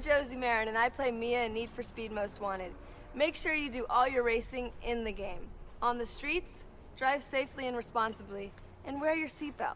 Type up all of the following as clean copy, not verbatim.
Josie Marin, and I play Mia in Need for Speed Most Wanted. Make sure you do all your racing in the game. On the streets, drive safely and responsibly, and wear your seatbelt.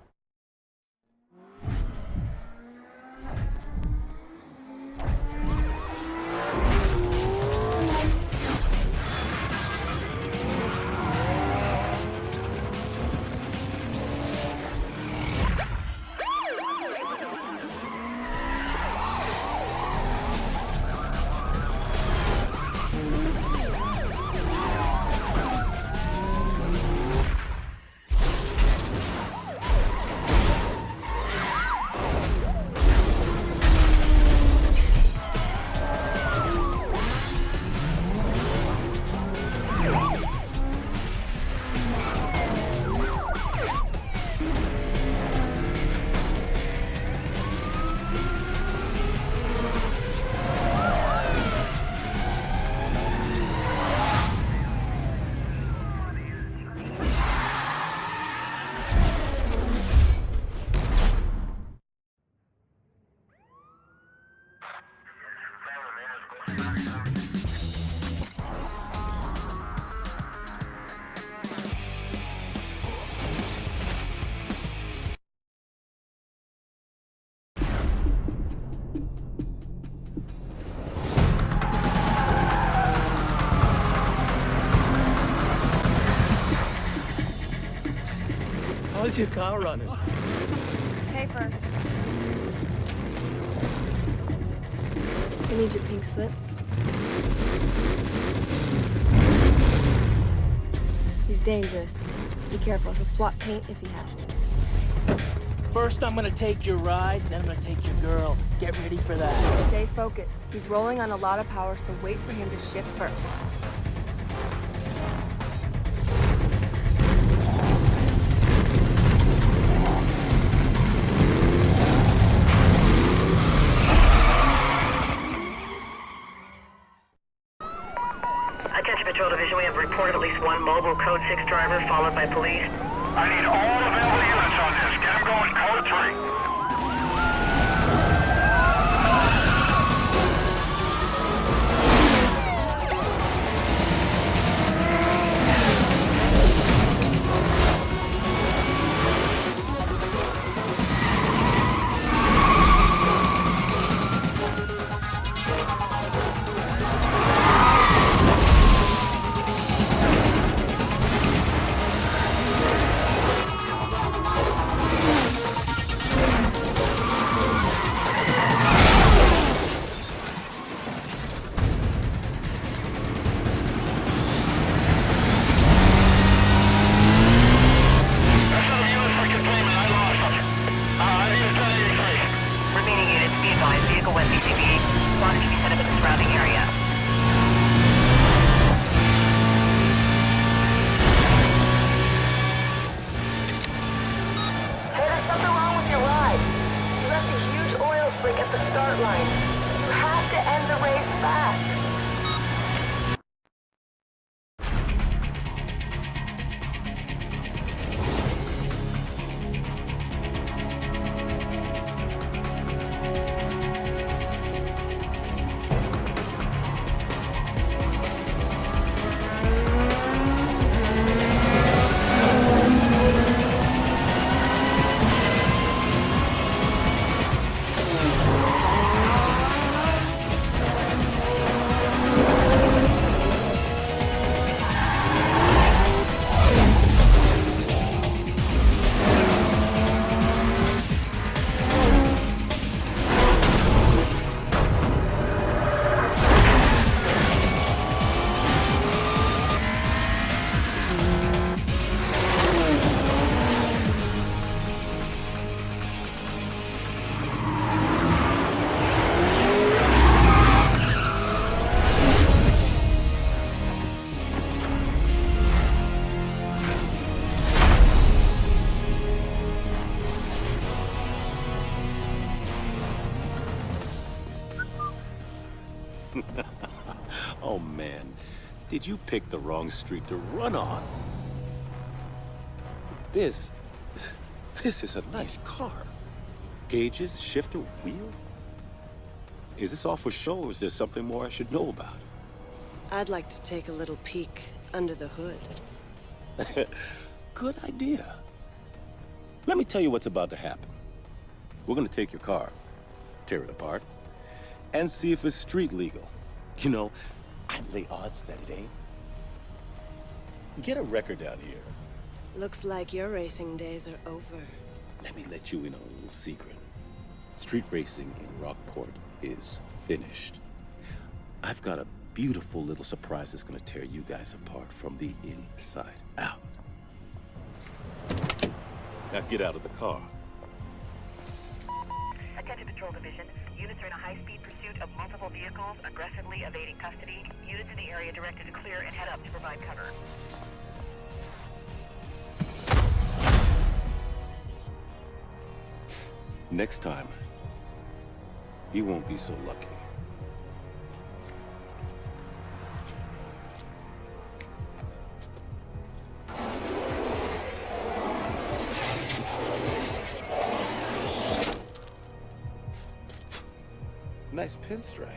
How's your car running? Paper. I need your pink slip. He's dangerous. Be careful, he'll swap paint if he has to. First, I'm gonna take your ride, then I'm gonna take your girl. Get ready for that. Stay focused. He's rolling on a lot of power, so wait for him to shift first. Patrol Division, we have reported at least one mobile Code 6 driver followed by police. I need all available units on this. Get them going, Code 3. At the start line. You have to end the race fast. Oh man, did you pick the wrong street to run on? This is a nice car. Gauges, shifter, wheel. Is this all for show, or is there something more I should know about? I'd like to take a little peek under the hood. Good idea. Let me tell you what's about to happen. We're gonna take your car, tear it apart, and see if it's street legal. You know, I'd lay odds that it ain't. Get a record down here. Looks like your racing days are over. Let me let you in on a little secret. Street racing in Rockport is finished. I've got a beautiful little surprise that's gonna tear you guys apart from the inside out. Now get out of the car. Attention Patrol Division. Units are in a high-speed pursuit of multiple vehicles, aggressively evading custody. Units in the area directed to clear and head up to provide cover. Next time, you won't be so lucky. Nice pinstripe.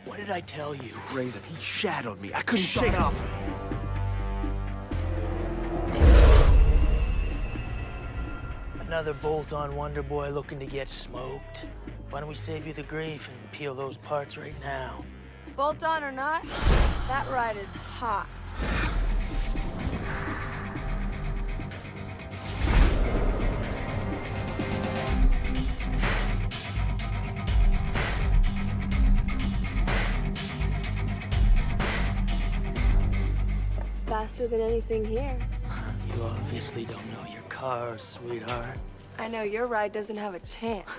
What did I tell you? Razor, he shadowed me. I couldn't shake up. Another bolt-on Wonder Boy looking to get smoked. Why don't we save you the grief and peel those parts right now? Bolt on or not, that ride is hot. Faster than anything here. You obviously don't know your cars, sweetheart. I know your ride doesn't have a chance.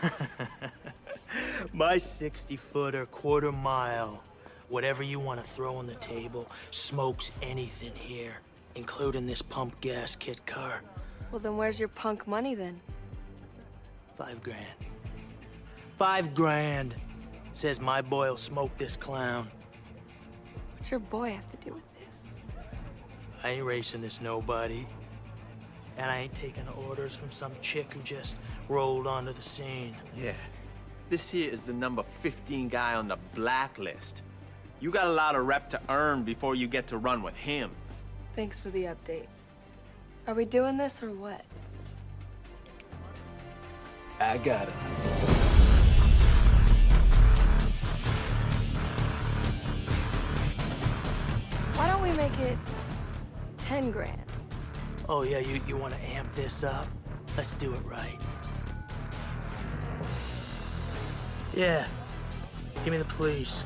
My 60-footer, quarter mile, whatever you want to throw on the table, smokes anything here, including this pump gas kit car. Well, then where's your punk money then? $5 grand. $5 grand. Says my boy'll smoke this clown. What's your boy have to do with this? I ain't racing this nobody. And I ain't taking orders from some chick who just rolled onto the scene. Yeah. This here is the number 15 guy on the blacklist. You got a lot of rep to earn before you get to run with him. Thanks for the update. Are we doing this or what? I got it. Why don't we make it 10 grand? Oh yeah, you want to amp this up? Let's do it right. Yeah, give me the police.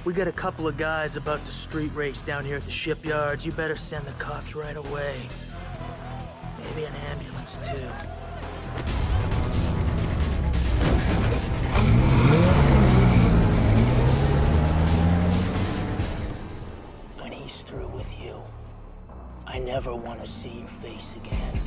We got a couple of guys about to street race down here at the shipyards. You better send the cops right away. Maybe an ambulance too. When he's through with you, I never want to see your face again.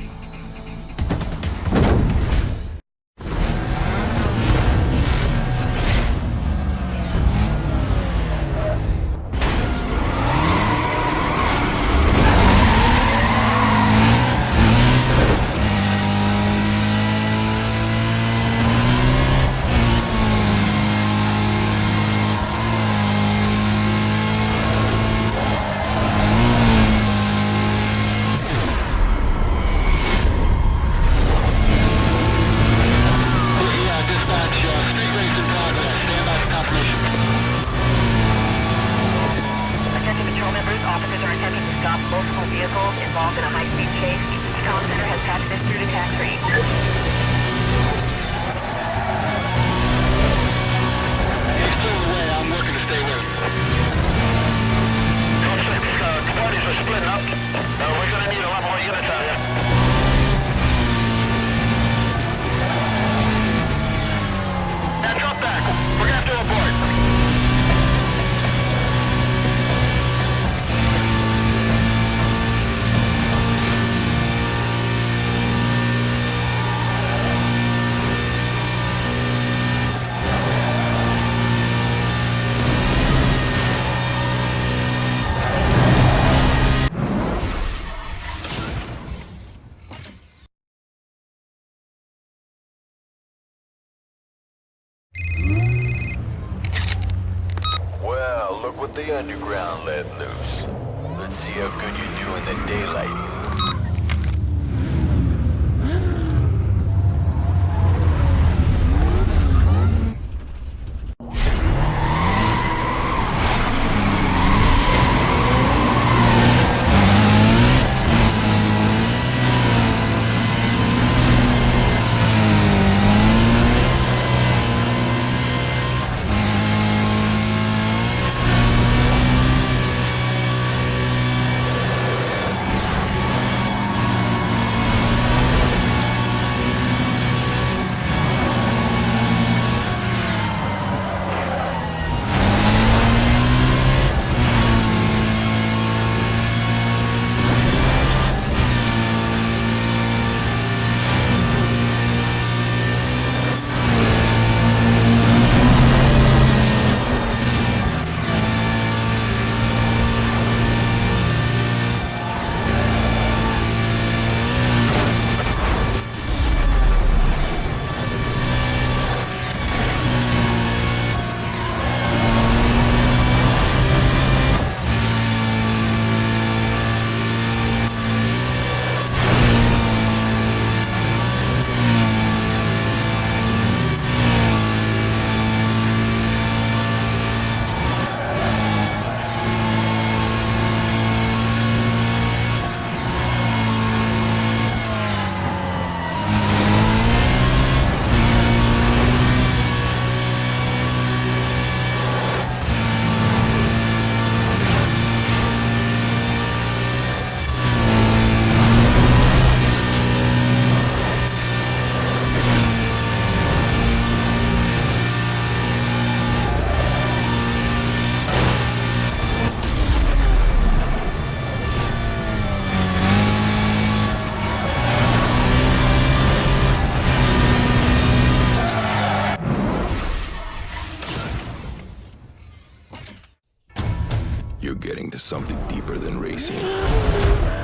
Involved in a high-speed chase. Comm Center has patched this through to tax-free. He's still away. I'm working to stay with him. Code 6, parties are splitting up. We're gonna need a lot more units out here. Yeah, drop back. We're gonna have to abort. Well, look what the underground let loose. Let's see how good you do in the daylight. You're getting to something deeper than racing,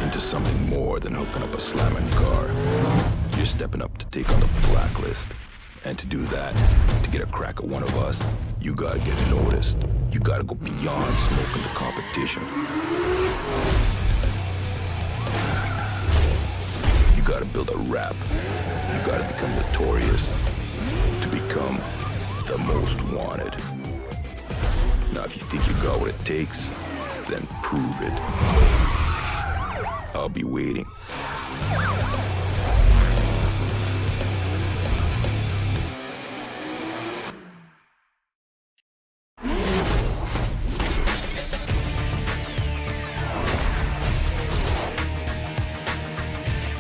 into something more than hooking up a slamming car. You're stepping up to take on the blacklist. And to do that, to get a crack at one of us, you gotta get noticed. You gotta go beyond smoking the competition. You gotta build a rap. You gotta become notorious. To become the most wanted. Now, if you think you got what it takes, Then prove it. I'll be waiting.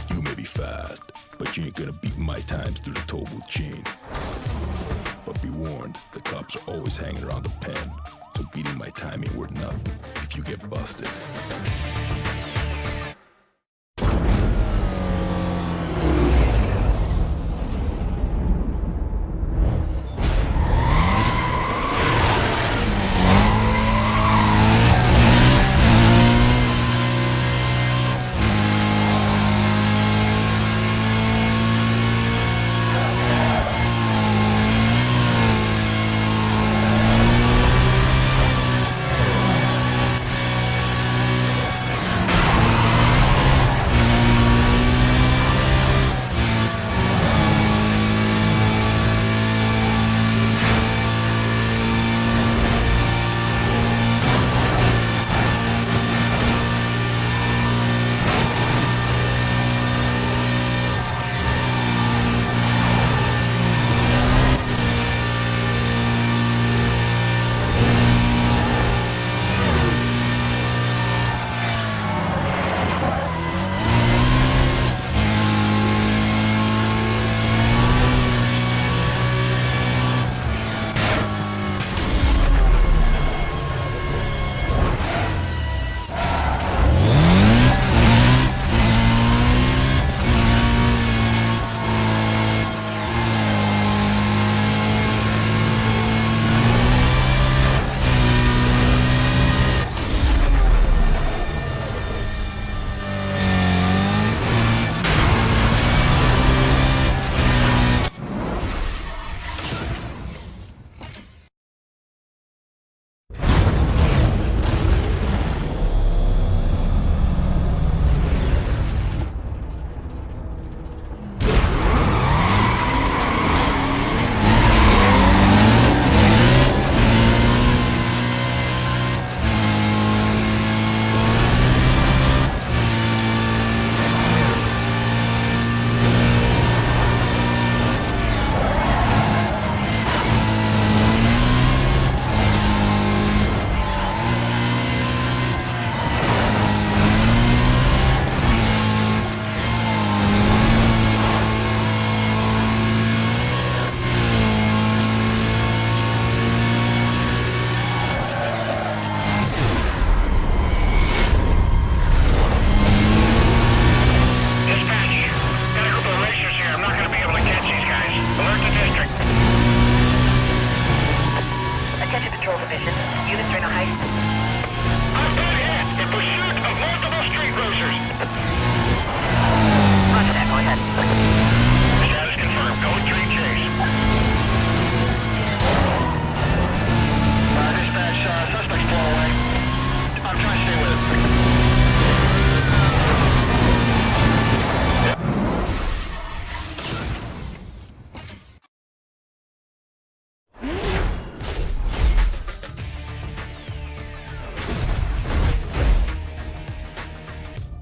You may be fast, but you ain't gonna beat my times through the toll booth chain. But be warned, the cops are always hanging around the pen, so beating my time ain't worth nothing if you get busted.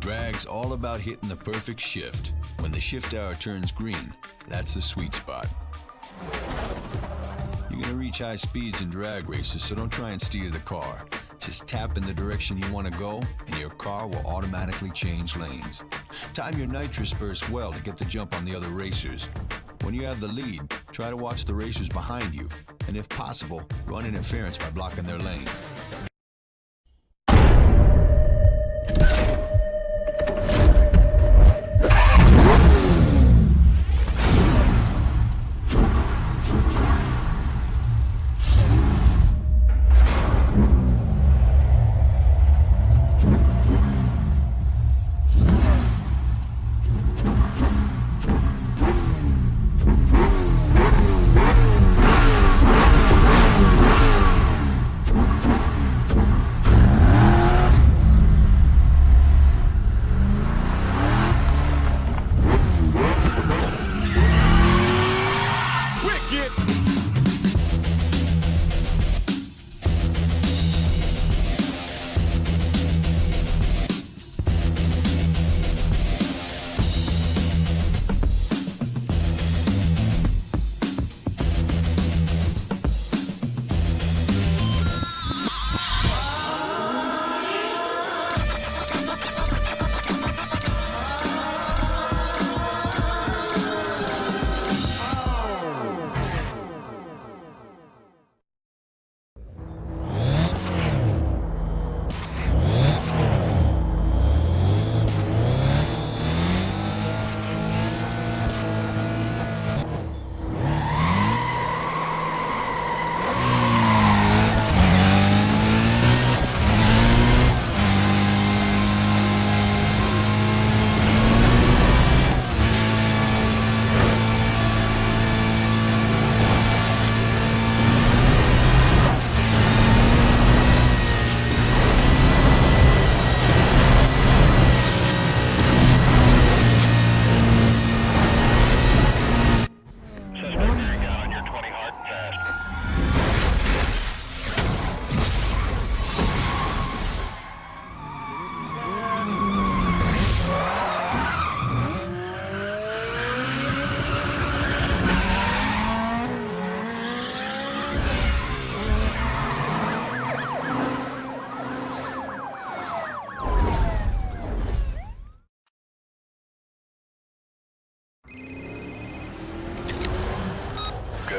Drag's all about hitting the perfect shift. When the shift hour turns green, that's the sweet spot. You're gonna reach high speeds in drag races, so don't try and steer the car. Just tap in the direction you want to go, and your car will automatically change lanes. Time your nitrous burst well to get the jump on the other racers. When you have the lead, try to watch the racers behind you, and if possible, run interference by blocking their lane.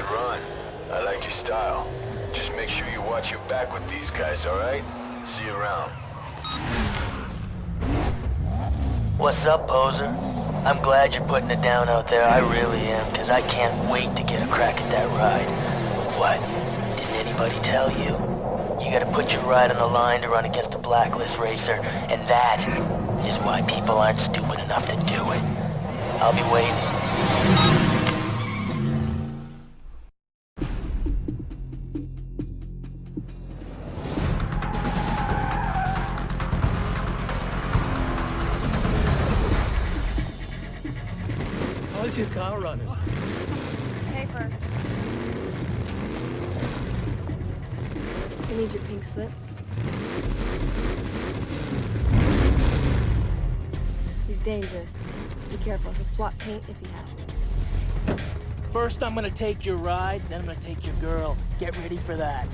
good run. I like your style. Just make sure you watch your back with these guys, alright? See you around. What's up, poser? I'm glad you're putting it down out there. I really am, because I can't wait to get a crack at that ride. What? Didn't anybody tell you? You gotta put your ride on the line to run against a blacklist racer, and that is why people aren't stupid enough to do it. I'll be waiting. How's your car running? Paper. I need your pink slip. He's dangerous. Be careful. He'll swap paint if he has to. First, I'm gonna take your ride, then I'm gonna take your girl. Get ready for that.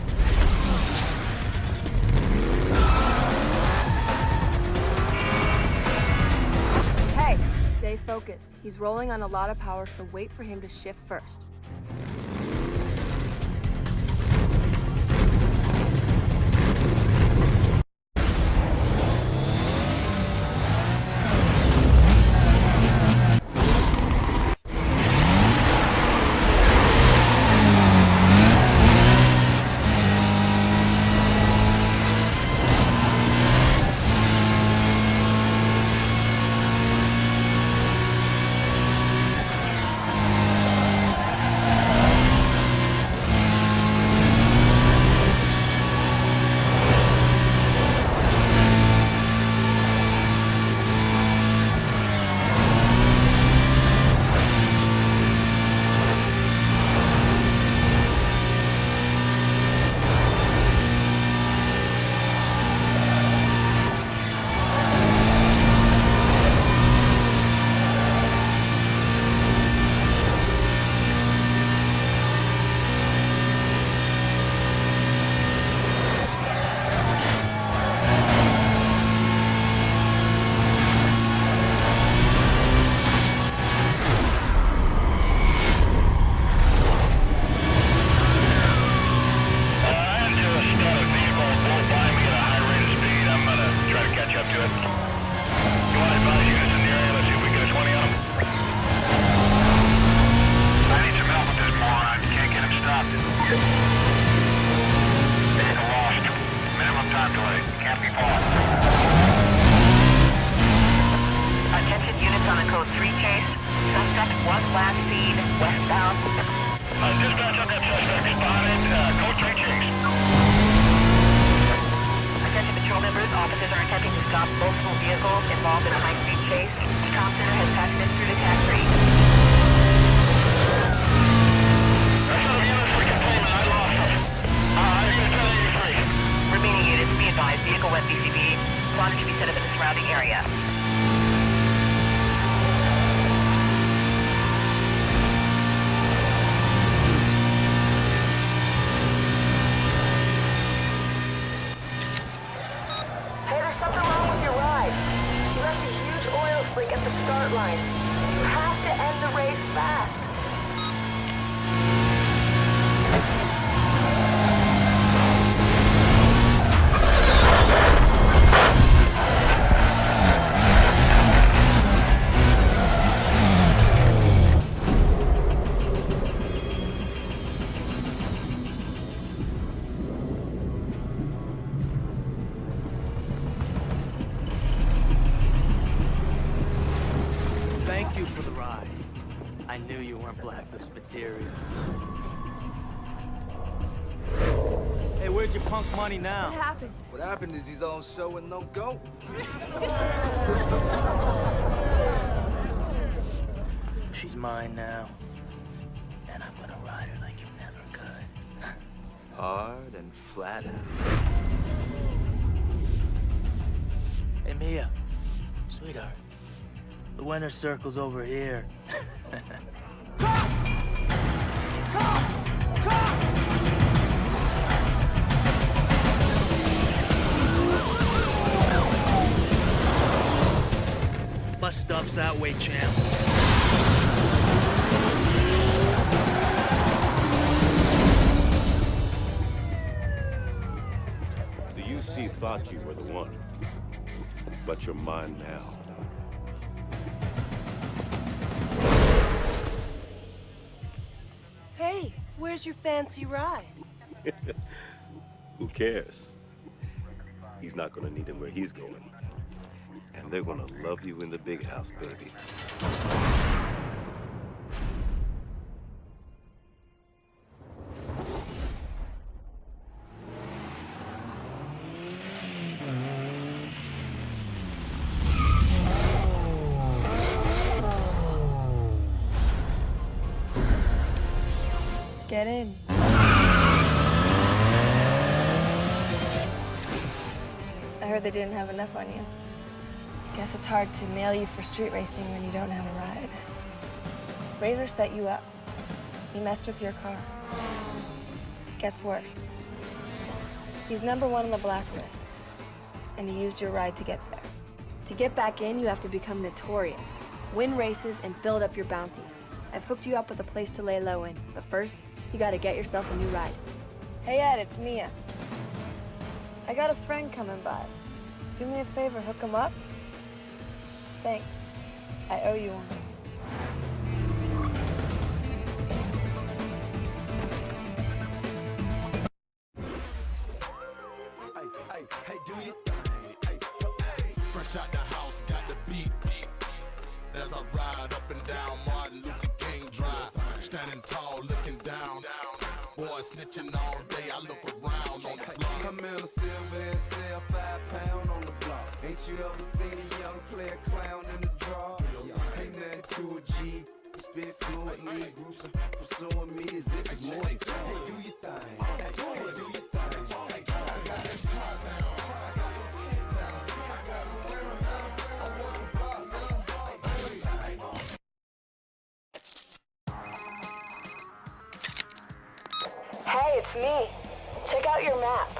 Hey, stay focused. He's rolling on a lot of power, so wait for him to shift first. Where's your punk money now? What happened? What happened is he's on show and no go. She's mine now. And I'm gonna ride her like you never could. Hard and flat. Hey, Mia. Sweetheart. The winner's circle's over here. Bus stop's that way, champ. thought you were the one. But you're mine now. Hey, where's your fancy ride? Who cares? He's not gonna need him where he's going. And they're gonna love you in the big house, baby. Get in. I heard they didn't have enough on you. Guess it's hard to nail you for street racing when you don't have a ride. Razor set you up. He messed with your car. Gets worse. He's #1 on the blacklist, and he used your ride to get there. To get back in, you have to become notorious, win races, and build up your bounty. I've hooked you up with a place to lay low in, but first, you gotta get yourself a new ride. Hey Ed, it's Mia. I got a friend coming by. Do me a favor, hook him up? Thanks. I owe you one. Hey, do you think? Fresh out the house, got the beat. As I ride up and down Martin Luther King Drive, standing tall, looking down. Boy, snitching all day, I look around on the floor. I'm in a silver and sell 5 pound on the block. Ain't you ever seen a young player clown in the draw? Ain't nothing to a G. Spit fluently, groups are pursuing me as if it's more. Hey, do your thing. Hey, do your thing. Hey, it's me. Check out your map.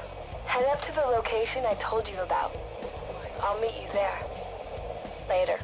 Head up to the location I told you about. I'll meet you there. Later.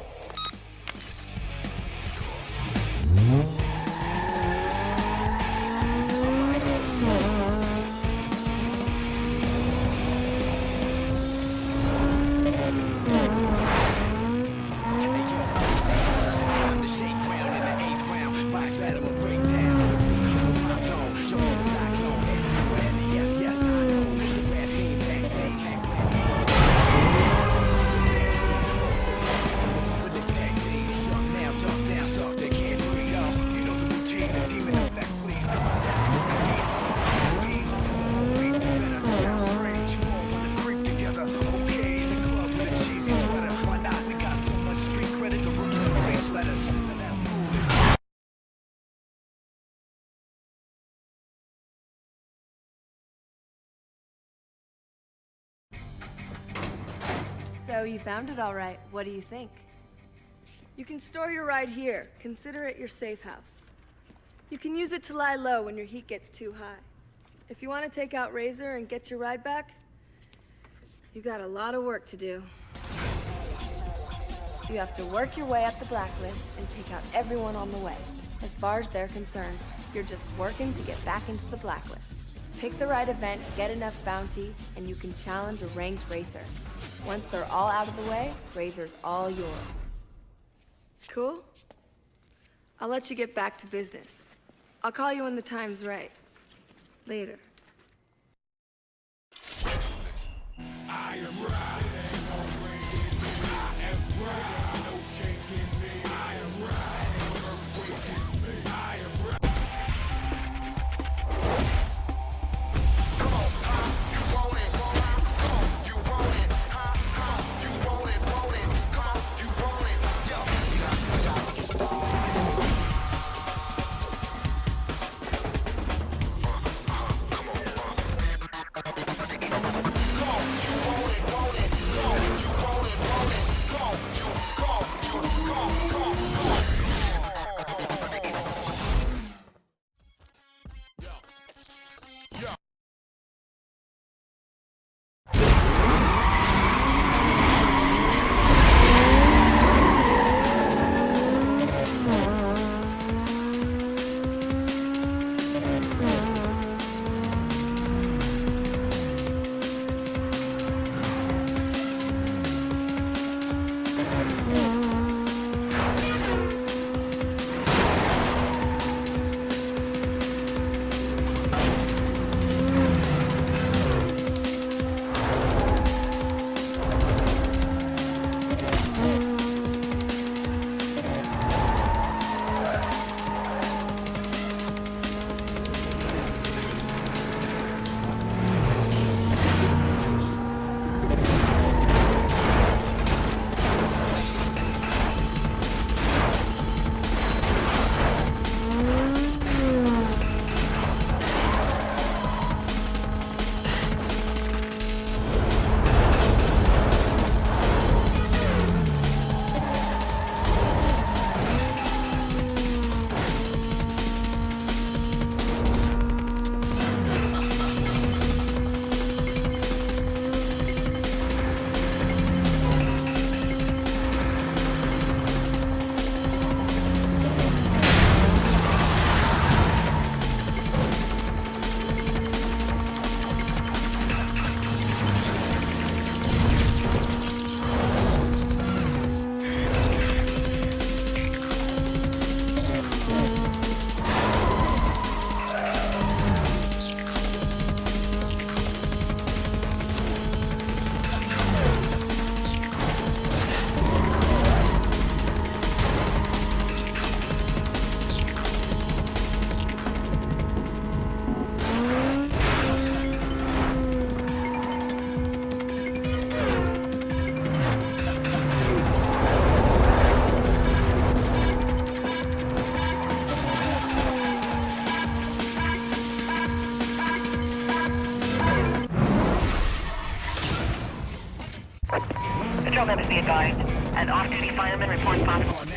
So you found it all right. What do you think? You can store your ride here. Consider it your safe house. You can use it to lie low when your heat gets too high. If you want to take out Razor and get your ride back, you got a lot of work to do. You have to work your way up the blacklist and take out everyone on the way. As far as they're concerned, you're just working to get back into the blacklist. Pick the right event, get enough bounty, and you can challenge a ranked racer. Once they're all out of the way, Razor's all yours. Cool? I'll let you get back to business. I'll call you when the time's right. Later. I am riding, no breaking me. I am riding, no shaking me. I am riding, no earthquake me. I am riding. Come on, you want it, come on, you want it, you want it, come on, you want it, yo, we gotta get started. Come on, you want it, come on, you want it, come on, you All members be advised. An off-duty fireman reports possible.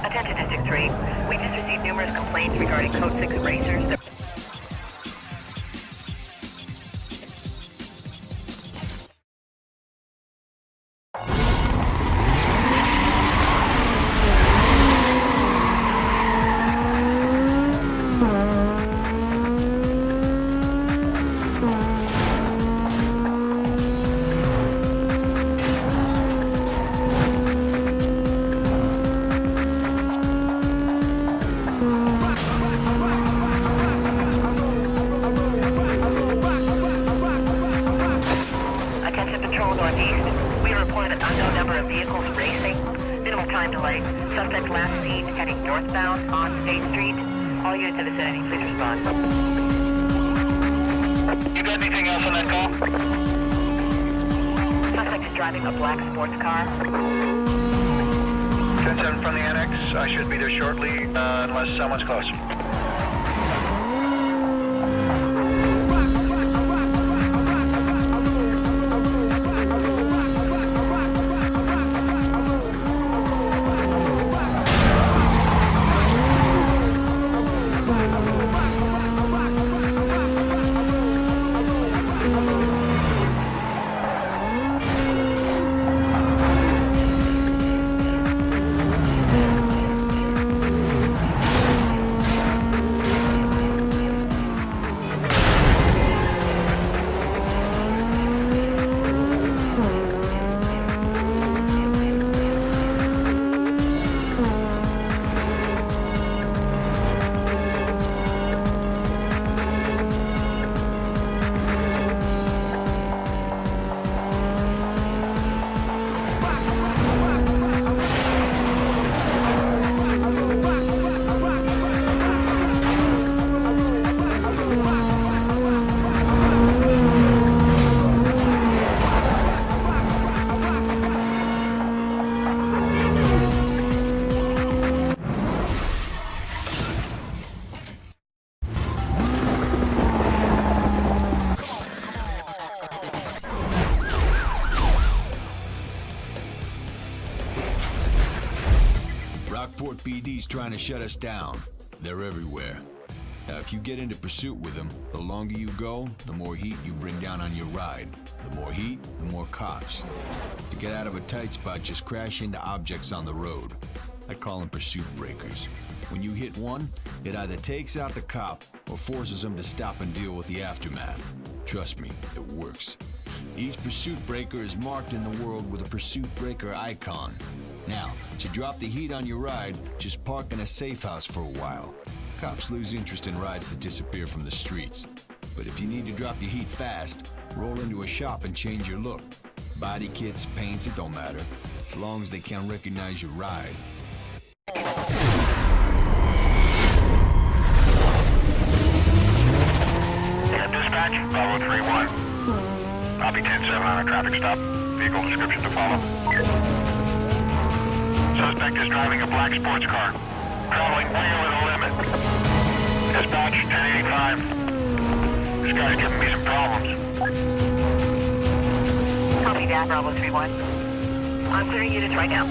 Attention District 3. We just received numerous complaints regarding Code 6 racers that... Attention Patrol Northeast. We are reporting an unknown number of vehicles racing. Minimal time delay. Suspect last seen heading northbound on State Street. All units in the vicinity, please respond. You got anything else on that call? Suspect is driving a black sports car. 10-7 from the annex. I should be there shortly, unless someone's close. PD's trying to shut us down. They're everywhere. Now, if you get into pursuit with them, the longer you go, the more heat you bring down on your ride. The more heat, the more cops. To get out of a tight spot, just crash into objects on the road. I call them pursuit breakers. When you hit one, it either takes out the cop or forces him to stop and deal with the aftermath. Trust me, it works. Each pursuit breaker is marked in the world with a pursuit breaker icon. Now, to drop the heat on your ride, just park in a safe house for a while. Cops lose interest in rides that disappear from the streets. But if you need to drop your heat fast, roll into a shop and change your look. Body kits, paints, it don't matter, as long as they can't recognize your ride. Dispatch, Bravo 3-1. Copy 10-7 on a traffic stop. Vehicle description to follow. Suspect is driving a black sports car. Traveling way over the limit. Dispatch, 1085. This guy's giving me some problems. Copy that, Bravo 3-1. I'm clearing units right now.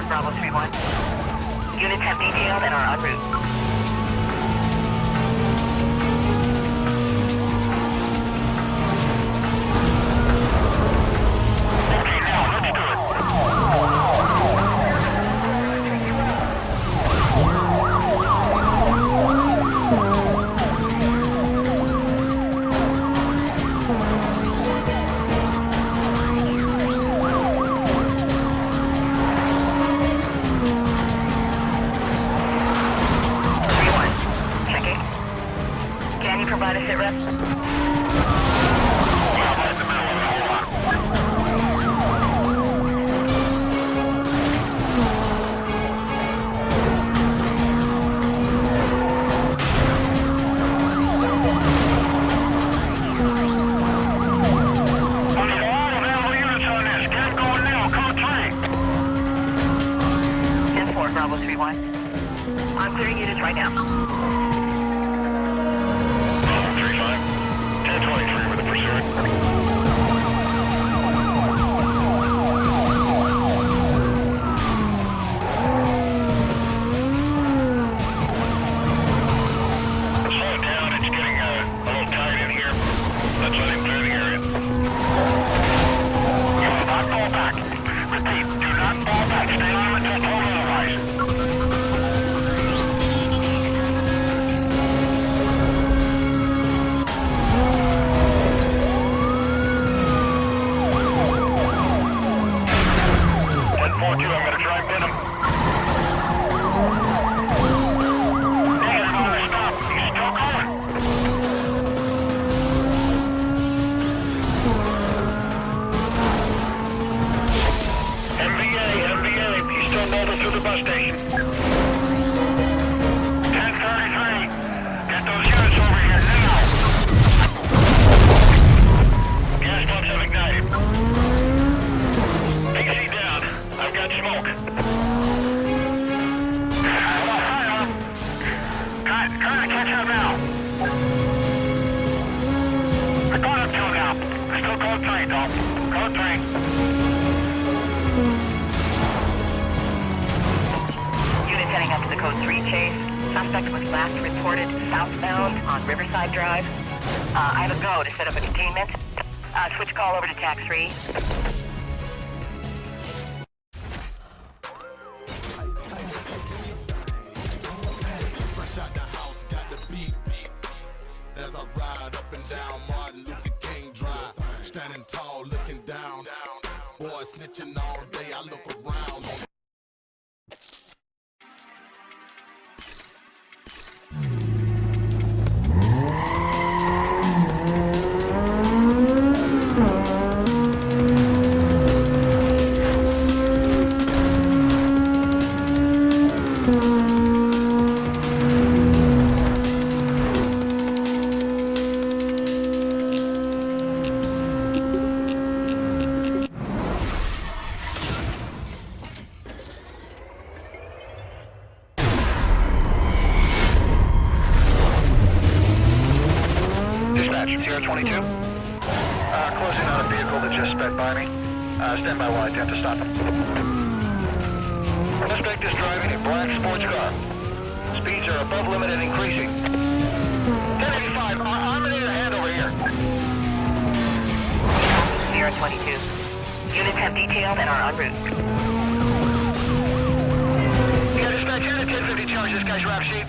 Bravo 3-1. Units have detailed and are en route. Provide a sit rep. Bravo 3-1. I'm clearing units right now. 1023 with the pursuit. Suspect was last reported southbound on Riverside Drive. I have a go to set up a containment. Switch call over to TAC 3. Fresh out the house, got the beat. As I ride up and down Martin Luther King Drive. Standing tall, looking down. Boy, snitching all day, I look around. Sierra 22? Closing on a vehicle that just sped by me. Stand by while I attempt to stop him. Suspect is driving a black sports car. Speeds are above limit and increasing. 1085, I'm gonna need a hand over here. Sierra 22. Units have detailed and are en route. Yeah, dispatch, hit a 1050 charge this guy's rap sheet.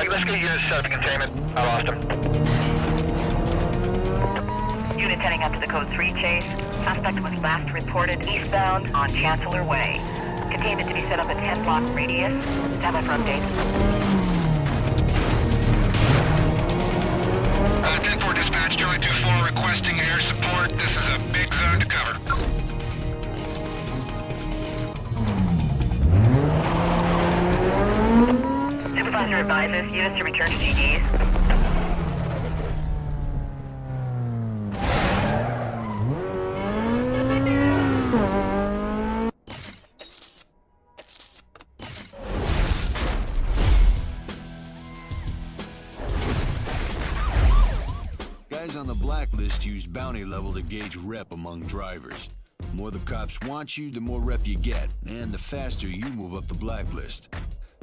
Let's get units set up to containment. I lost him. Units heading up to the code 3 chase. Suspect was last reported eastbound on Chancellor Way. Containment to be set up at 10 block radius. Stand by for updates. 10-4 dispatch, Charlie 2-4 requesting air support. This is a big zone to cover. Supervisor advises units to return to GDs. Guys on the blacklist use bounty level to gauge rep among drivers. The more the cops want you, the more rep you get, and the faster you move up the blacklist.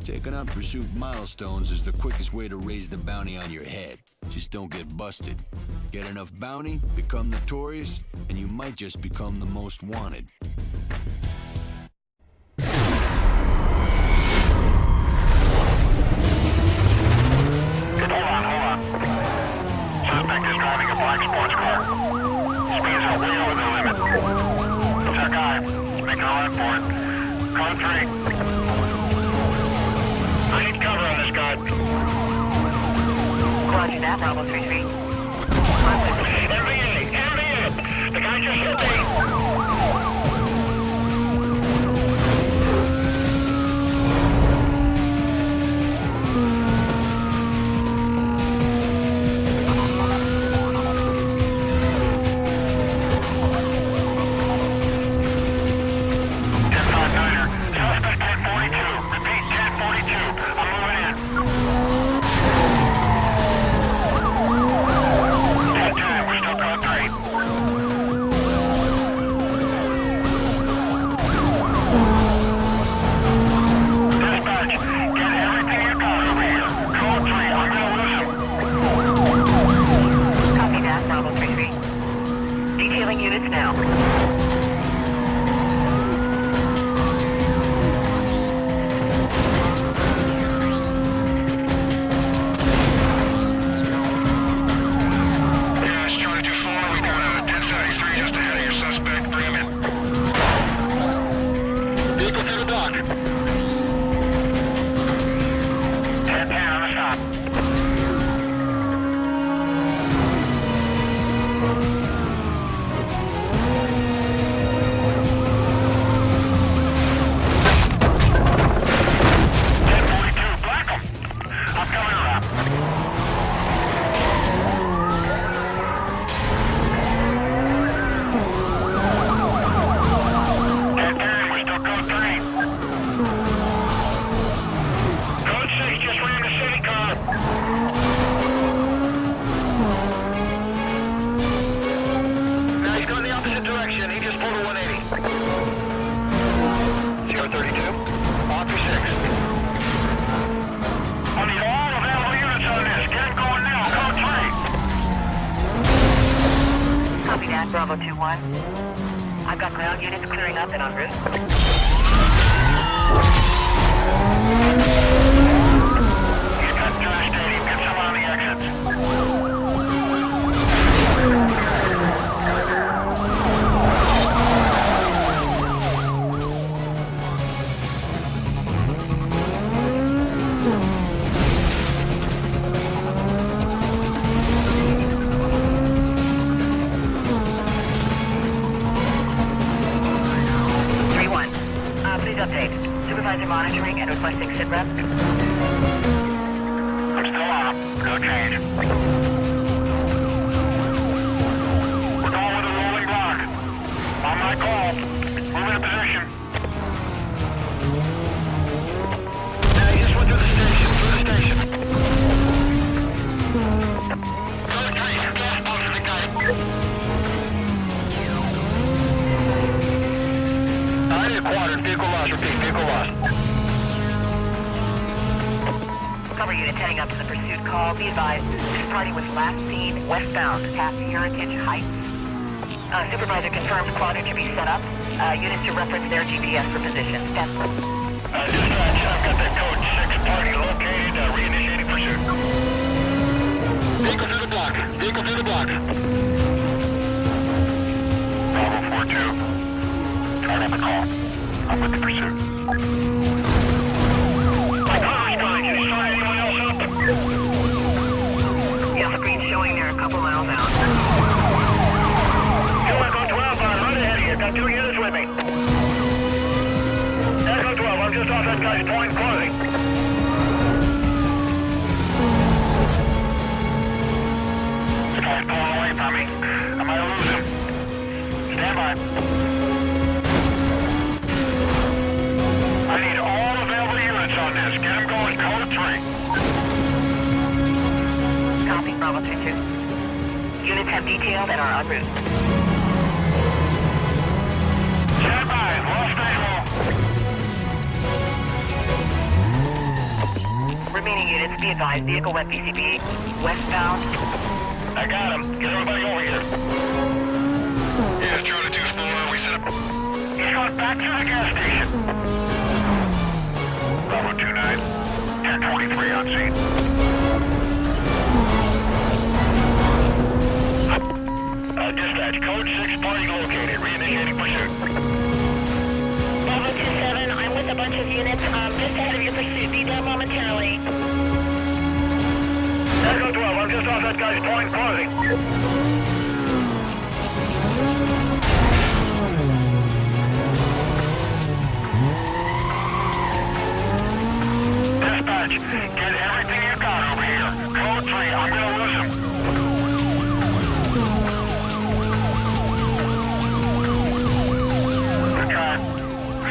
Taking out pursuit milestones is the quickest way to raise the bounty on your head. Just don't get busted. Get enough bounty, become notorious, and you might just become the most wanted. Hold on. Suspect is driving a black sports car. Speeds are way over the limit. It's our guy. He's making a run for it. Code 3. I need cover on this guy. Roger that, Bravo 33. MVA! The guy just hit me! Units now. Yes, Charlie 2-4, we got a 1073 just ahead of your suspect. Bring him in. Vehicle to the dock. 10-10 on the stop. Bravo 2-1. I've got ground units clearing up and en route. He's cut to the stadium. Get some on the exits. Update. Supervisor monitoring and requesting sit rep. I'm still on. No change. We're going with a rolling block. Vehicle lost, repeat, vehicle lost. Cover units heading up to the pursuit call. Be advised, this party was last seen westbound past Heritage Heights. Supervisor confirms quadrant to be set up. Units to reference their GPS for position. Stand by. Dispatch, I've got that code 6 party located, reinitiating pursuit. Vehicle through the block, vehicle through the block. Bravo 4-2. Turn on the call. I'm with the pursuit. My car is going. Can you sign anyone else up? Yeah, screen showing they're a couple miles out. Echo 12 right ahead of you. Got 2 units with me. Echo 12, I'm just off that guy's point closing. This guy's pulling away from me. I might lose him. Stand by. I need all available units on this. Get him going. Code 3. Copy, Bravo 2-2. Units have detailed and are en route. Stand by. Lost visual. Remaining units, be advised, vehicle went BCB, westbound. I got him. Get everybody over here. Yeah, Charlie 2-4. We set up. He's going back to the gas station. Bravo 2-9. 1023 on scene. Dispatch, code 6 party located. Reinitiating pursuit. Bravo 2-7, I'm with a bunch of units, just ahead of your pursuit. Be there momentarily. Echo 12, I'm just off that guy's point closing. Dispatch, get everything you got over here. Code 3, I'm gonna lose him. Good try.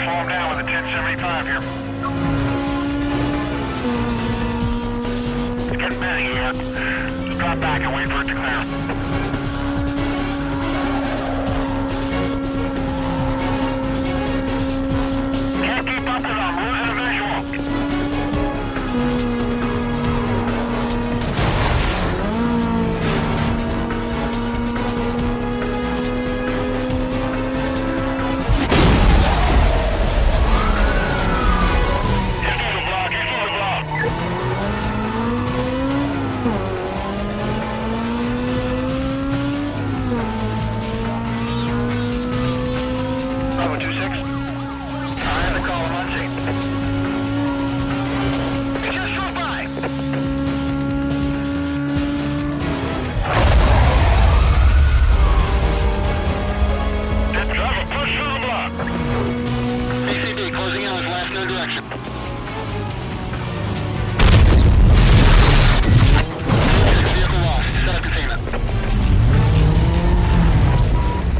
Slow him down with a 1075 here. It's getting busy here. Just drop back and wait for it to clear. Can't keep up with them. Losing a visual. Bravo 2-6. I have the call. I'm on scene. He just drove by. That driver pushed through the block. BCB closing in on his last known direction. Vehicle lost. Set up containment.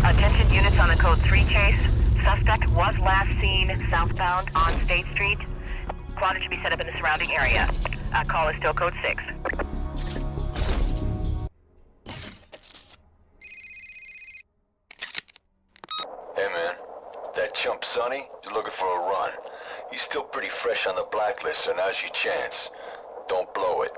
Attention units on the code 3 chase. Suspect was last seen southbound on State Street. Quadrant should be set up in the surrounding area. Call is still code 6. Hey man, that chump Sonny is looking for a run. He's still pretty fresh on the blacklist, so now's your chance. Don't blow it.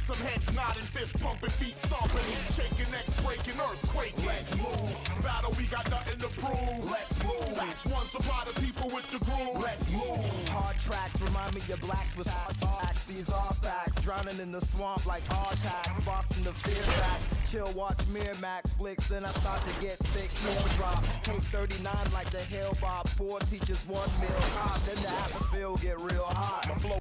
Some heads nodding, fist pumping, feet stomping, shaking, necks breaking, earthquake. Let's move. Battle, we got nothing to prove. Let's move. Facts, one supply the people with the groove. Let's move. Hard tracks remind me of blacks with hard tracks. These are facts, drowning in the swamp like hard tax. Boston the fear facts. Chill, watch Miramax flicks, then I start to get sick. Meal drop, take 39 like the Hill Bob. 4 teachers, 1 meal hot. Then the atmosphere will get real hot. My flow.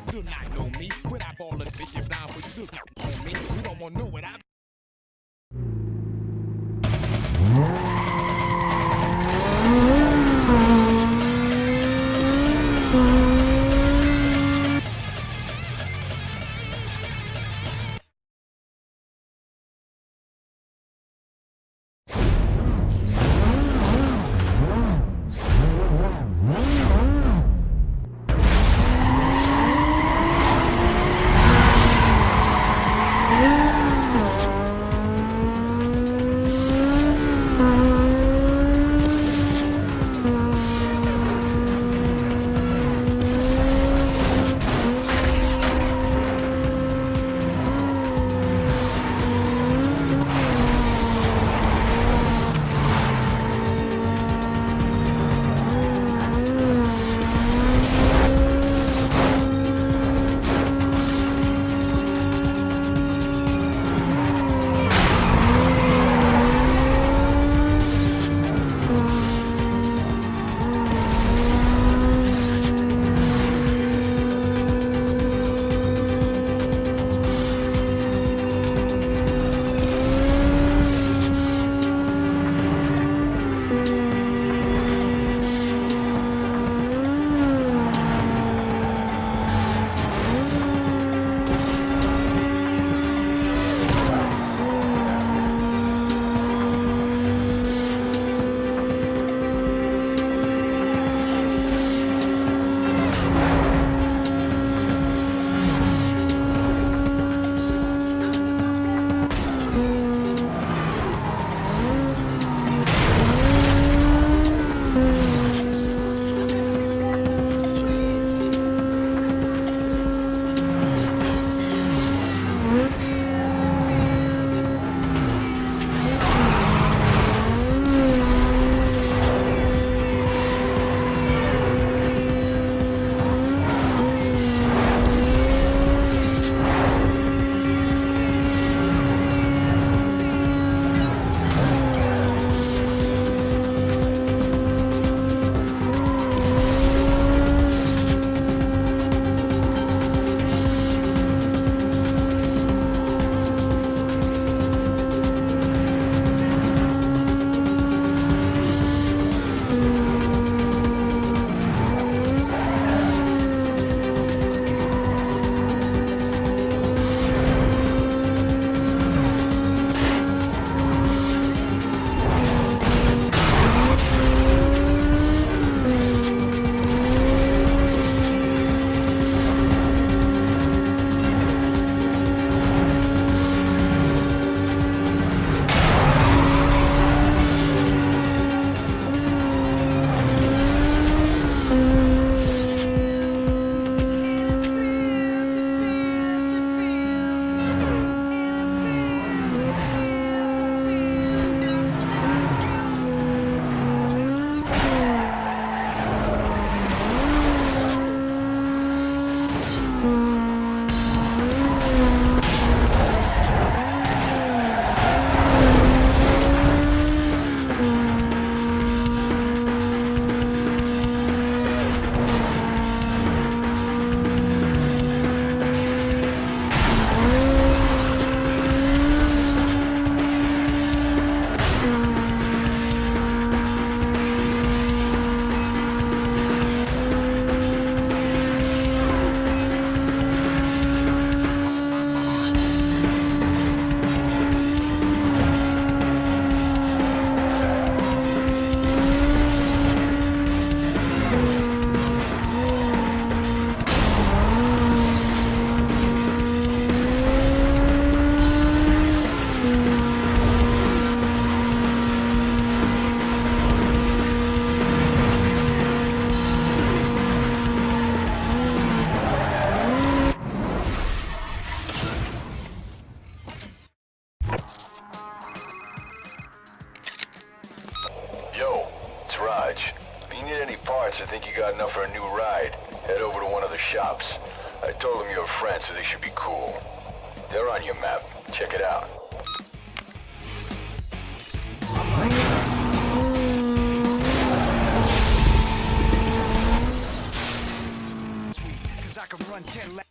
Do not know me when I ball a bitch, you blind, but you do not know me. You don't want to know what I. think you got enough for a new ride, head over to one of the shops. I told them you're a friend, so they should be cool. They're on your map. Check it out. Cause I can run 10 laps.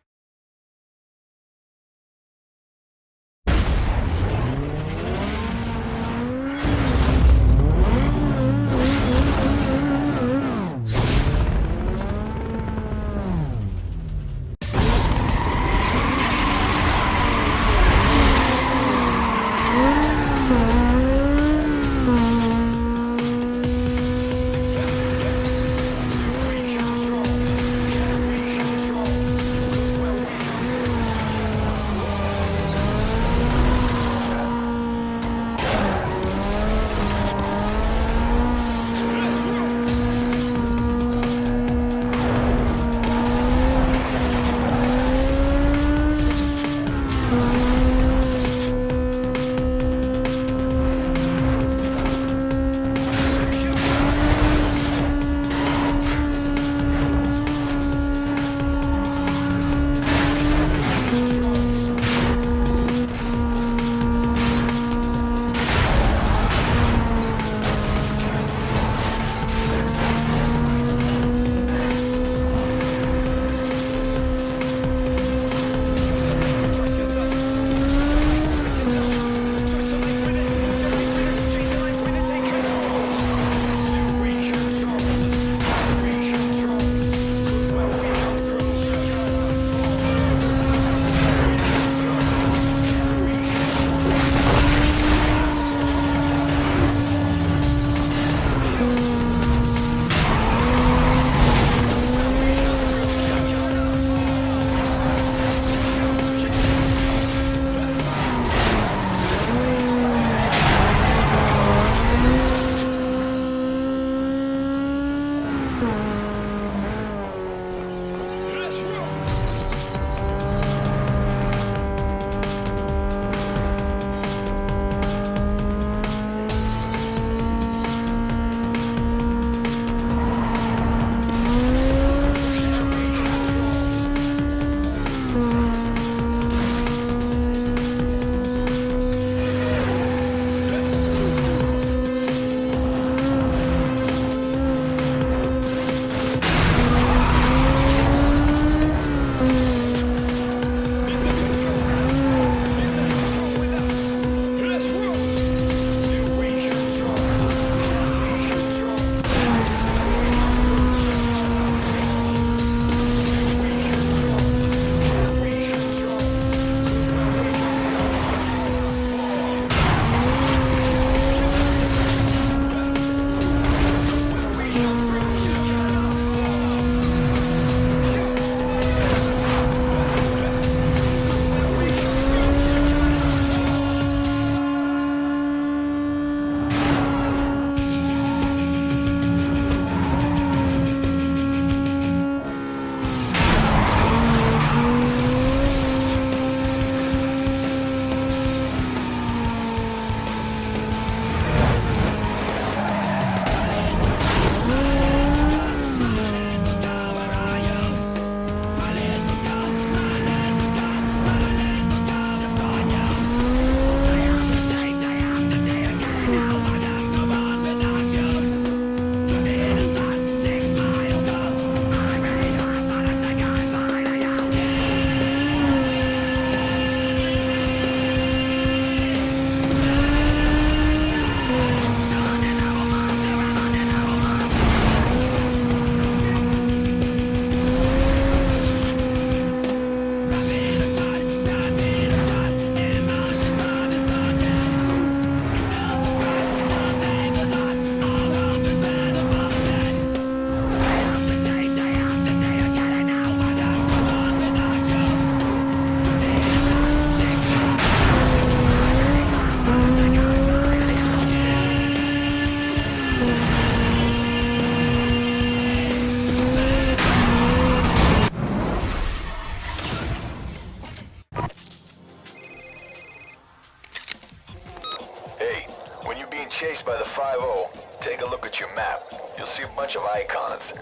chased by the 5-0, take a look at your map. You'll see a bunch of icons.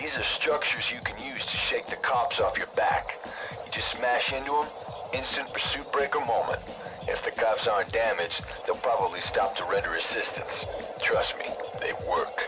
These are structures you can use to shake the cops off your back. You just smash into them, instant pursuit breaker moment. If the cops aren't damaged, they'll probably stop to render assistance. Trust me, they work.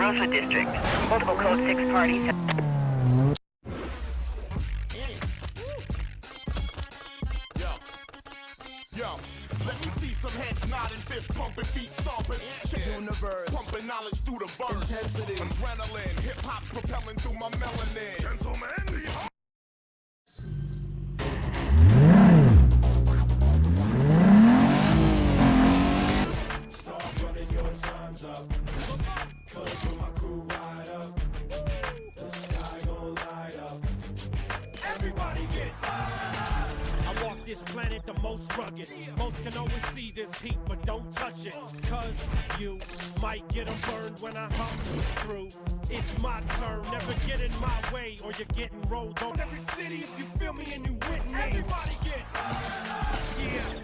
Rosewood District. Multiple code 6 parties. Yo, let me see some heads nodding, fist pumping, feet stomping. Universe, pumping knowledge through the verse. Intensity, adrenaline, hip hop propelling through my melanin. Gentlemen, Start running your times up. Cause when my crew ride up, the sky gon' light up. Everybody get high. I walk this planet the most rugged. Most can always see this heat, but don't touch it. Cause you might get 'em burned when I hop through. It's my turn, never get in my way, or you're getting rolled on every city if you feel me and you with me. Everybody get yeah.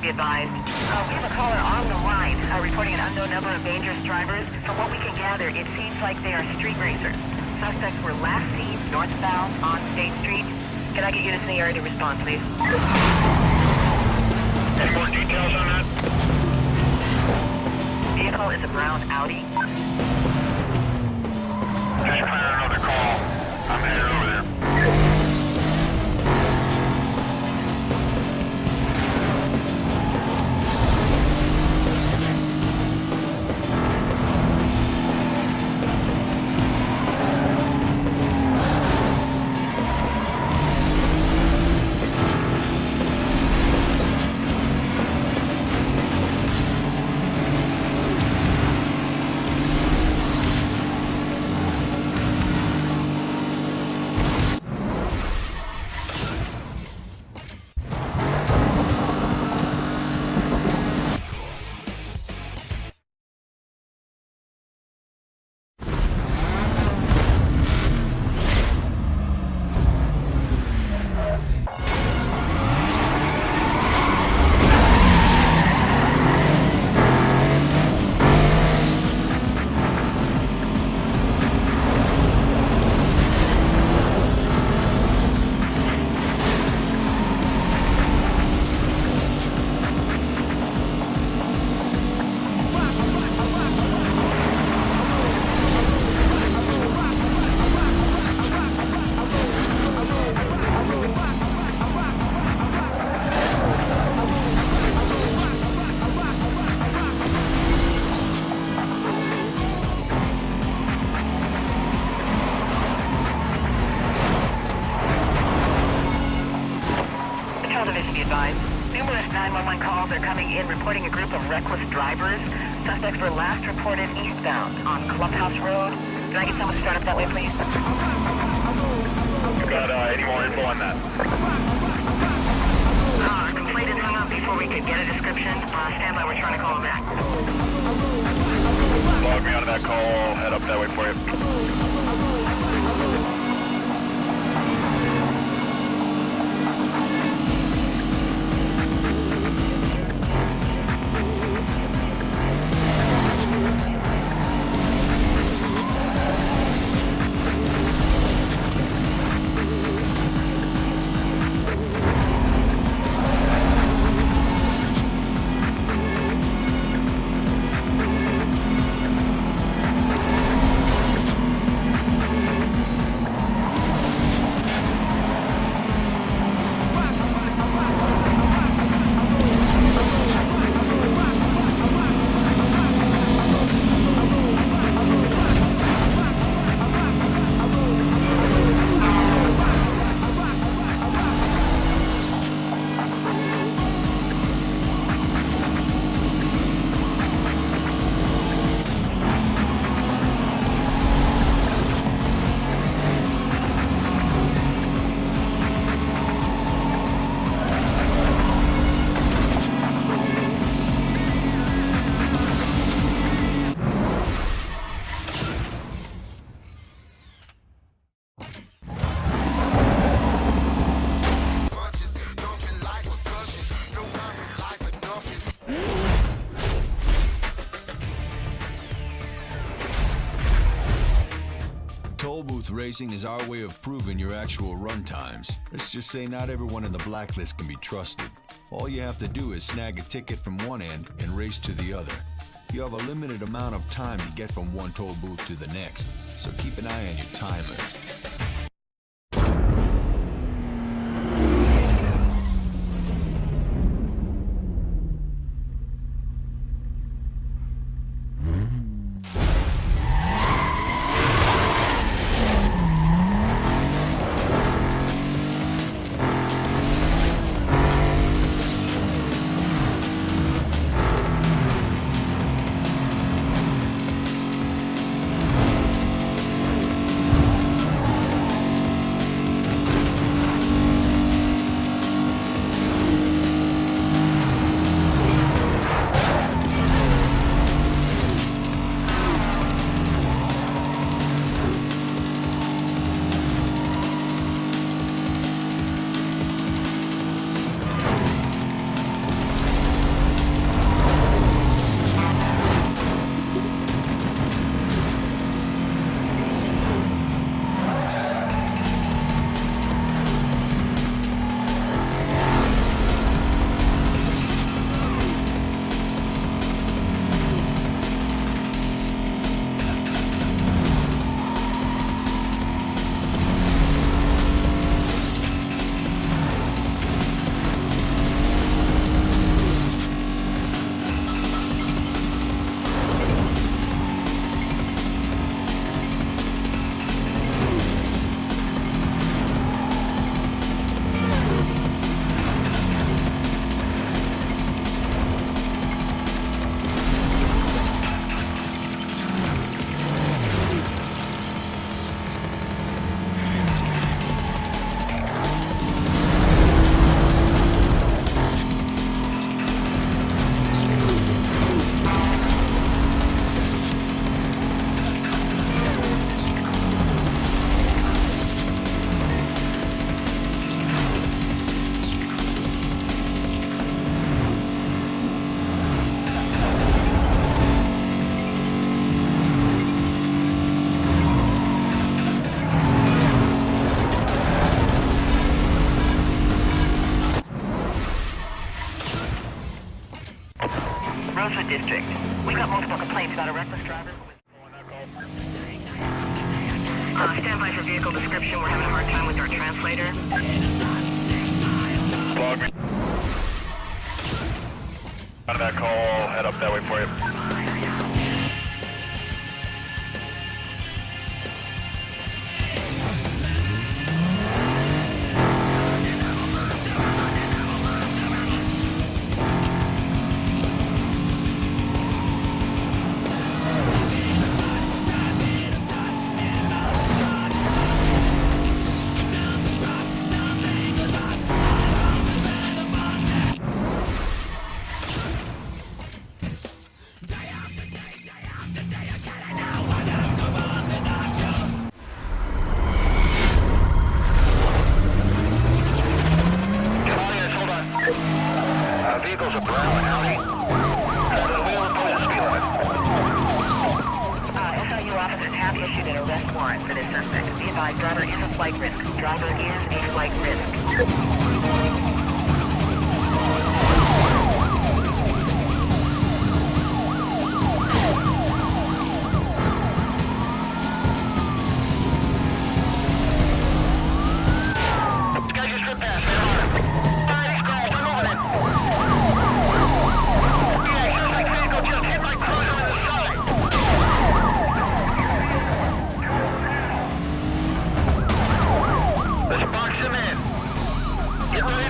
Be advised. We have a caller on the line reporting an unknown number of dangerous drivers. From what we can gather, it seems like they are street racers. Suspects were last seen northbound on State Street. Can I get units in the area to respond, please? Any more details on that? Vehicle is a brown Audi. Just clearing another call. I'm headed over there. Numerous 911 calls are coming in reporting a group of reckless drivers. Suspects were last reported eastbound on Clubhouse Road. Can I get someone to start up that way, please? You got any more info on that? Complaint had hung up before we could get a description. Stand by, we're trying to call him back. Log me onto that call. I'll head up that way for you. booth racing is our way of proving your actual run times. Let's just say not everyone in the blacklist can be trusted. All you have to do is snag a ticket from one end and race to the other. You have a limited amount of time to get from one toll booth to the next, so keep an eye on your timer. District. We've got multiple complaints about a reckless driver. Stand by for vehicle description. We're having a hard time with our translator. Log me. Out of that call, head up that way for you. Vehicles are brown alley. SIU officers have issued an arrest warrant for this suspect. Be advised, driver is a flight risk. Driver is a flight risk. Let's box him in. Get ready.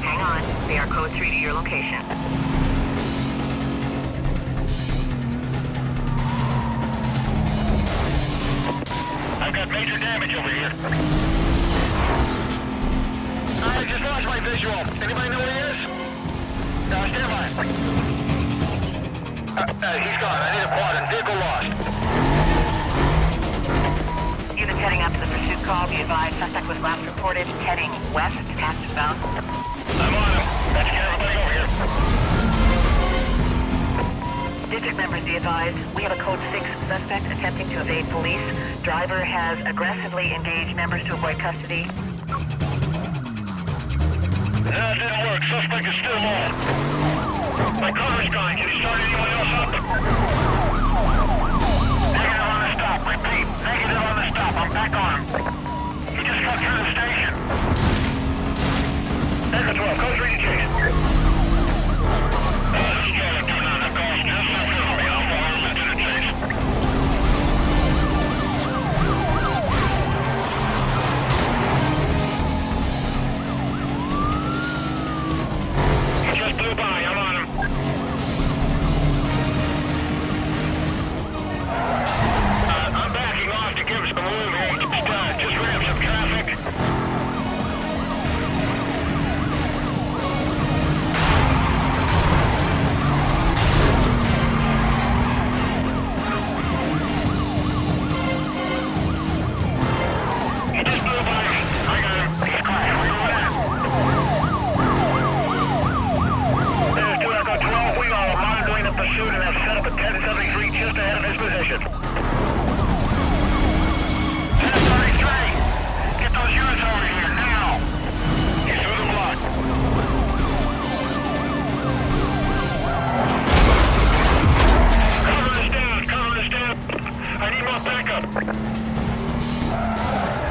Hang on. They are code 3 to your location. I've got major damage over here. I just lost my visual. Anybody know where he is? Stand by. He's gone. I need a quadrant. Vehicle lost. Units heading out to the pursuit call. Be advised, suspect was last reported heading west, eastbound. I'm on him. Let's get everybody over here. District members, be advised, we have a code 6 suspect attempting to evade police. Driver has aggressively engaged members to avoid custody. No, it didn't work. Suspect is still on. My cover's gone. Can you start anyone else up? Negative on the stop. Repeat. Negative on the stop. I'm back on him. He just got through the station. Echo 12, code 3 to chase. This is Charlie 29. The car's just in front of me. I'll follow him into the chase. He just blew by. I'm on him. I'm backing off to give him some room here. Just ran some traffic. He just blew by me. I got him. He's crashed. Where you at? There's 2 Echo 12. We are monitoring the pursuit and have set up a 1073 just ahead of his position. 1073! Get those units over here, now! He's through the block. Cover us down, cover us down. I need more backup.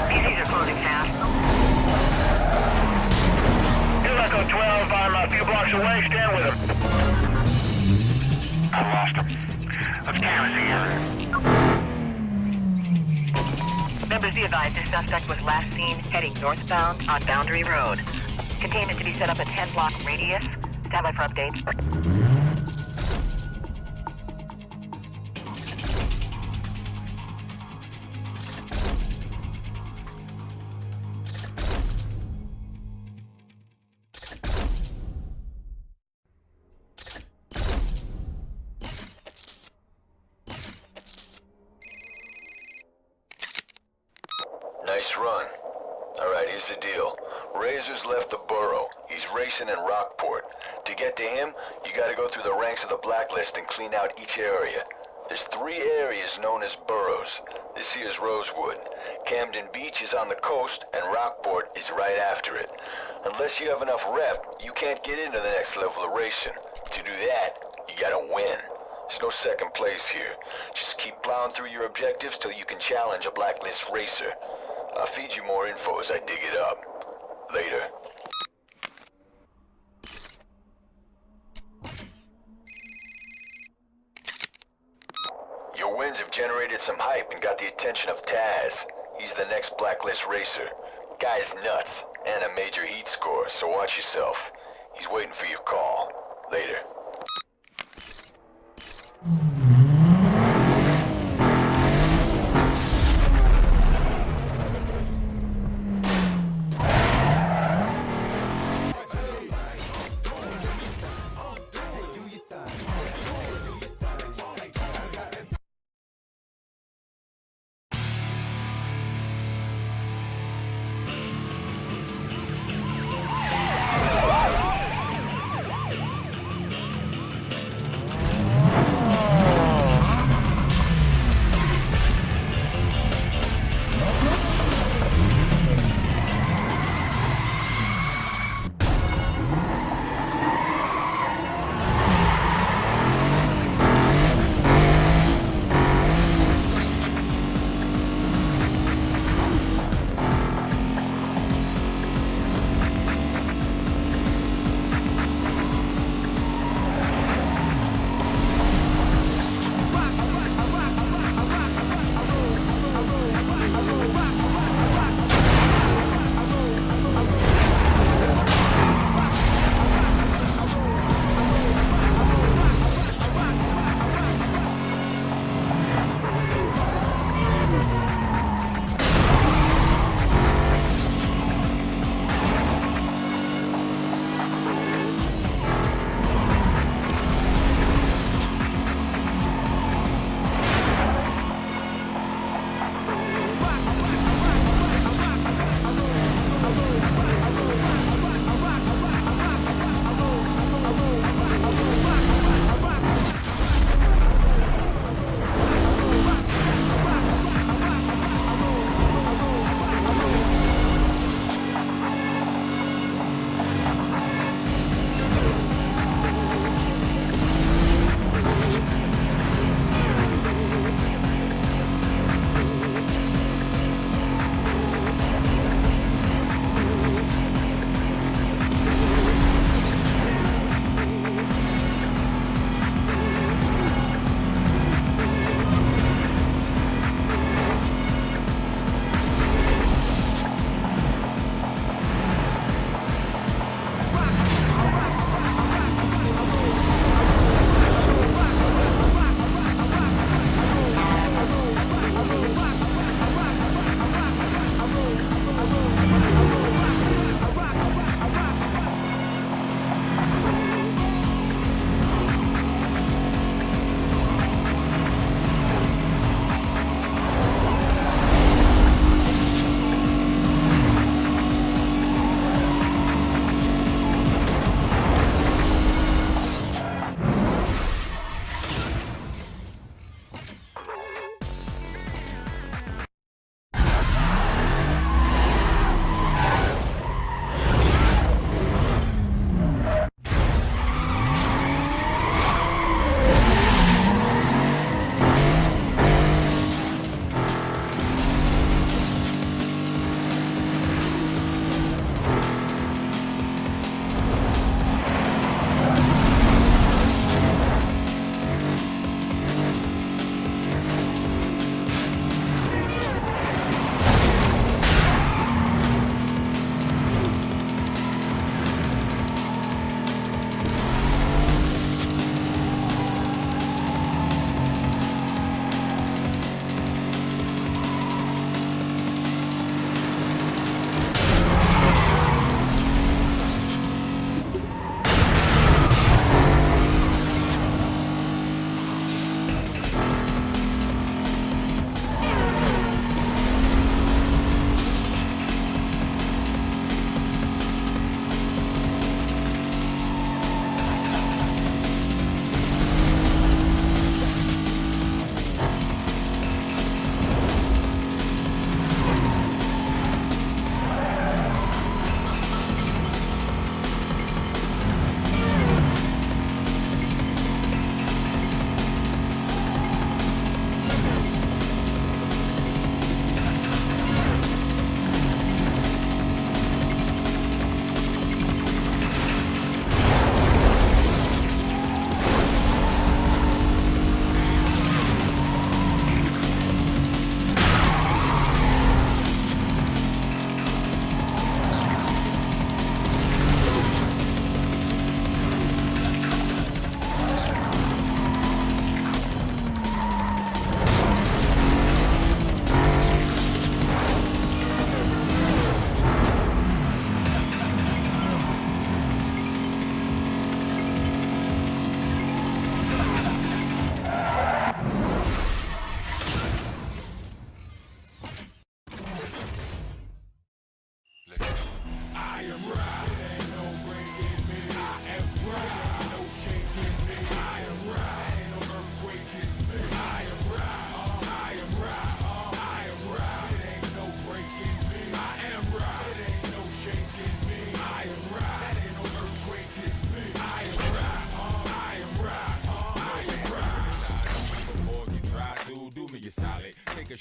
PCs are closing fast. 2 Echo 12, I'm a few blocks away. Stand with him. I lost him. Let's canvas the area. Members, be advised, this suspect was last seen heading northbound on Boundary Road. Containment to be set up a 10-block radius. Stand by for updates. Nice run. Alright, here's the deal. Razor's left the borough. He's racing in Rockport. To get to him, you gotta go through the ranks of the blacklist and clean out each area. There's 3 areas known as boroughs. This here's Rosewood. Camden Beach is on the coast, and Rockport is right after it. Unless you have enough rep, you can't get into the next level of racing. To do that, you gotta win. There's no second place here. Just keep plowing through your objectives till you can challenge a blacklist racer. I'll feed you more info as I dig it up. Later. Your wins have generated some hype and got the attention of Taz. He's the next blacklist racer. Guy's nuts, and a major heat score, so watch yourself. He's waiting for your call. Later.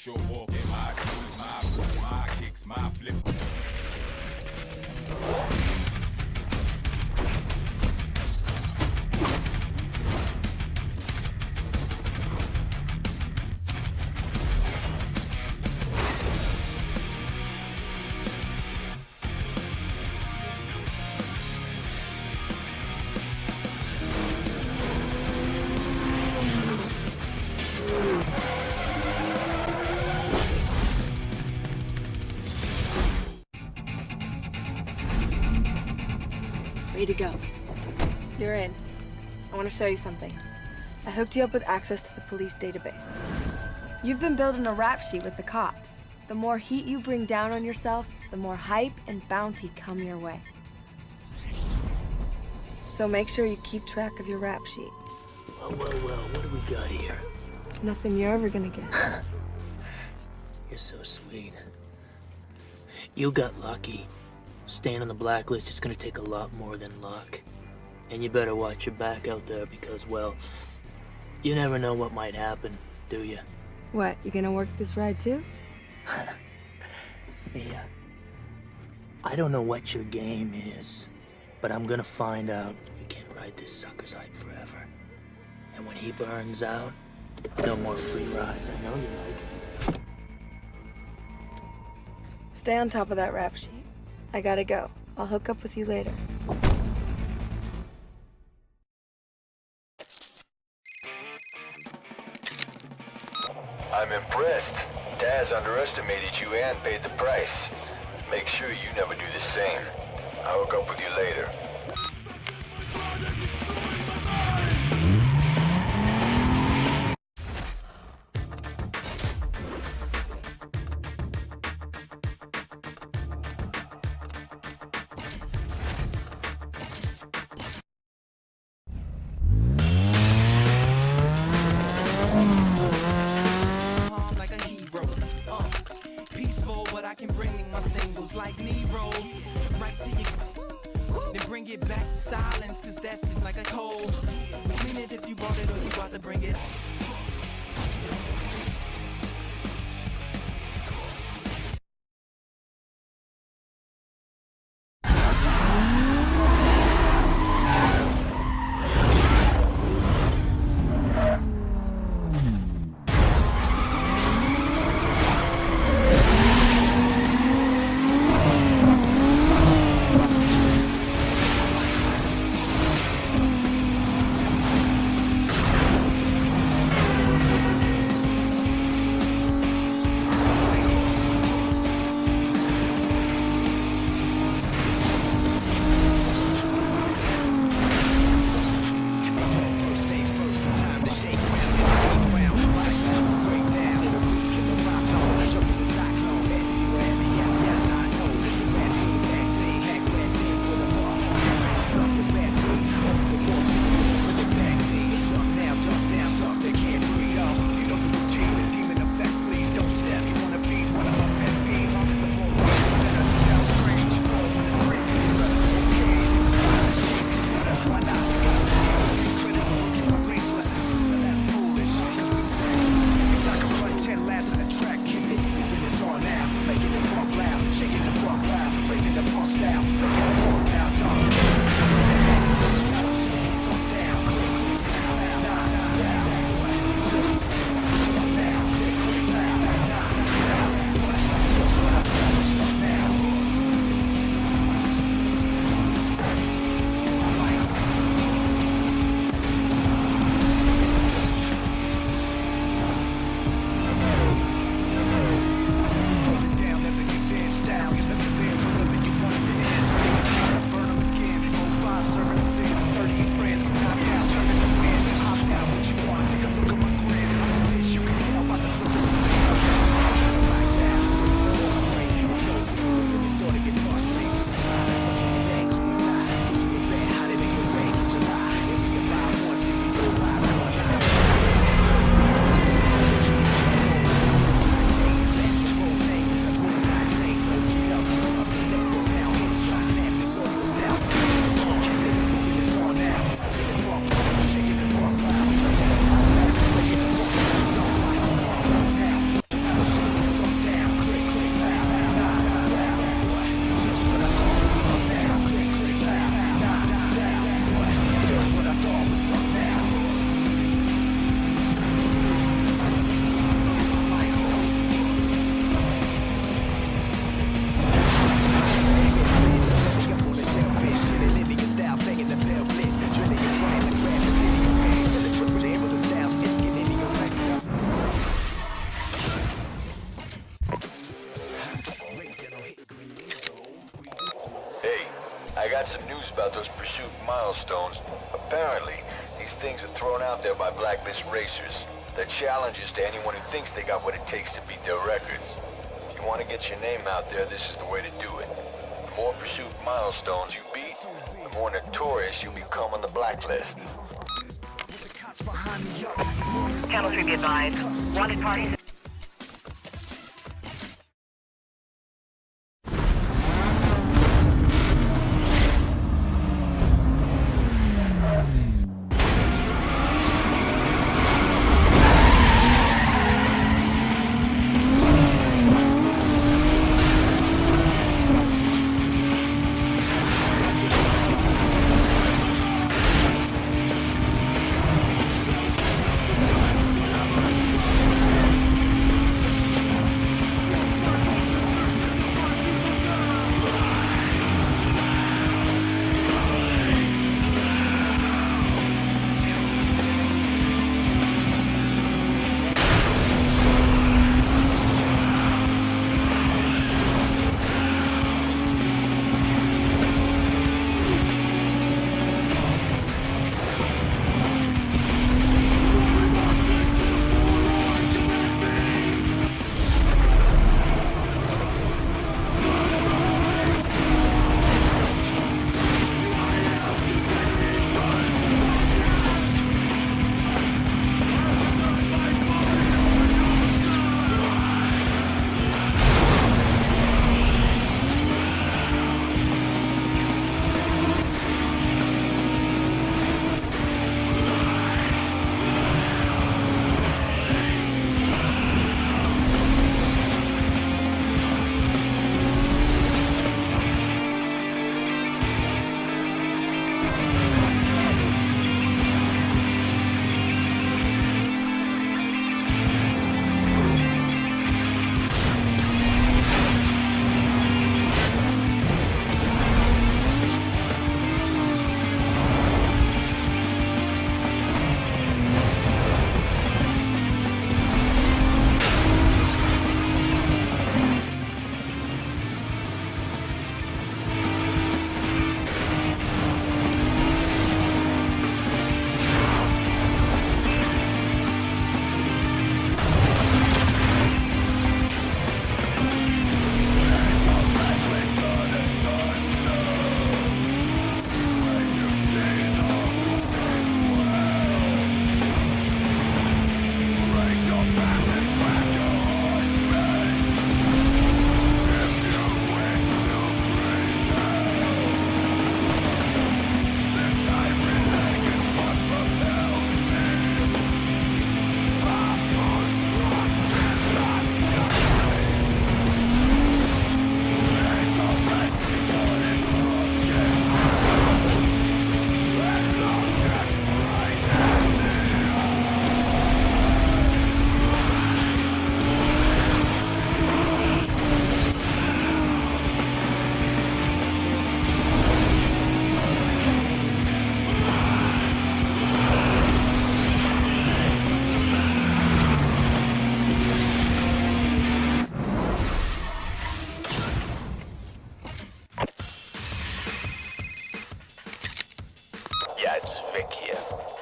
show walk in my shoes, my push, my kicks, my flip. Way to go. You're in. I want to show you something. I hooked you up with access to the police database. You've been building a rap sheet with the cops. The more heat you bring down on yourself, the more hype and bounty come your way. So make sure you keep track of your rap sheet. Well, what do we got here? Nothing you're ever gonna get. You're so sweet. You got lucky. Staying on the blacklist is gonna take a lot more than luck. And you better watch your back out there because, well, you never know what might happen, do you? What, you gonna work this ride too? Yeah. I don't know what your game is, but I'm gonna find out. You can't ride this sucker's hype forever. And when he burns out, no more free rides. I know you like it. Stay on top of that rap sheet. I gotta go. I'll hook up with you later. I'm impressed. Daz underestimated you and paid the price. Make sure you never do the same. I'll hook up with you later. Like a hero. Peaceful, but I can bring my singles like Nero. Right to you. Then bring it back to silence, cause that's like a cold. Mean it if you bought it or you about to bring it. milestones. Apparently, these things are thrown out there by blacklist racers. They're challenges to anyone who thinks they got what it takes to beat their records. If you want to get your name out there, this is the way to do it. The more pursuit milestones you beat, the more notorious you become on the blacklist. Channel 3 be advised. Wanted parties.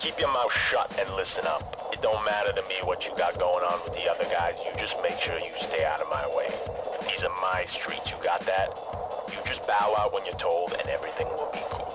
Keep your mouth shut and listen up. It don't matter to me what you got going on with the other guys. You just make sure you stay out of my way. These are my streets, you got that? You just bow out when you're told and everything will be cool.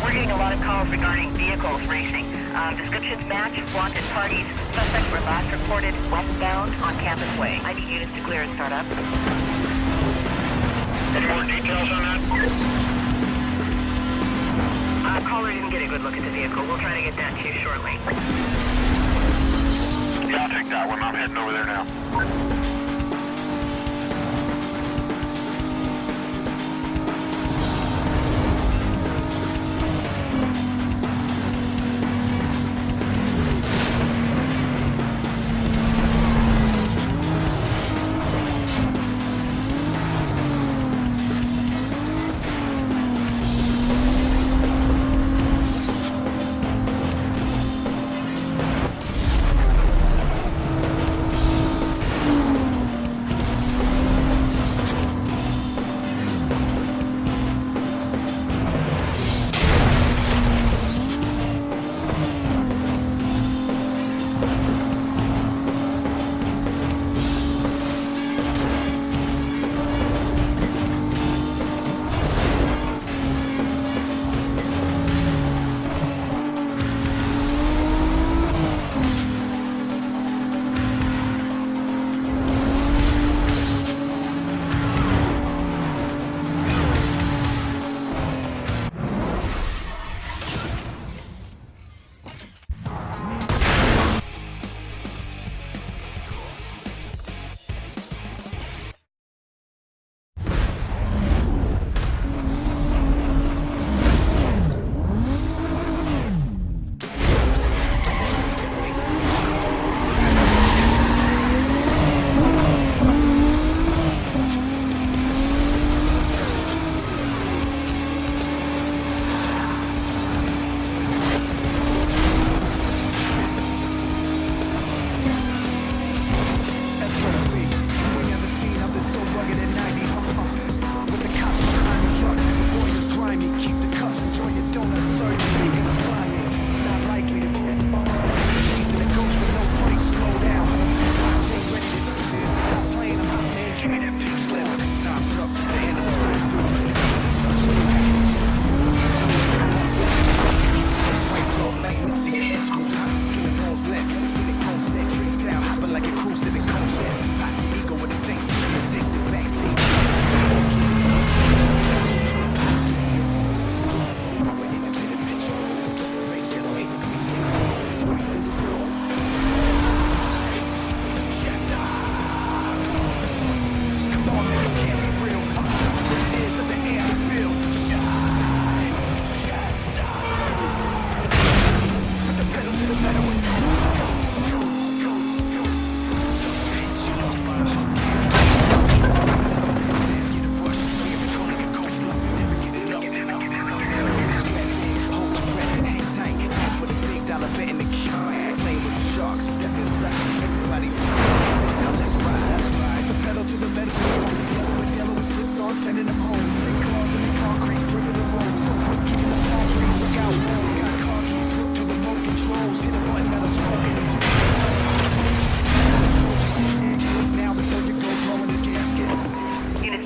We're getting a lot of calls regarding vehicles racing. Descriptions match wanted parties. Suspects were last reported westbound on Campus Way. I need units to clear and start up. Any more details on that? Caller didn't get a good look at the vehicle. We'll try to get that to you shortly. Yeah, I'll take that one. I'm heading over there now.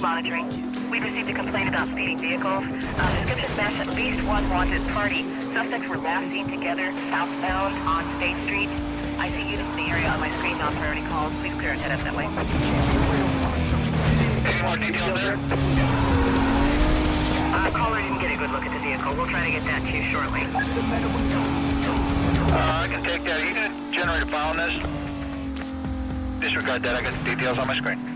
monitoring. We've received a complaint about speeding vehicles. Descriptions match at least one wanted party. Suspects were last seen together southbound on State Street. I see units in the area on my screen, non-priority calls. Please clear and head up that way. Any more details there? Caller didn't get a good look at the vehicle. We'll try to get that to you shortly. I can take that. Are you going to generate a file on this? Disregard that. I got the details on my screen.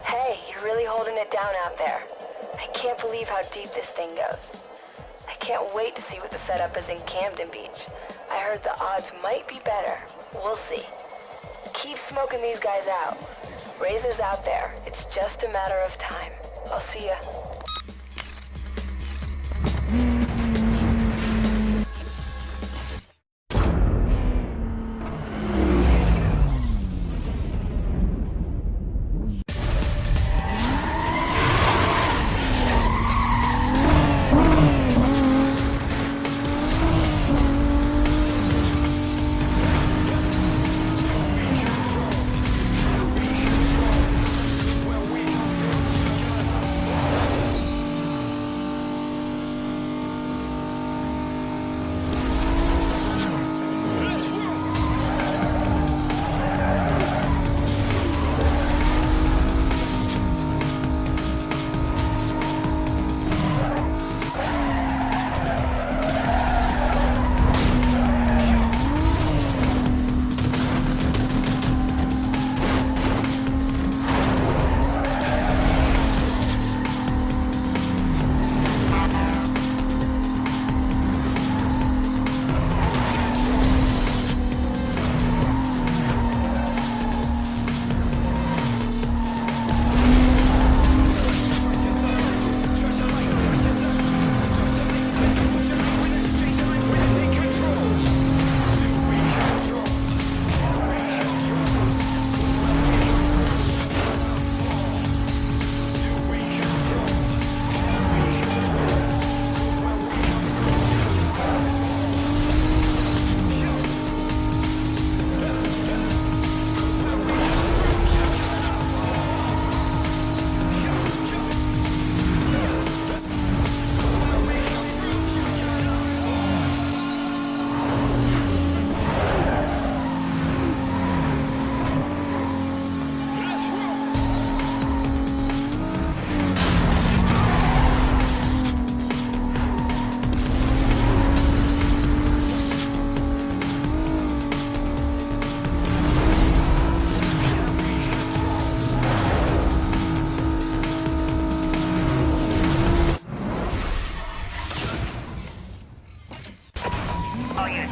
Hey, you're really holding it down out there. I can't believe how deep this thing goes. I can't wait to see what the setup is in Camden Beach. I heard the odds might be better. We'll see. Keep smoking these guys out. Razor's out there. It's just a matter of time. I'll see ya.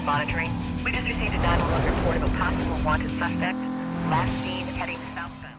monitoring. We just received a 911 report of a possible wanted suspect. Last seen heading southbound.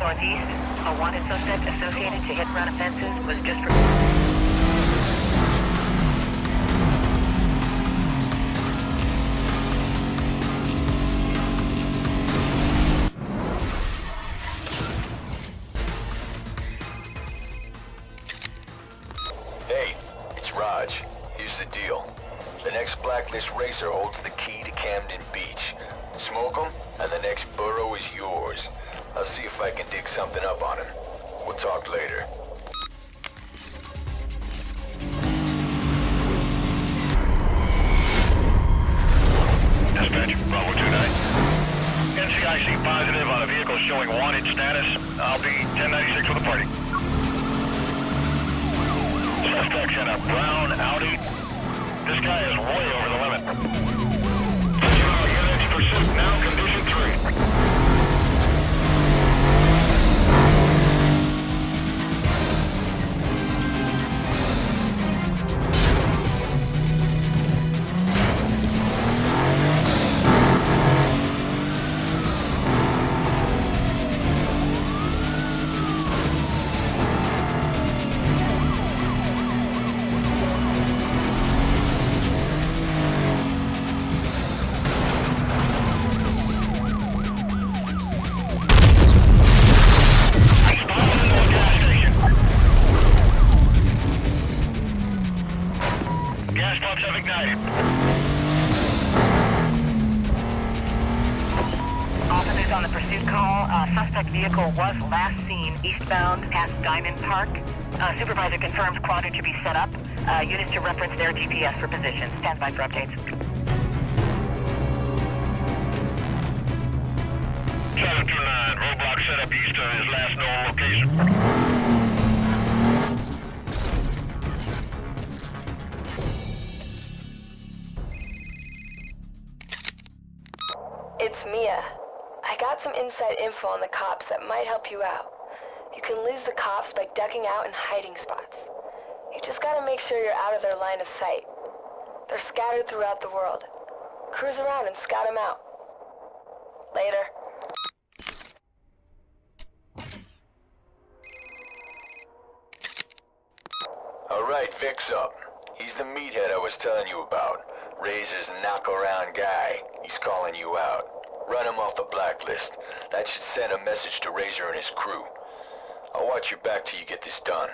Varghese, a wanted suspect associated to hit-and-run offenses, was just Hey, it's Raj. Here's the deal. The next Blacklist racer holds the key to Camden Beach. Smoke him, and the next borough is yours. I'll see if I can dig something up on him. We'll talk later. Dispatch, Bravo 29. NCIC positive on a vehicle showing wanted status. I'll be 1096 for the party. Suspect's in a brown Audi. This guy is way over the limit. Units pursuit now, condition 3. Officers on the pursuit call. Suspect vehicle was last seen eastbound past Diamond Park. Supervisor confirms quadrant to be set up. Units to reference their GPS for positions. Stand by for updates. 729, roadblock set up east of his last known location. It's Mia. I got some inside info on the cops that might help you out. You can lose the cops by ducking out in hiding spots. You just gotta make sure you're out of their line of sight. They're scattered throughout the world. Cruise around and scout them out. Later. Alright, Vic's up. He's the meathead I was telling you about. Razor's knock-around guy. He's calling you out. Run him off the blacklist. That should send a message to Razor and his crew. I'll watch your back till you get this done.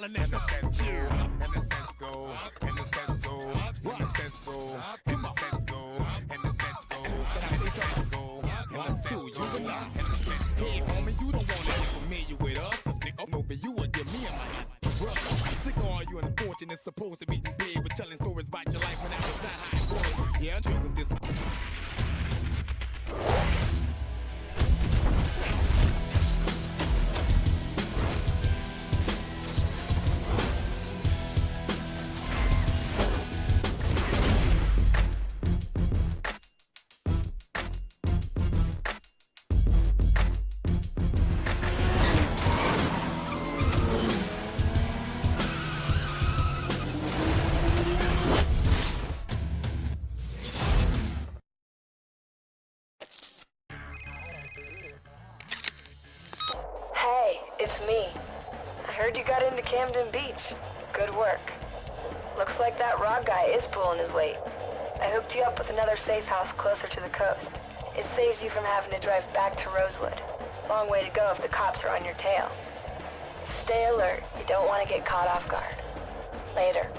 a nigga. And the sense go, and the sense go, and the sense go, and the sense go, and the sense go, and the sense go, and the sense go, and the sense go. Hey, homie, you don't wanna get familiar with us. Nigga, no, but you would get me and my brother. Sick of all you unfortunate, supposed to be big, but telling stories about your life when I was that high boy. Yeah, triggers this. Hey, it's me. I heard you got into Camden Beach. Good work. Looks like that Rod guy is pulling his weight. I hooked you up with another safe house closer to the coast. It saves you from having to drive back to Rosewood. Long way to go if the cops are on your tail. Stay alert. You don't want to get caught off guard. Later.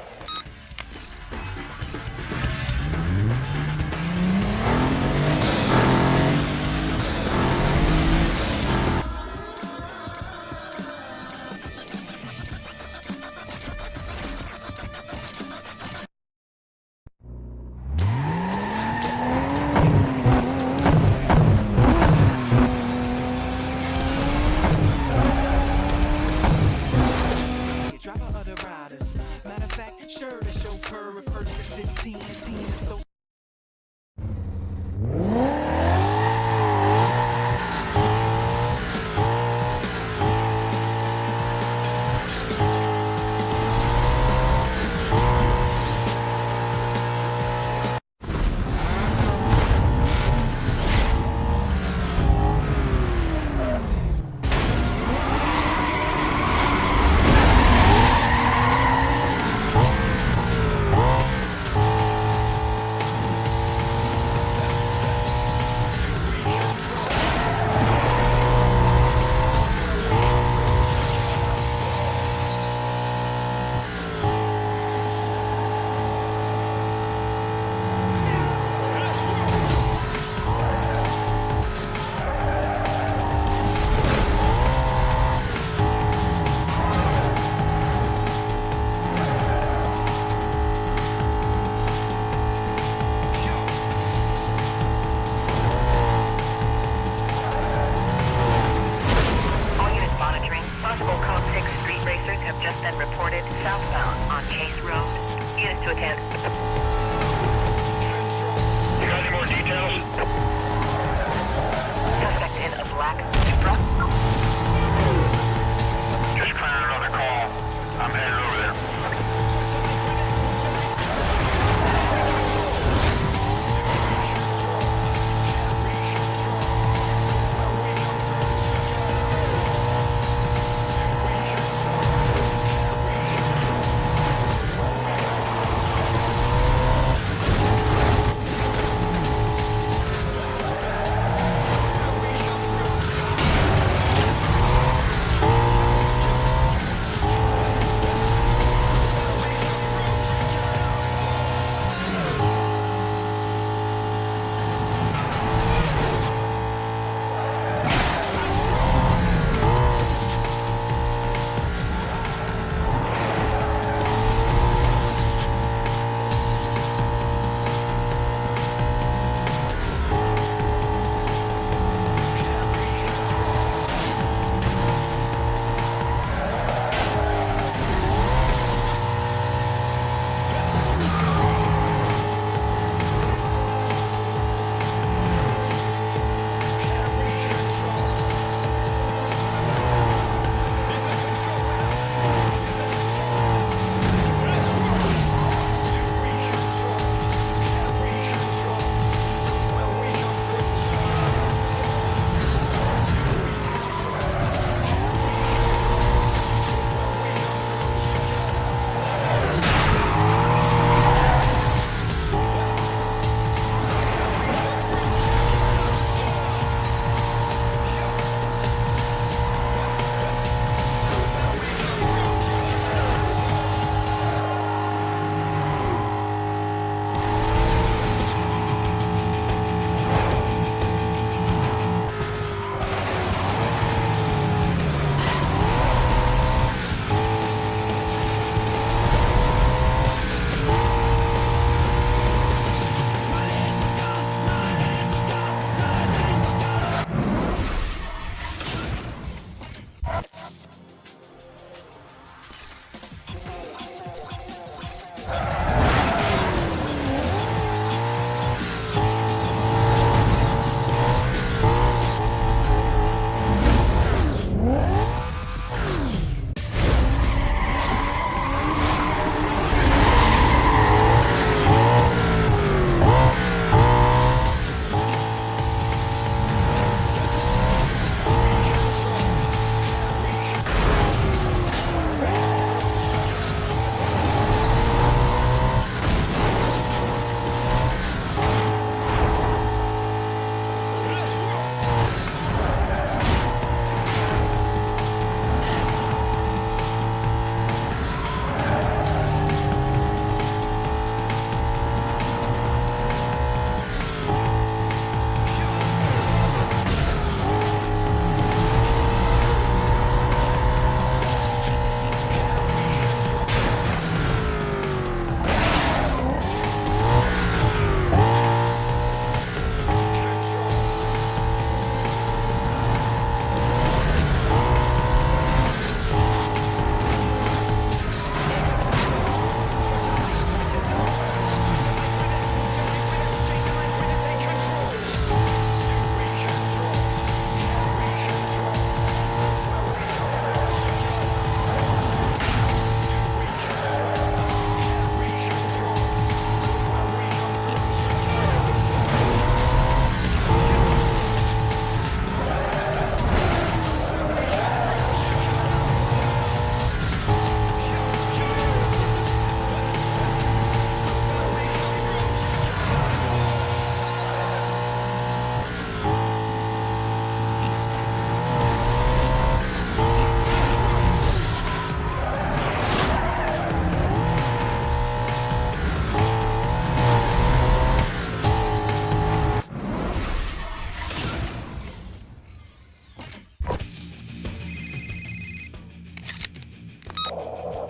Driver of the riders. Matter of fact, sure, the chauffeur refers to 15 and 10 is so. southbound on Chase Road. Units to attend. You got any more details? Suspect in a black Supra. Just clearing another call. I'm headed over there.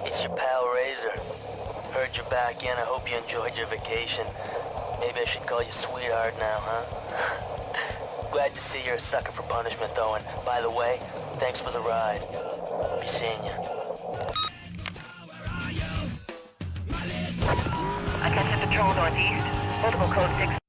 It's your pal Razor. Heard you're back in. I hope you enjoyed your vacation. Maybe I should call you sweetheart now, huh? Glad to see you're a sucker for punishment, though, and by the way, thanks for the ride. Be seeing you. Attention Patrol Northeast. Multiple code 6.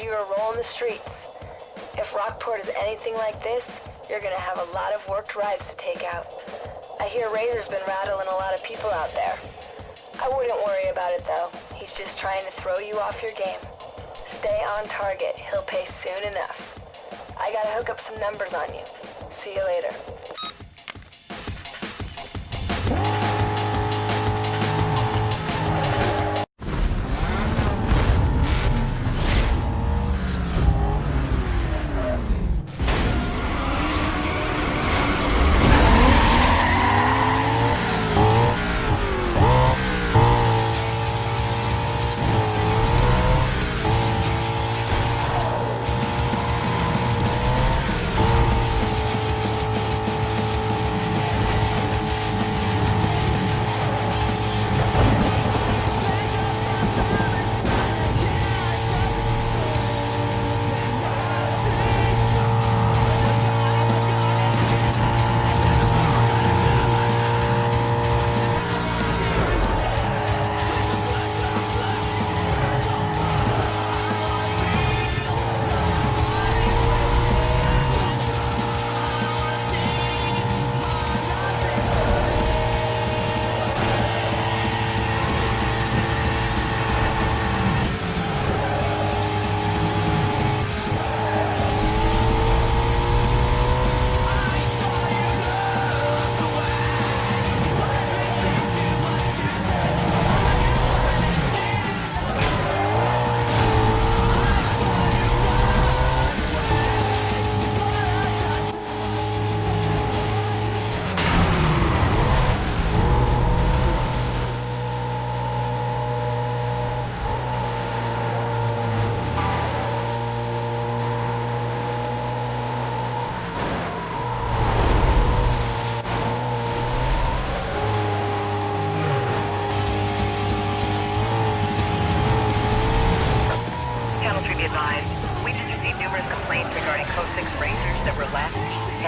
You were rolling the streets. If Rockport is anything like this, you're gonna have a lot of worked rides to take out. I hear Razor's been rattling a lot of people out there. I wouldn't worry about it though. He's just trying to throw you off your game. Stay on target. He'll pay soon enough. I gotta hook up some numbers on you. See you later.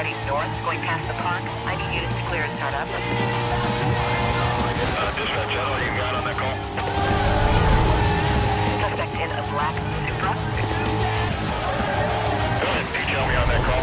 heading north, going past the park. I need units to clear and start up. Dispatch, that's all you got on that call? Suspect in a black Supra. Go ahead, detail me on that call.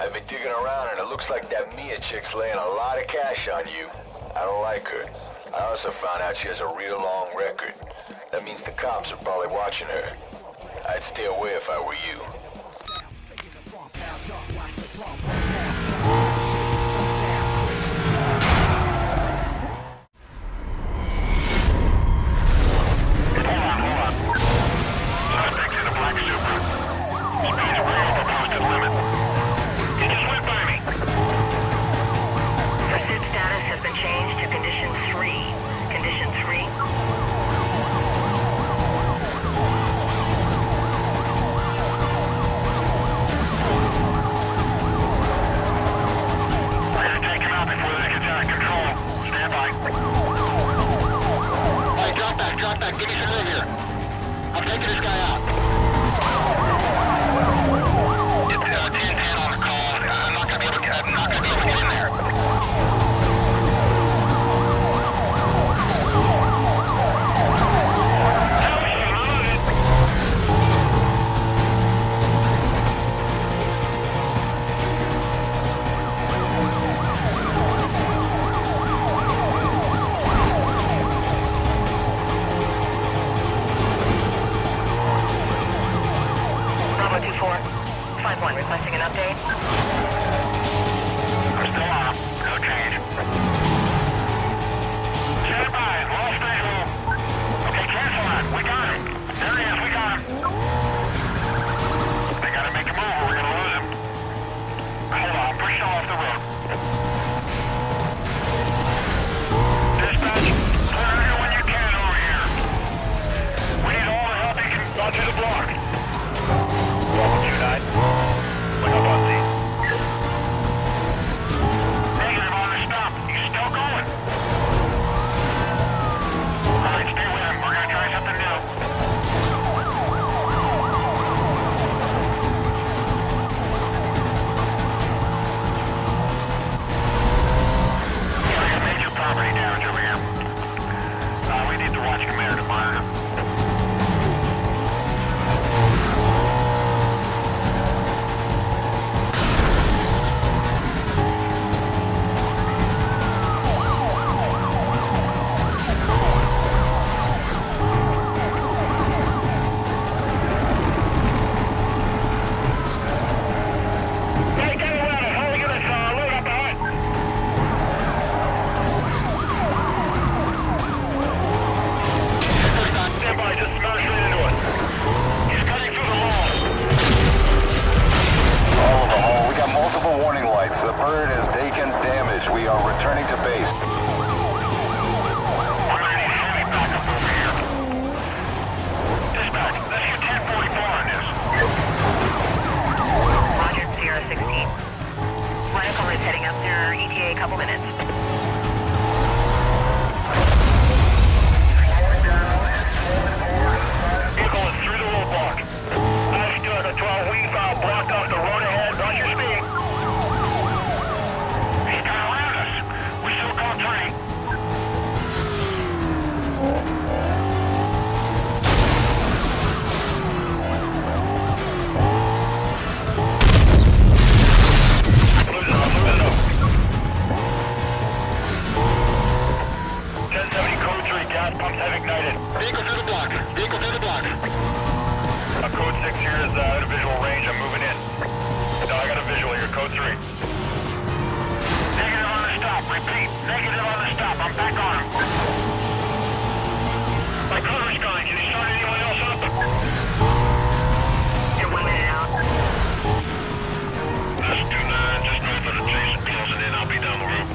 I've been digging around and it looks like that Mia chick's laying a lot of cash on you. I don't like her. I also found out she has a real long record. That means the cops are probably watching her. I'd stay away if I were you. Pursuit status has been changed to Condition 3. Condition 3. We're gonna take him out before this gets out of control. Stand by. Hey, drop back. Give me some room here. I'm taking this guy out. It's 10-10 on the call. I'm not gonna be able to get in there. Bravo 2-4. 5-1 requesting an update. I'm still on. No change. Stand by. Lost visual. Okay, cancel that. We got him. There he is. We got him. They gotta make a move or we're gonna lose him. Hold on. Push him off the road. Dispatch, pull out here when you can over here. We need all the help you can run through the block. Welcome, 2-9. Look up on scene. Negative on the stop. He's still going. Alright, stay with him. We're gonna try something new. Yeah, we got major property damage over here. We need the watch commander to monitor. Hey, get around it. How are you gonna load up ahead? Stand by, just smash right into it. He's cutting through the wall. All of the hull, we got multiple warning lights. The bird has taken damage. We are returning to base. We're gonna need heavy backup over here. Dispatch, let's get 1044 on this. Roger, Sierra 16. Rifle is heading up there. ETA a couple minutes. Vehicle is through the roadblock. Understood. A 12 wing file blocked off the road ahead. Watch your speed. He's got around us. We still call 3. Losing up. 1070 code 3. Gas pumps have ignited. Vehicle through the block. Code 6 here is out of visual range. I'm moving in. No, I got a visual here. Code 3. Negative on the stop. Repeat. Negative on the stop. I'm back on him. My cover's going. Can you start anyone else up? You're 1 minute out. Just 2-9. Just north of the Jason closing in. I'll be down the road.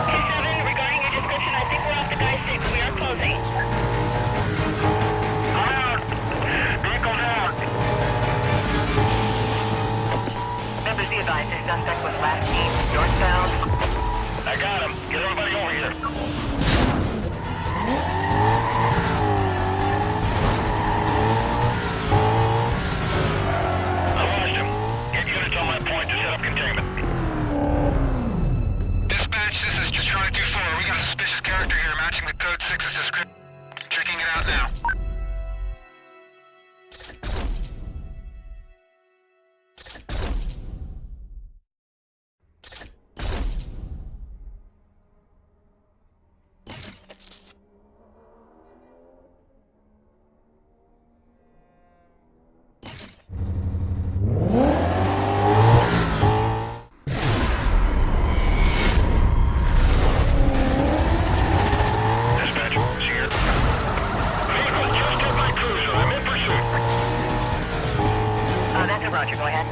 2-7, regarding your description, I think we're off the guy 6. We are closing. I'm out. Vehicle's out. Members, be advised, this suspect was last seen northbound. I got him. Get everybody over here. I lost him. Get units on my point to set up containment. Dispatch, this is just Charlie 2-4. We got a suspicious character here matching the code 6's description. Checking it out now.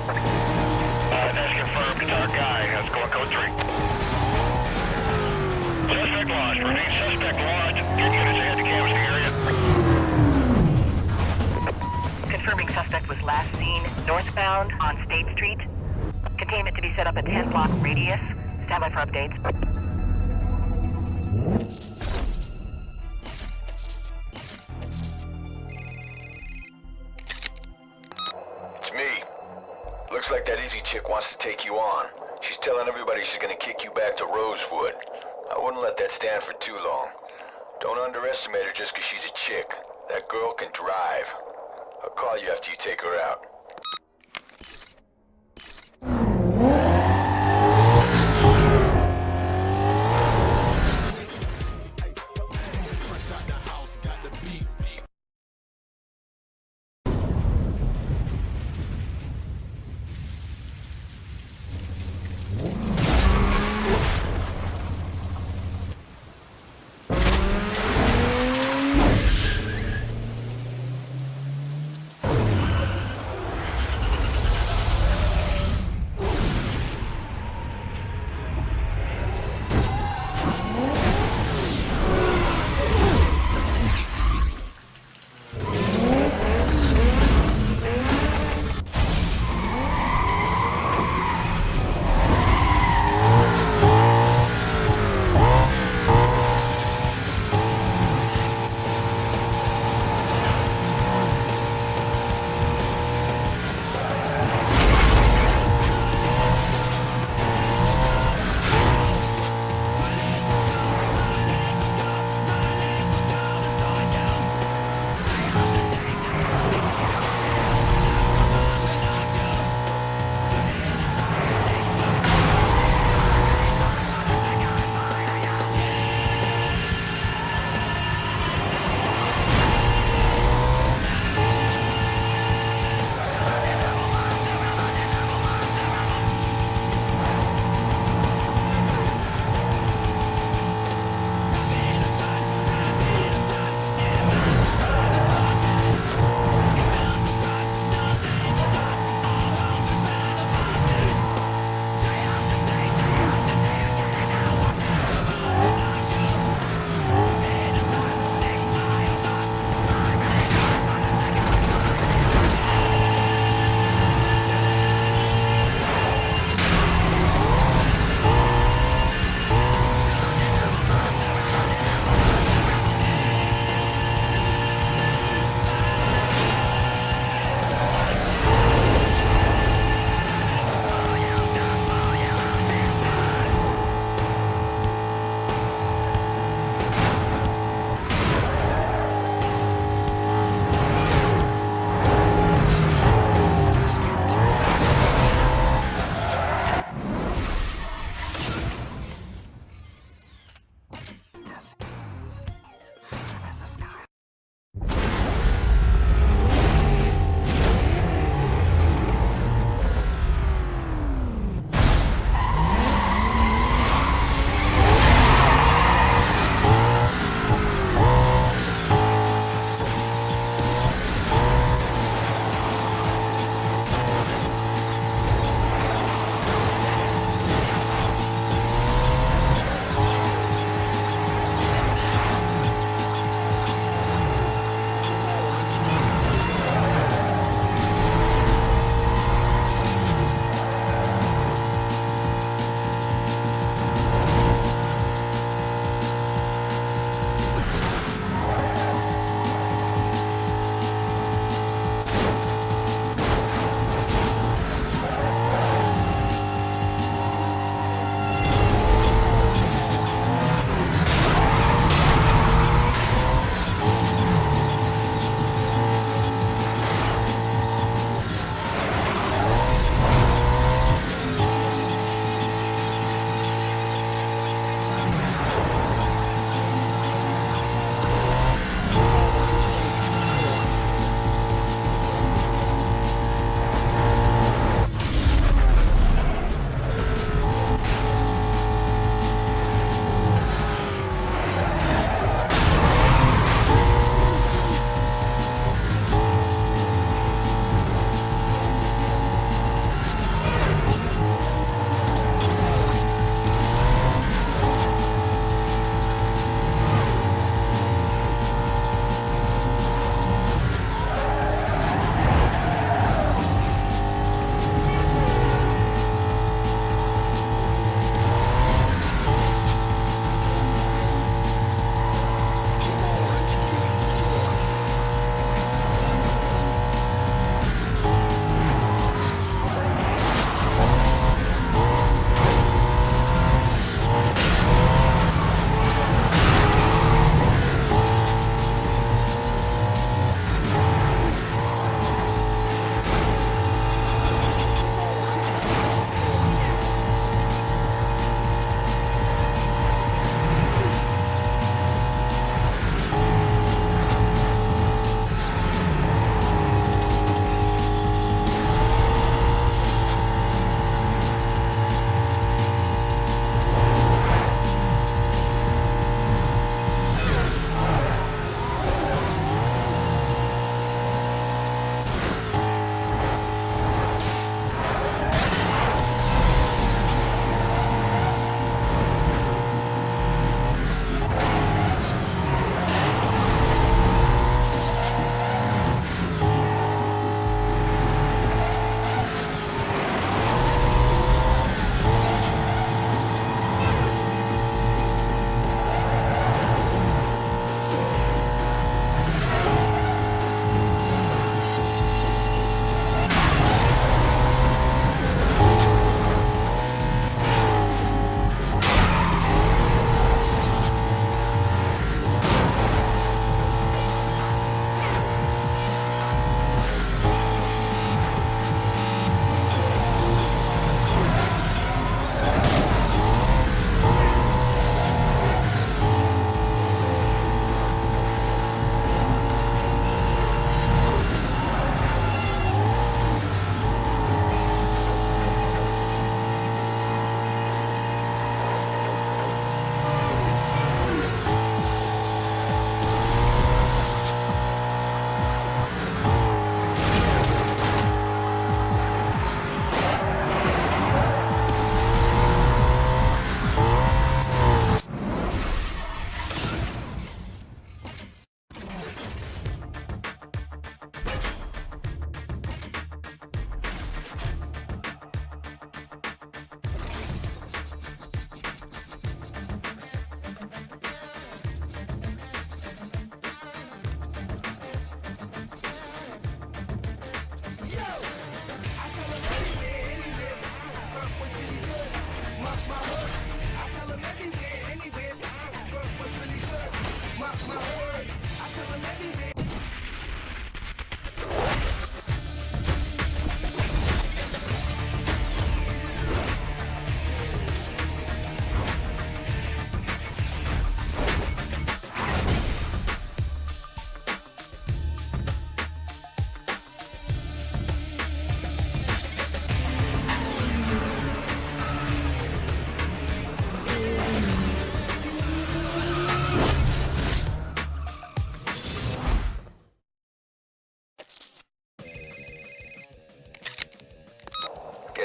That's confirmed. It's our guy. Let's go on code 3. Suspect lost. Repeat, suspect lost. Get units ahead to canvass the area. Confirming suspect was last seen northbound on State Street. Containment to be set up at 10-block radius. Stand by for updates. It's me. Looks like that Izzy chick wants to take you on. She's telling everybody she's gonna kick you back to Rosewood. I wouldn't let that stand for too long. Don't underestimate her just 'cause she's a chick. That girl can drive. I'll call you after you take her out.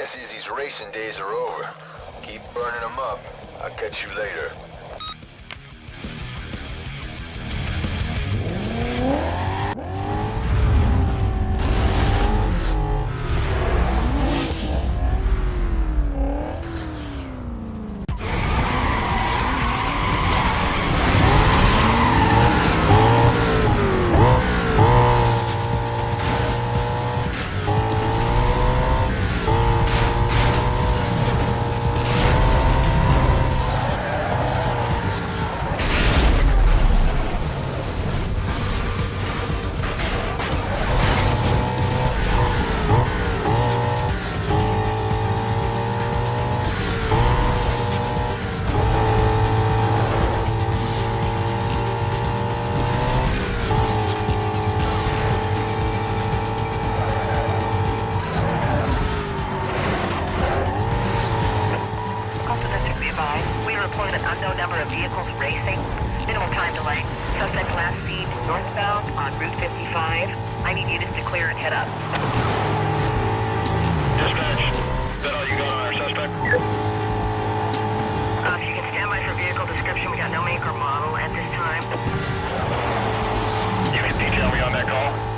Guess Izzy's racing days are over. Keep burning them up. I'll catch you later. We report an unknown number of vehicles racing. Minimal time delay. Suspect last seen northbound on Route 55. I need units to clear and head up. Dispatch, is that all you got on our suspect? If you can stand by for vehicle description, we got no make or model at this time. You can detail me on that call?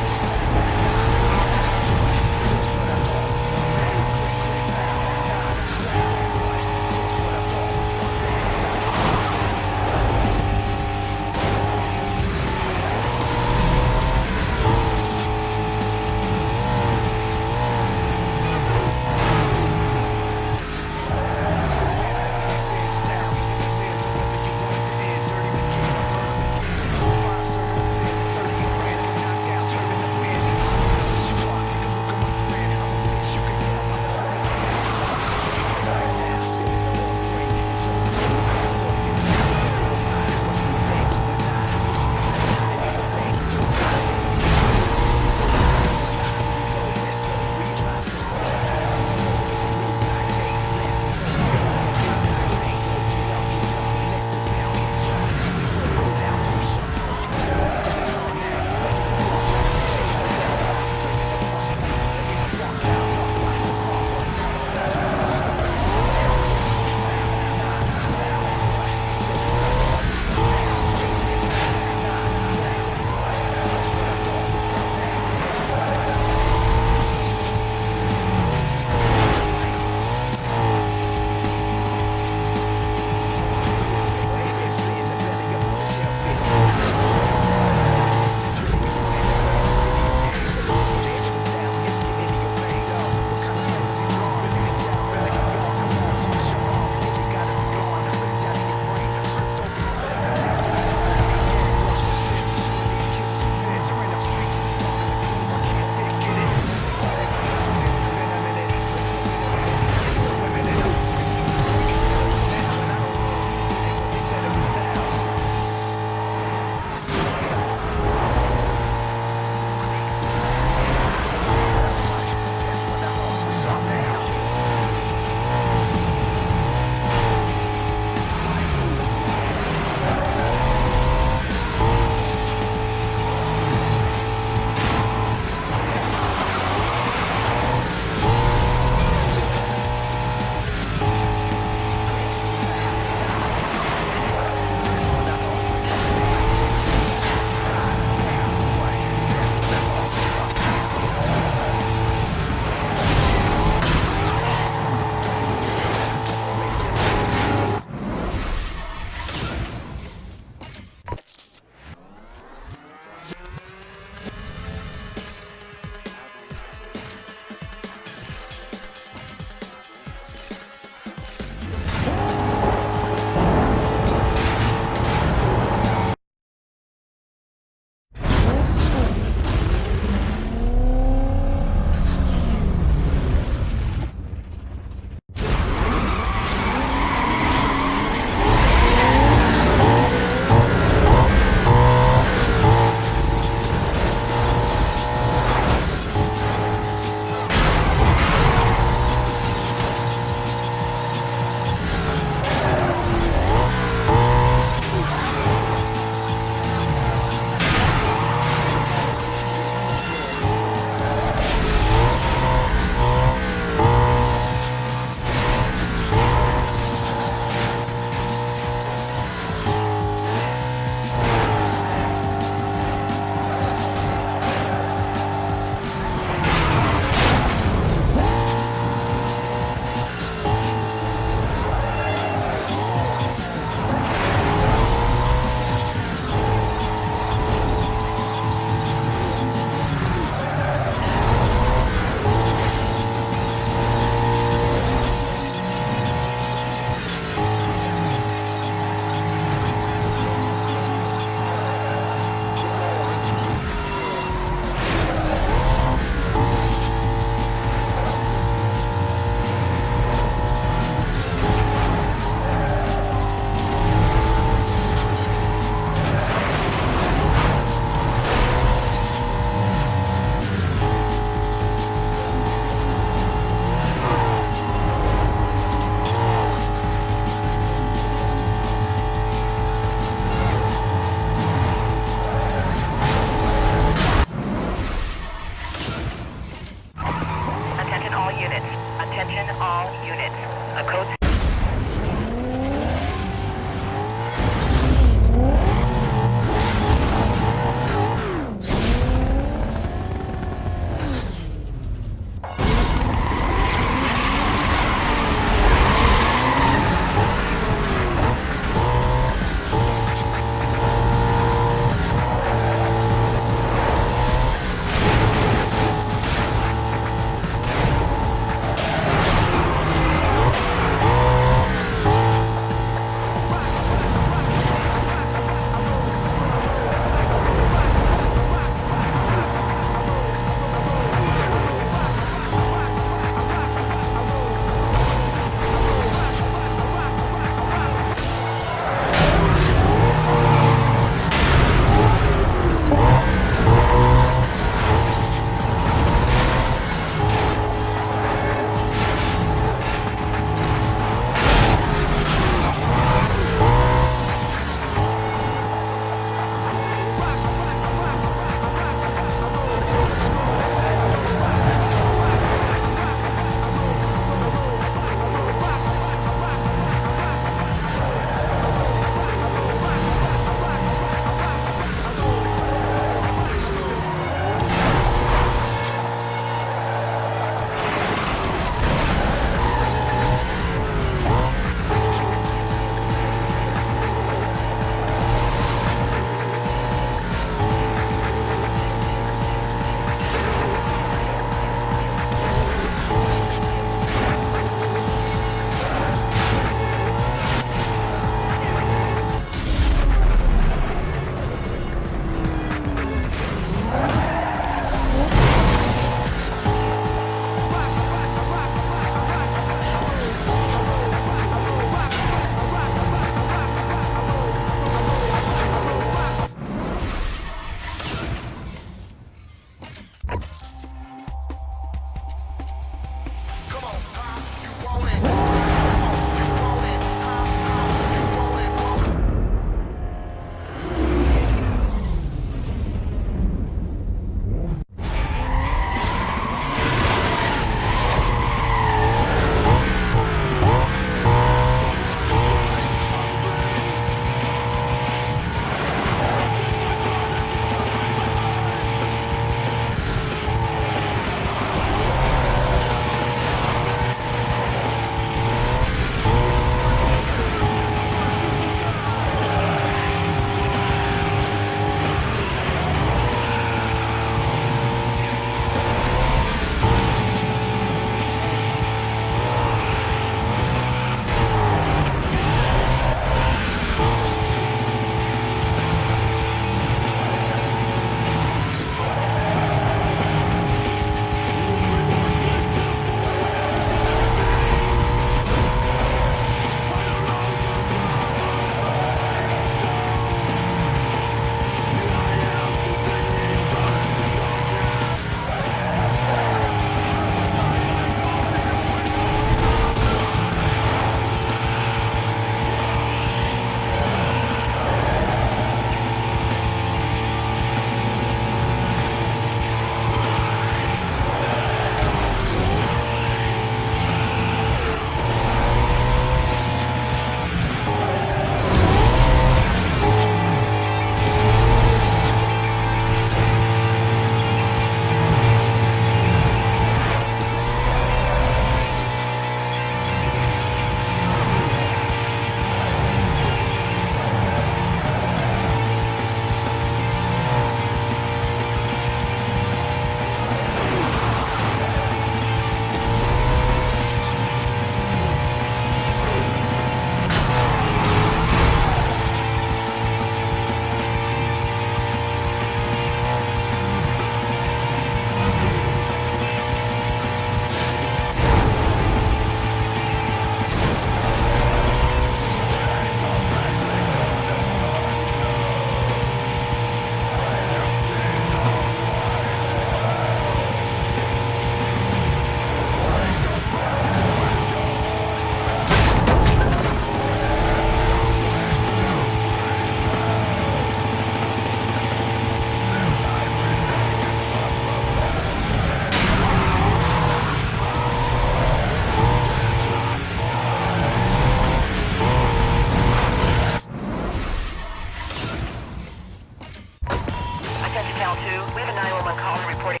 We have a 911 caller reporting.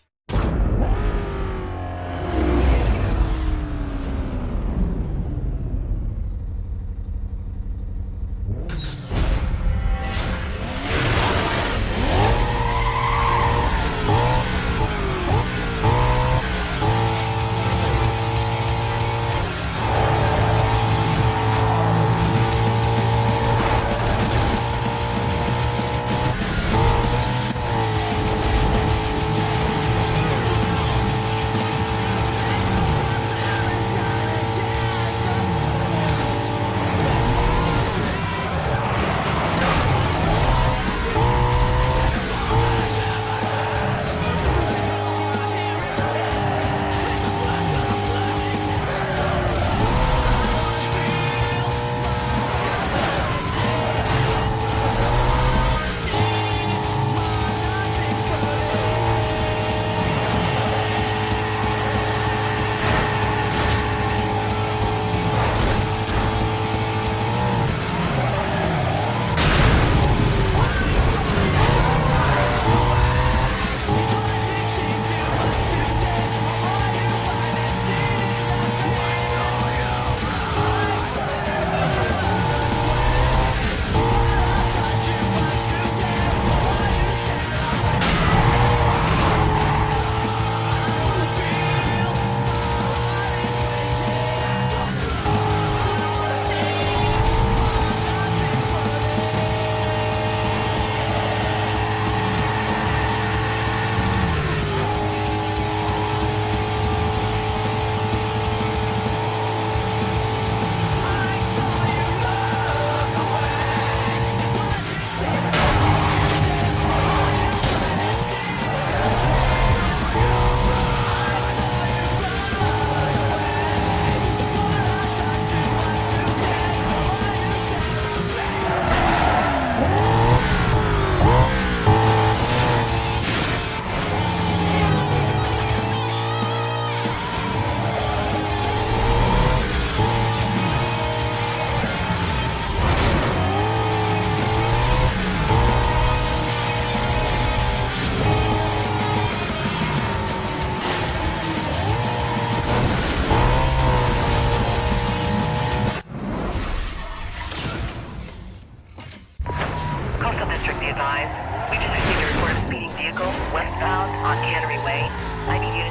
We just received a report of a speeding vehicle westbound on Cannery Way. I need you to...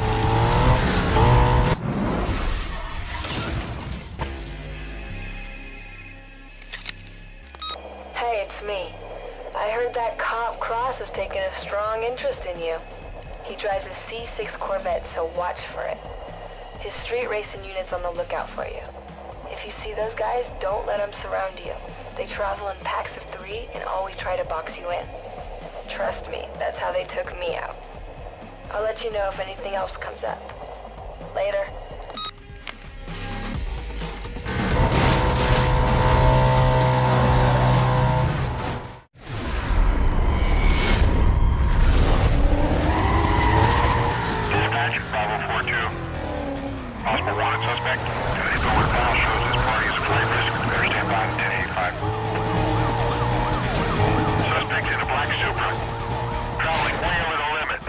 Hey, it's me. I heard that cop Cross has taken a strong interest in you. He drives a C6 Corvette, so watch for it. His street racing unit's on the lookout for you. If you see those guys, don't let them surround you. They travel in packs of 3 and always try to box you in. Trust me, that's how they took me out. I'll let you know if anything else comes up. Later. Dispatch, Bravo 4-2. Possible wanted suspect. The going file shows this party is a flight risk. Better stand by on 1085. Suspect in a black Supra. Traveling way over the limit.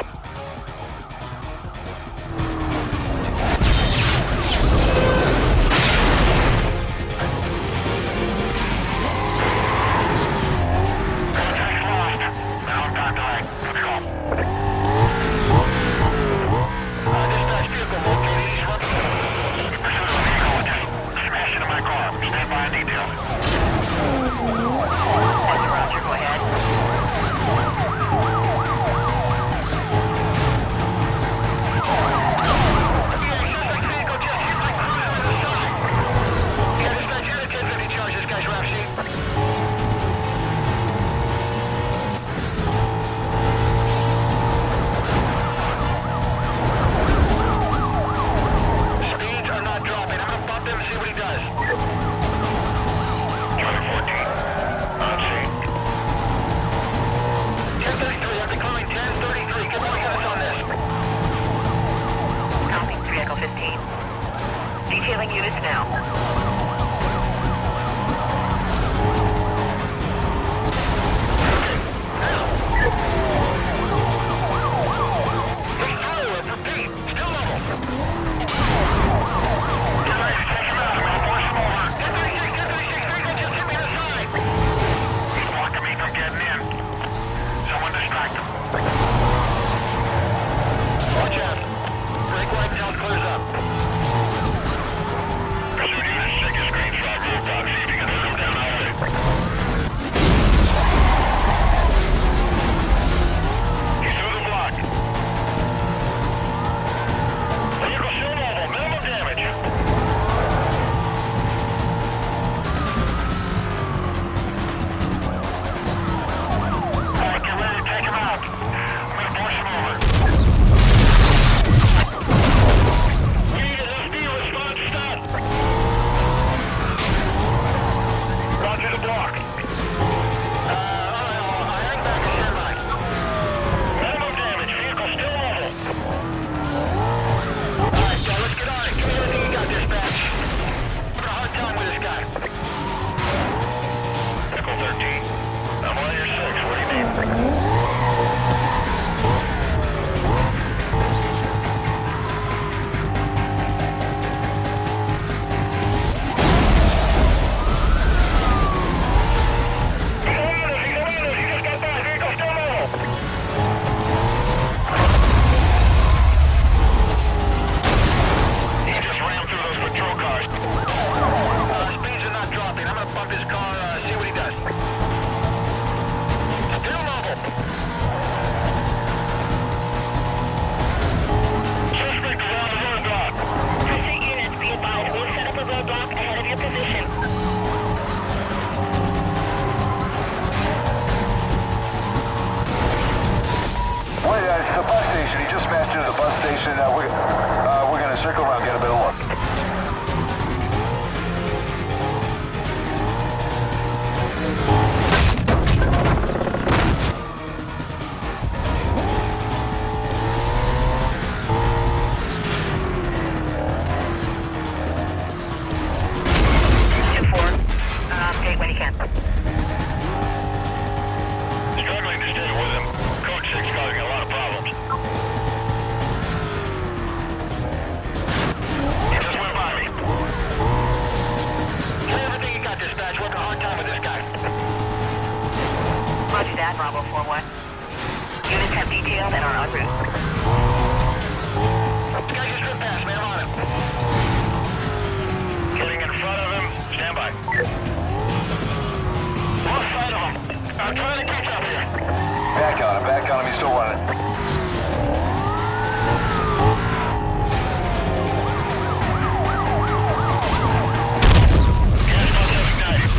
Listen, we're gonna circle around, get a better look. Gate when you can. Struggling to stay with him. Code 6 causing a lot of problems. He just went by me. Say everything you got, dispatch. We're having a hard time with this guy. Roger that, Bravo 4-1. Units have detailed and are en route. The guy just ripped past me. I'm on him. Getting in front of him. Stand by. Left side of him. I'm trying to catch up here. Back on him, he's still running. Gas pumps have ignited.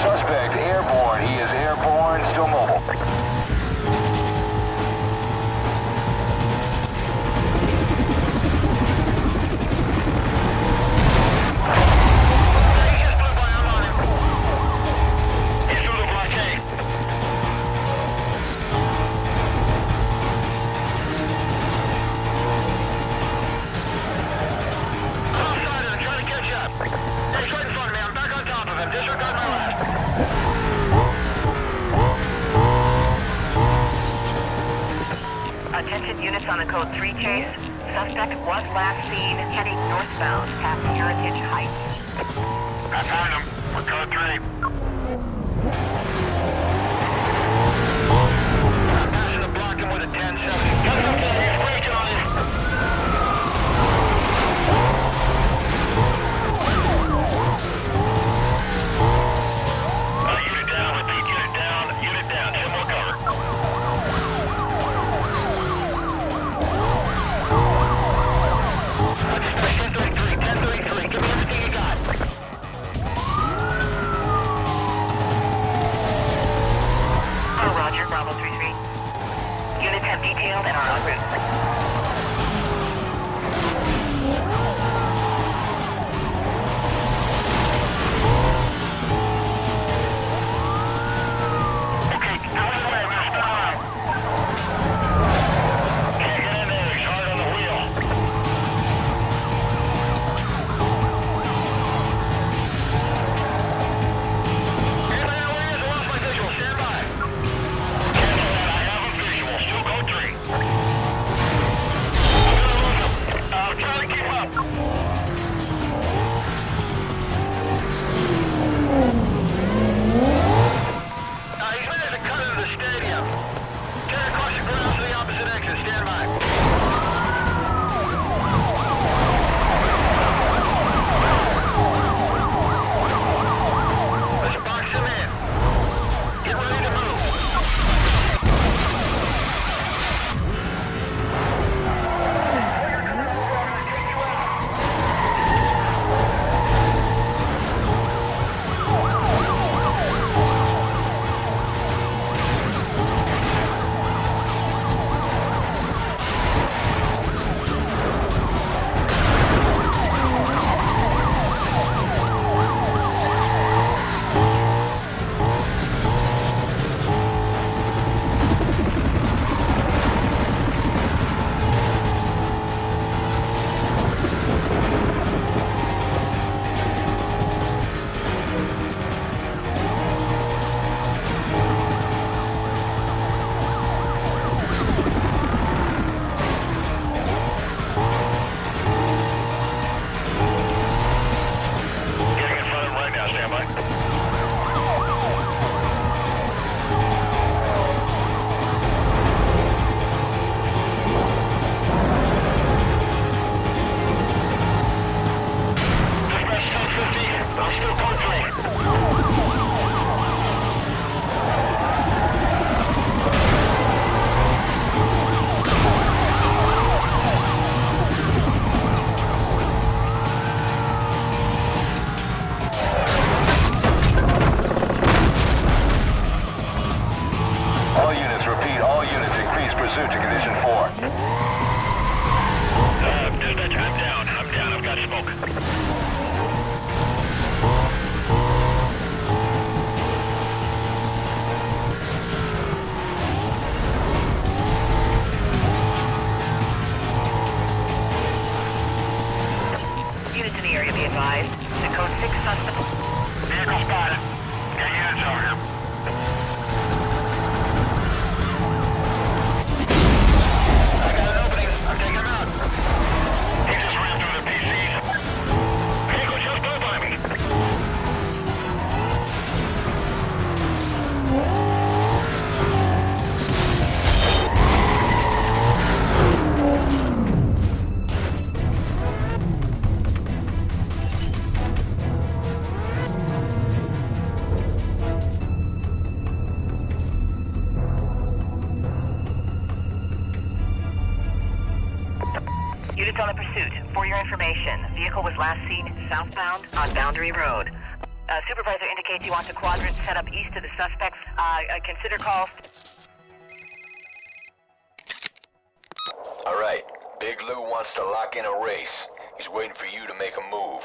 Suspect airborne. He is airborne, still mobile. He's through the blockade. I'm outside of him, trying to catch up. He's right in front of me. I'm back on top of him. Disregard my last. Attention units on the code 3 chase. Suspect was last seen heading northbound past Heritage Heights. I found him. We're code 3. I'm passing the block him with a 10-7. Got something. He's breaking on him. Unit down. Repeat, unit down. Unit down. 10 more cover. Dispatch 1033. 1033. Give me everything you got. on the pursuit. For your information, the vehicle was last seen southbound on Boundary Road. Supervisor indicates he wants a quadrant set up east of the suspects. Consider calls. All right, Big Lou wants to lock in a race. He's waiting for you to make a move.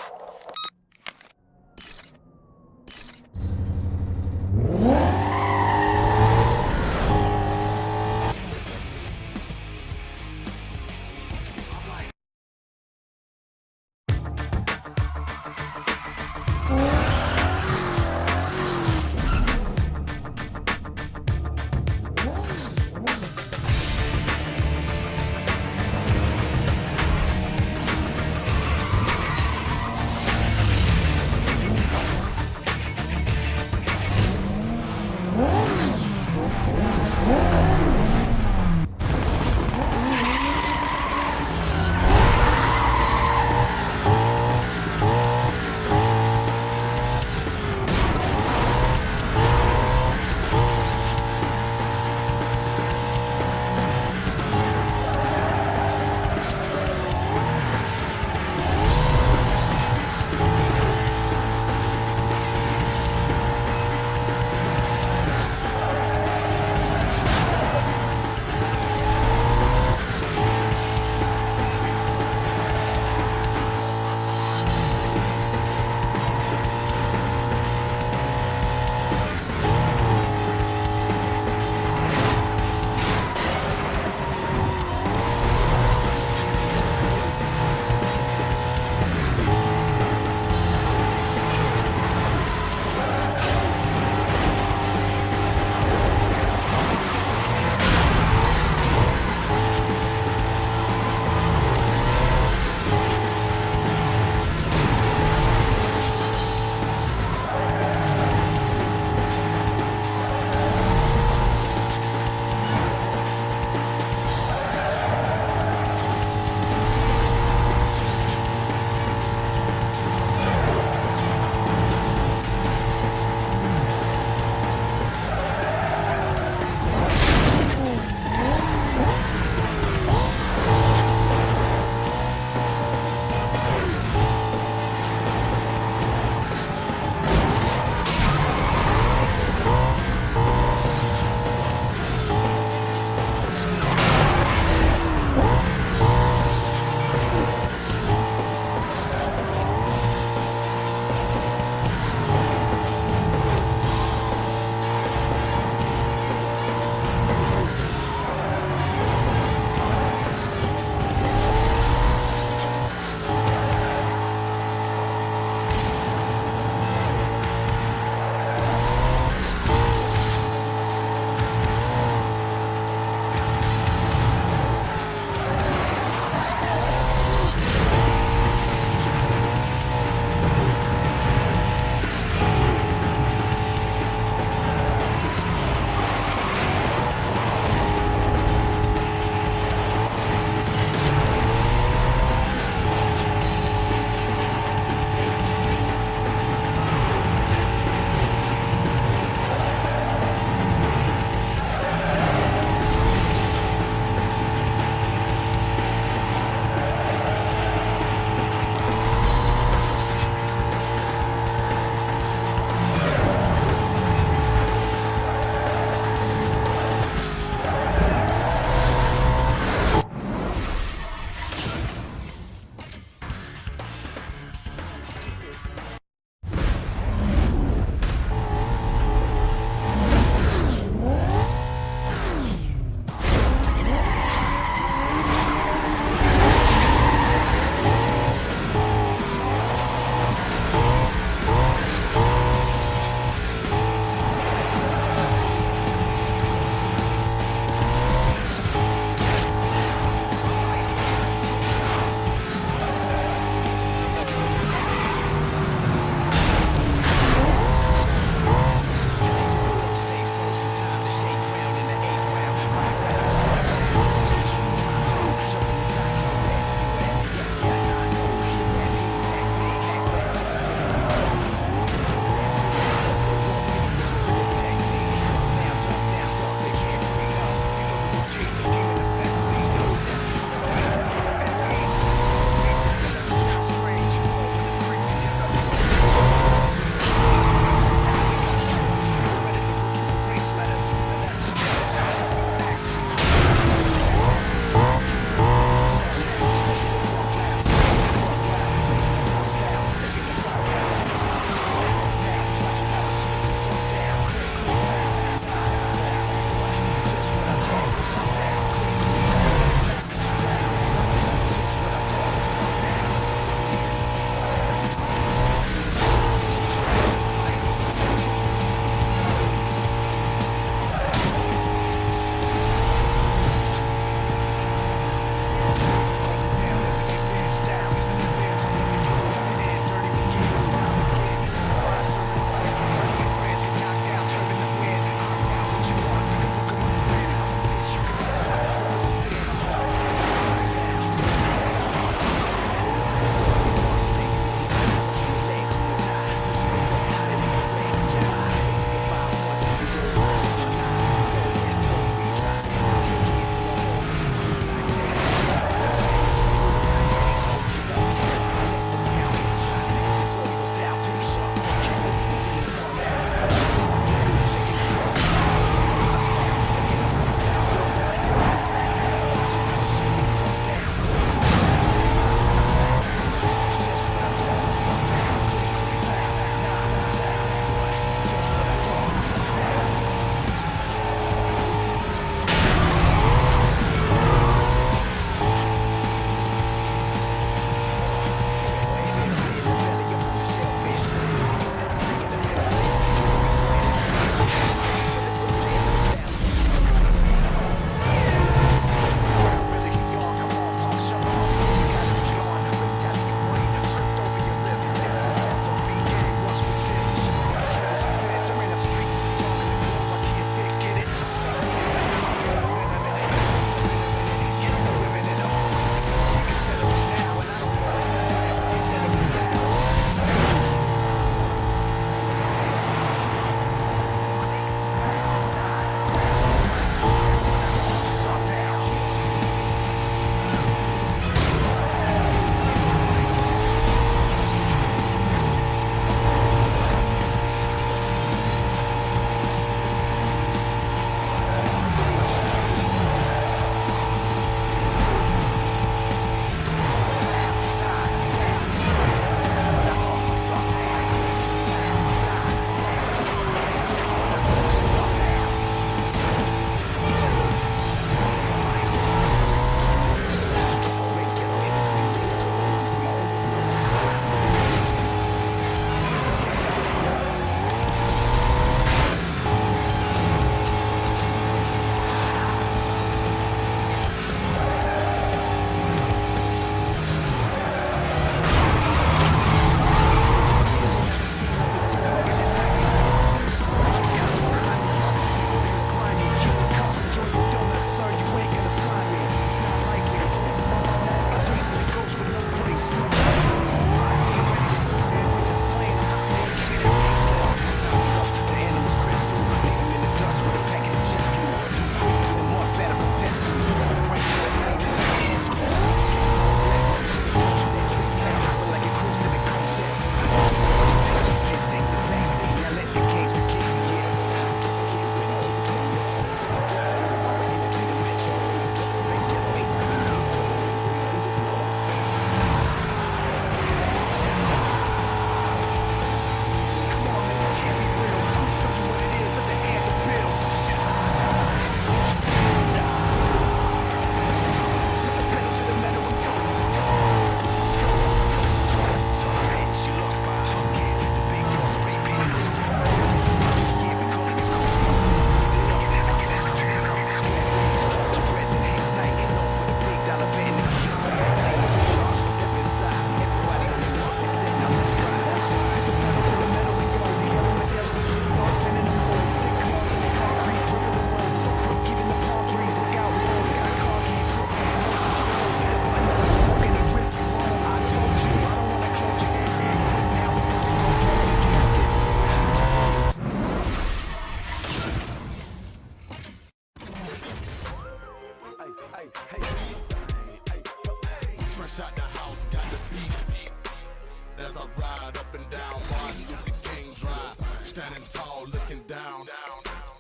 Standing tall, looking down.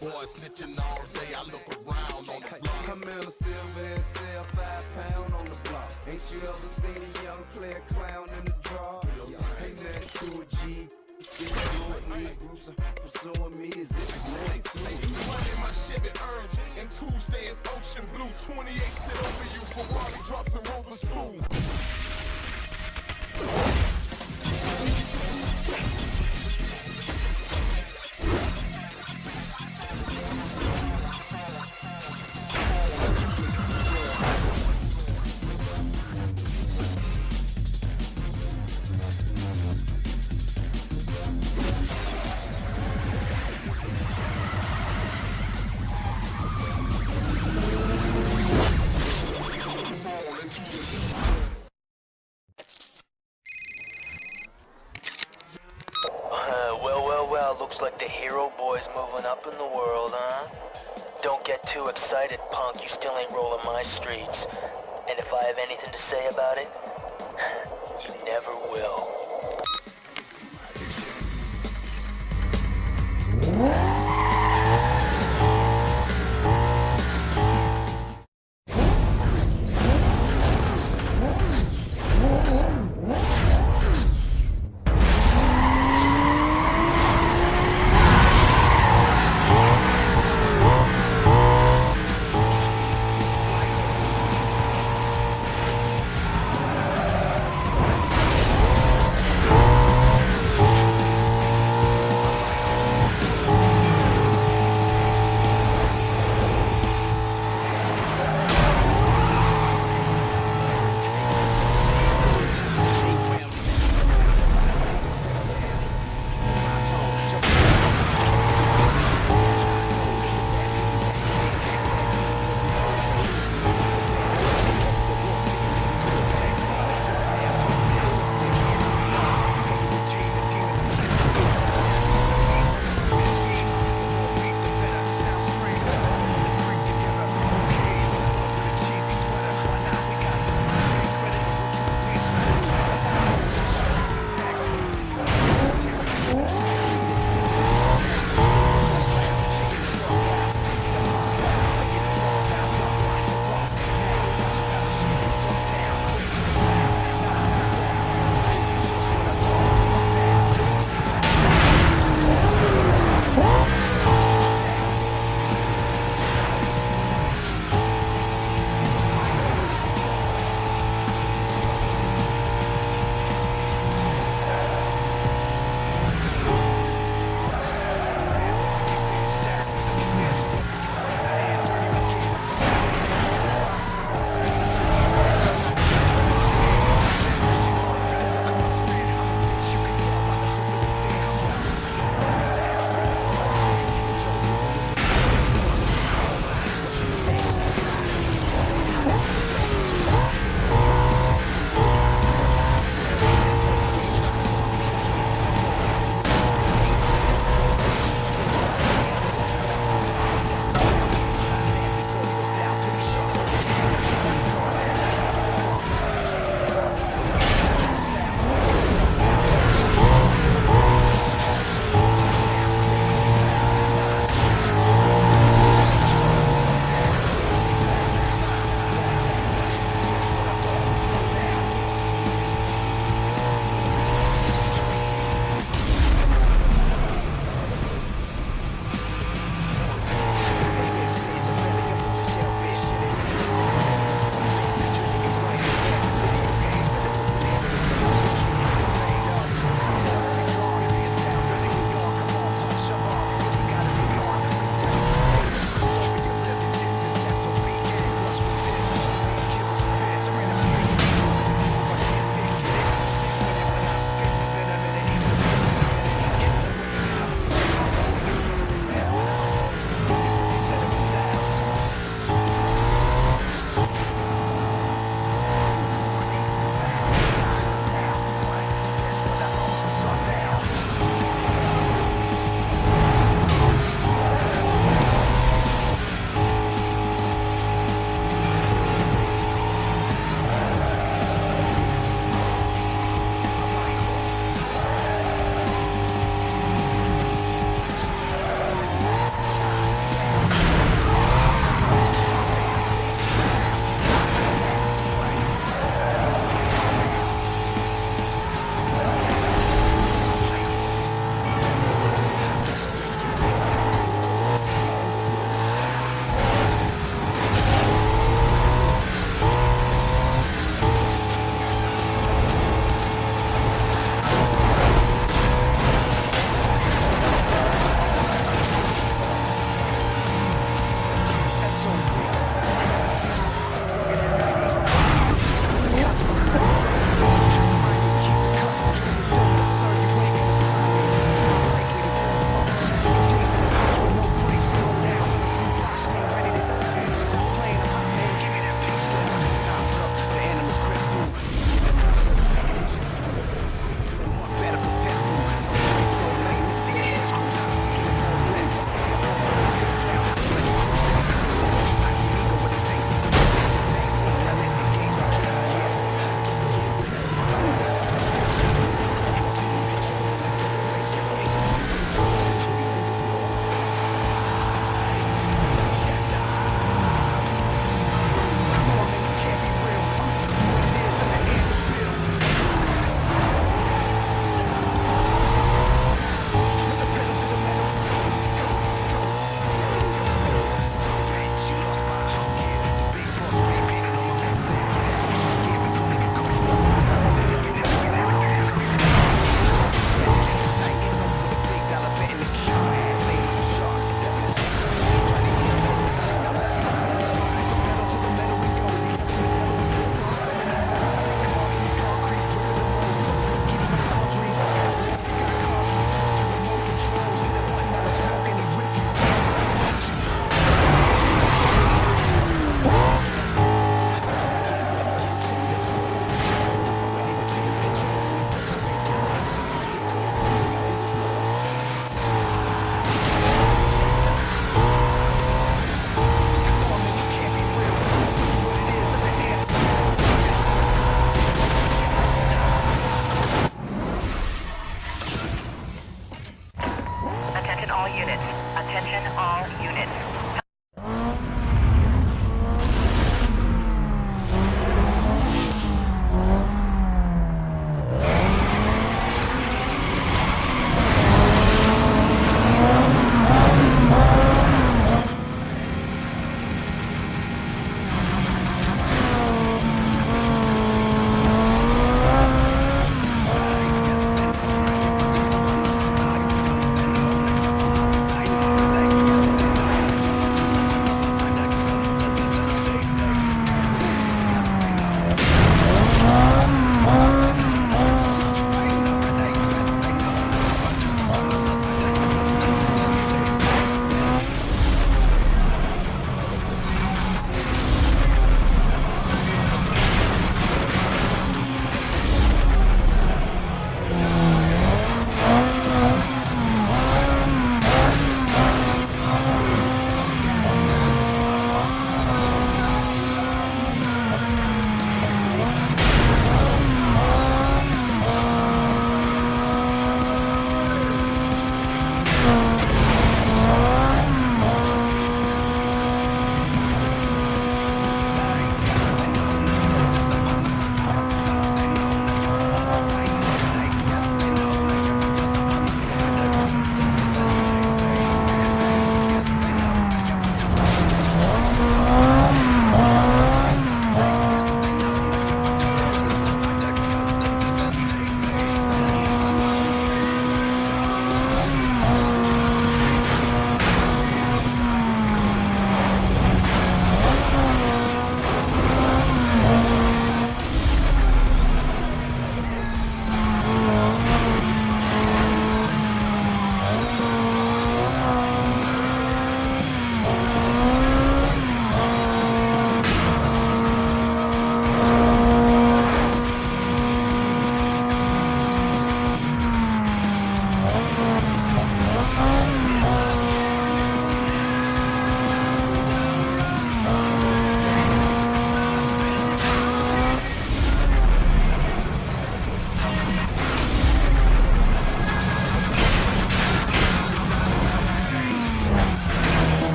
Boy snitching all day, I look around on the block. I'm in a silver and sell 5 pound on the block. Ain't you ever seen a young player clown in the draw? Ain't nothing to a G. Still doing me, Bruce, pursuing me is it nothing to a G. Money, my Chevy Urge, and Tuesday is ocean blue. 28 sit over you, Ferrari drops and Rover school. Well, looks like the hero boy's moving up in the world, huh? Don't get too excited, punk. You still ain't rolling my streets. And if I have anything to say about it, you never will.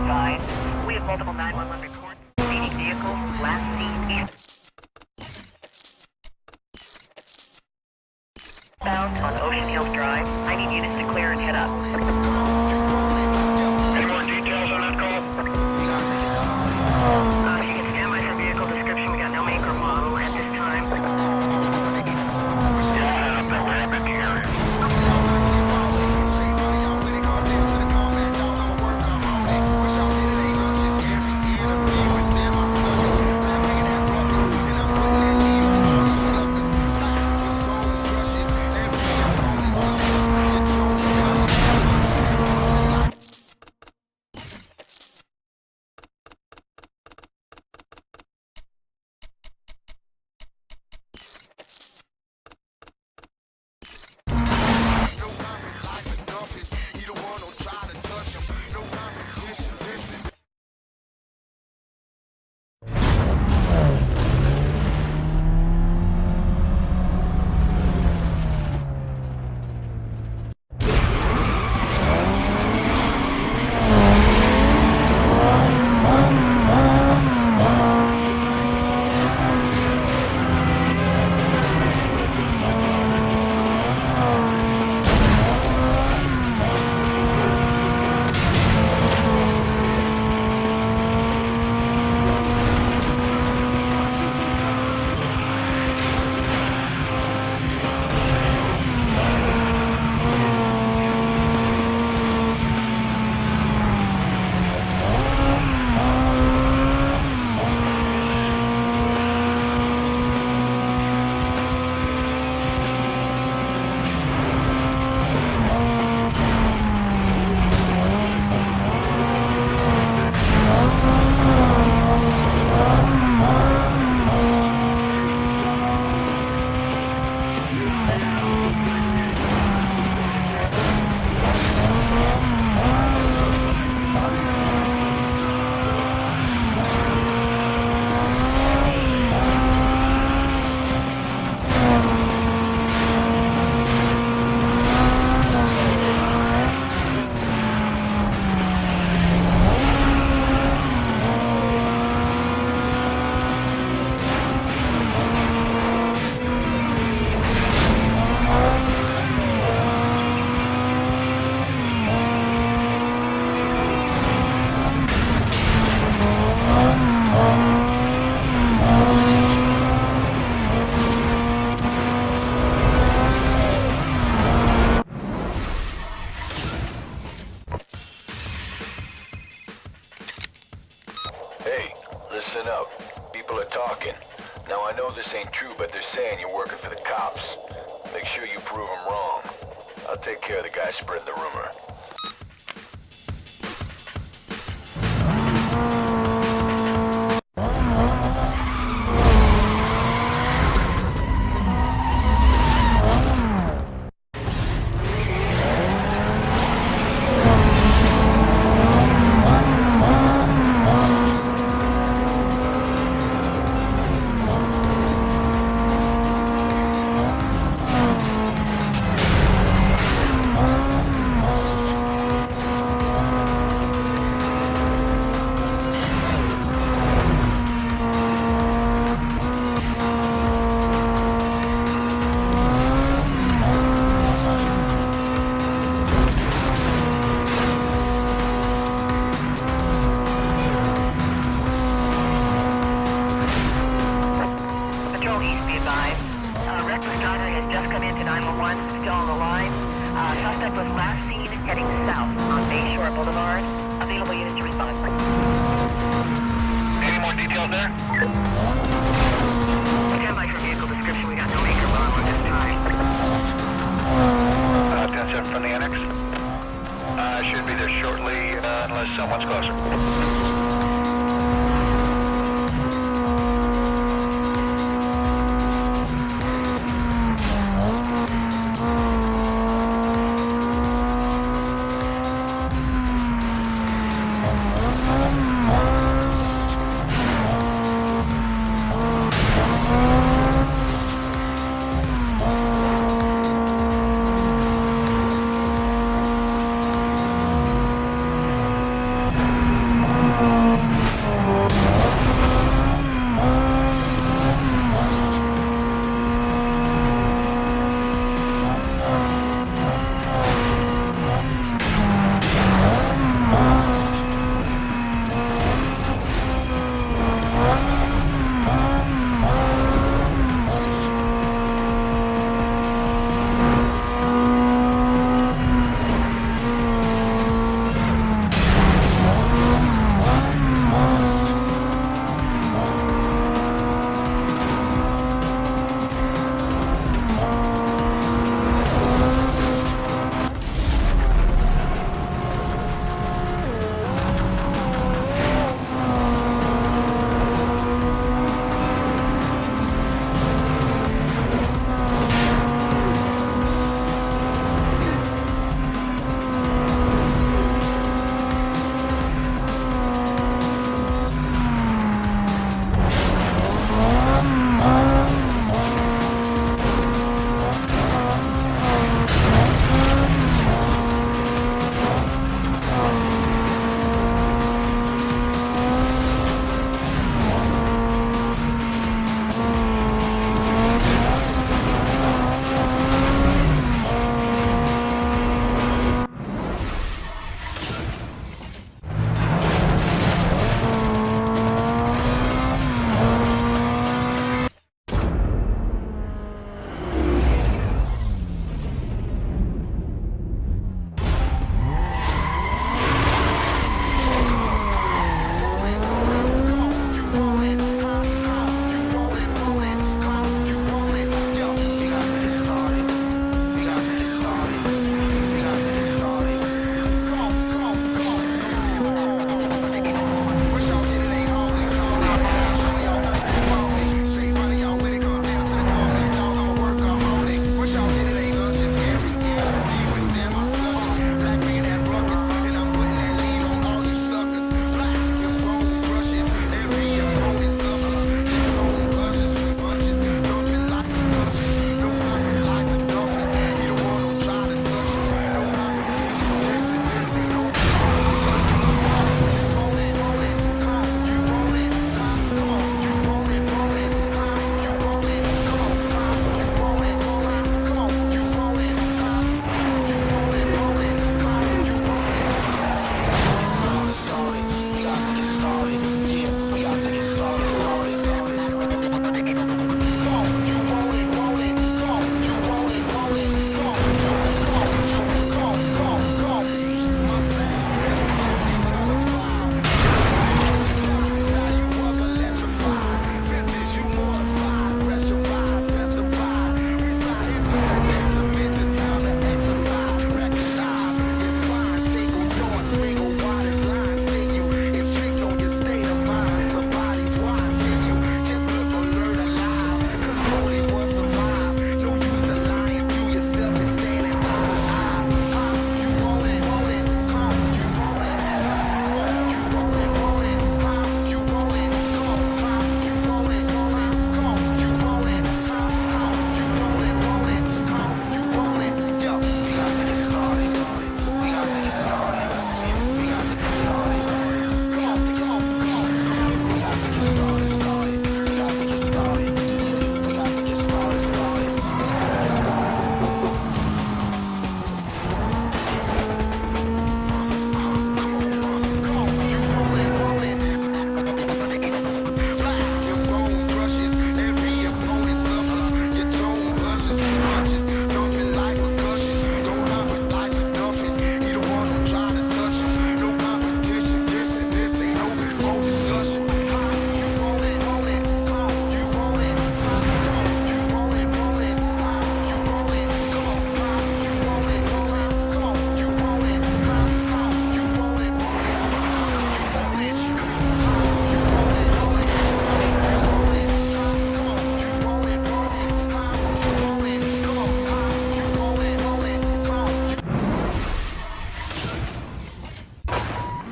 advised. We have multiple 911 reports. Speeding vehicle, last seen east. Bound on Ocean Hills Drive. I need units to clear and head up. Any more details on that call? You can stand by for vehicle description. We got no make or model at this time. Yeah, I'm that way. I'm in the area. Hey, listen up. People are talking. Now I know this ain't true, but they're saying you're working for the cops. Make sure you prove them wrong. I'll take care of the guy spreading the rumor. Reckless driver has just come into 911, still on the line. Suspect was last seen heading south on Bayshore Boulevard. Available units to respond. Any more details there? Stand by for vehicle description. We got no make or model at this time. 10-7 from the annex. Should be there shortly, unless someone's closer.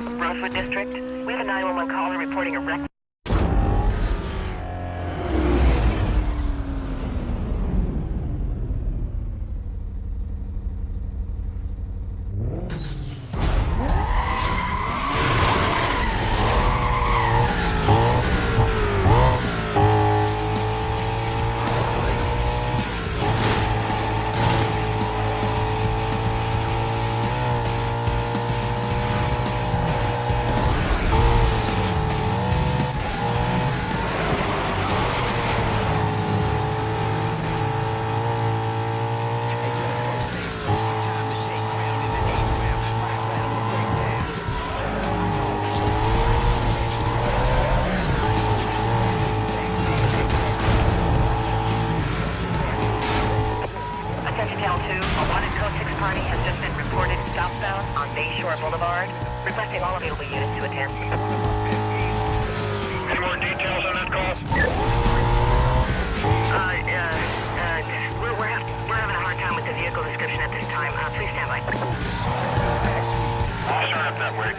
Rosewood District. We have a 911 caller reporting a wreck. Boulevard, requesting all available units to attend. Any more details on that call? We're having a hard time with the vehicle description at this time. Please stand by. I'll start up that way.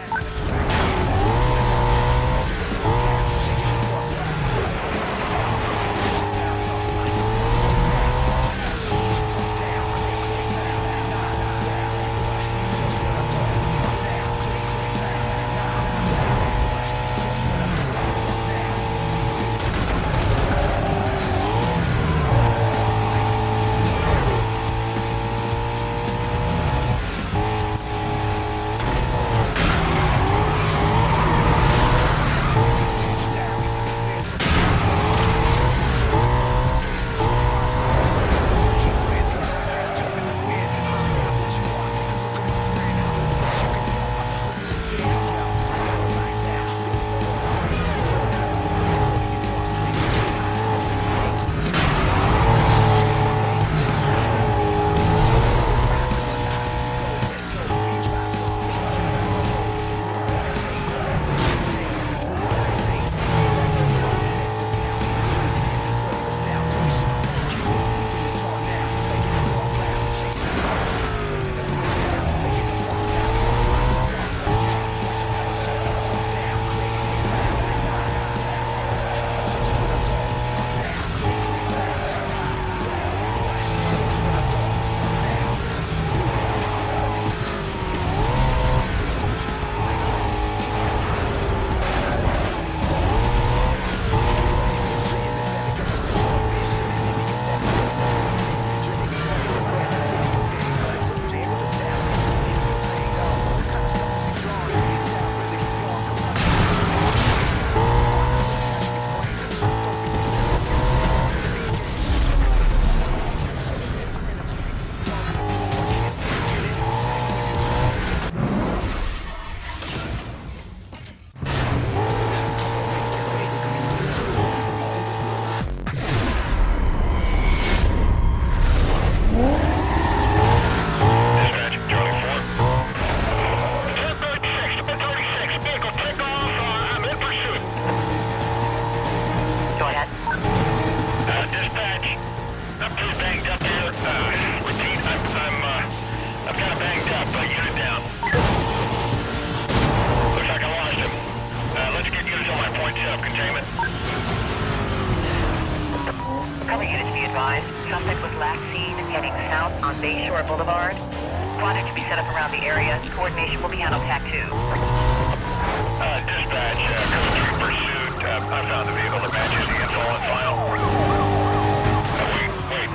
Suspect was last seen heading south on Bayshore Boulevard. Plotted to be set up around the area. Coordination will be handled TAC 2. Dispatch, code 3 pursuit. I found the vehicle that matches the info on file. Wait.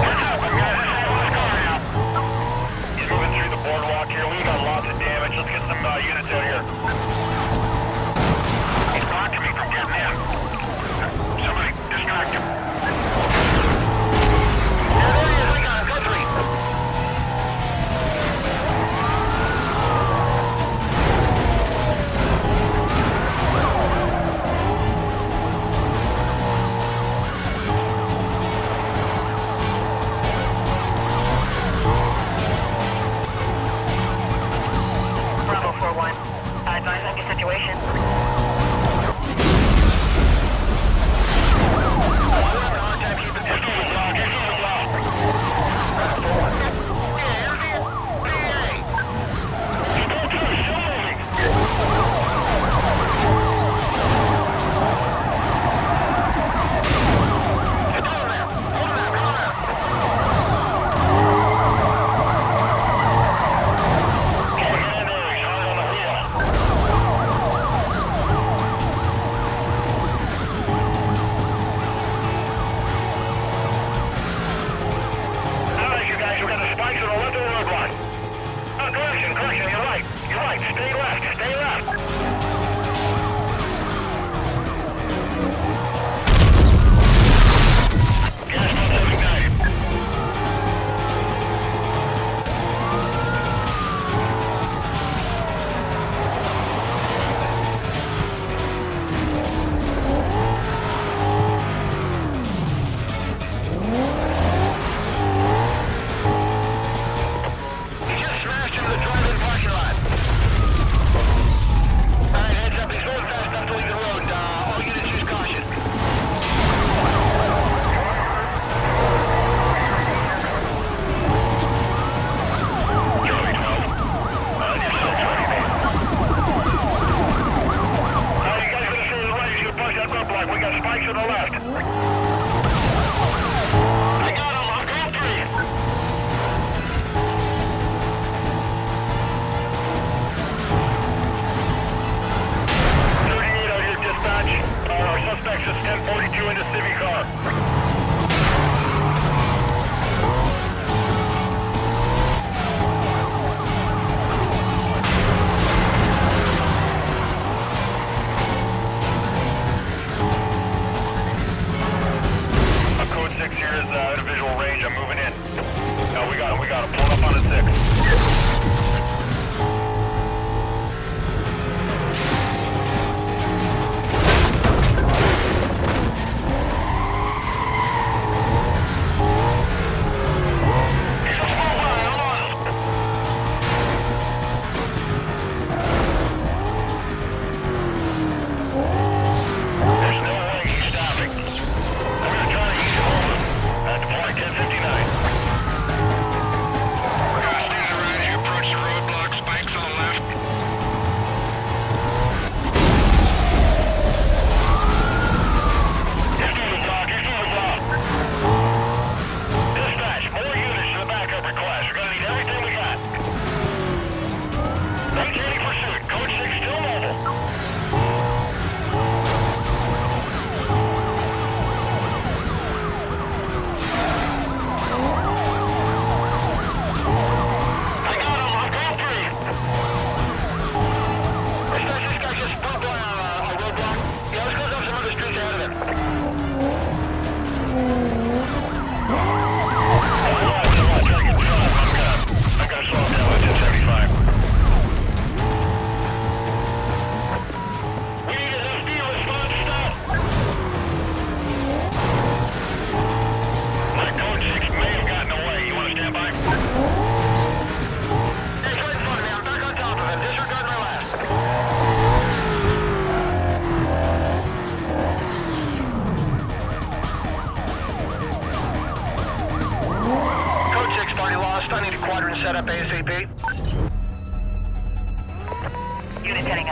What's happening, guys? Let's go now. He's moving through the boardwalk here. We got lots of damage. Let's get some units out here. He's blocking me from getting in. Somebody distract him. Advise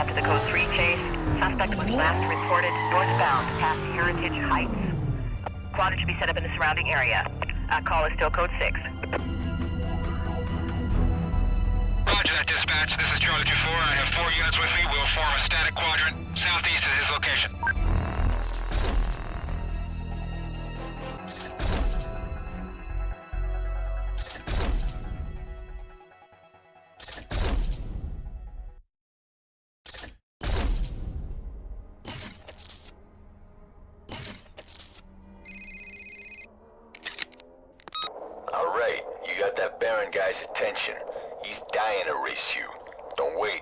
after the code 3 chase. Suspect was last reported northbound past Heritage Heights. Quadrant should be set up in the surrounding area. Call is still code 6. Roger that, dispatch. This is Charlie 2-4. I have 4 units with me. We'll form a static quadrant southeast of his location. All right, you got that Baron guy's attention. He's dying to race you. Don't wait.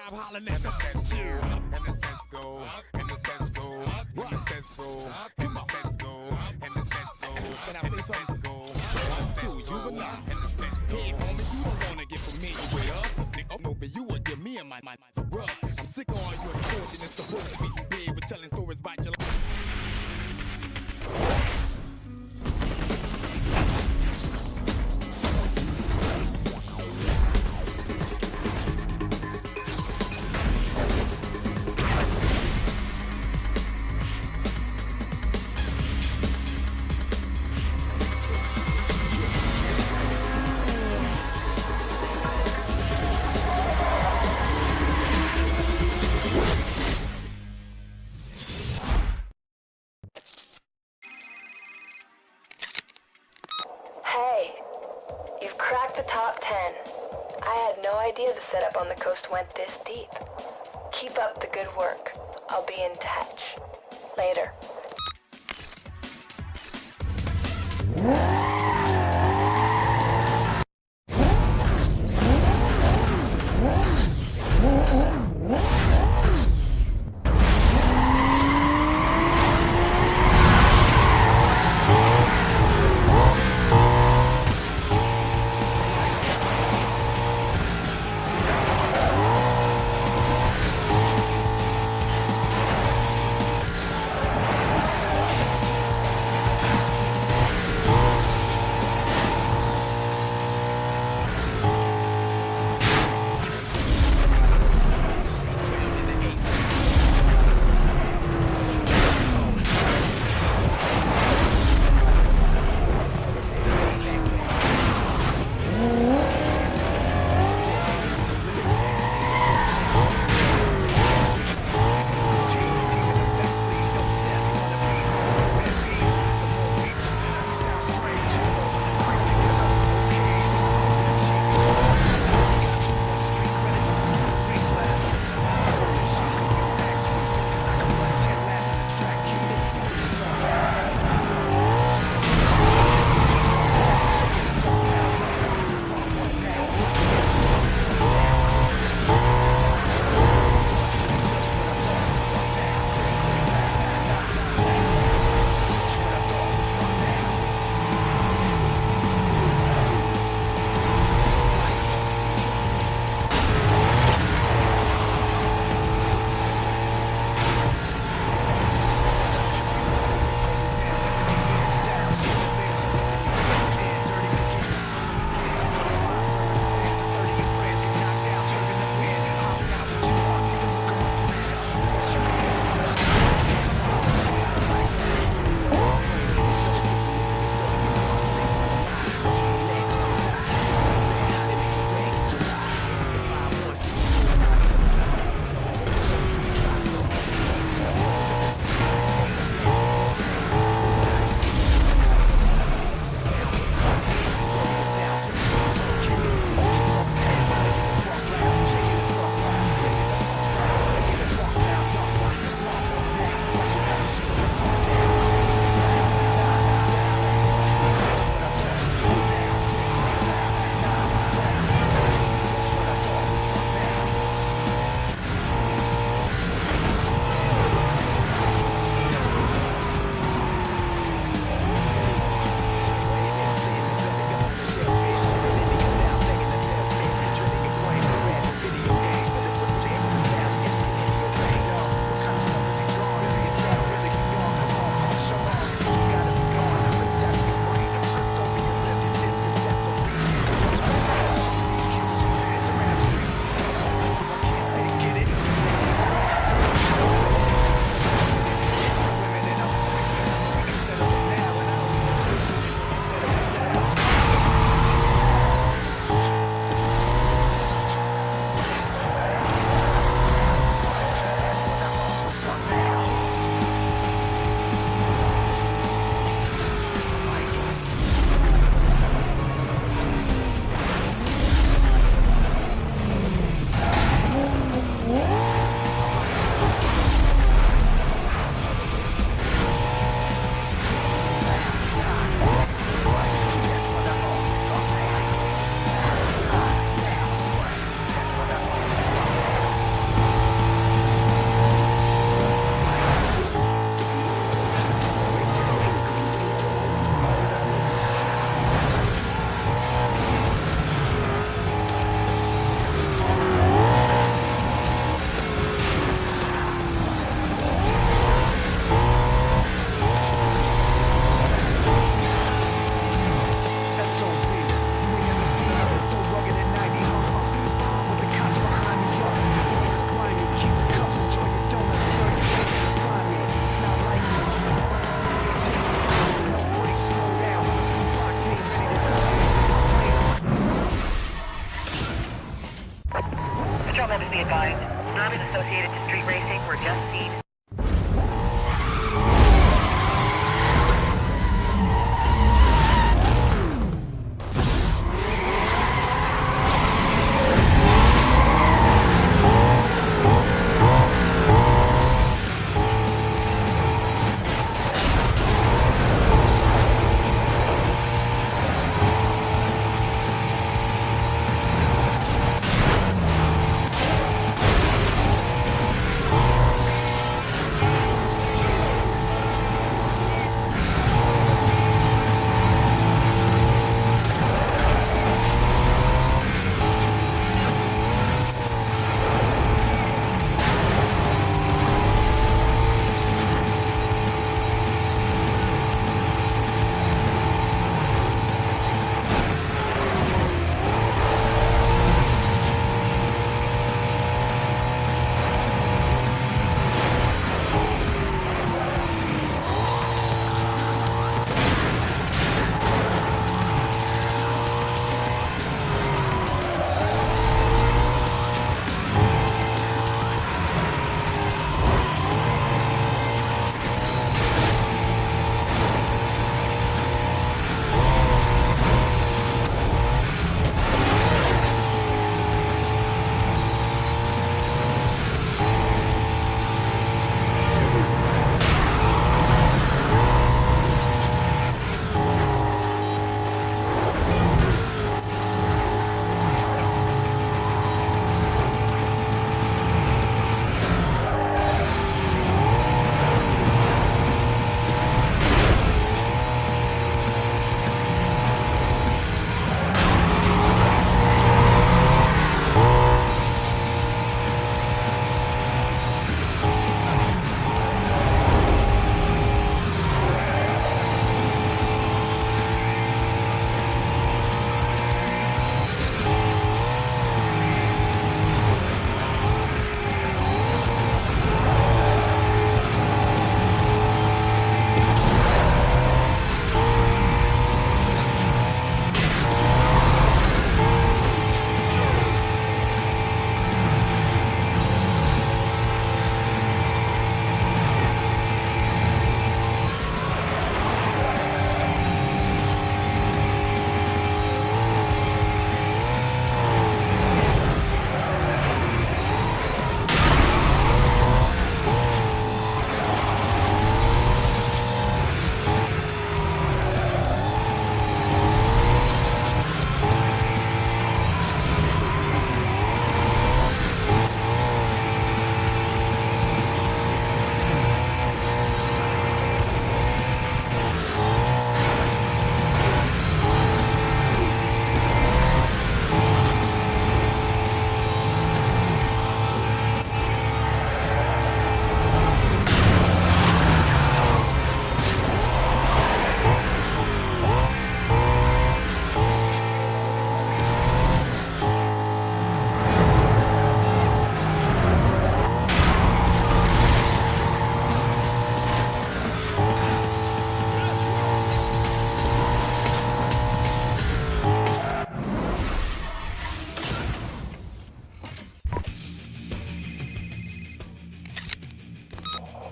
I'm hollering at the sense go, and the sense go, and the sense go, and the sense go, and the sense go, and the sense go. Can I say something? Go. 1, 2, juvenile, and the sense go. Hey, homie, you don't wanna get familiar with us. Nigga, no, but you would give me and my to rush. I'm sick of all your unfortunate supposed to be big with telling stories about your life. Hey, you've cracked the top 10. I had no idea the setup on the coast went this deep. Keep up the good work. I'll be in touch. Later. advised. Dramas associated to street racing were just seen.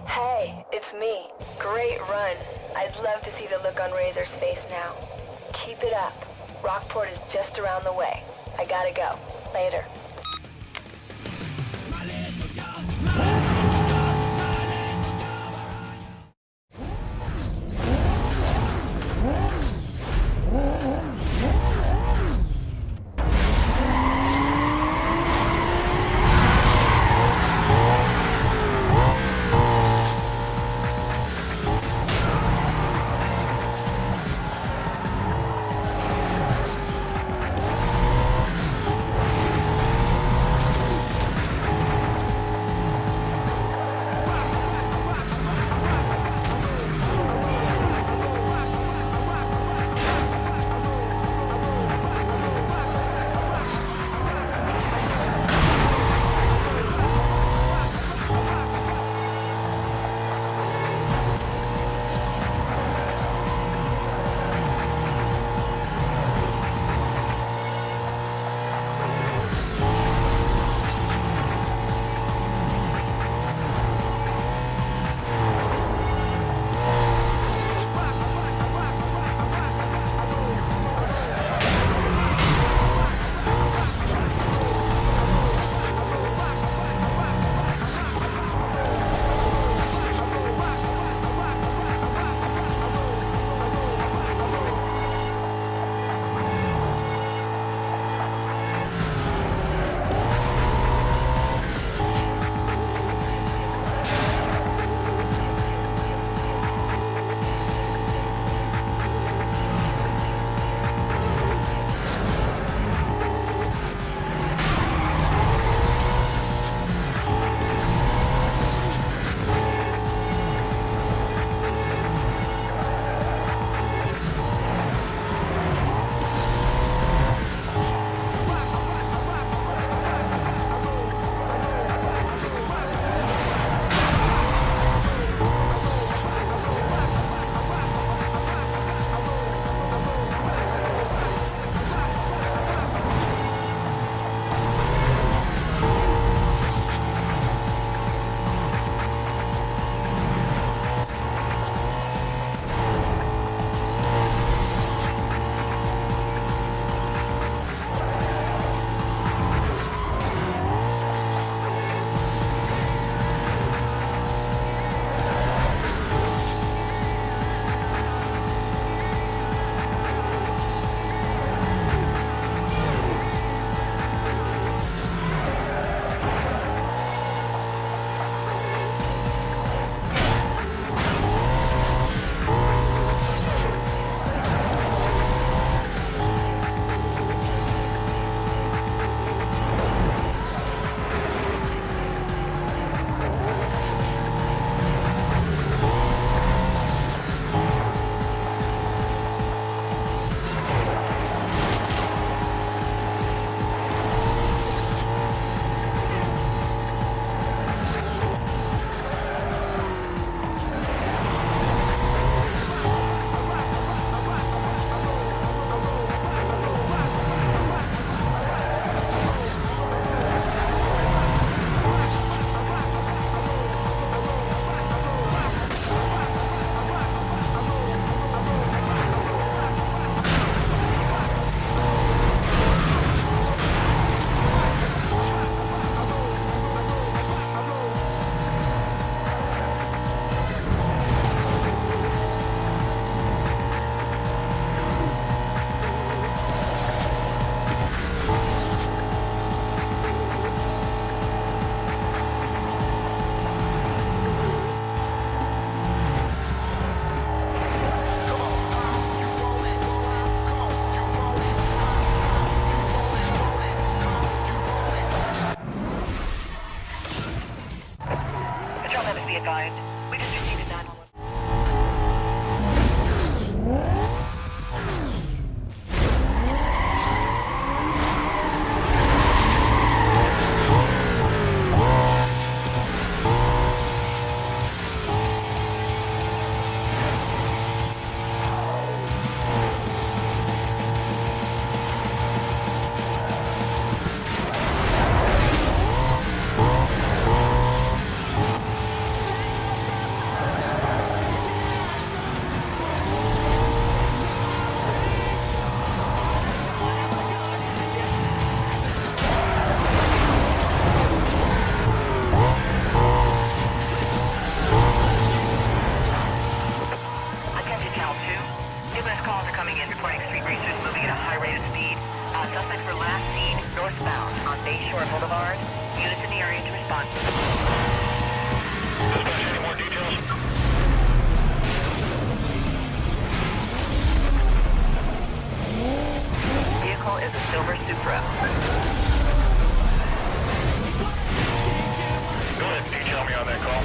Hey, it's me. Great run. I'd love to see the look on Razor's face now. Keep it up. Rockport is just around the way. I gotta go. Later. be advised. We just received a 911. Attention Channel 2. Numerous calls are coming in reporting street racers moving at a high rate of speed. Suspects were last seen northbound on Bayshore Boulevard. Units in the area to respond. Dispatch, any more details? Vehicle is a silver Supra. Go ahead, detail me on that call.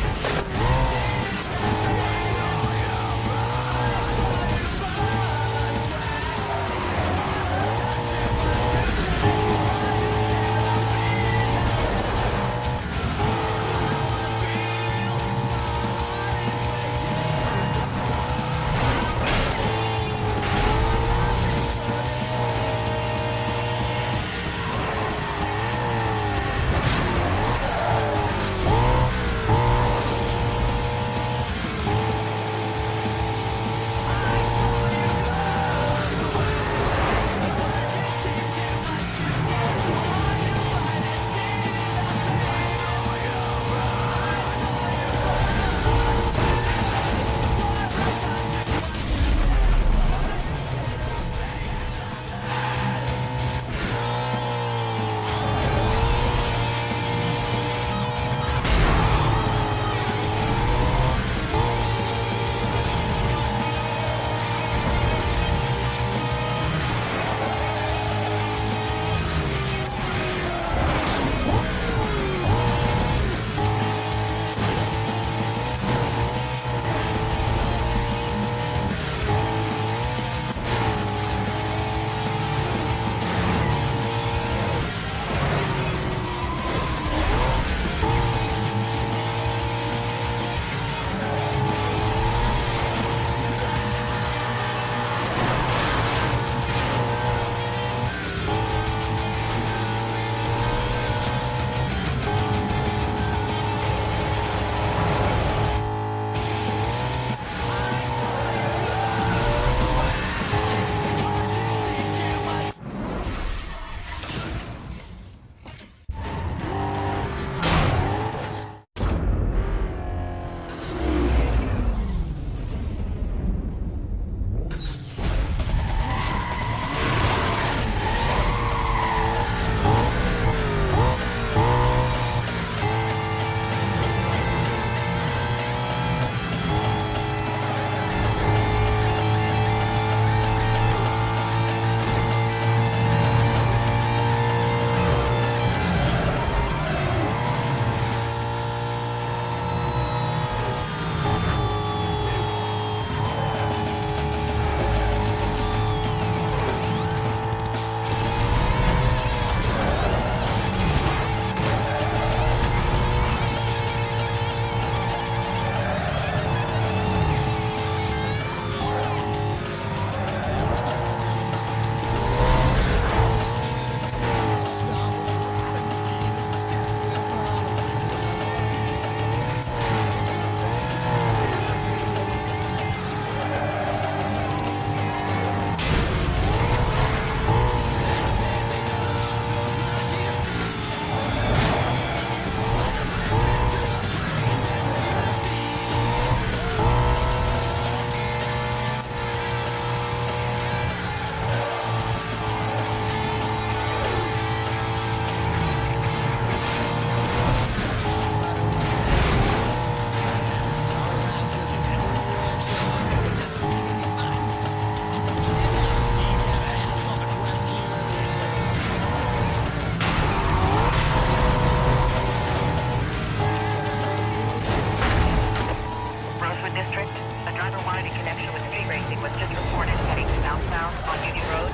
spotted in connection with street racing was just reported heading southbound on Union Road.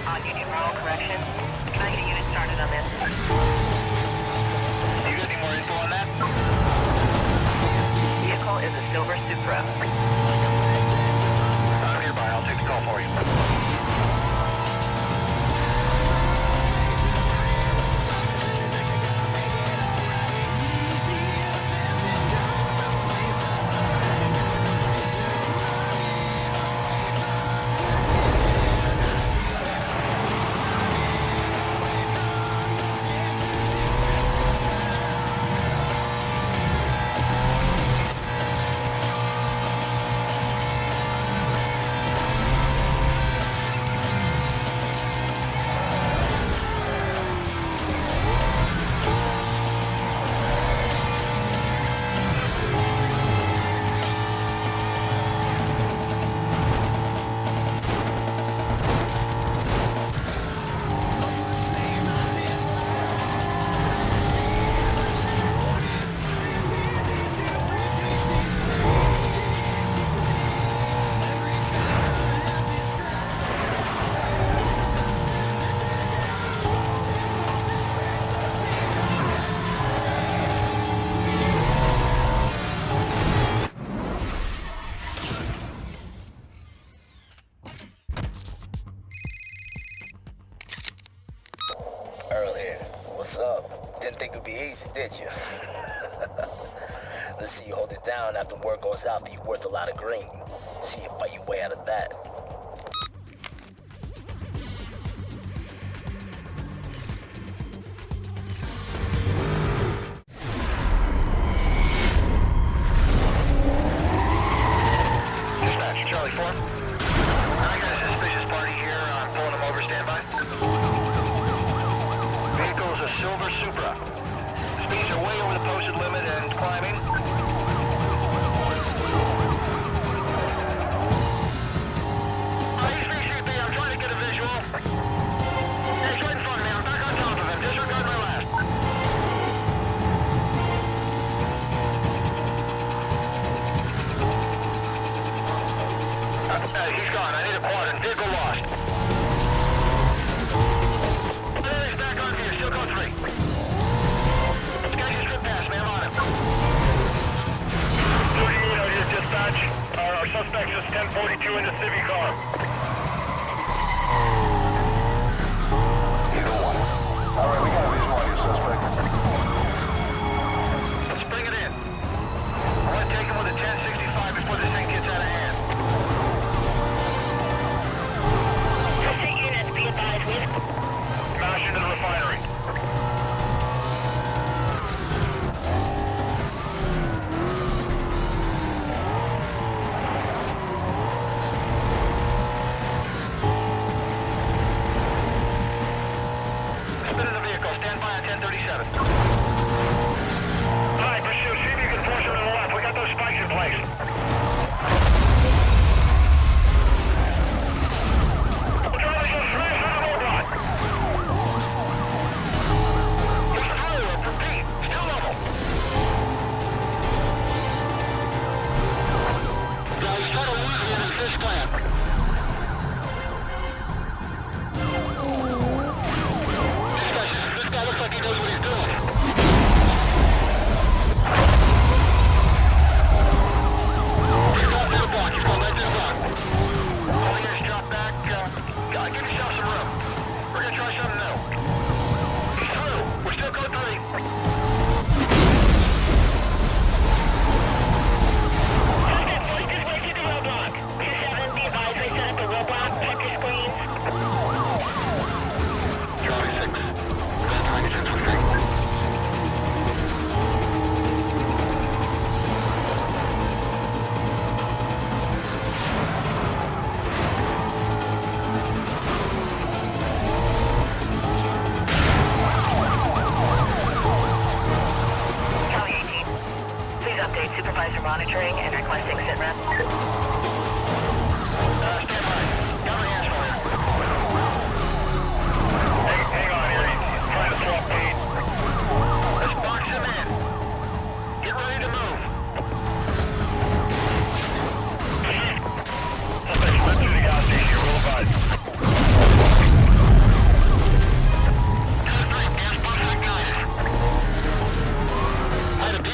On Union Road, correction. Can I get a unit started on this? You got any more info on that? Vehicle is a silver Supra. I'm nearby. I'll take the call for you. What's up? Didn't think it'd be easy, did you? Let's see you hold it down after word goes out that you're worth a lot of green. See you fight your way out of that. Dispatch, Charlie 4. I got a suspicious party here. I'm pulling them over. Standby. Vehicle is a silver Supra. Speeds are way over the posted limit and climbing. He's VCP. I'm trying to get a visual. He's right in front of me. I'm back on top of him. Disregard my last. He's gone. I need a quadrant. Vehicle lost. He's back on view. Still code 3. Guys, just trip past me. I'm on him. 38 out here, dispatch. Our suspect is 1042 in the Civic car. Eagle 1. All right, we got a visual on your suspect. Let's bring it in. I want to take him with a 1065 before this thing gets out of hand. Pursuit units, be advised, with Smash into the refinery. Spin in the vehicle. Stand by on 1037. All right, pursuit. See if you can force him to the left. We got those spikes in place. Charlie, just smash on the roadblock. He's through. Repeat. Still level. Yeah, he's trying to lose me in his fish plant. This guy looks like he knows what he's doing. He's gone through the block. He's gone right through the block. All you guys drop back. Give yourself some room. We're gonna try something new. He's through. We're still code 3. Suspect pushed his way through the roadblock. 2-7, be advised, we set up a roadblock. Check your screens. Charlie 6. Best 26 with me. Charlie 18. Please update supervisor monitoring and requesting sit rep. Stand by. Got my hands for you. Hang on here. He's trying to swap paint. Let's box him in. Get ready to move.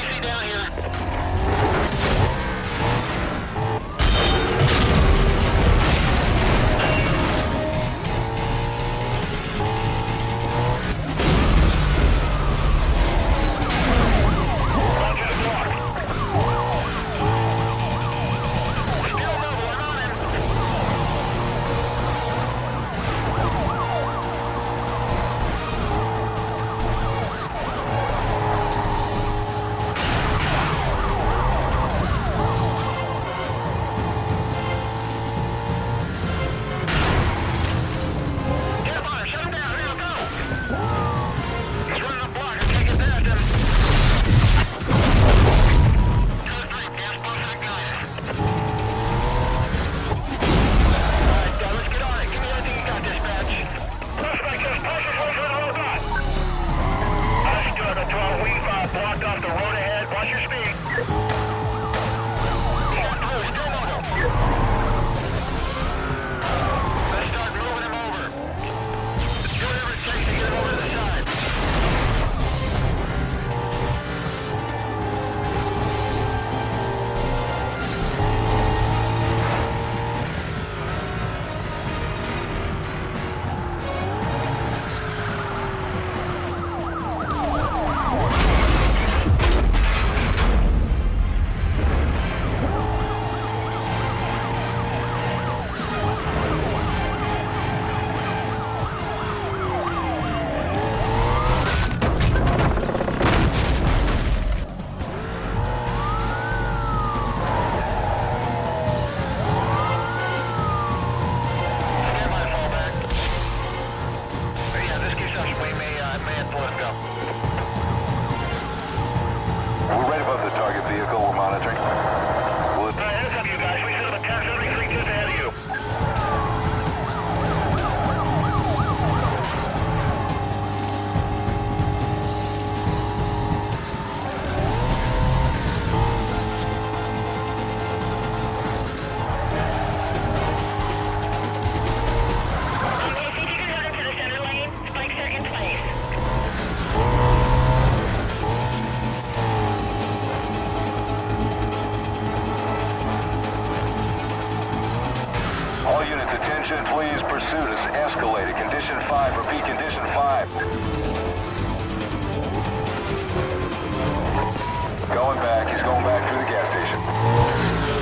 CC down here. Please, pursuit has escalated. Condition 5, repeat, condition 5. Going back, he's going back through the gas station.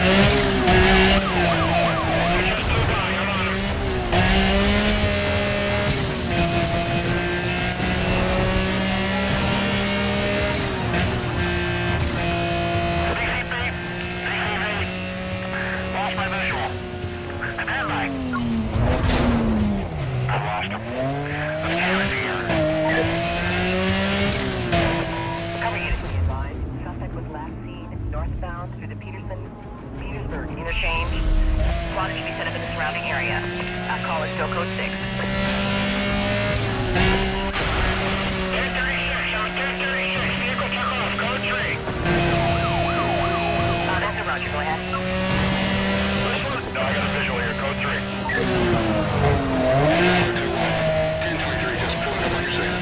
Lost my visual. Stand by. I've lost him. Let's get him here. Cover units be advised. Suspect was last seen northbound through the Petersburg interchange. Squad should be set up in the surrounding area. Call is still code 6. 1036, on 1036, vehicle took off, code 3. That's a Roger, go ahead. This one? No, I got a visual here, code 3. 1023, just pull it up on your signal.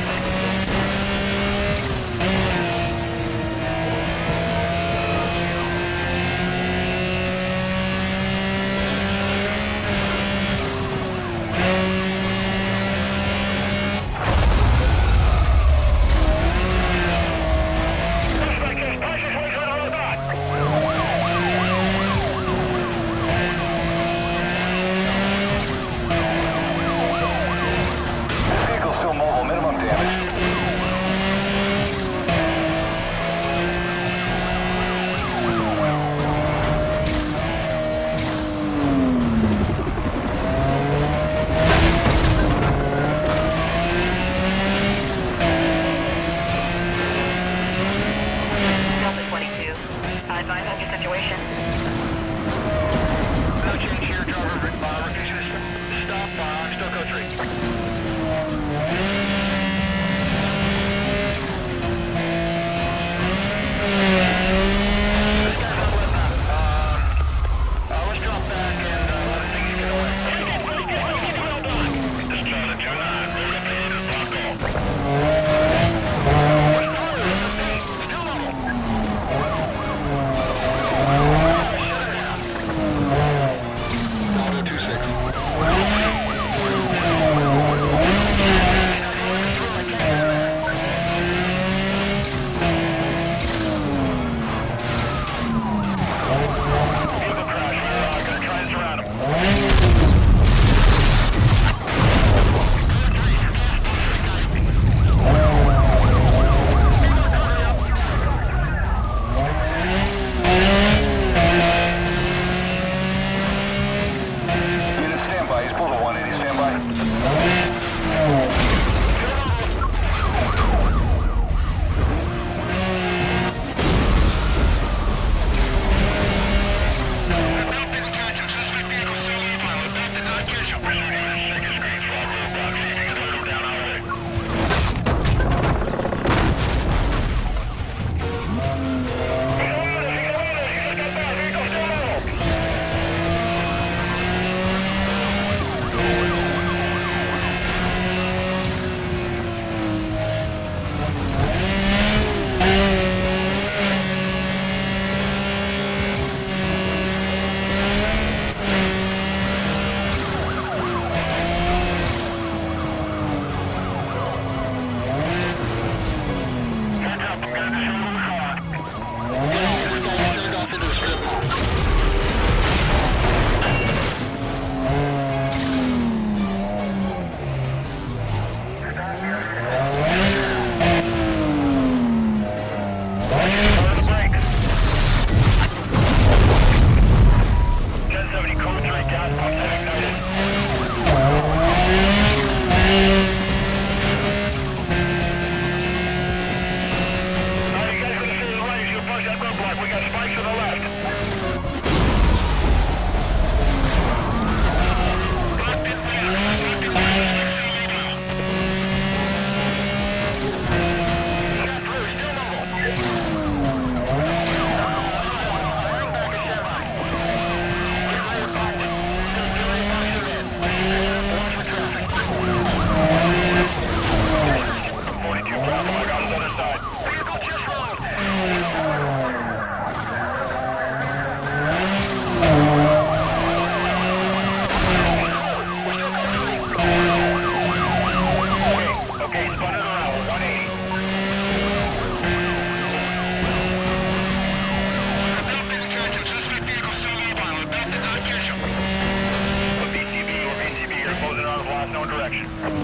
Unit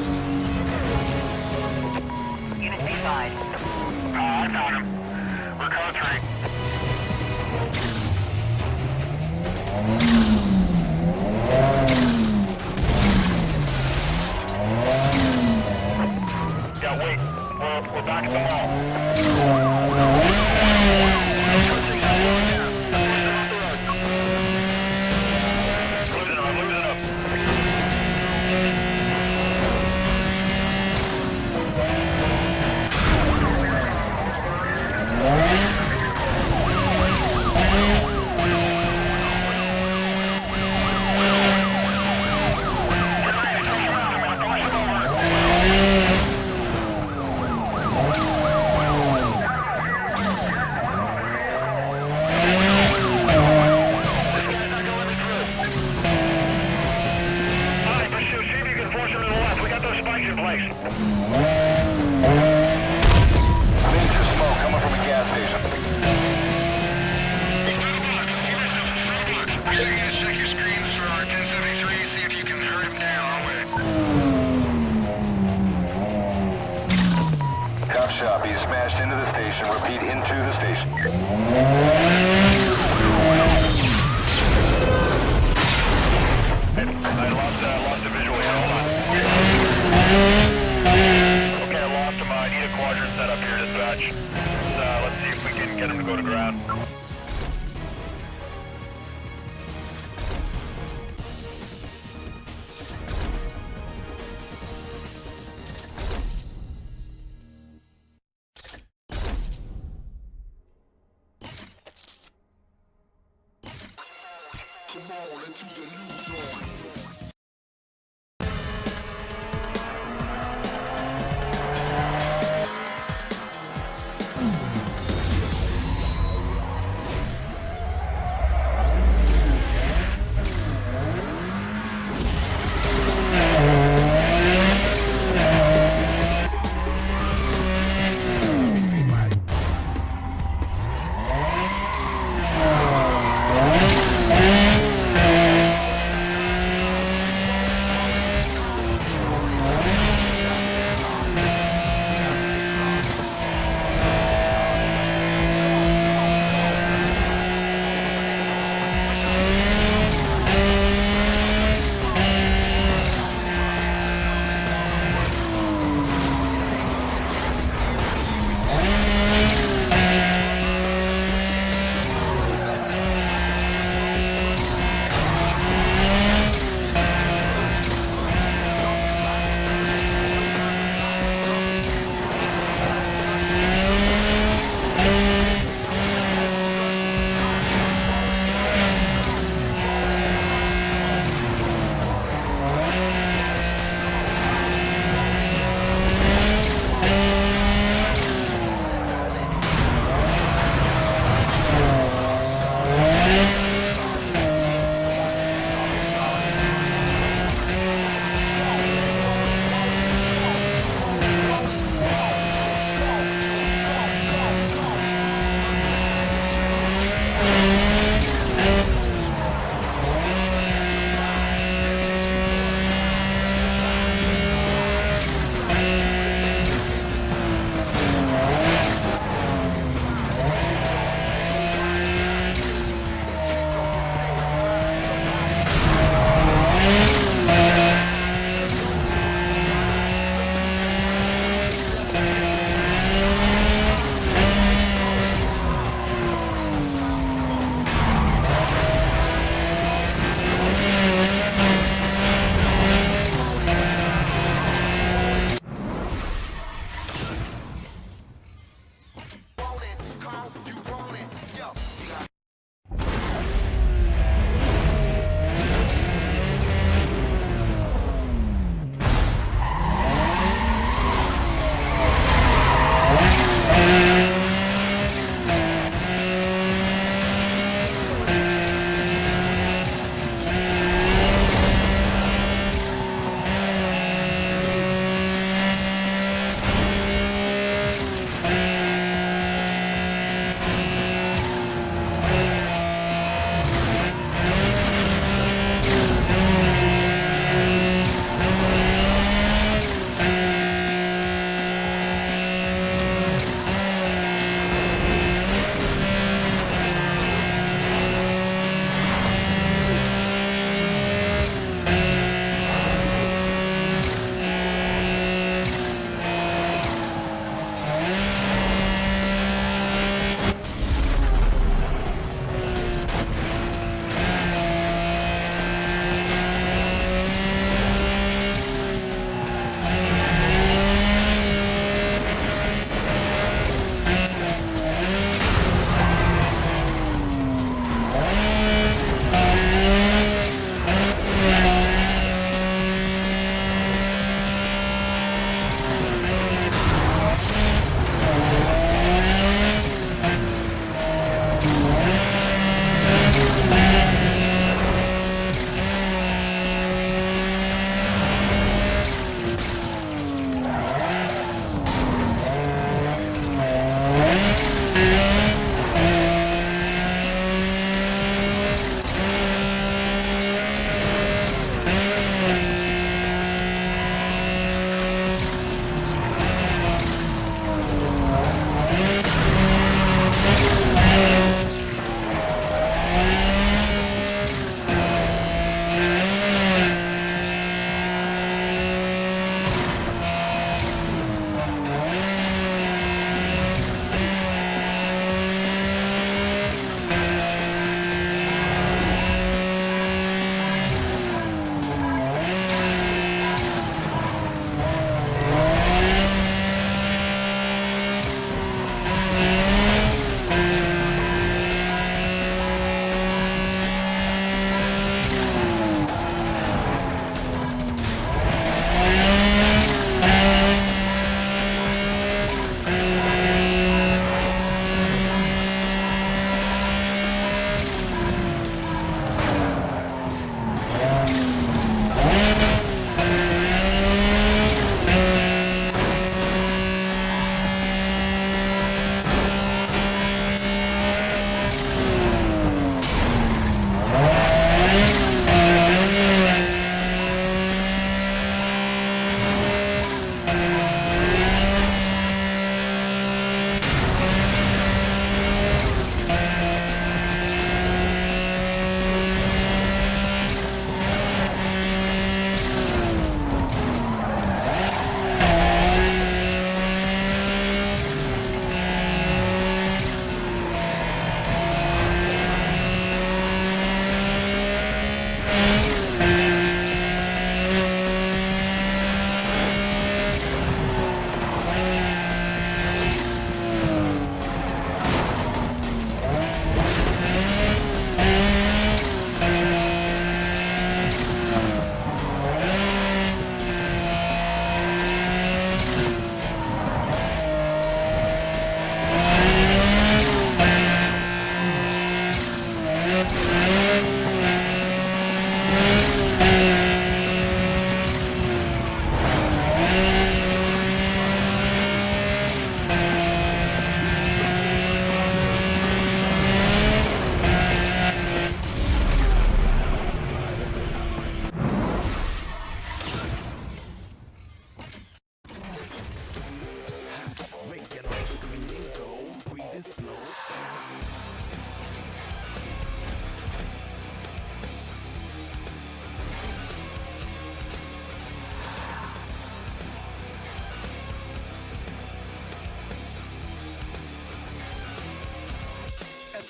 B-5. I found him. We're code 3. Yeah, wait. We're back at the mall. Repeat, into the station. I lost the visual here, hold on. Okay, I lost him. I need a quadrant set up here, dispatch. Let's see if we can get him to go to ground.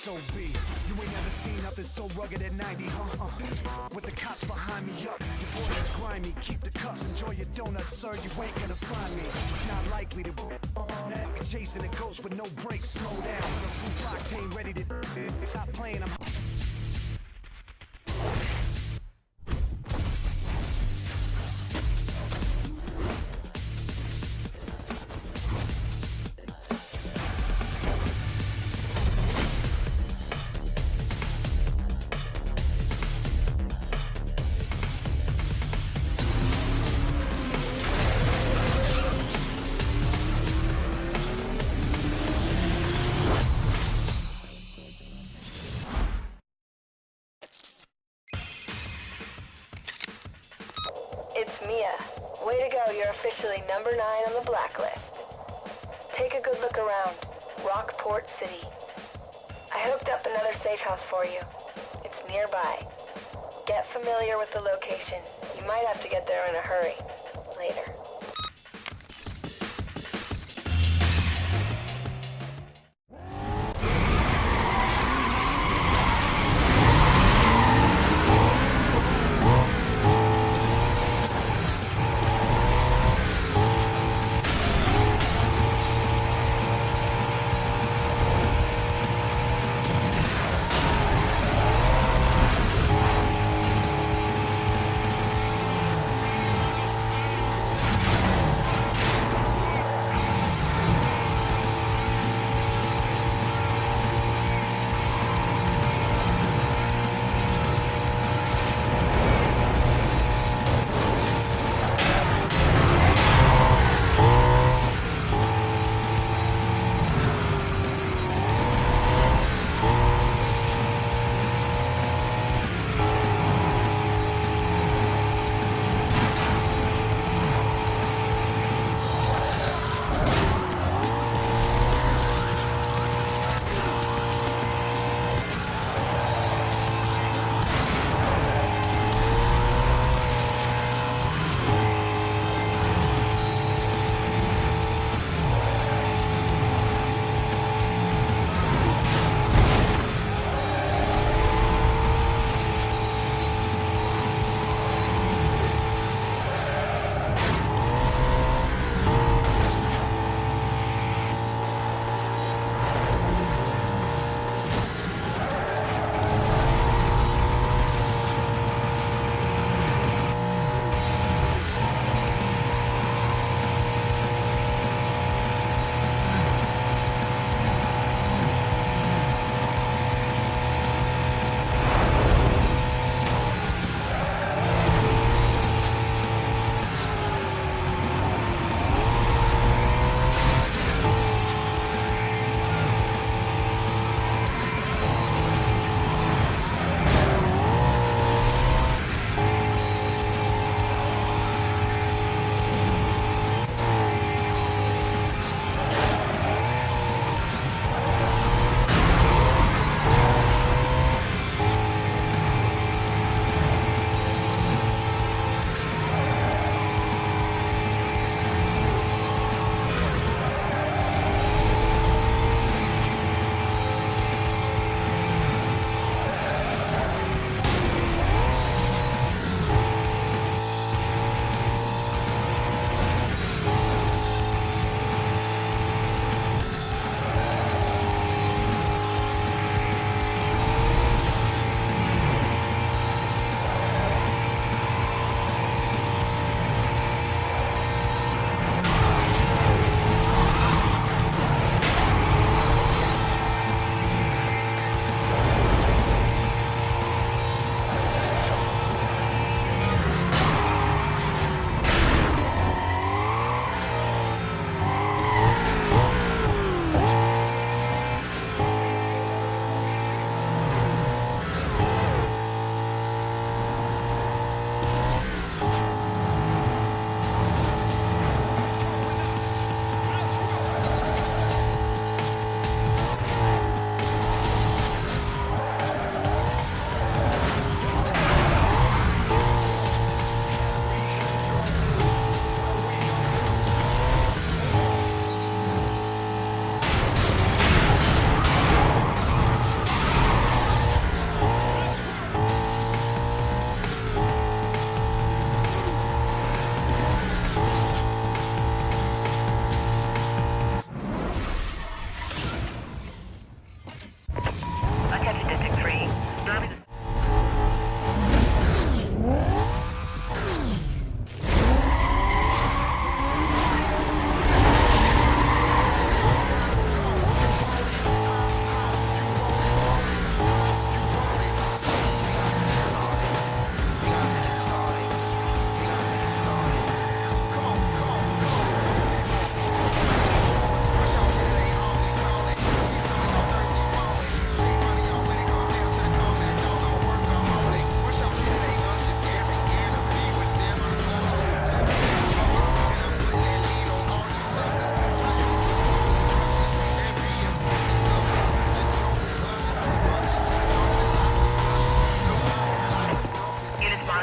SOB. You ain't never seen nothing so rugged at 90, huh? With the cops behind me up. Your boy is grimy. Keep the cuffs, enjoy your donuts, sir. You ain't gonna find me. It's not likely to chasing a ghost with no brakes. Slow down. The proof octane ready to stop playing. I'm It's Mia. Way to go, you're officially number 9 on the blacklist. Take a good look around. Rockport City. I hooked up another safe house for you. It's nearby. Get familiar with the location. You might have to get there in a hurry. Later.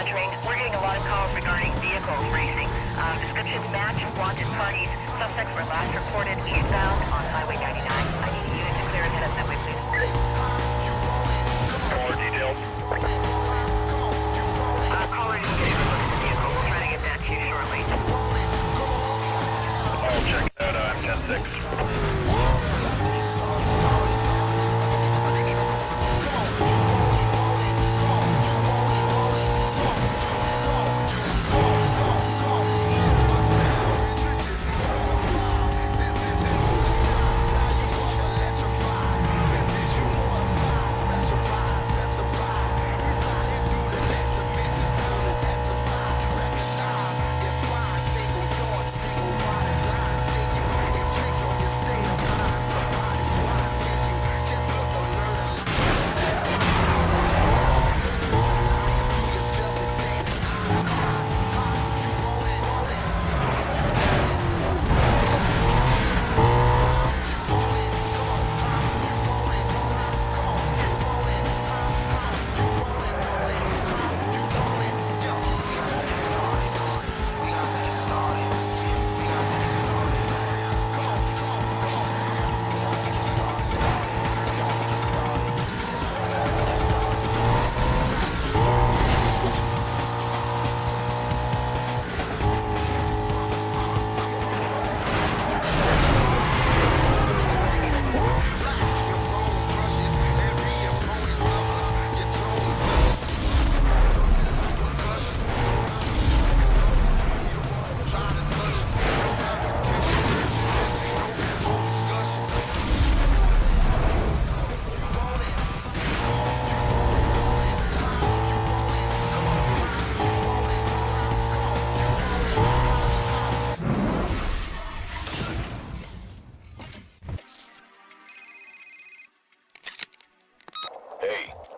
monitoring. We're getting a lot of calls regarding vehicles racing. Descriptions match wanted parties. Suspects were last reported eastbound on Highway 99. I need a unit to clear and head up that way, please. More details. Caller is getting a look at the vehicle. We'll try to get that to you shortly. I'll check that out. 10-6.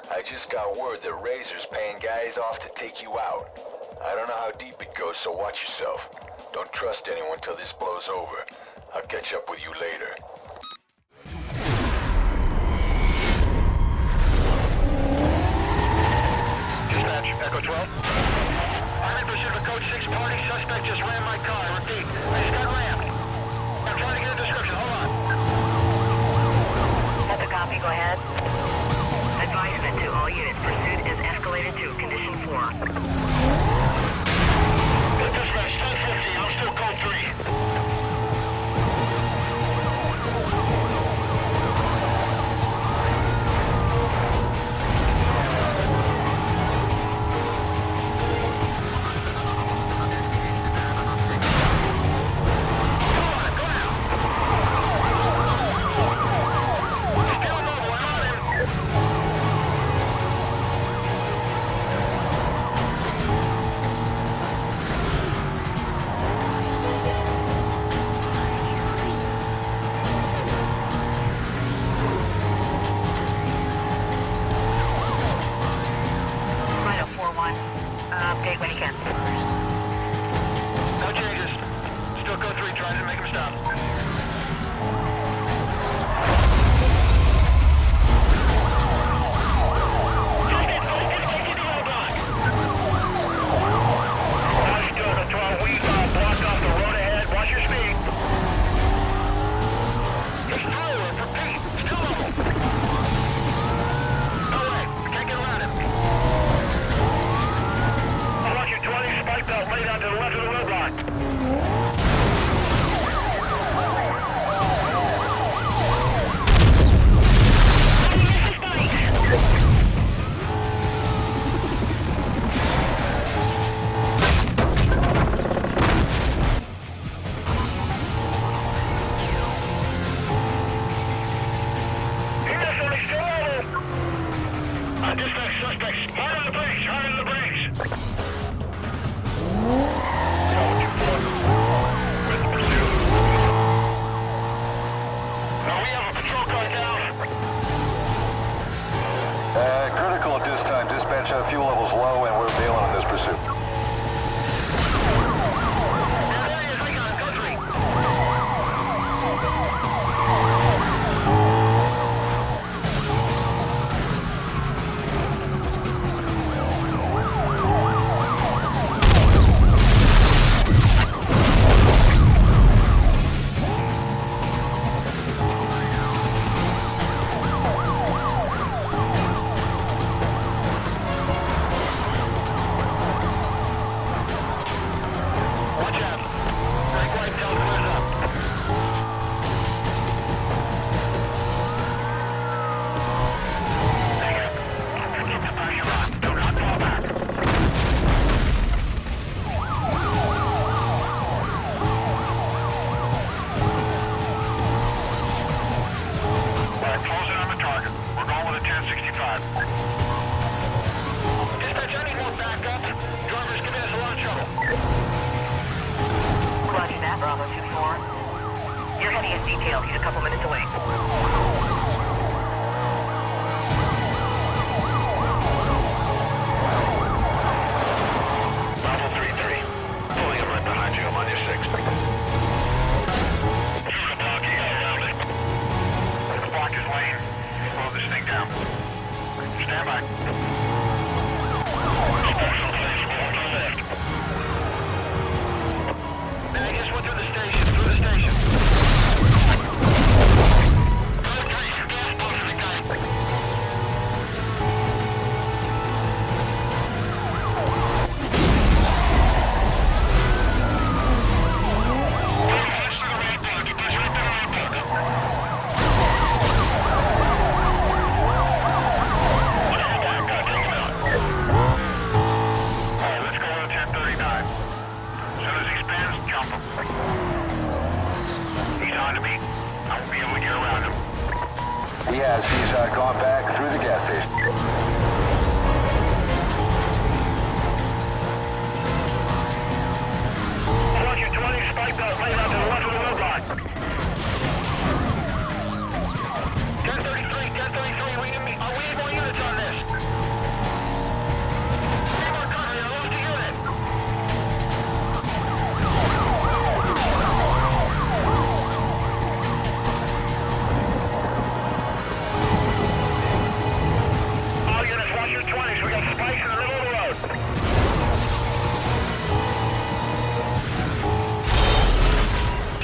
I just got word that Razor's paying guys off to take you out. I don't know how deep it goes, so watch yourself. Don't trust anyone till this blows over. I'll catch up with you later. Dispatch, Echo 12. I'm in pursuit of a Code 6 party. Suspect just ran my car. Repeat, I just got rammed. I'm trying to get a description. Hold on. That's a copy. Go ahead. Advisement to all units. Pursuit is escalated to condition 4. Dispatch, 1050. I'm still Code 3. Update when you can. No changes. Still Code 3, trying to make him stop. contact through the gas station. Roger 20, spiked up, laid out to the left of the roadblock. 1033, we need more units on this. Need more cover, I lost a unit. All units, watch your 20s, we got spikes in the middle of the road.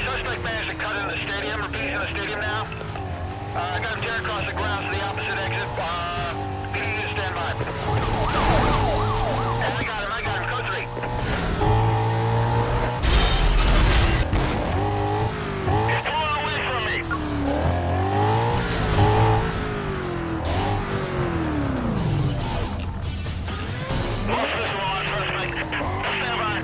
Suspect managed to cut into the stadium. Repeat, he's in the stadium now. I got him tear across the ground to the opposite exit. PD to stand by. Hey, I got him. Code 3. He's pulling away from me. Lost visual on suspect. Stand by.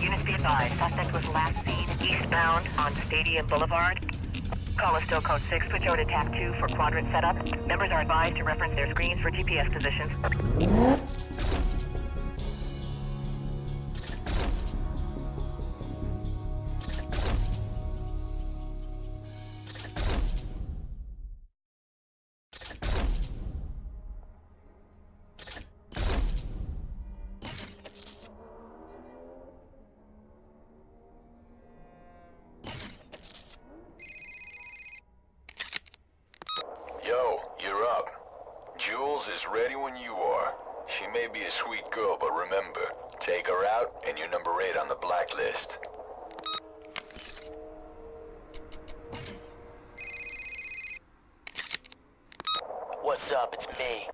Units be advised, suspect was last seen eastbound on Stadium Boulevard. Call is still code 6. Switch over to TAC 2 for quadrant setup. Members are advised to reference their screens for GPS positions. Yo, you're up. Jules is ready when you are. She may be a sweet girl, but remember, take her out and you're number 8 on the blacklist. What's up? It's me.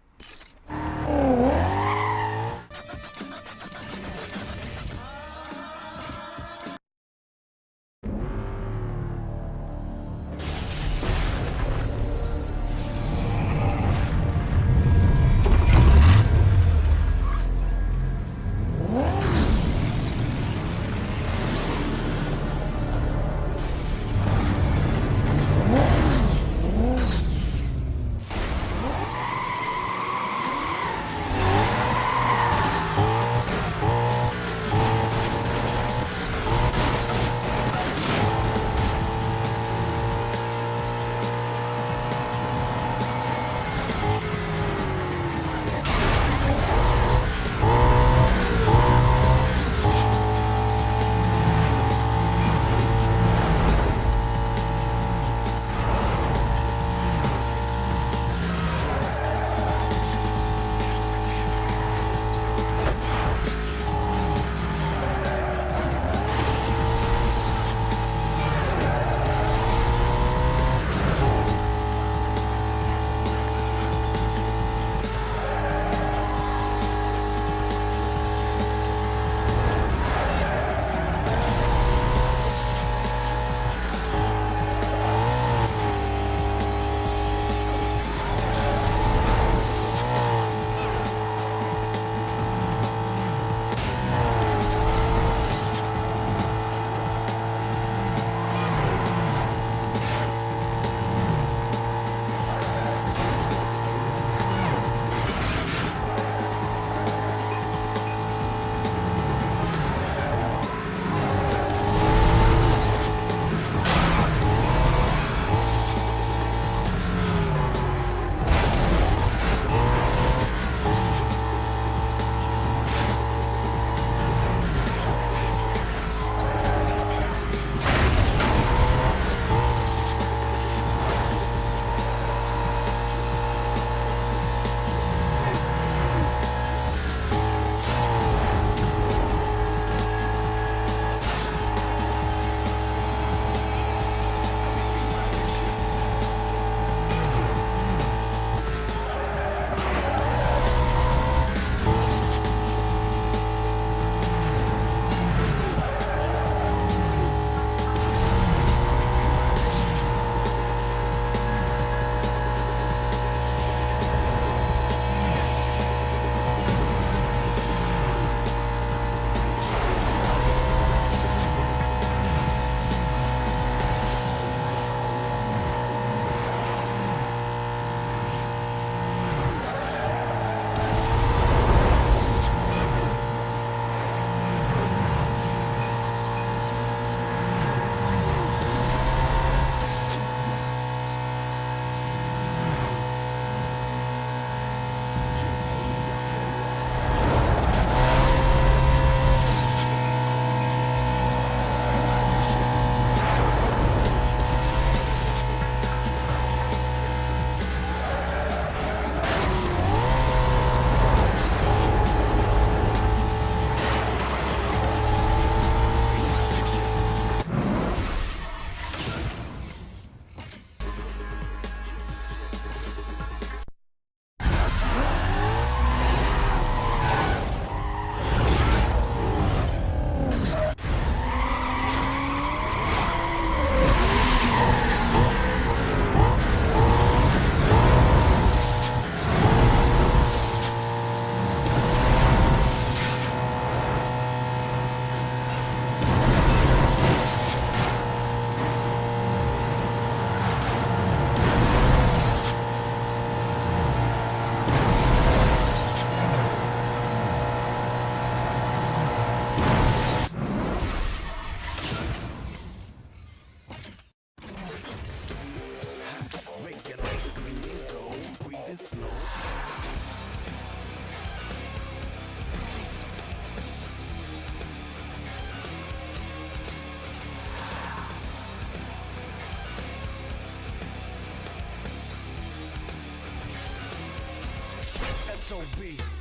SOB.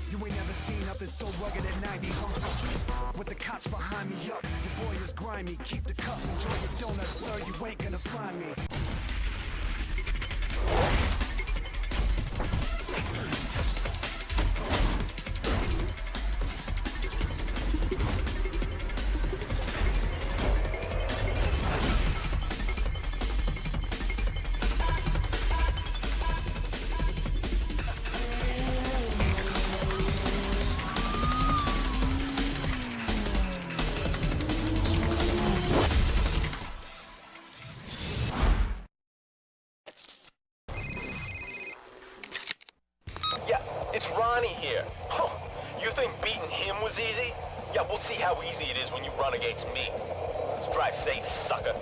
You ain't never seen nothing so rugged at 90. Hung the streets with the cops behind me. Yup, your boy is grimy. Keep the cups, enjoy your donuts, sir. You ain't gonna find me. Yeah, it's Ronnie here. Huh, you think beating him was easy? Yeah, we'll see how easy it is when you run against me. Let's drive safe, sucker.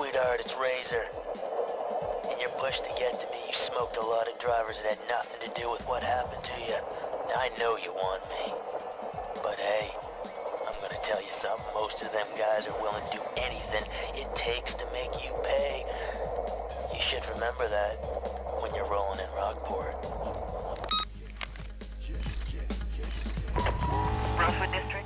sweetheart, it's Razor. In your push to get to me, you smoked a lot of drivers that had nothing to do with what happened to you. Now, I know you want me. But hey, I'm gonna tell you something. Most of them guys are willing to do anything it takes to make you pay. You should remember that when you're rolling in Rockport. Rosewood District.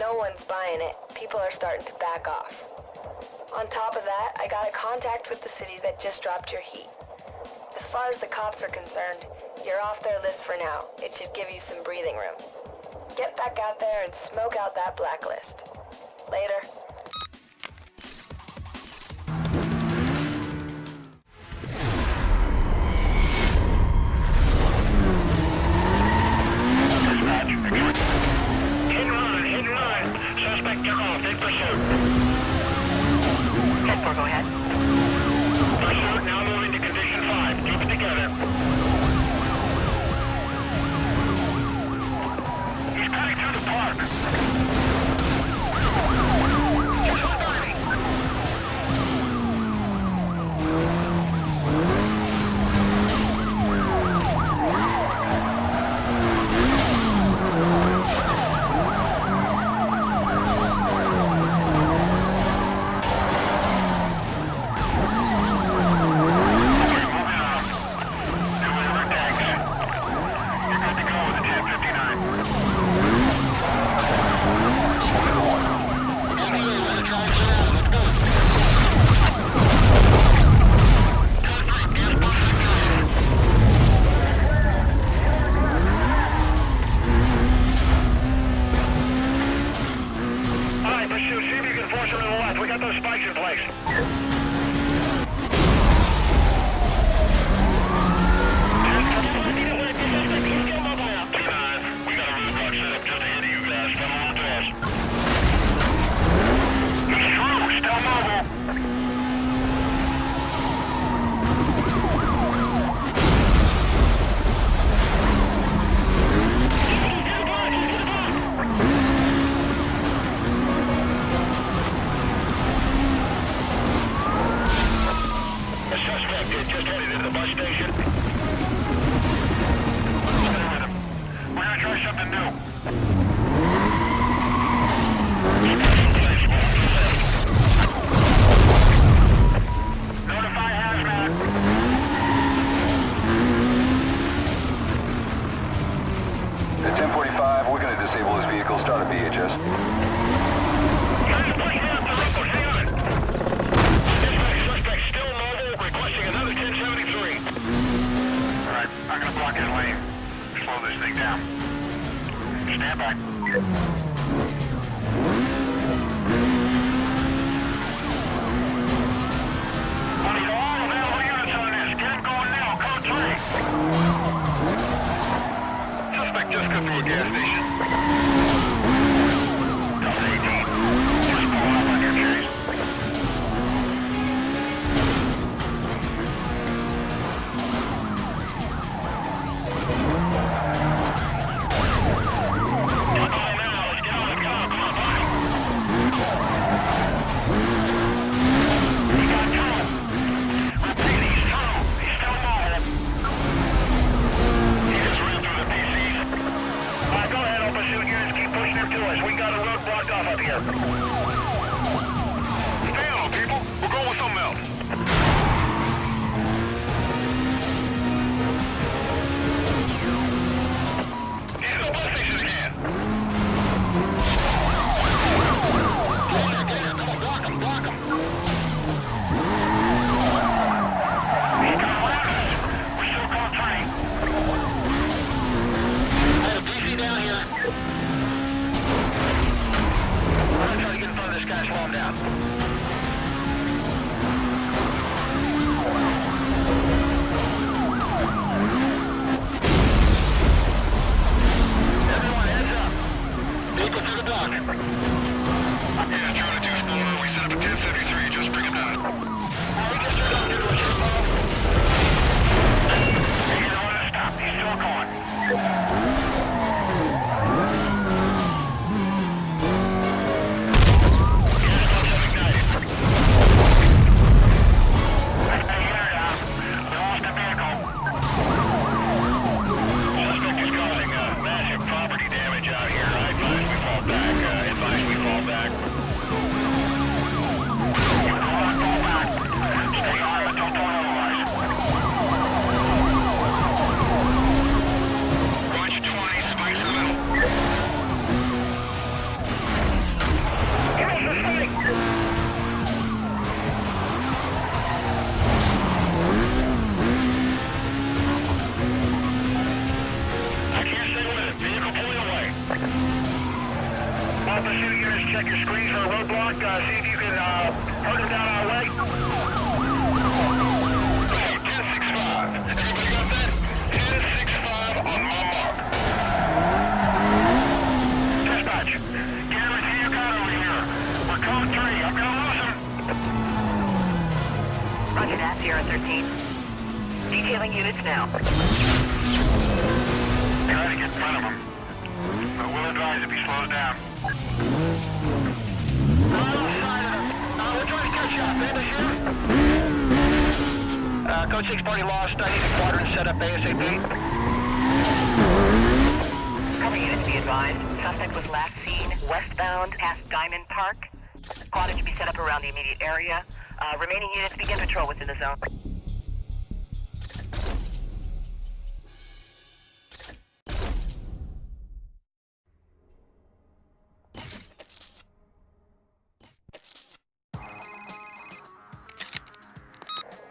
no one's buying it. People are starting to back off. On top of that, I got a contact with the city that just dropped your heat. As far as the cops are concerned, you're off their list for now. It should give you some breathing room. Get back out there and smoke out that blacklist. Later. Hit and run. Suspect took off. Take pursuit. 10-4, go ahead. Pursuit now moving to condition 5. Keep it together. He's cutting through the park. check your screens for a roadblock. See if you can herd him down our way. Okay, 10-6-5. Everybody got that? 10-6-5 on my mark. Dispatch, get everything you got over here. We're code 3. I'm gonna lose him. Roger that, Sierra 13. Detailing units now. Try to get in front of him. But we'll advise if he slows down. We're trying to catch up. Bandit here? Code 6 party lost. I need the quadrant set up ASAP. Cover units be advised. Suspect was last seen westbound past Diamond Park. Quadrant to be set up around the immediate area. Remaining units begin patrol within the zone.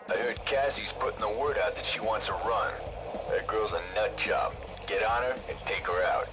I heard Cassie's putting the word out that she wants a run. That girl's a nut job. Get on her and take her out.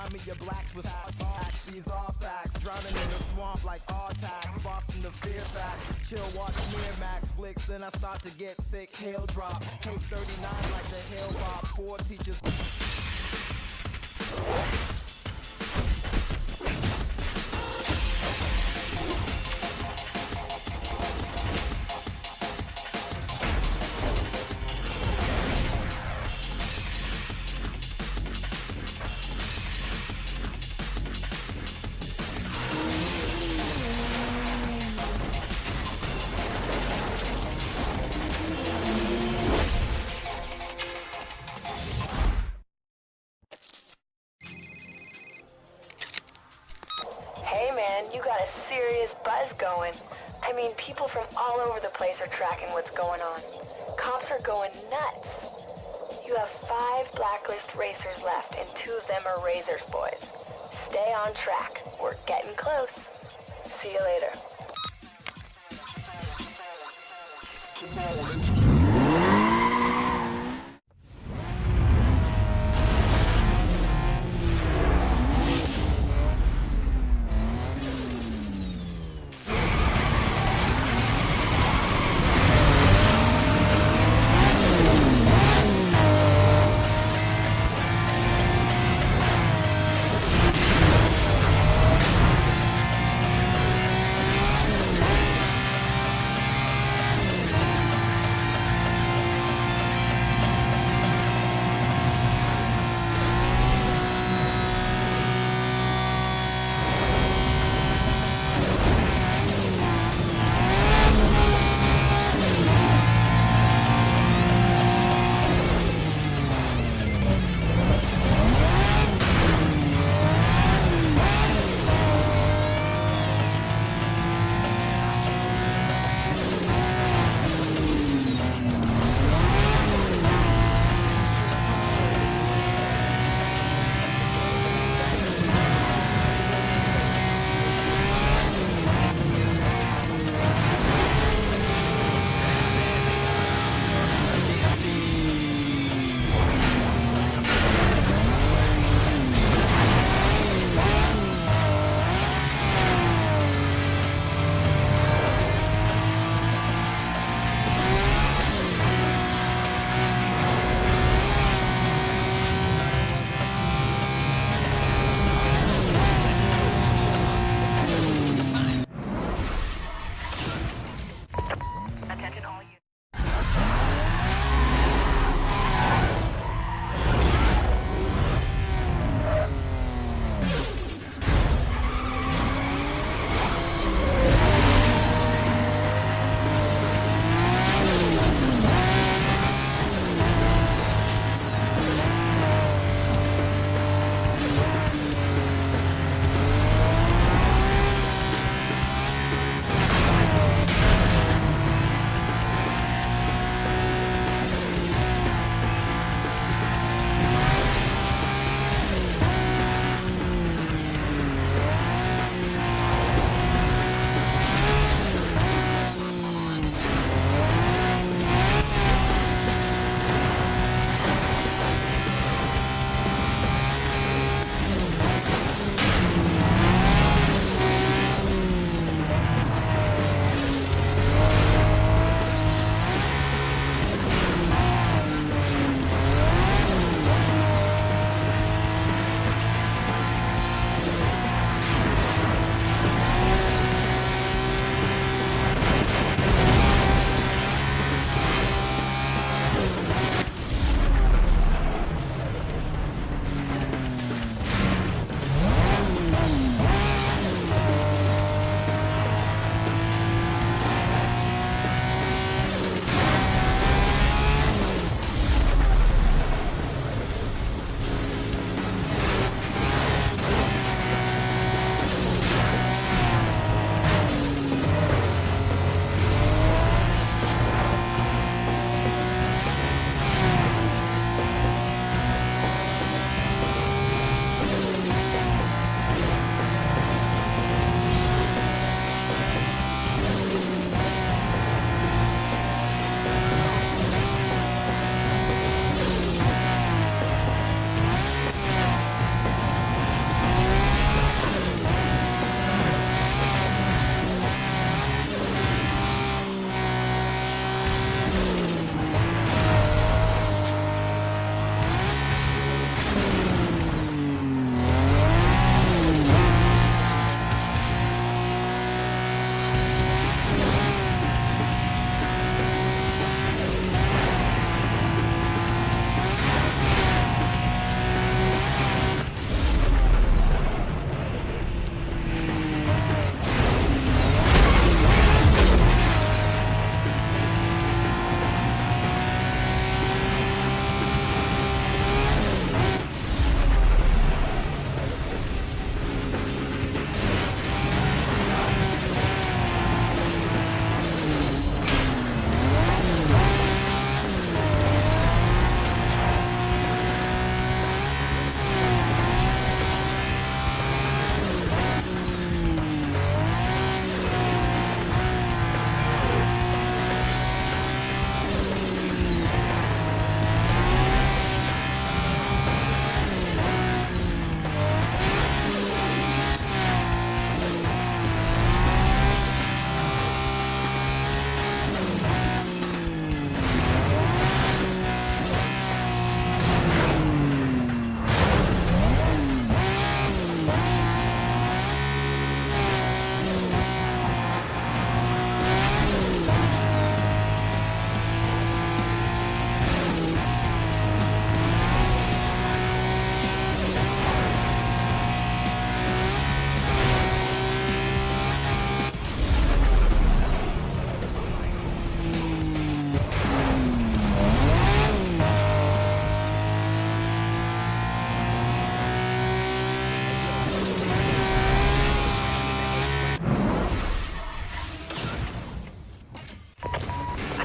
remind me of blacks with attacks. These are facts, drowning in the swamp like Artax. Bossing the fear facts. Chill, watch Miramax flicks, then I start to get sick. Hail drop, take 39 like the hail bop. 4 teachers. Hey man, you got a serious buzz going. I mean, people from all over the place are tracking what's going on. Cops are going nuts. You have 5 blacklist racers left, and 2 of them are Razors boys. Stay on track. We're getting close. See you later.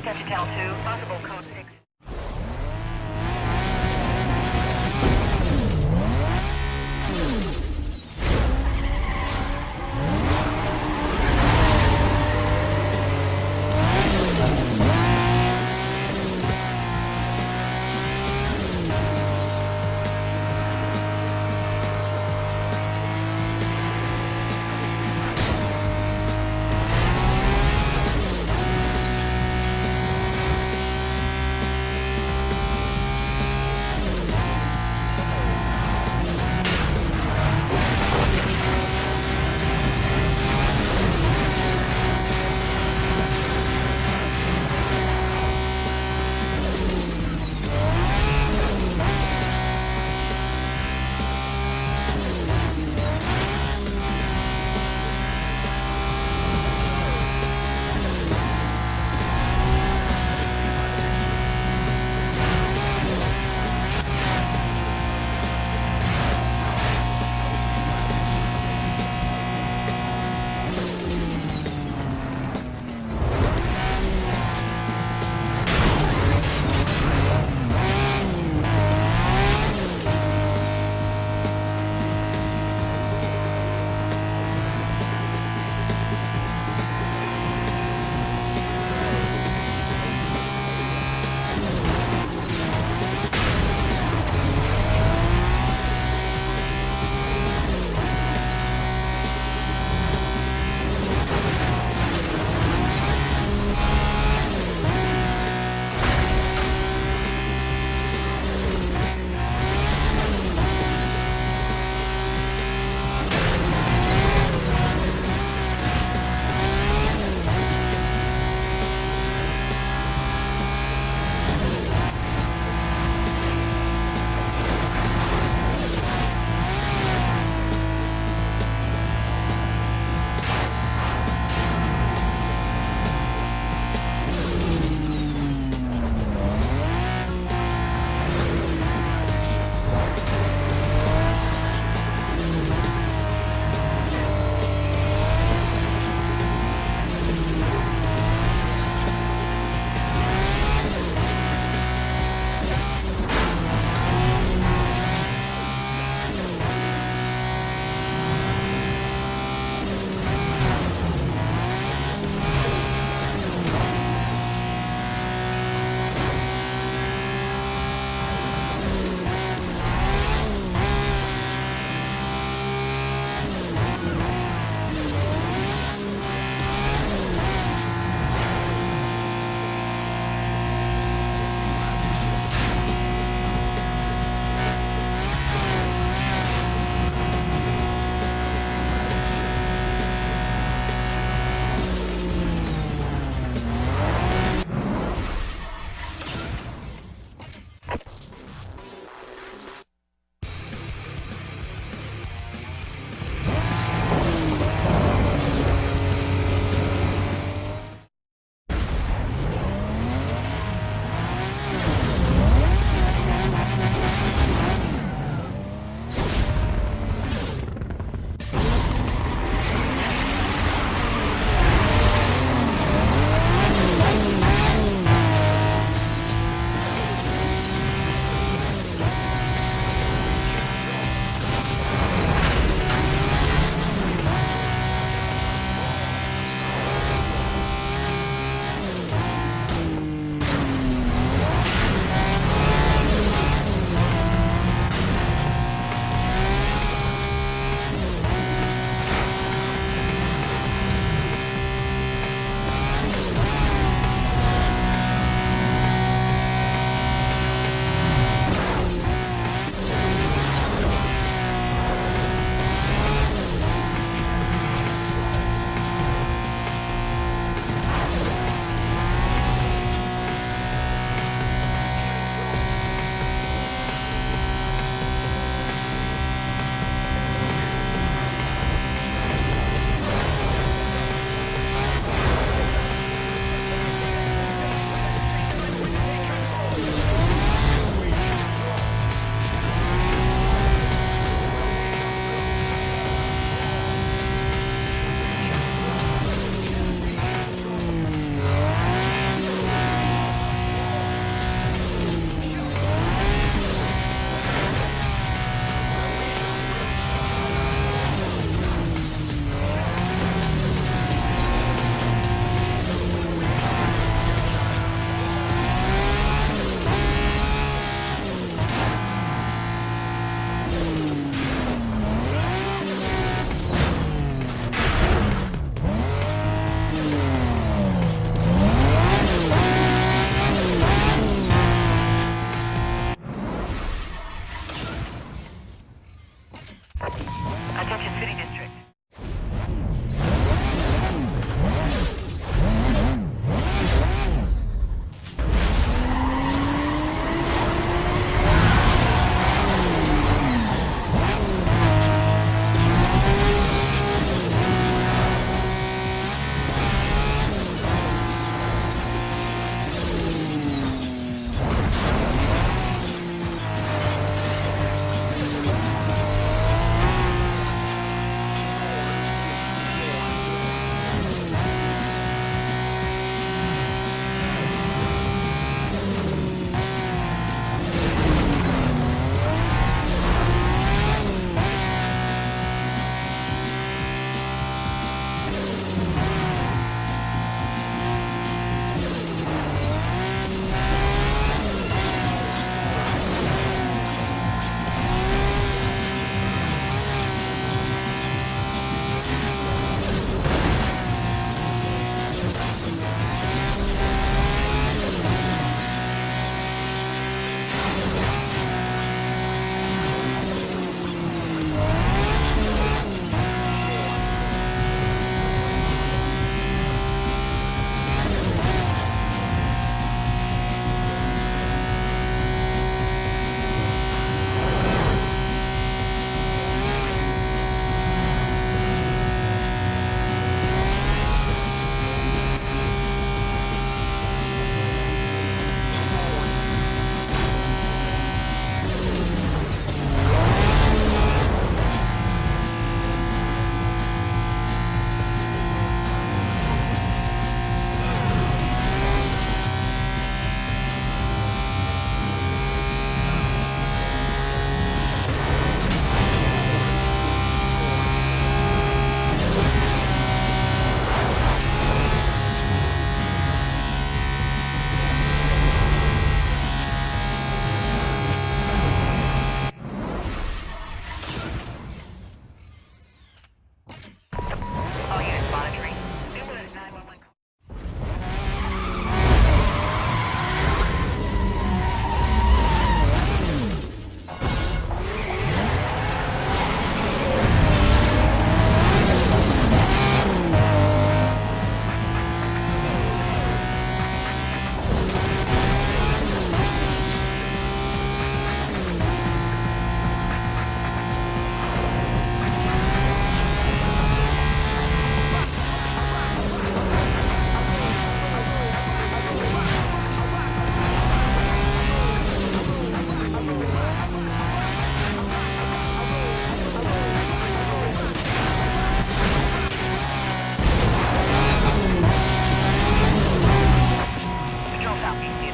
Attention Channel 2, possible code 6.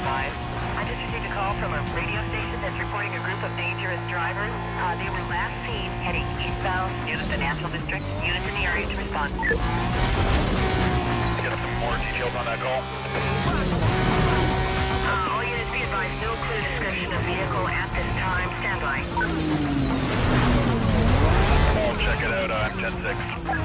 5. I just received a call from a radio station that's reporting a group of dangerous drivers. They were last seen heading eastbound near the financial district. Units in the area to respond. Get us some more details on that call. All units be advised, no clear description of vehicle at this time. Stand by. I'll check it out, 10-6.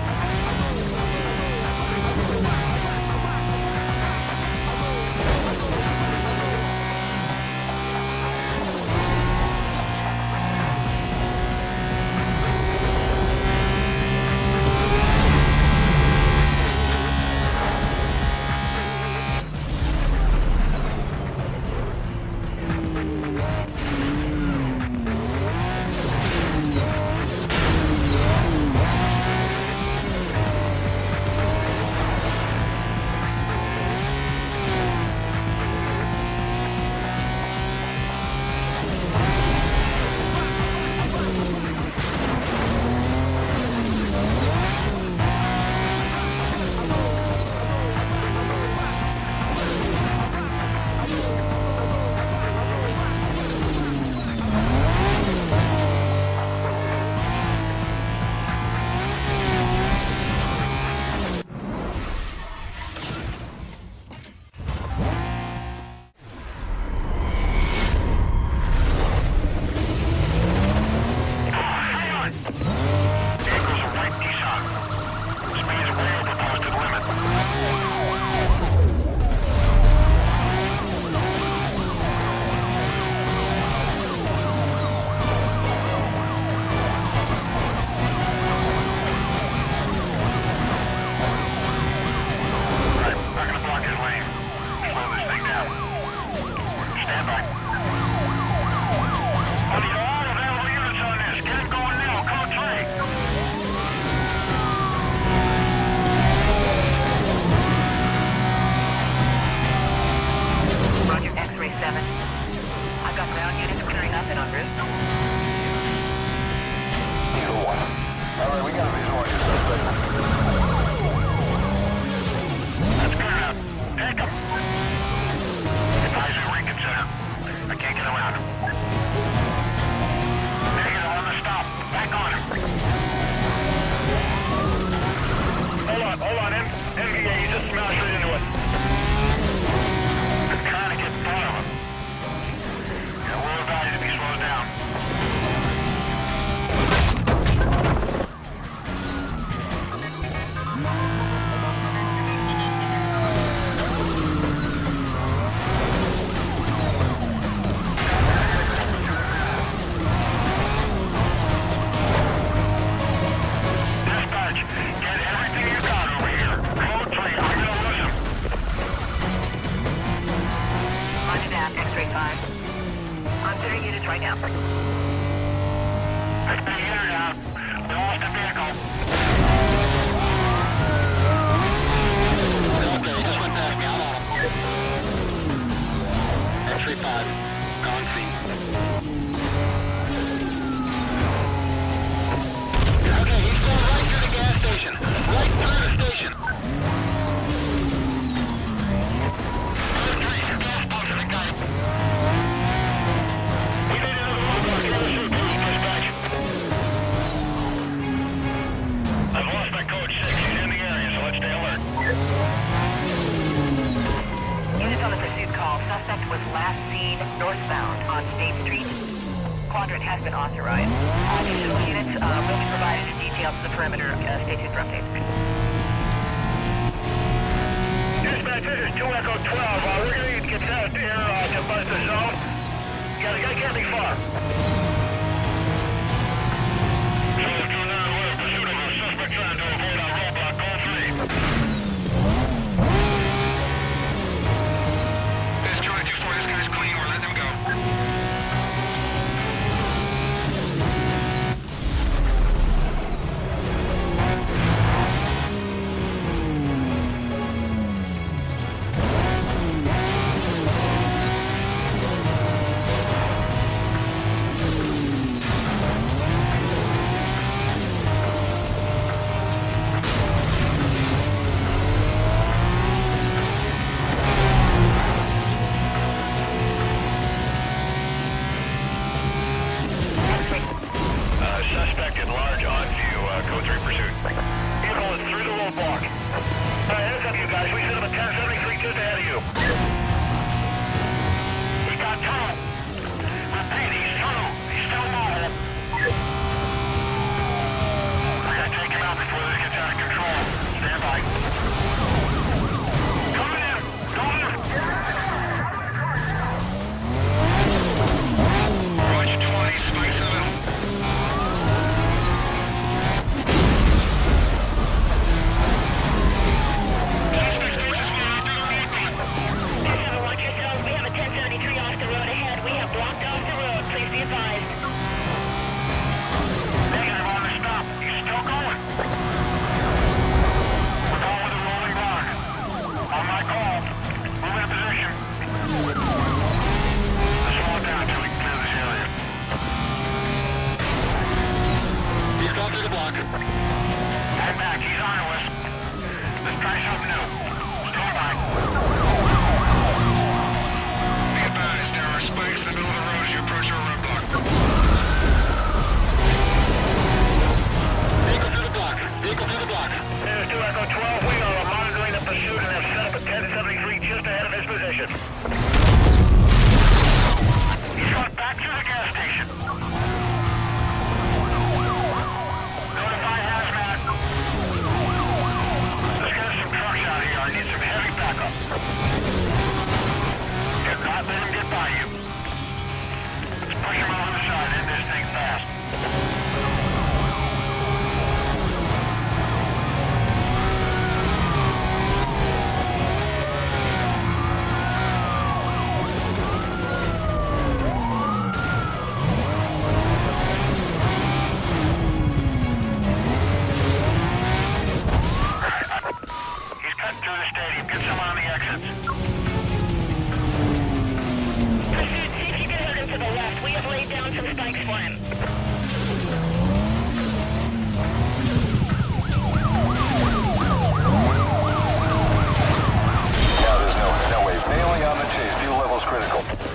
vehicles.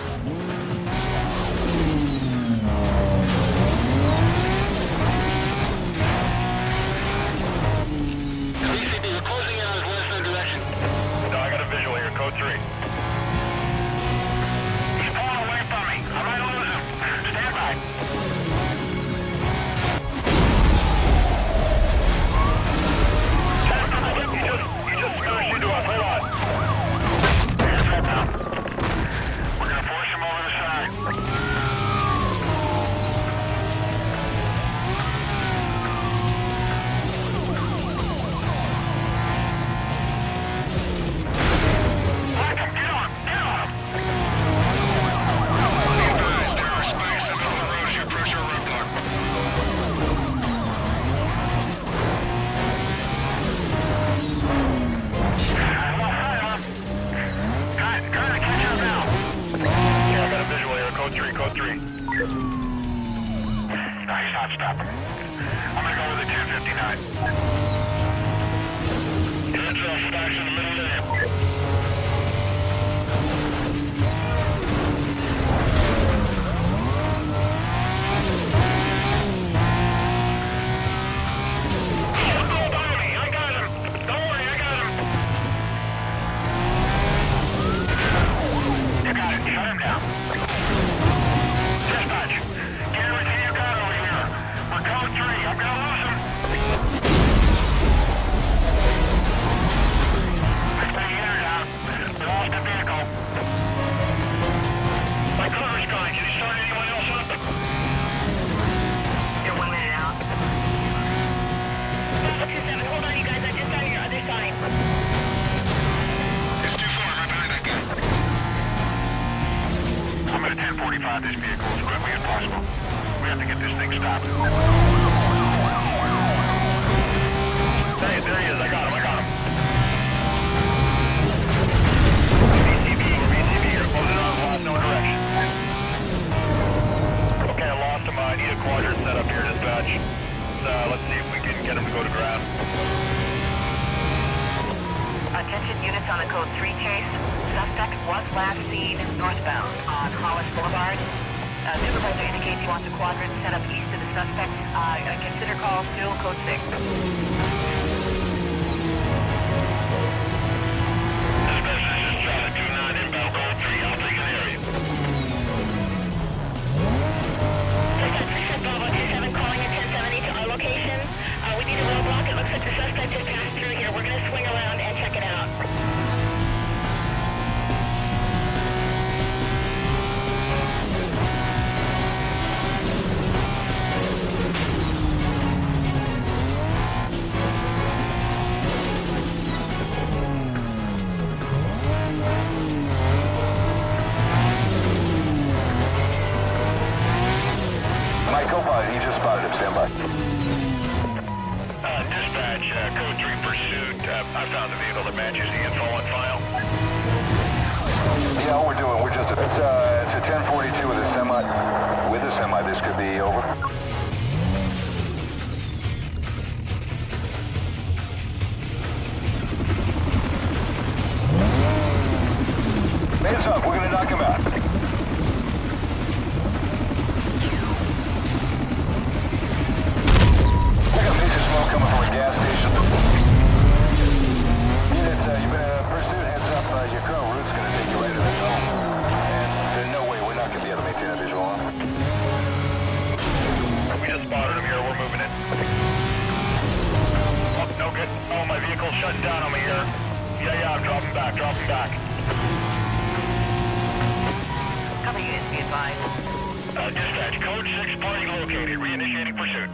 BCB, you're closing in on his western direction. No, I got a visual here, code 3. He's pulling away from me. I might lose him. Stand by. You just smashed into us. Hold on. Here's that now. We're gonna force him over the side. Lock him. Get on. Get on him. Be advised, there are spikes in the middle of the road as you approach our roadblock. Yeah, I got a visual here. Code 3, code 3. No, he's not stopping. I'm gonna go with the 1059. Heads off, stocks in the middle there. Go by me. I got him. Don't worry, I got him. You got it. Shut him down. Dispatch. Get everything you got over here. We're code 3. I'm gonna lose him. Let's put the air down. Lost the vehicle. My cover's gone. Can you start anyone else up? You're 1 minute out. 27. Hold on, you guys. I'm just on your other side. It's too far. Right behind that guy. I'm at 1045 this vehicle as quickly as possible. We have to get this thing stopped. There he is. I got him. BCB, you're closing on. Lost no direction. Okay, I lost him. I need a quadrant set up here, dispatch. Let's see if we can get him to go to ground. Attention units on a code 3 chase. Suspect was last seen northbound on Hollis Boulevard. Supervisor indicates he wants a quadrant set up east of the suspect. Consider call still code 6. Dispatch, this is Charlie 29 inbound code 3. I'll take an area. Dispatch, 3 Bravo 27 calling at 1070 to our location. We need a roadblock. It looks like the suspect has passed through here. We're going to swing around and check it out. My co-pilot, he just spotted him. Stand by. Dispatch, code 3 pursuit. I found the vehicle that matches the info on file. Yeah, all we're doing, it's a 1042 with a semi. With a semi, this could be over. Hands up, we're gonna knock him out. We got major smoke coming from a gas station. Units, you've been in pursuit. Heads up, your current route's gonna take you right to the zone. And there's no way we're not gonna be able to maintain a visual on. We just spotted him here. We're moving in. Oh, no good. Oh, my vehicle's shutting down on me here. Yeah, I'm dropping back. Cover units be advised. Dispatch, code 6 party located. Reinitiating pursuit.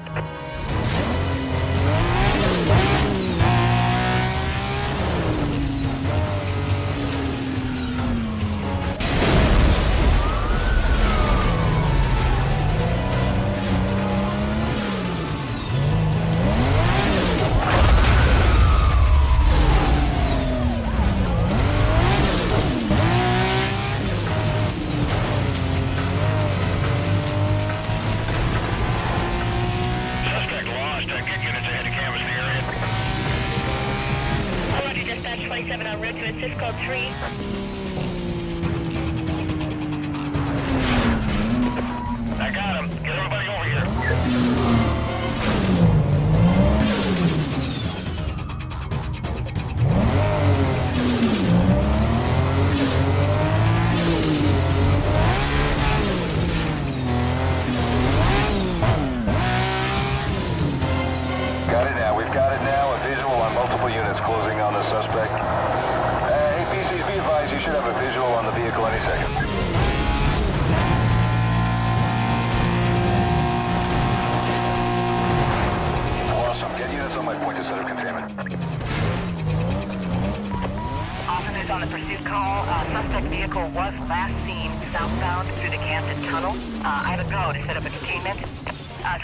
last seen southbound through the Camden Tunnel. I have a go to set up a containment.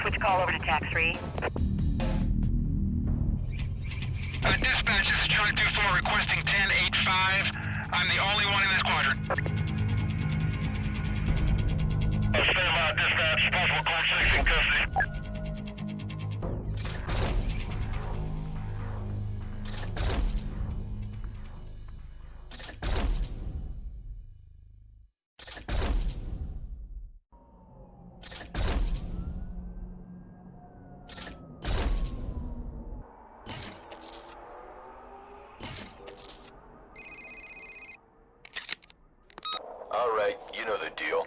Switch call over to TAC 3. Dispatch, this is Charlie 24 requesting 1085. I'm the only one in this quadrant. Stand by, dispatch. Possible call 6 in custody. Alright, you know the deal.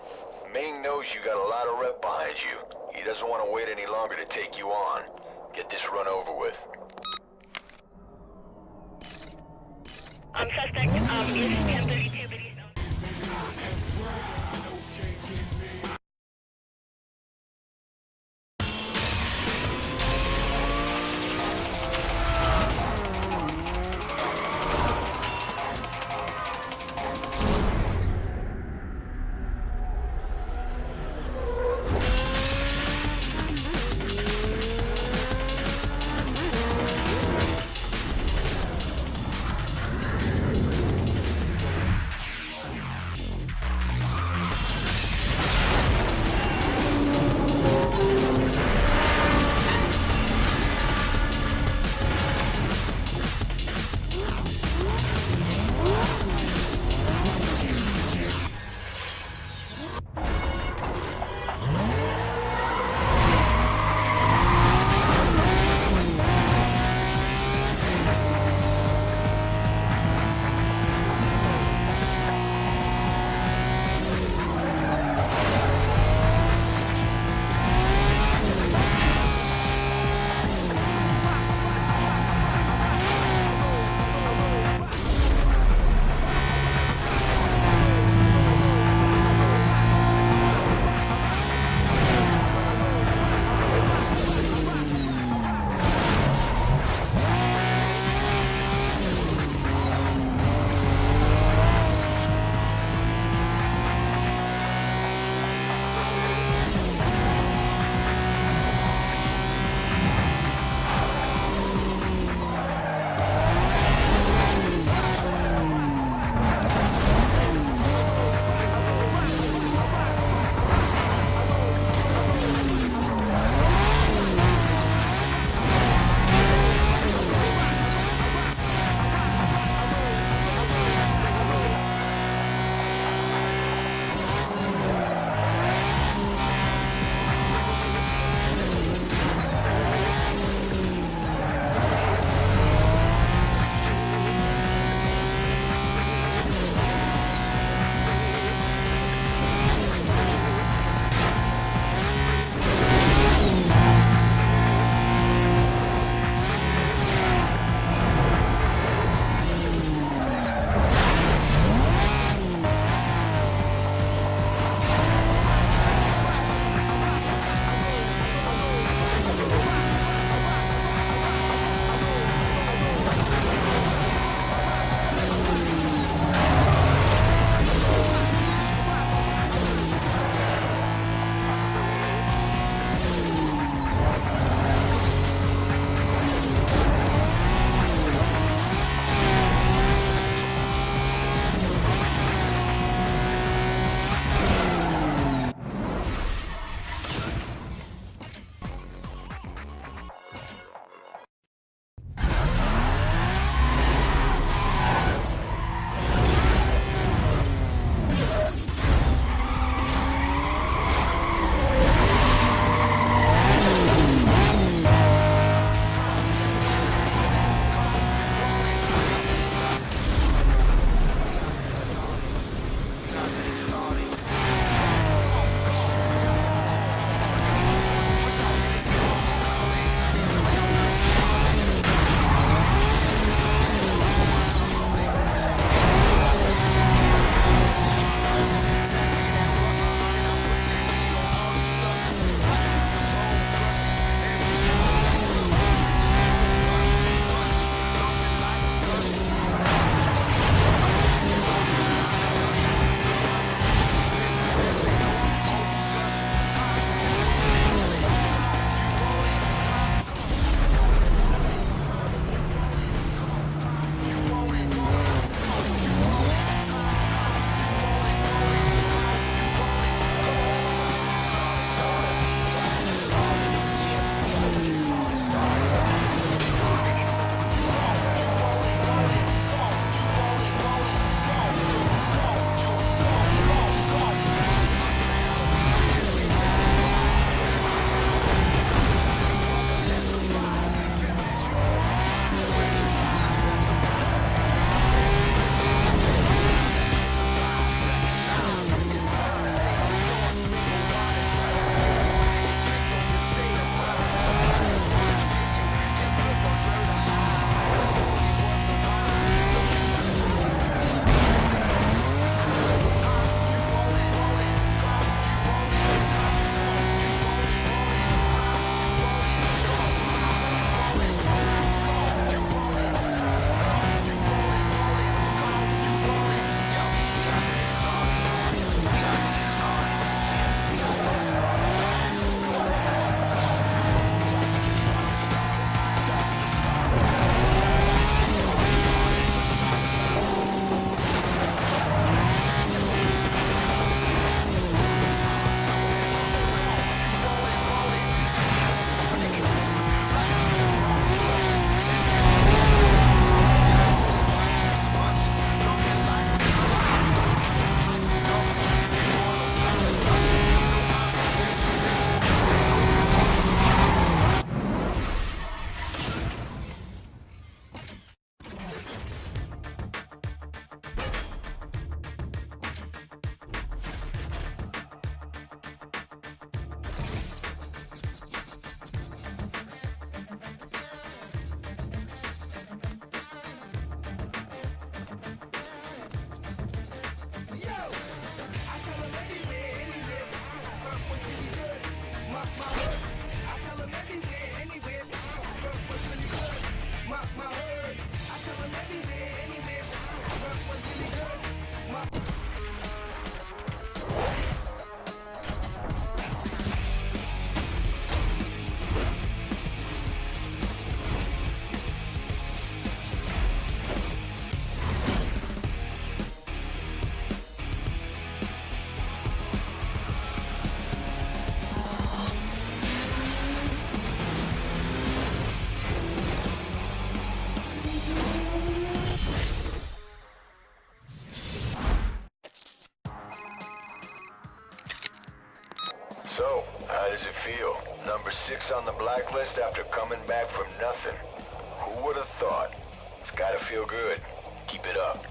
Ming knows you got a lot of rep behind you. He doesn't want to wait any longer to take you on. Get this run over with. Suspect is 1032, but he's... So, how does it feel? Number 6 on the blacklist after coming back from nothing. Who would have thought? It's gotta feel good. Keep it up.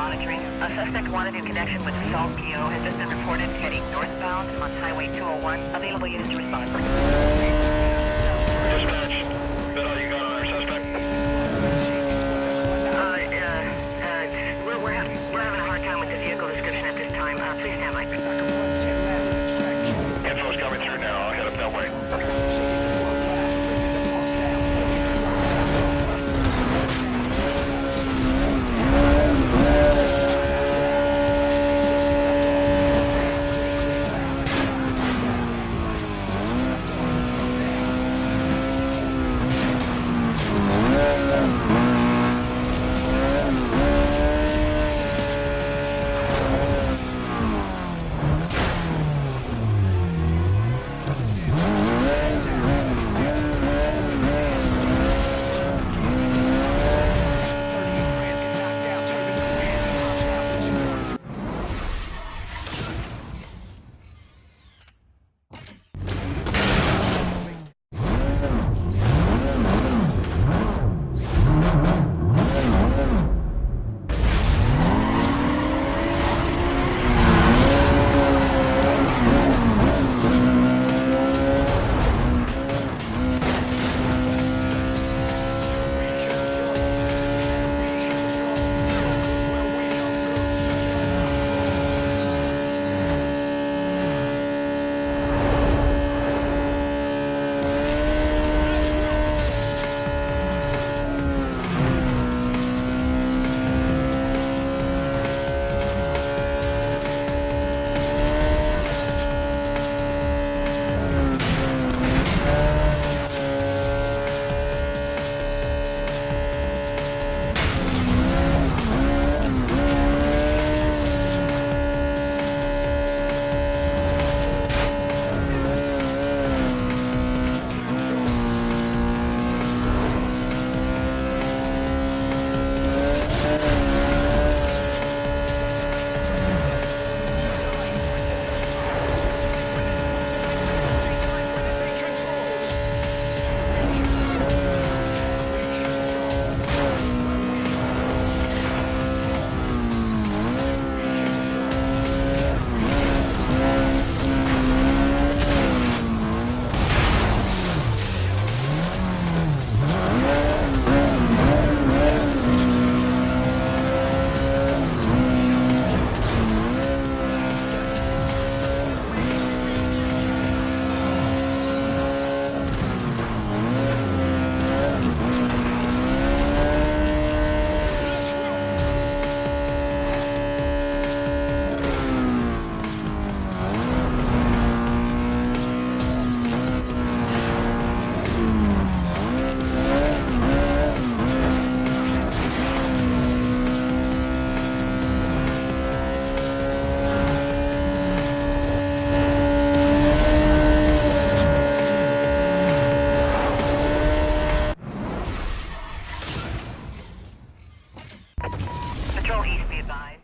monitoring. A suspect wanted in connection with assault PO has just been reported heading northbound on Highway 201. Available units to respond. Dispatch, is that all you got on our suspect? We're having a hard time with the vehicle description at this time. Please stand by. Info's coming through now. I'll head up that way. Patrol East, be advised.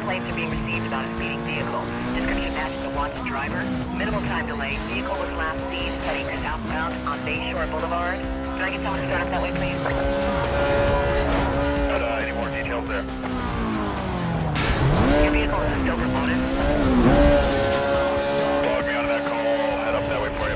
Complaints are being received about a speeding vehicle. Description matches the wanted driver. Minimal time delay. Vehicle was last seen heading southbound on Bayshore Boulevard. Can I get someone to start up that way, please? Any more details there? Your vehicle is still promoted. Log me out of that call. I'll head up that way for you.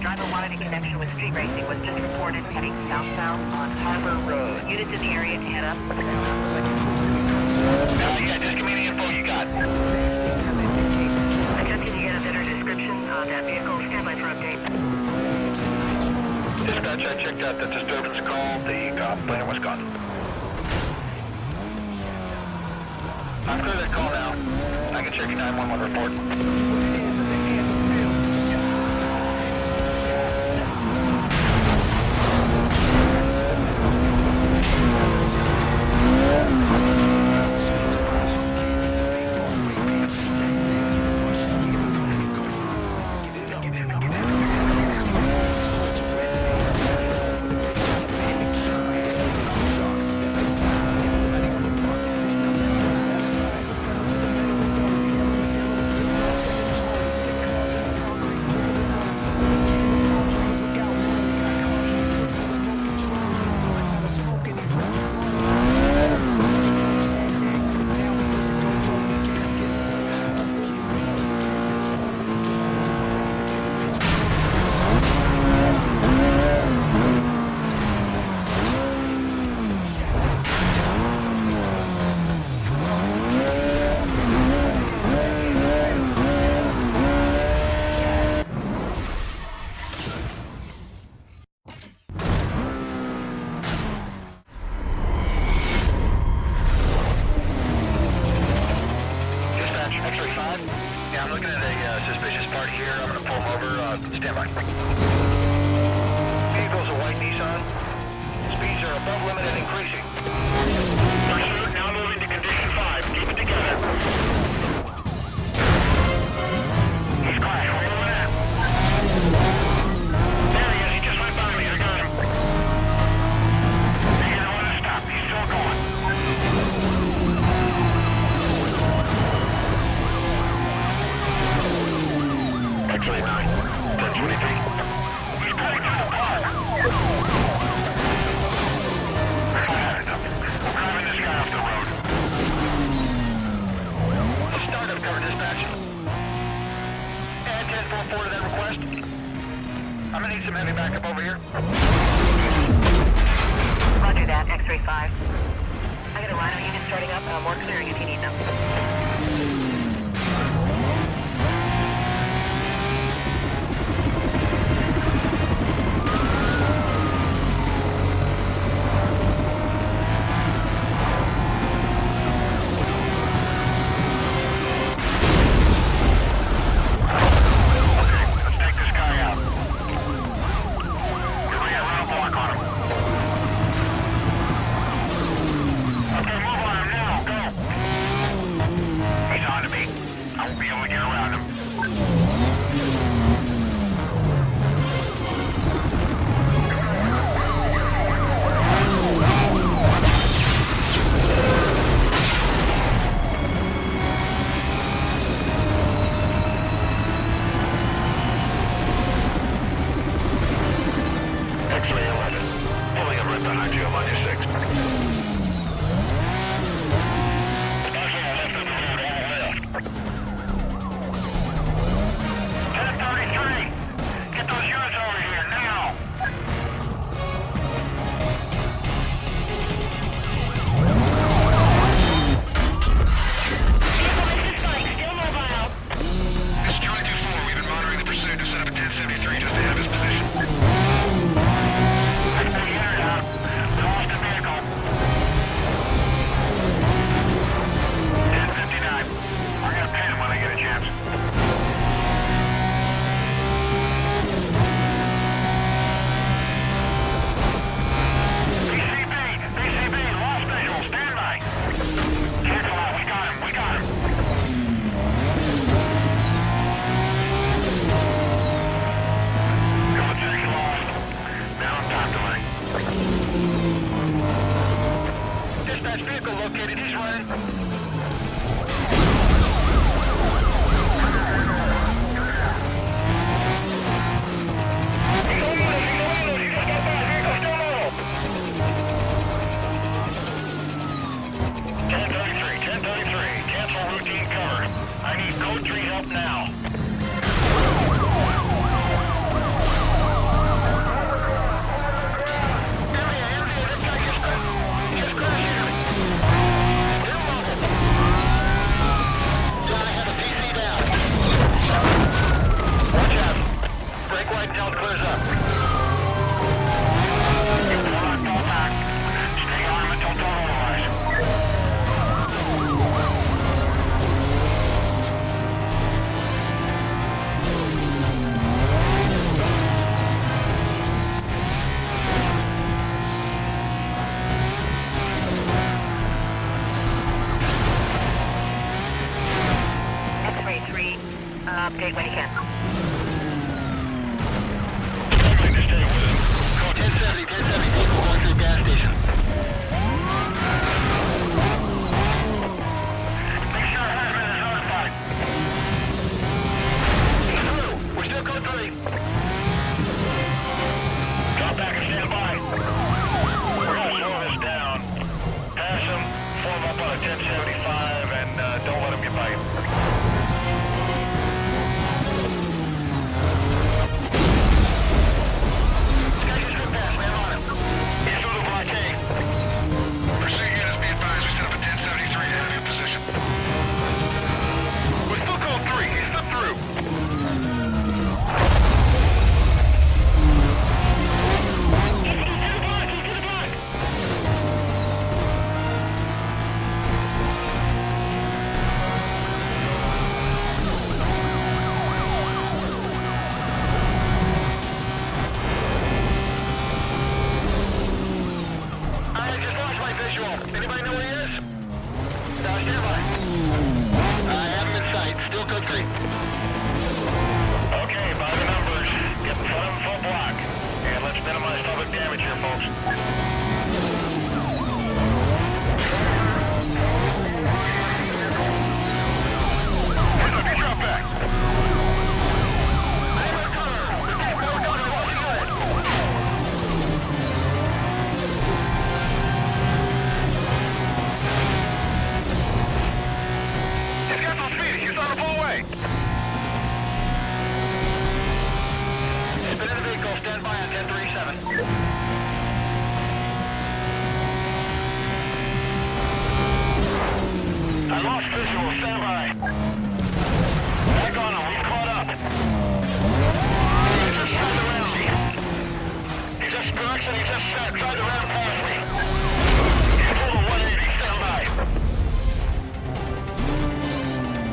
driver wanted in connection with street racing was just reported heading southbound on Harbor Road. Units in the area to head up. Yeah, just give me the info you got. Attempting to get a better description of that vehicle. Stand by for update. Dispatch, I checked out the disturbance call. The plane was gone. I'm clear that call now. I can check your 911 report. Yeah, I'm looking at a suspicious party here. I'm gonna pull him over. Stand by. Vehicle's a white Nissan. Speeds are above limit and increasing. Pursuit now moving to condition 5. Keep it together. He's crashed. Where you at? There he is. He just went by me. I got him. He didn't want to stop. He's still going. X-ray 9, 1023. He's going through the park. I'm driving this guy off the road. Startup cover dispatch. Add 1044 to that request. I'm gonna need some heavy backup over here. Roger that, X-ray 5. I got a rhino unit starting up. More clearing if you need them. ready. Drop back and stand by. We're gonna slow this down. Pass him, form up on a 1075, and don't let him get by you. Anybody know where he is? Stand by. I have him in sight. Still cooking. Okay, by the numbers. Get in front of him full block. And let's minimize public damage here, folks. Here's a drop back. Stand by on 1037. I lost visual. Stand by. Back on him. We've caught up. He just tried to round me. He just direction. He just tried to round past me. He's pulled a 180. Stand by.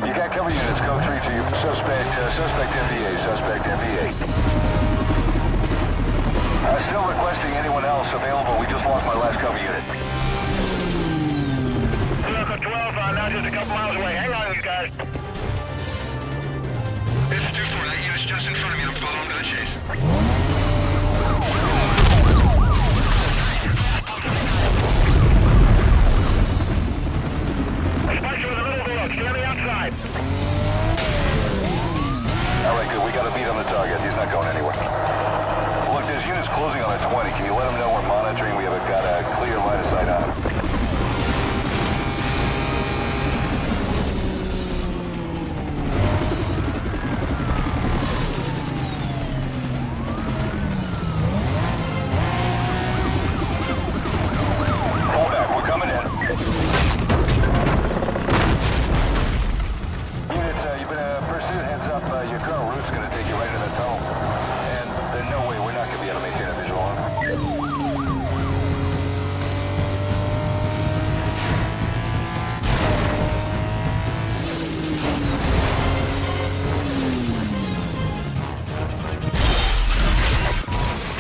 You got cover units. Go 3 to you. Suspect MVA. Suspect MVA. Still requesting anyone else available. We just lost my last cover unit. Local 12, now just a couple miles away. Hang on, you guys. This is 2-4. That unit's just in front of me. I'm following to the chase. I spiked you in the middle of the road. Stay on the outside. All right, good. We got a beat on the target. He's not going anywhere. Look, there's units closing on a 20. Can you let them know we're monitoring? We have got a clear line of sight on them. Pull back. We're coming in. Units, you've been pursued. Heads up. Your current route's going to take you right into the tunnel. There's no way we're not going to be able to maintain a visual on them.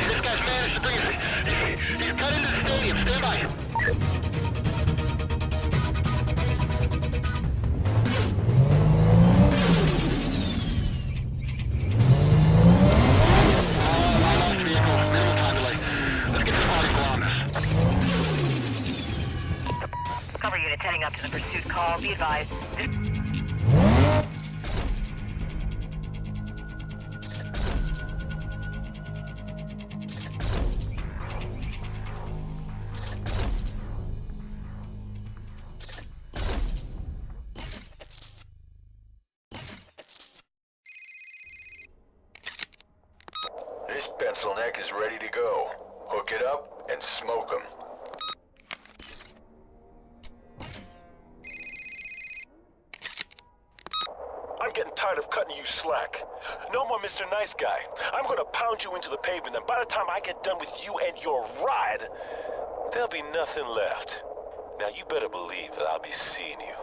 This guy's managed to bring us. He's cut into the stadium. Stand by. Cover units heading up to the pursuit call. Be advised. This pencil neck is ready to go. Hook it up and smoke them. I'm getting tired of cutting you slack. No more Mr. Nice Guy. I'm gonna pound you into the pavement, and by the time I get done with you and your ride, there'll be nothing left. Now you better believe that I'll be seeing you.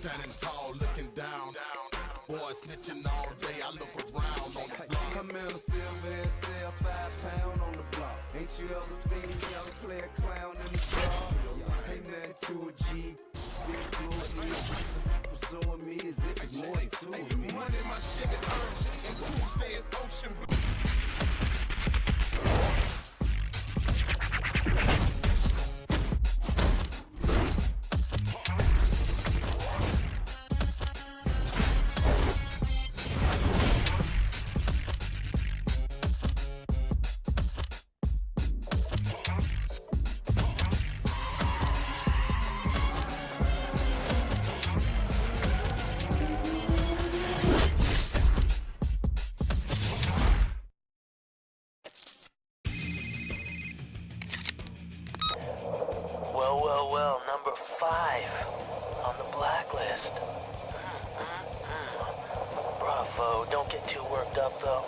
Standing tall, looking down. Boy snitching all day, I look around on the block. I'm in a silver SL, 5 pound on the block. Ain't you ever seen a young player clown in the car? Ain't nothing to a G. Spit fluid, need a pursuing me as if it's more than two of me. Money, my shit is earned, and Tuesday is ocean blue. Well, number 5 on the blacklist. Bravo, don't get too worked up though.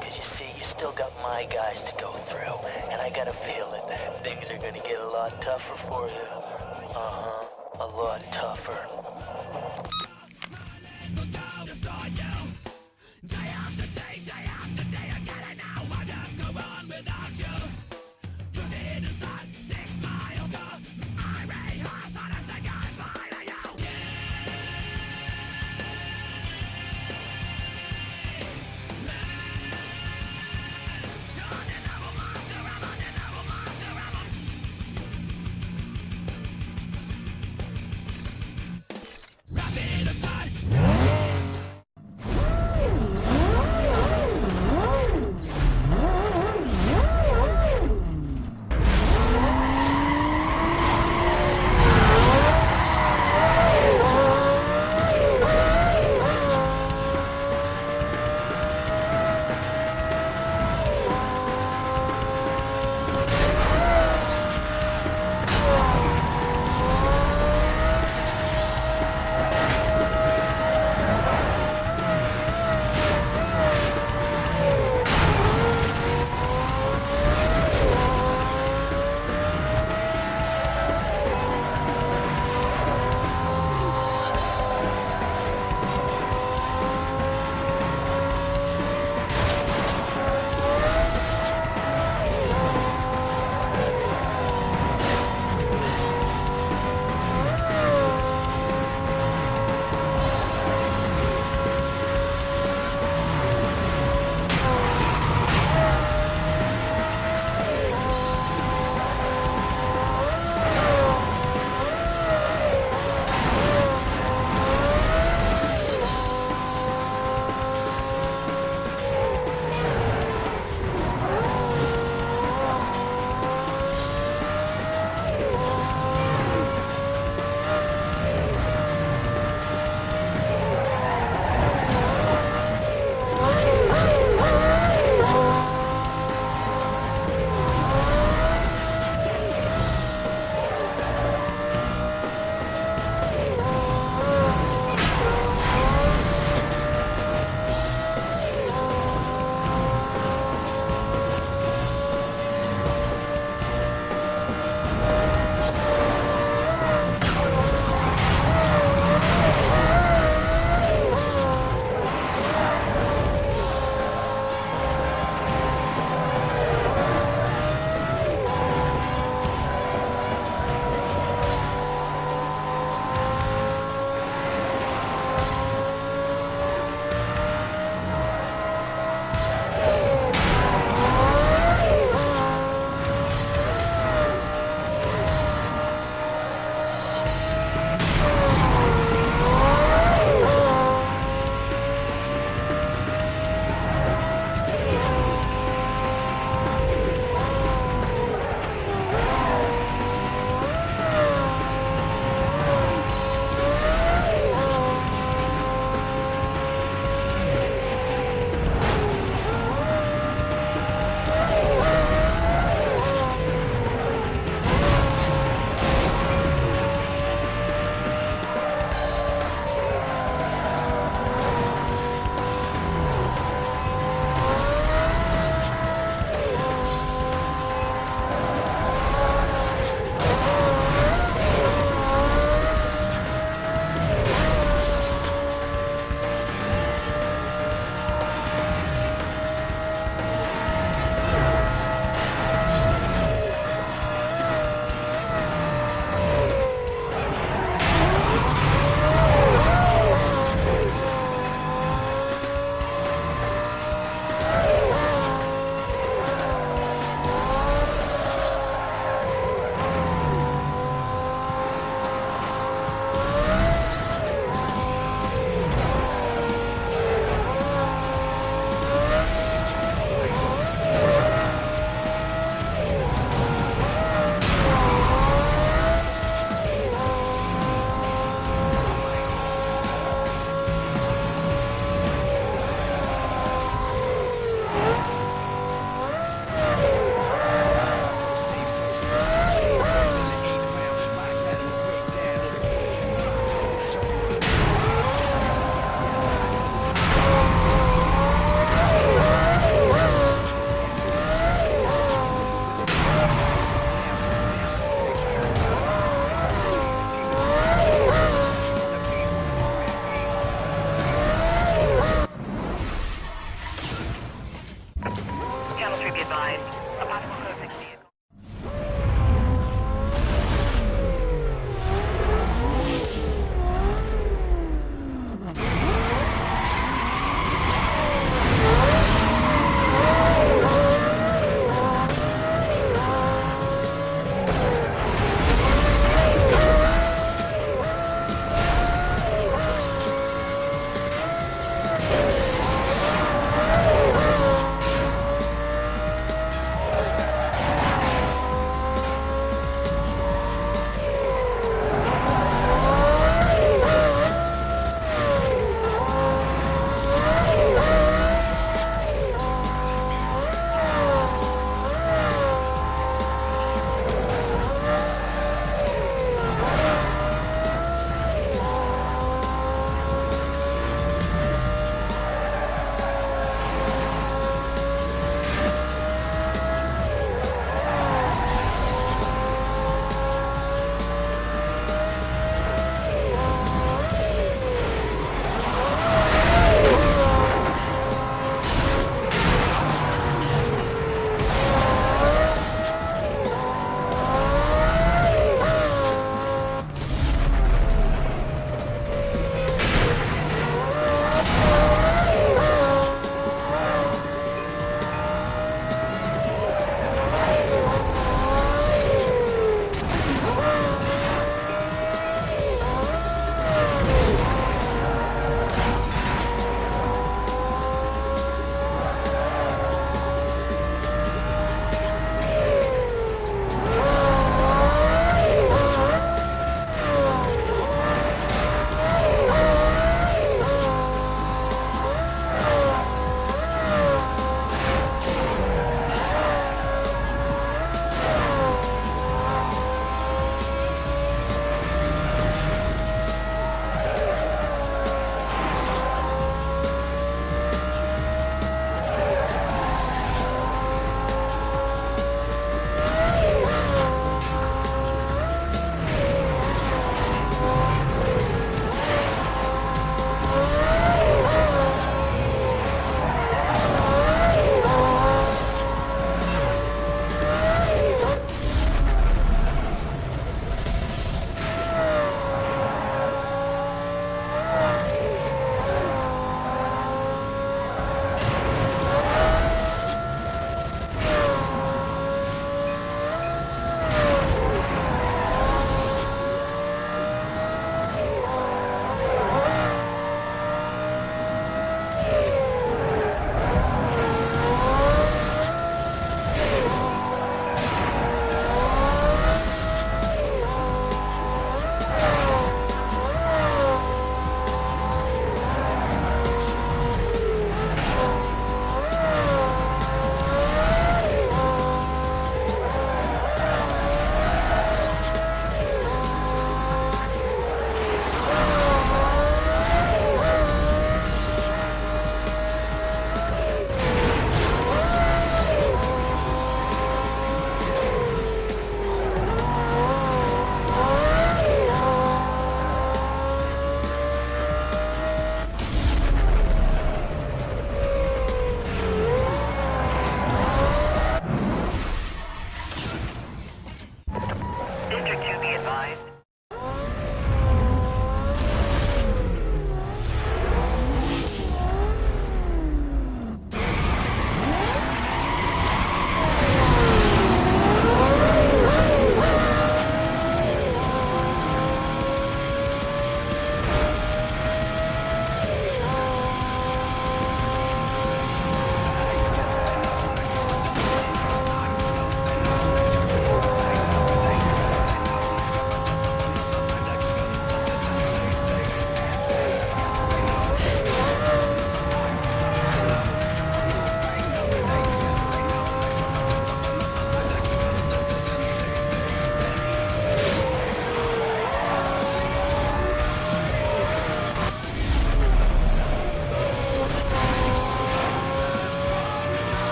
Cause you see, you still got my guys to go through, and I got a feeling things are gonna get a lot tougher for you. A lot tougher.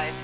advised.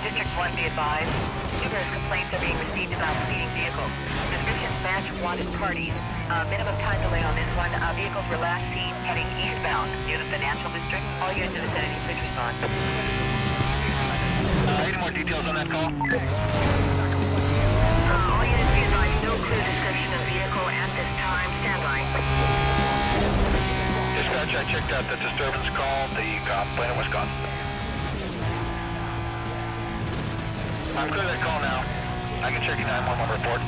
District 1 be advised. Numerous complaints are being received about speeding vehicles. Descriptions match wanted parties. Minimum time delay on this one. Vehicles were last seen heading eastbound near the financial district. All units in the vicinity, please respond. Any more details on that call? All units be advised, no clear description of vehicle at this time. Stand by. Dispatch, I checked out the disturbance call. The complainant was gone. I'm clear that call now. I can check your 911 report.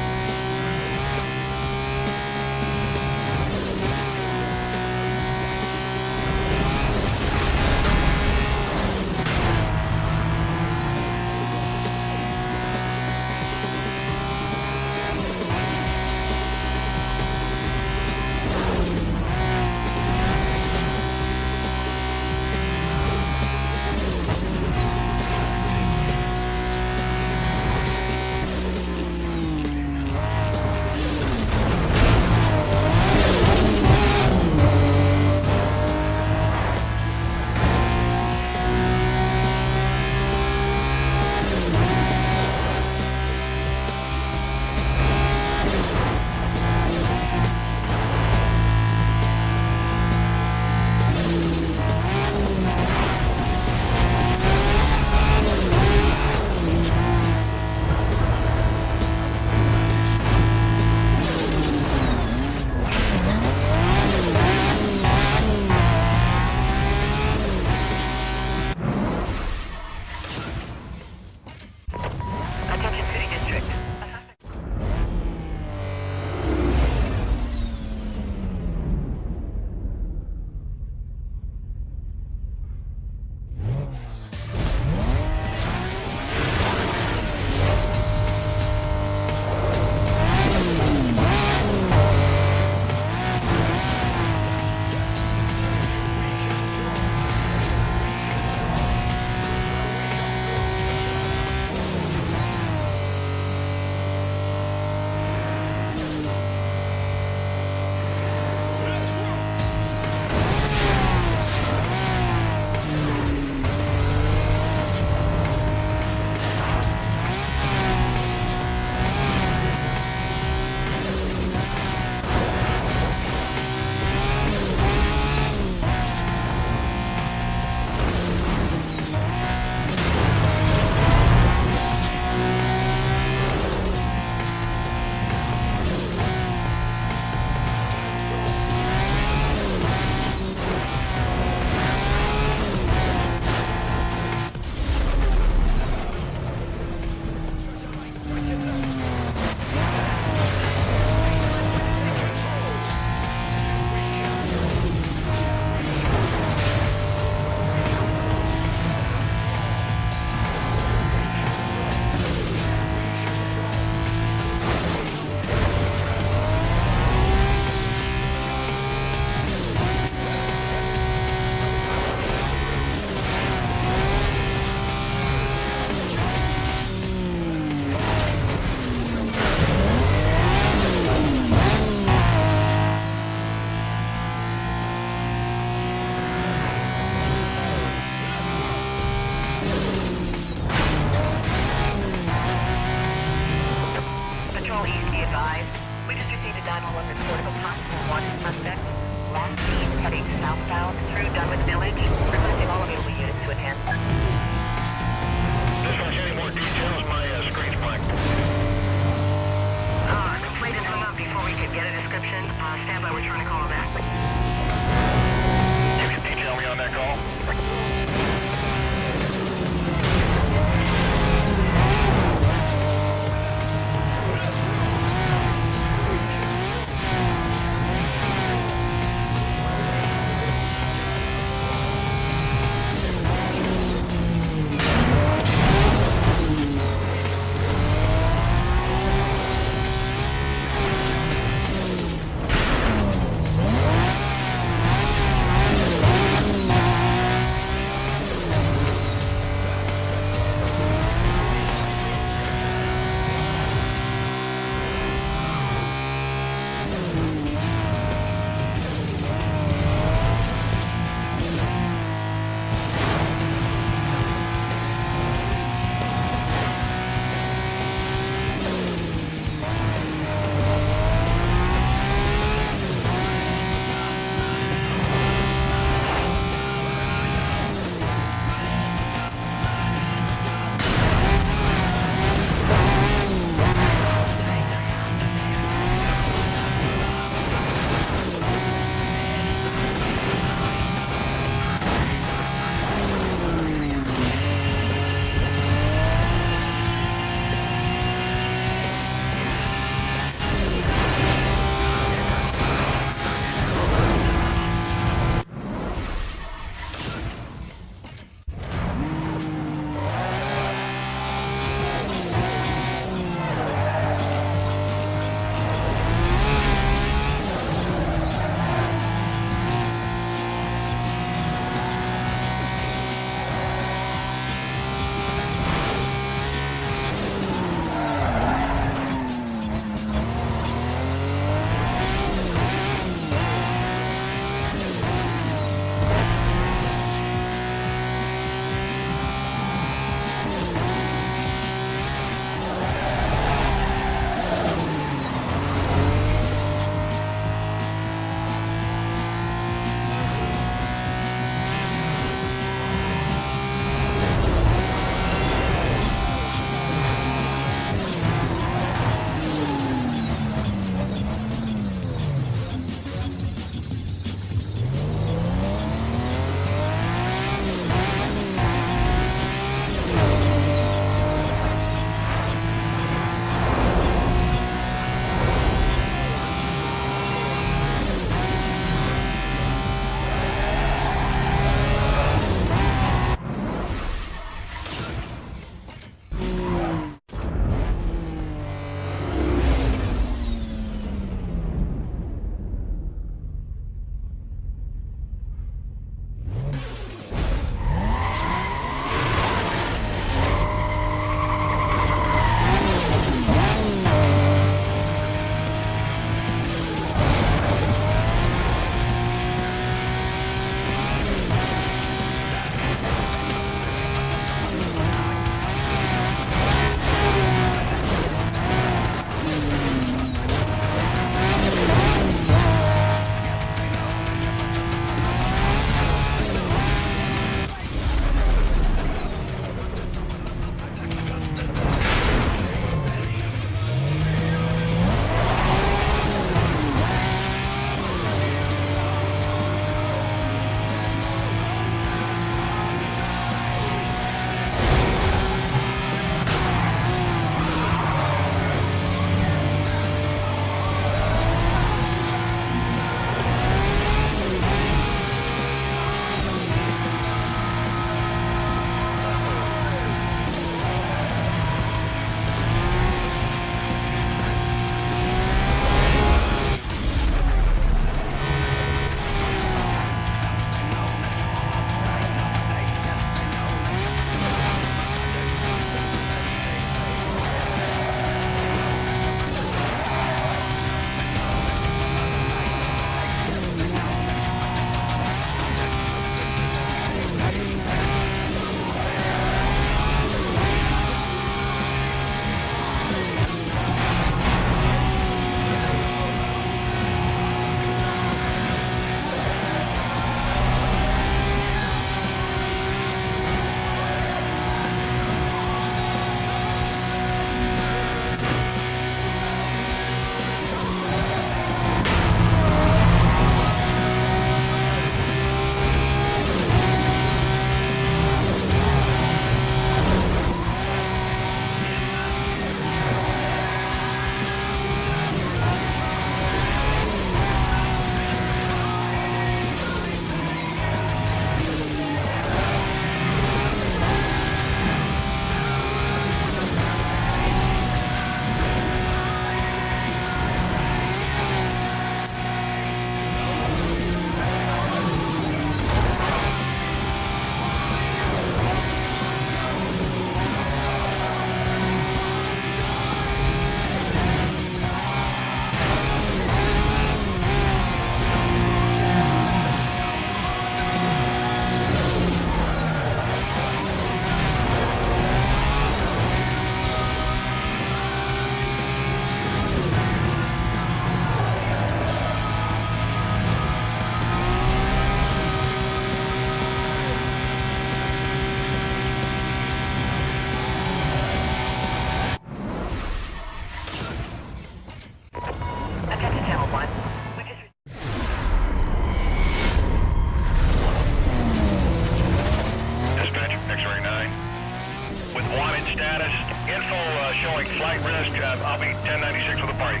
just info showing flight risk. I'll be 1096 with a party.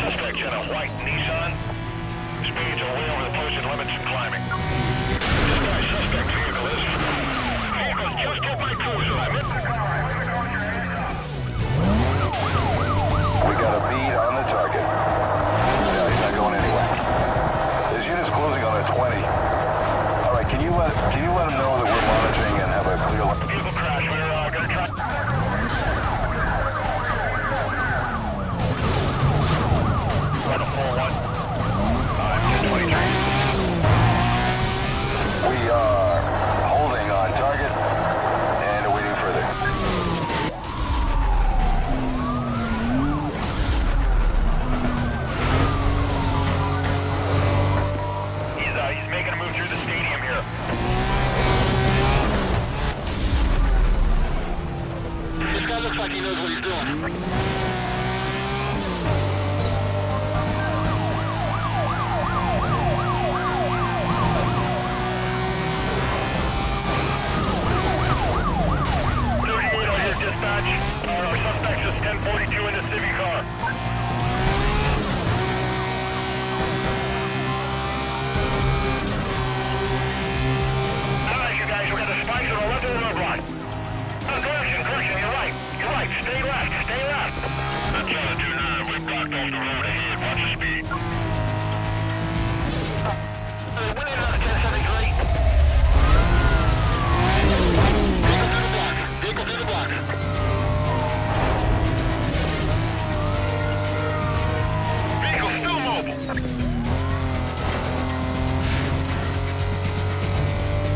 Suspect in a white Nissan. Speeds are way over the posted limits and climbing. This guy's suspect vehicle is... Vehicle's just hit my cruiser. I'm in. We got a bead on the target. Yeah, he's not going anywhere. His unit's closing on a 20. All right, can you let him know that we're monitoring and have a clear look? Vehicle crash. We're gonna try... Got a full one. 223. We are holding on target and awaiting further. He's making a move through the stadium here. This guy looks like he knows what he's doing. Dispatch, our suspect is 1042 in the Civic car. Alright, you guys, we got the spikes on the left of the roadblock. Correction, you're right. Stay left. That's 729, we blocked off the road ahead. Watch the speed. We're in on 1073. Vehicle through the block. Vehicle still mobile.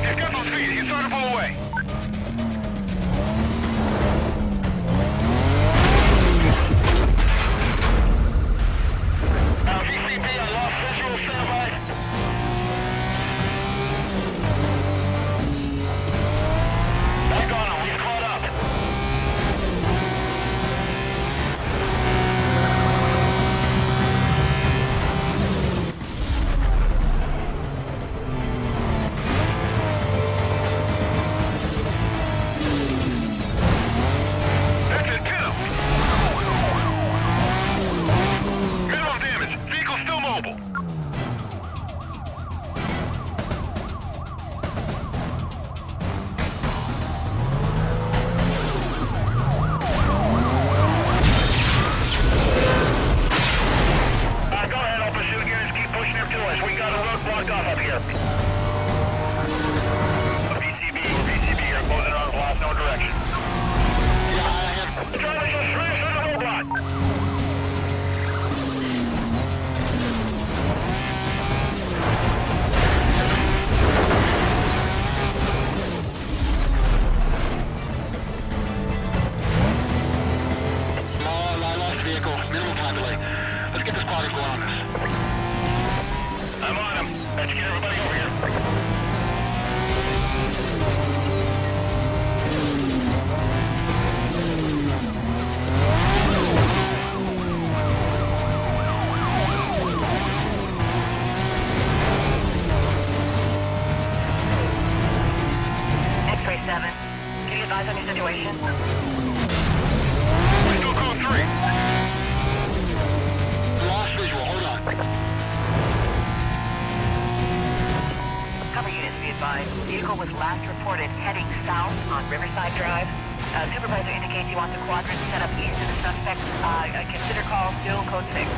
He's got those feet. He's trying to pull away. VCB, I lost visual, standby. Back on him. He's caught up. That's it, get him. Minimum damage. Vehicle still mobile. Go ahead, open shoot units. Keep pushing him to us. We got a road blocked off up here. VCB here. Closing on blast, no direction. Charlie, just smash on the roadblock. I lost vehicle. Minimal time delay. Let's get this party going on this. I'm on him. Let's get everybody over here. X-ray 7. Can you advise on your situation? We still code 3. Lost visual. Hold on. Cover units be advised. Vehicle was last reported heading south on Riverside Drive. Supervisor indicates he wants a quadrant set up east of the suspect. Consider call still code 6.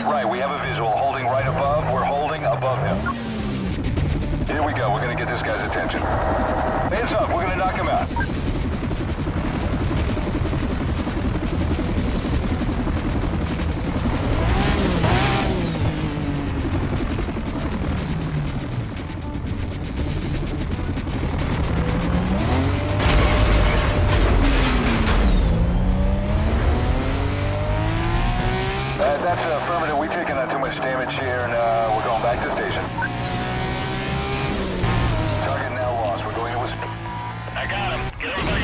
Right, we have a visual holding right above. We're holding above him. Here we go. We're gonna get this guy's attention. Hands up. We're gonna knock him out. That's affirmative. We've taken too much damage here, and we're going back to station. Target now lost. We're going to... I got him. Get everybody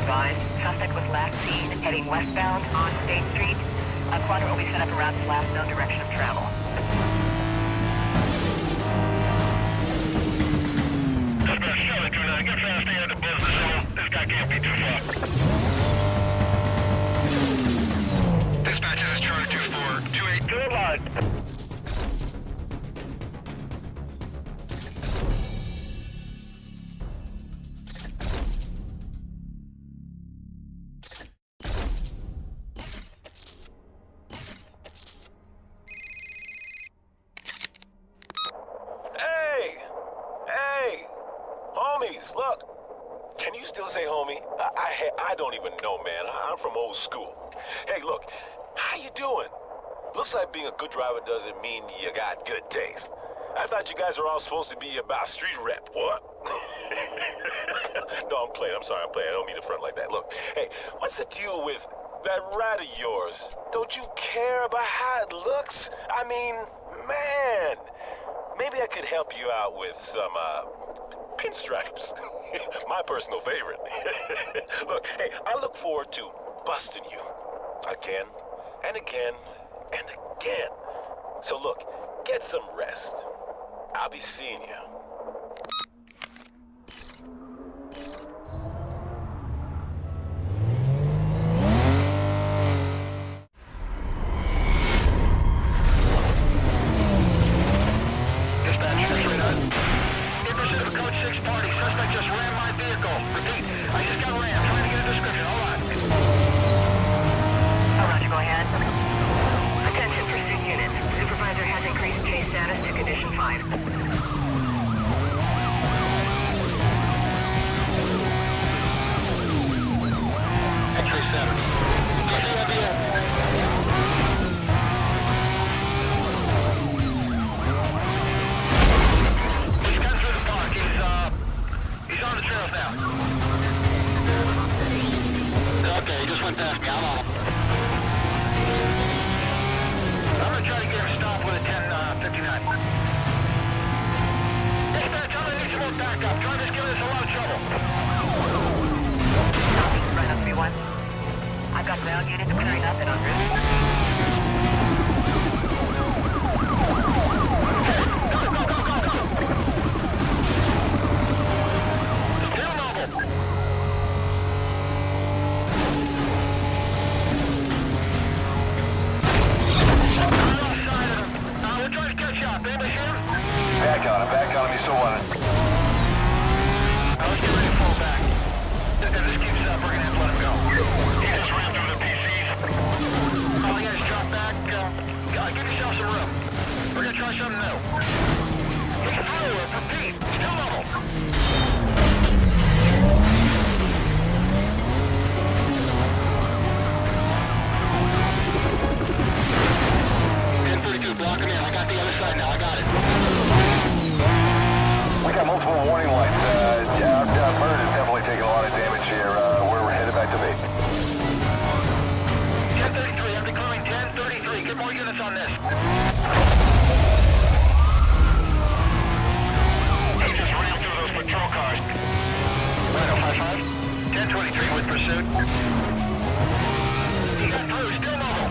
advised. Suspect was last seen heading westbound on State Street. A quadrant will be set up around his last known direction of travel. Suspect 729, get fast air to buzz the zone. This guy can't be too far. Dispatch, this is Charlie 2428. Good luck. Hey! Homies, look! Can you still say homie? I don't even know, man. I'm from old school. Hey, look, how you doing? Looks like being a good driver doesn't mean you got good taste. I thought you guys were all supposed to be about street rep. What? No, I'm playing. I'm sorry, I'm playing. I don't mean to front like that. Look, hey, what's the deal with that rat of yours? Don't you care about how it looks? I mean, man, maybe I could help you out with some, pinstripes. My personal favorite. Look, hey, I look forward to busting you. Again, and again, and again. So look, get some rest. I'll be seeing you. Back on him, you still want it. Let's get ready to pull back. If this keeps up, we're gonna have to let him go. He just ran through the PCs. Oh, you guys drop back. Give yourself some room. We're gonna try something new. He's through, repeat. Still level. Blocking in. I got the other side now. I got it. We got multiple warning lights. Our bird is definitely taking a lot of damage here. We're headed back to base. 1033, I'm declaring 1033. Get more units on this. He just ran through those patrol cars. Right, 055. 1023 with pursuit. He got through. Still mobile.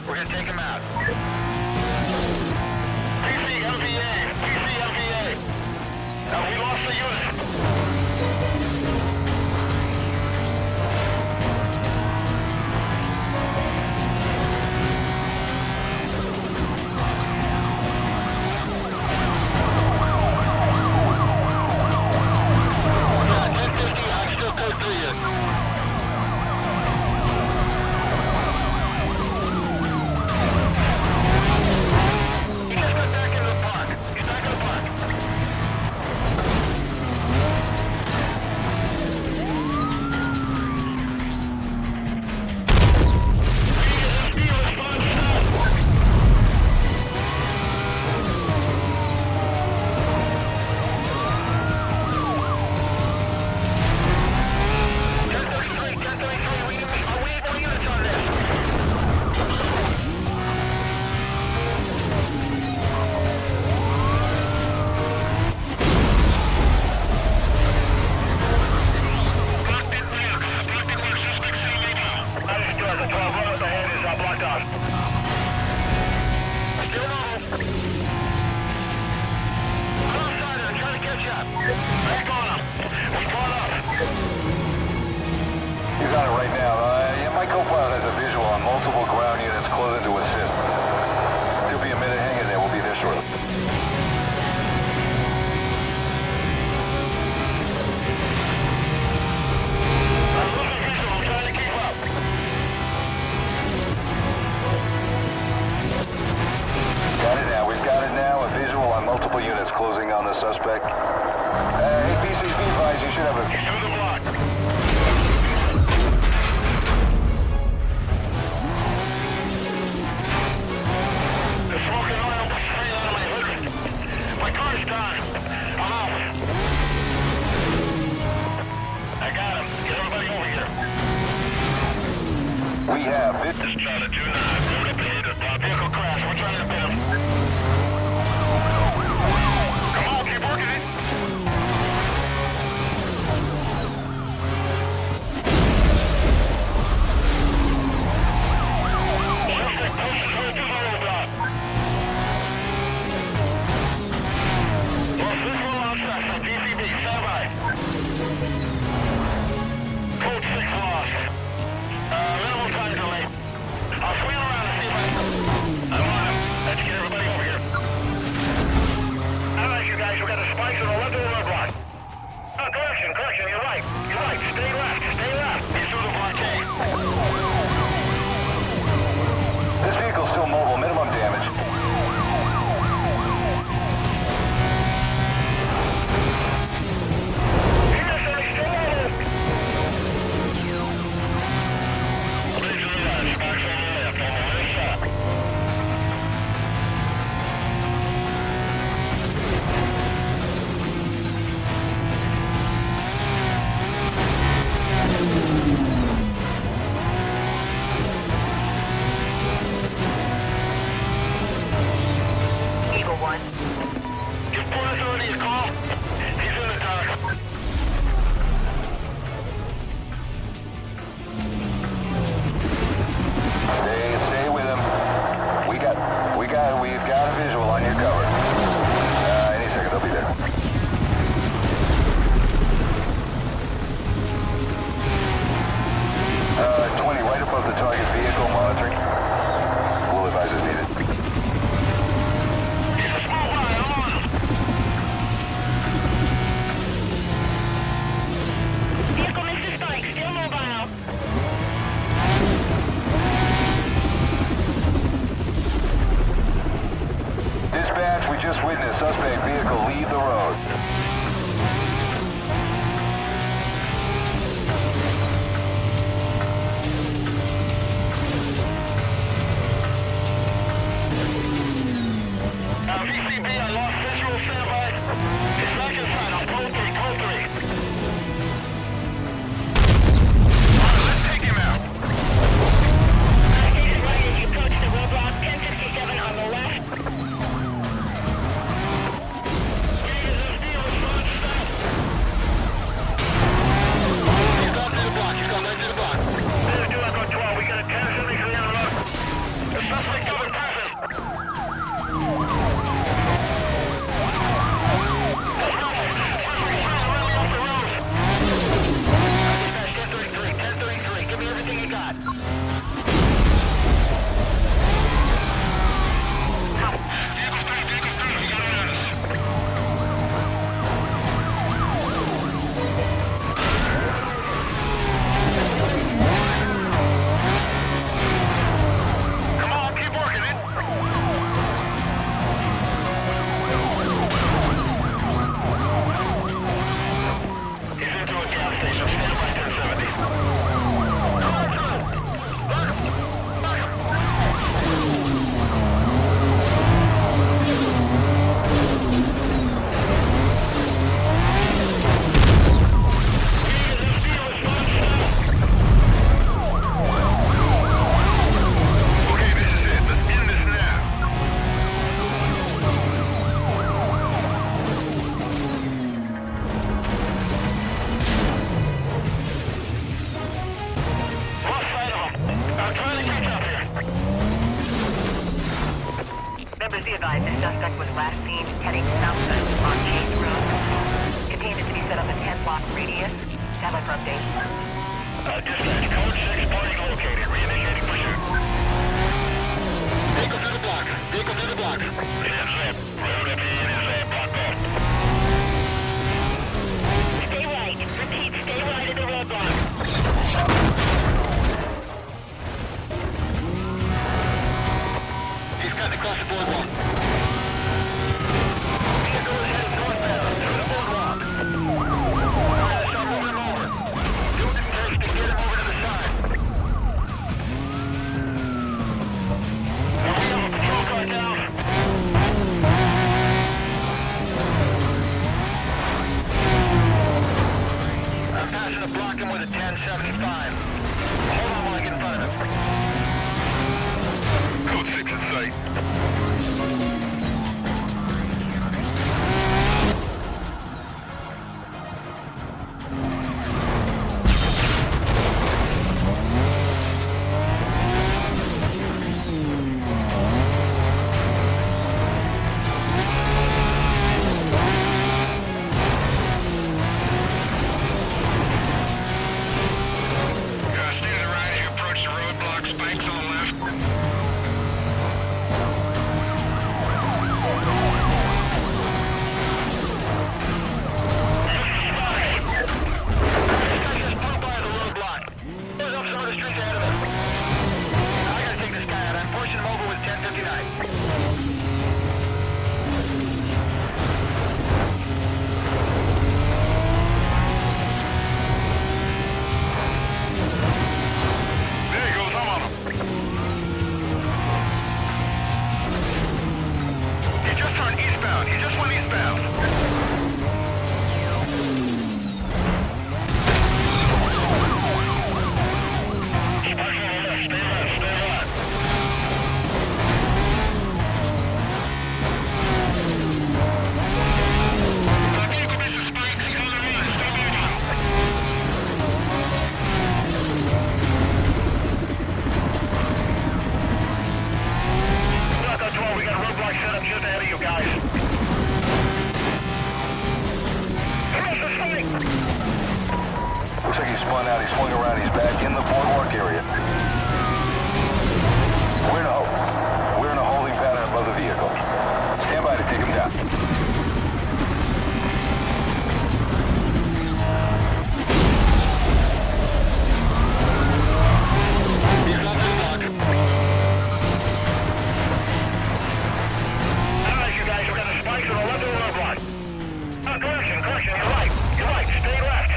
We're gonna take him out. PCLVA! PCLVA! We lost the unit. Yeah, 1050, I still code 3 you. Still normal. I'm outside her. I'm trying to catch up. Back on him. We caught up. He's on it right now. Yeah, my co-pilot has a visual on multiple ground units closing to assist. There'll be a minute hanging there. We'll be there shortly. I'm losing visual. I'm trying to keep up. Got it now. We've got it now. A visual on multiple units closing on the suspect. Hey, PCP advised you should have a... He's through the block. The smoke and oil was spraying out of my hood. My car's done. I'm out. I got him. Get everybody over here. We have it. Just trying to do that. Moving up ahead of the vehicle crash. We're trying to pin him. Come on, keep working it. Suspect pushes her through the roadblock. Lost visual on suspect. PCB, stand by. Code 6 lost. Minimal time delay. I'll swing around and see if I'm on him. Let's get everybody over here. All right, you guys, we got the spikes on the left of the roadblock. Oh, correction, you're right. Stay left. He's through the blockade. This vehicle's still mobile. Minimum damage. Eagle 1. Give Port Authority a call. He's in the docks. Stay with him. We've got a visual on your cover. Any second, they'll be there. Uh, 20, right above the target vehicle, monitoring. Full advise is needed. He's a small guy. I'm on him. Vehicle misses spike. Still mobile. Dispatch, we just witnessed suspect vehicle leave the road. VCB, I lost visual standby. He's back inside on code 3. Let's take him out. Station right as you approach the roadblock, 1057 on the left. He's gone through the block. There's 2 on 12. We got a 1073 on the road. The suspect covered present. Give me everything you got. Come on, keep working it. Please be advised the suspect was last seen heading southwest on Chase Road. Containment to be set up a 10-block radius. Stand by for update. Dispatch, code 6, party located. Reinitiating pursuit. Vehicle through the block. Vehicle through the block. Hands up. Road up is blocked off. Stay right. Repeat, stay right in the roadblock. He's cutting across the boardwalk. Vehicle is heading northbound through the boardwalk. Alright, start moving him over. Do what it takes to get him over to the side. We have a patrol car down. I'm passing to block him with a 1075. Hold on while I get in front of him. Code 6 in sight. Stay to the right as you approach the roadblock. Spikes on the left. Spun out, he swung around, he's back in the boardwalk area. We're in a holding pattern above the vehicle. Stand by to take him down. He's up to the block. Alright, you guys, we got the spikes on the left of the roadblock. Oh, correction, you're right. Stay left.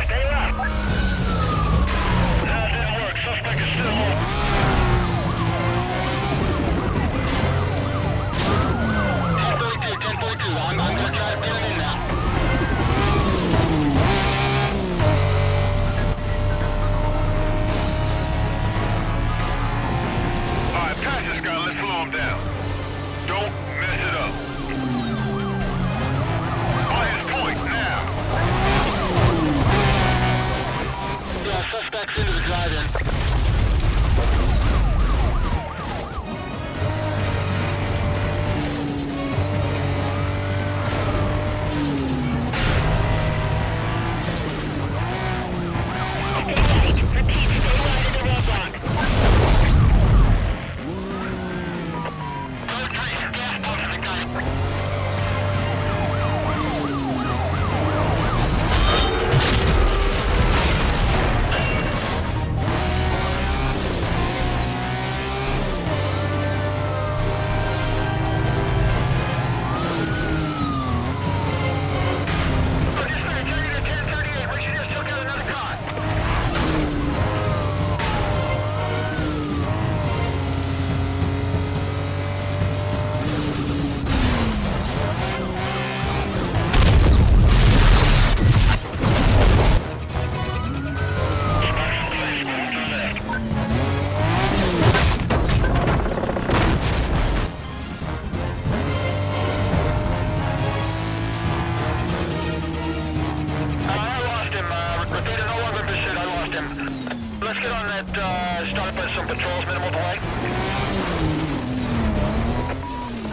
That didn't work. Suspect is still on. 1042. I'm gonna try to pin him in now. Alright, pass this guy. Let's slow him down. Don't mess it up. On his point, now. Yeah, suspect's into the drive-in.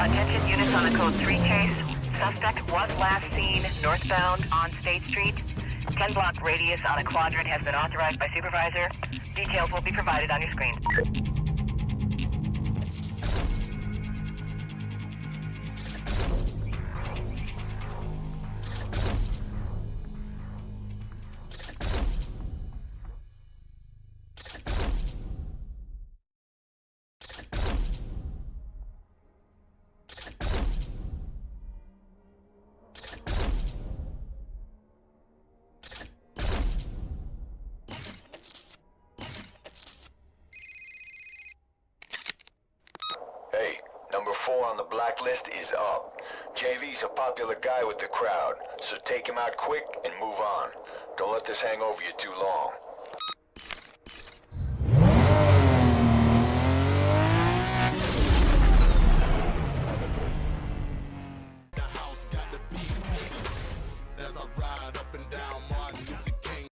Attention units on a code 3 chase. Suspect was last seen northbound on State Street. 10-block radius on a quadrant has been authorized by supervisor. Details will be provided on your screen. Hey, number 4 on the blacklist is up. JV's a popular guy with the crowd, so take him out quick and move on. Don't let this hang over you too long. The house got the beat as I ride up and down Martin Luther King.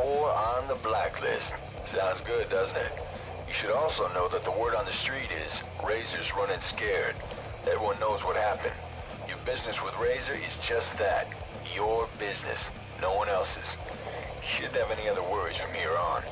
or on the blacklist. Sounds good, doesn't it? You should also know that the word on the street is Razor's running scared. Everyone knows what happened. Your business with Razor is just that. Your business. No one else's. You shouldn't have any other worries from here on.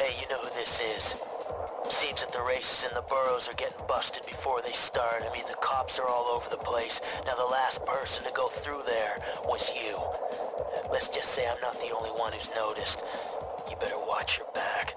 Hey, you know who this is. Seems that the races in the boroughs are getting busted before they start. I mean, the cops are all over the place. Now, the last person to go through there was you. Let's just say I'm not the only one who's noticed. You better watch your back.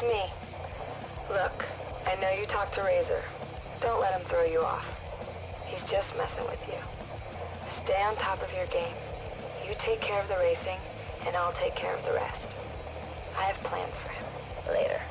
me. Look, I know you talked to Razor. Don't let him throw you off. He's just messing with you. Stay on top of your game. You take care of the racing, and I'll take care of the rest. I have plans for him. Later.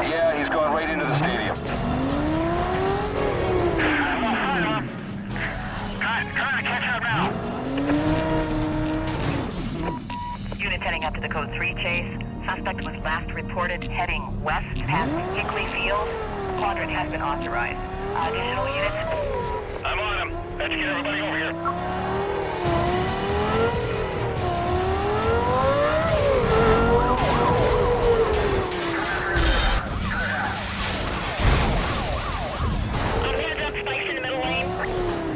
Yeah, he's going right into the stadium. Trying to catch up now. Unit heading up to the Code 3 chase. Suspect was last reported heading west past Hickley Field. Quadrant has been authorized. Additional units? I'm on him. Let's get everybody over here.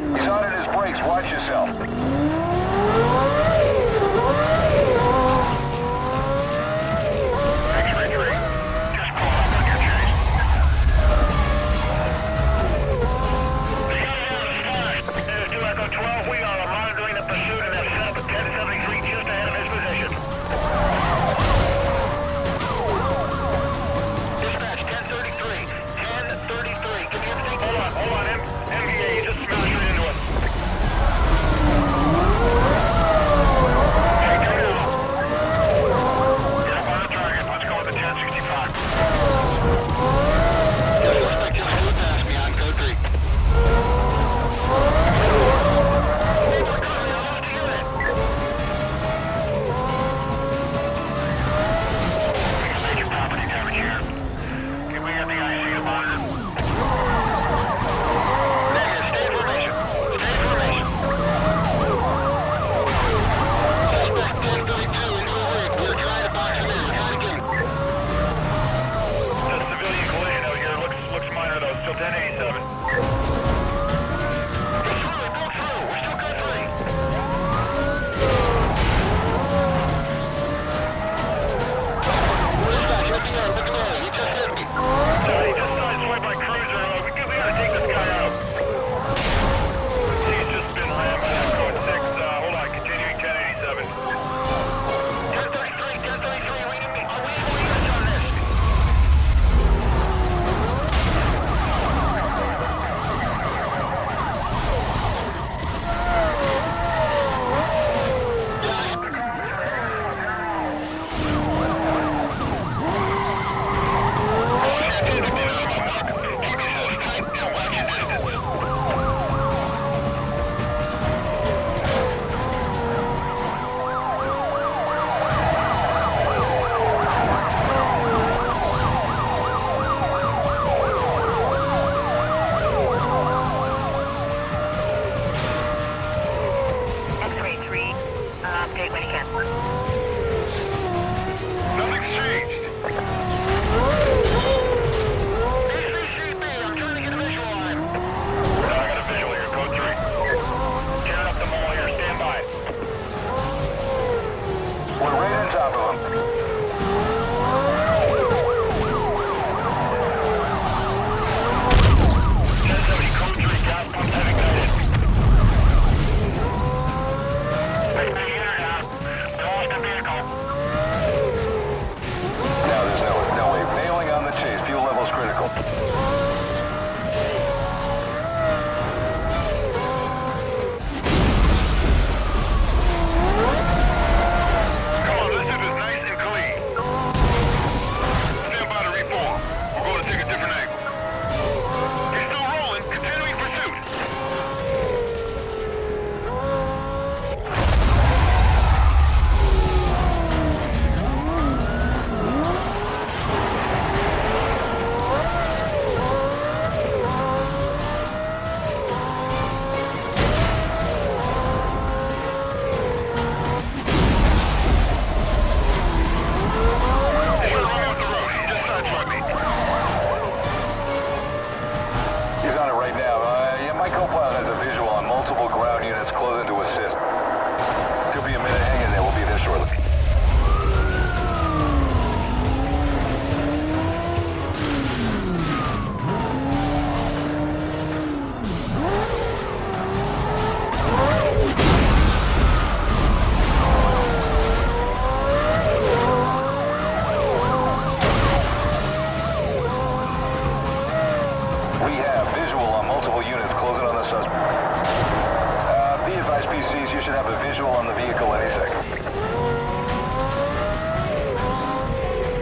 He's on in his brakes. Watch yourself.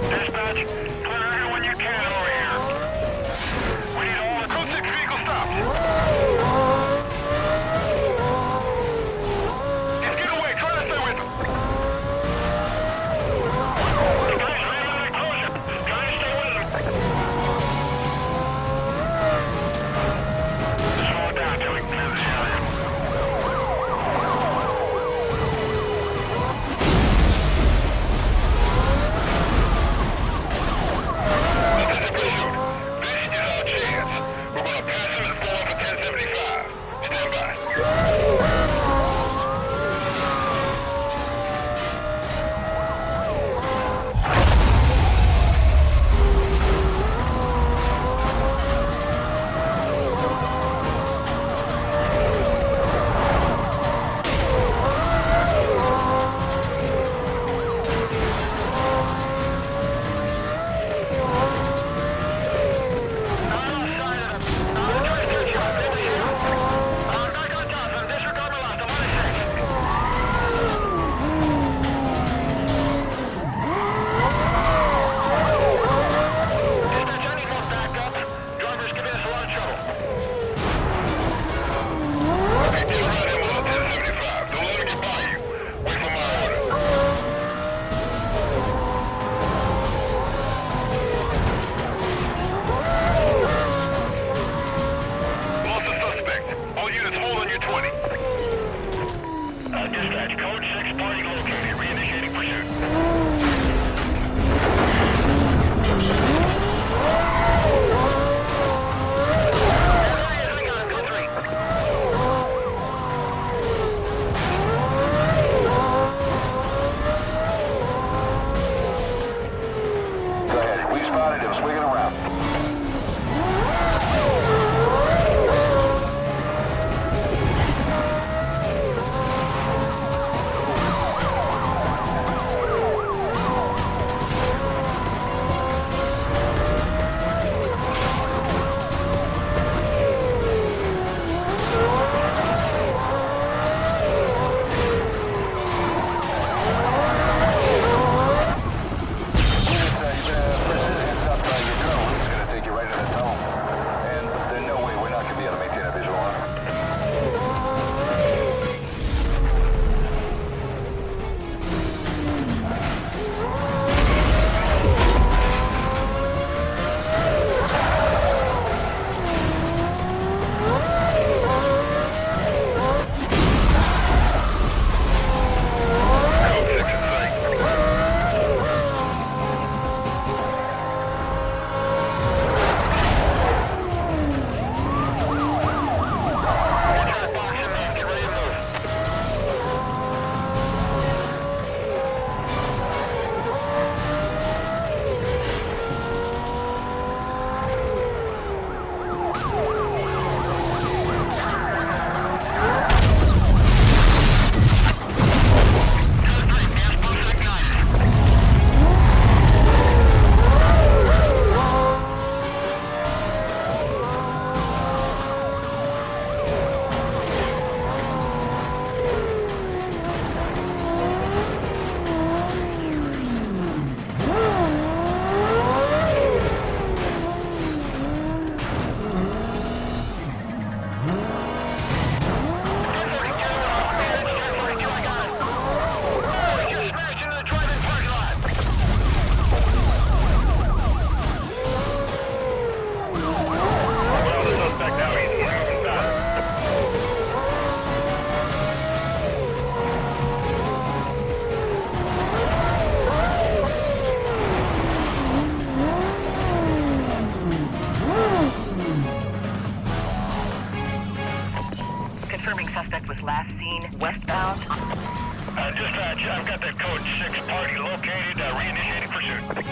Dispatch, clear Confirming suspect was last seen westbound. Dispatch, I've got that code 6 party located, reinitiating pursuit.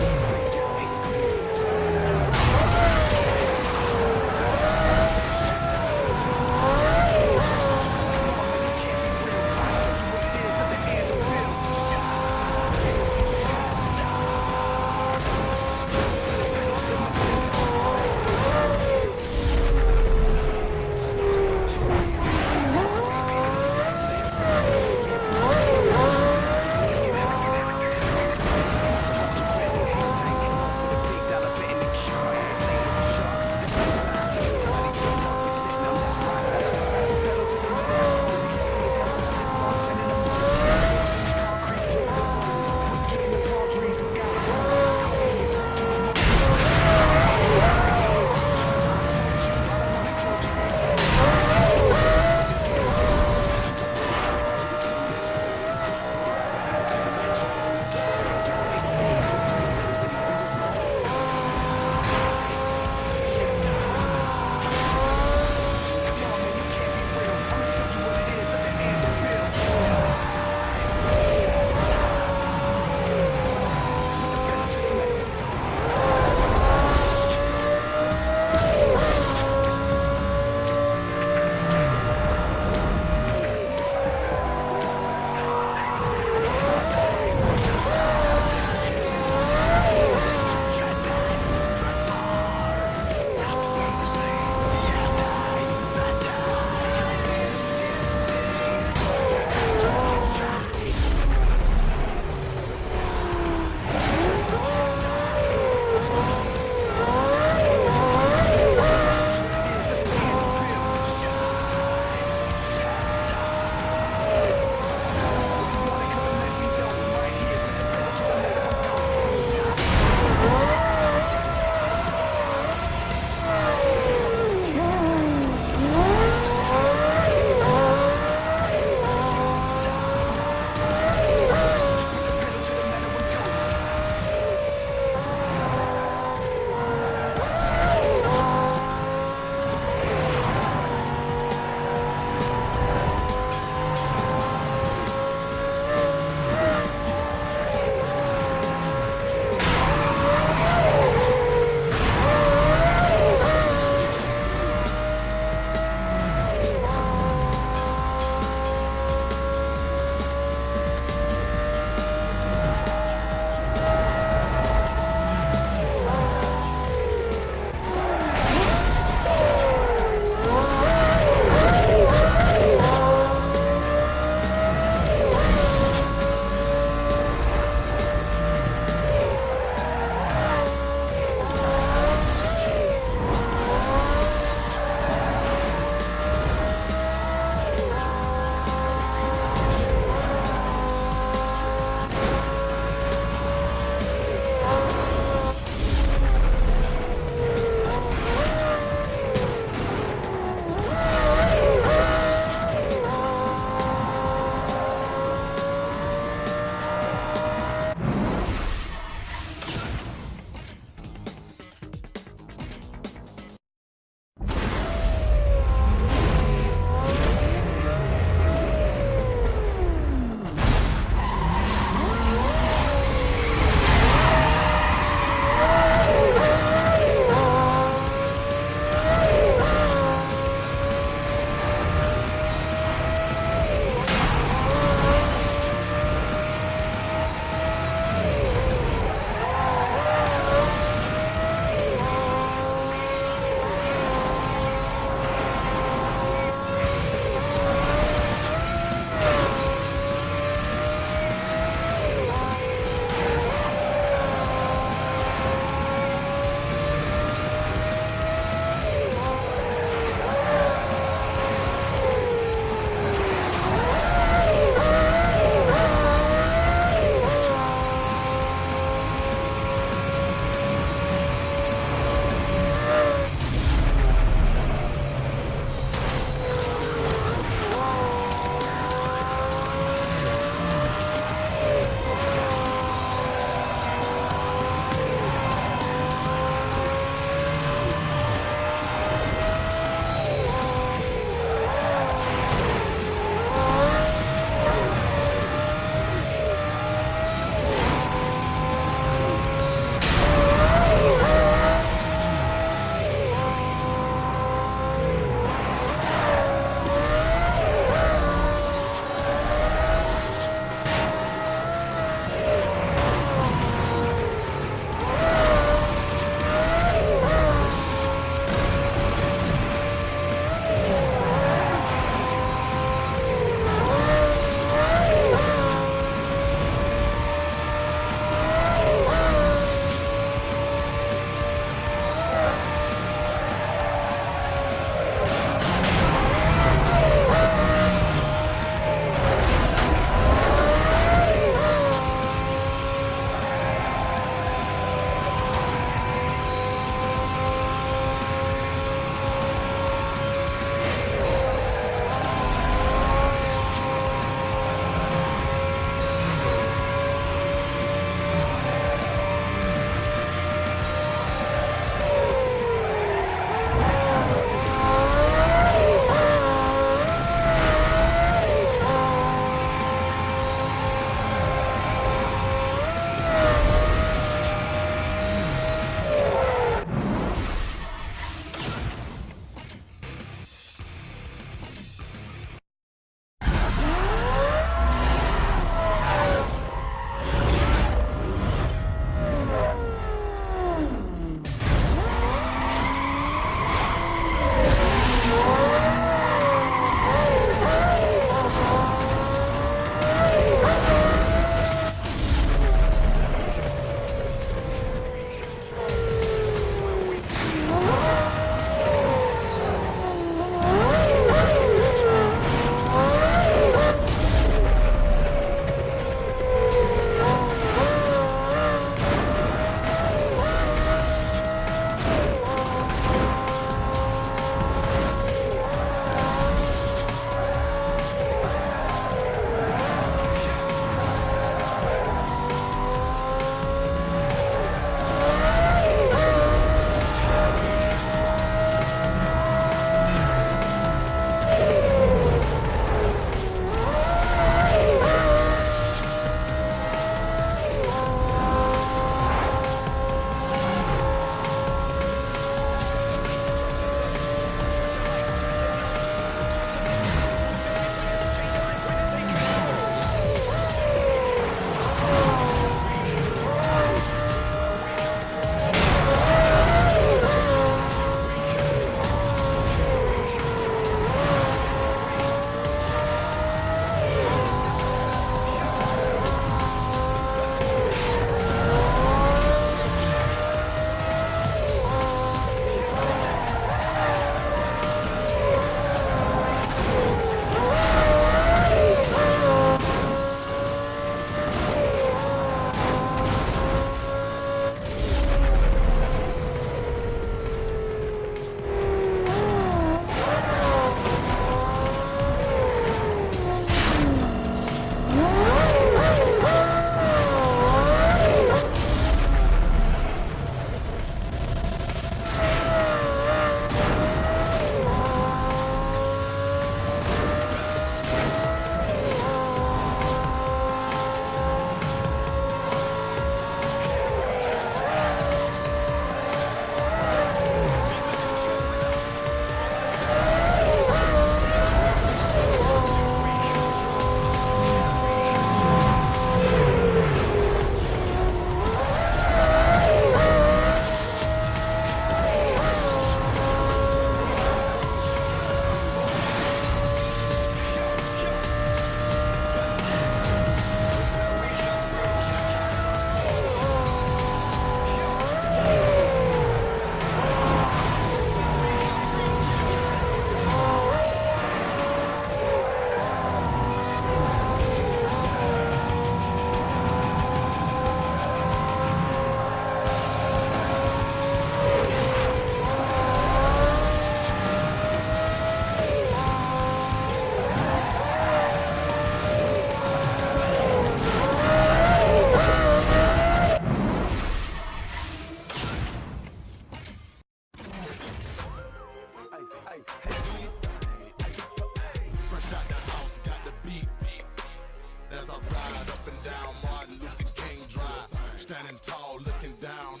Standing tall, looking down.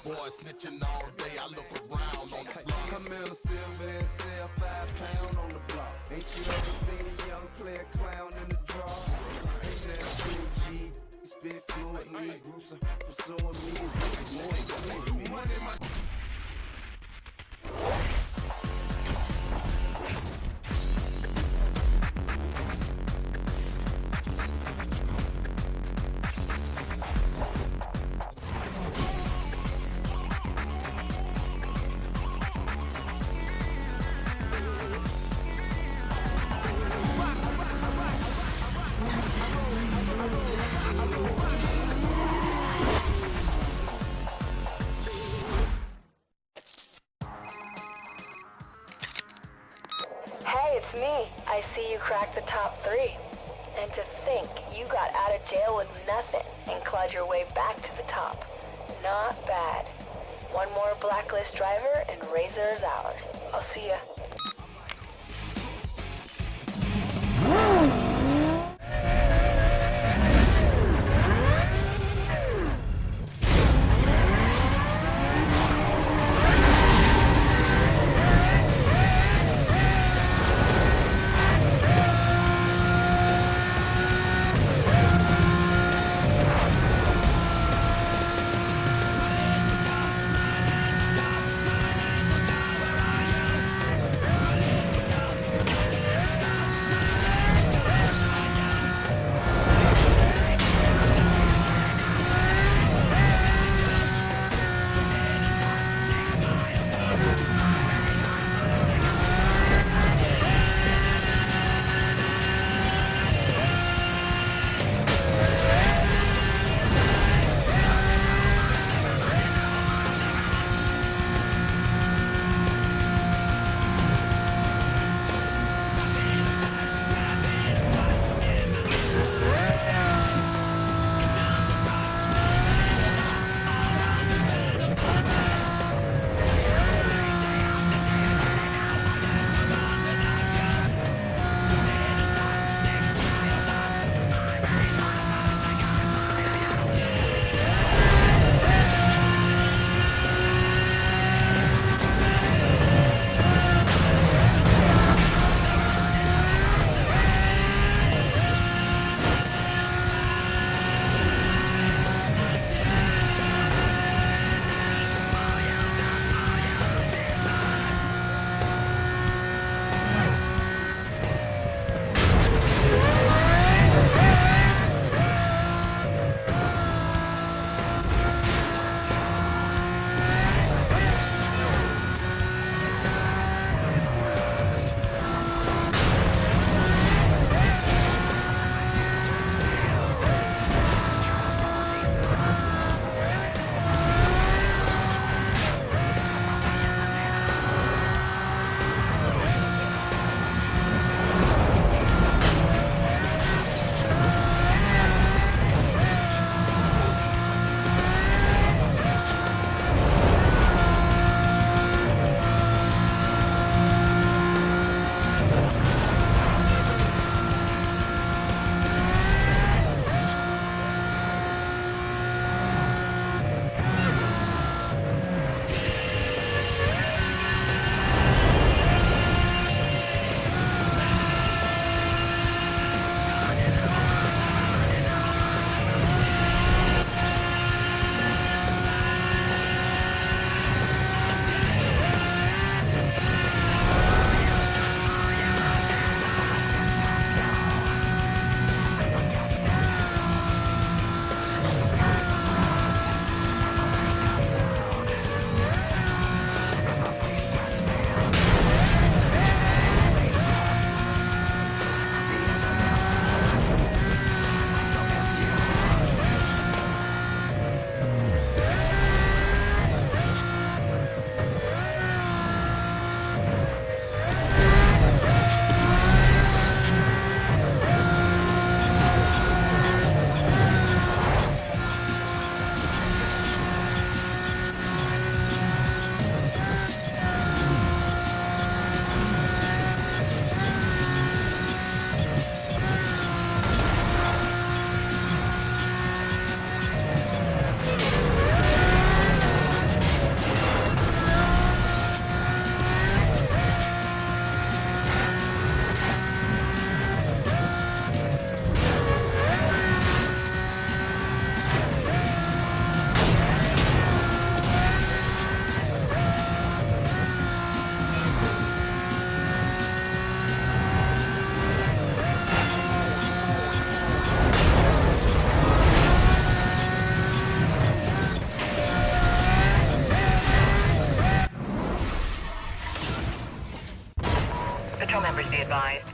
Boy, snitching all day, I look around on the floor. I'm in a silver and sell 5 pound on the block. Ain't you ever seen a young player clown in the draw? Ain't that true, G? Spit fluently, groups are pursuing me. More pursuing me. Hey, it's me. I see you cracked the top 3. And to think you got out of jail with nothing and clawed your way back to the top. Not bad. One more blacklist driver and Razor is ours. I'll see ya. Patrol members be advised.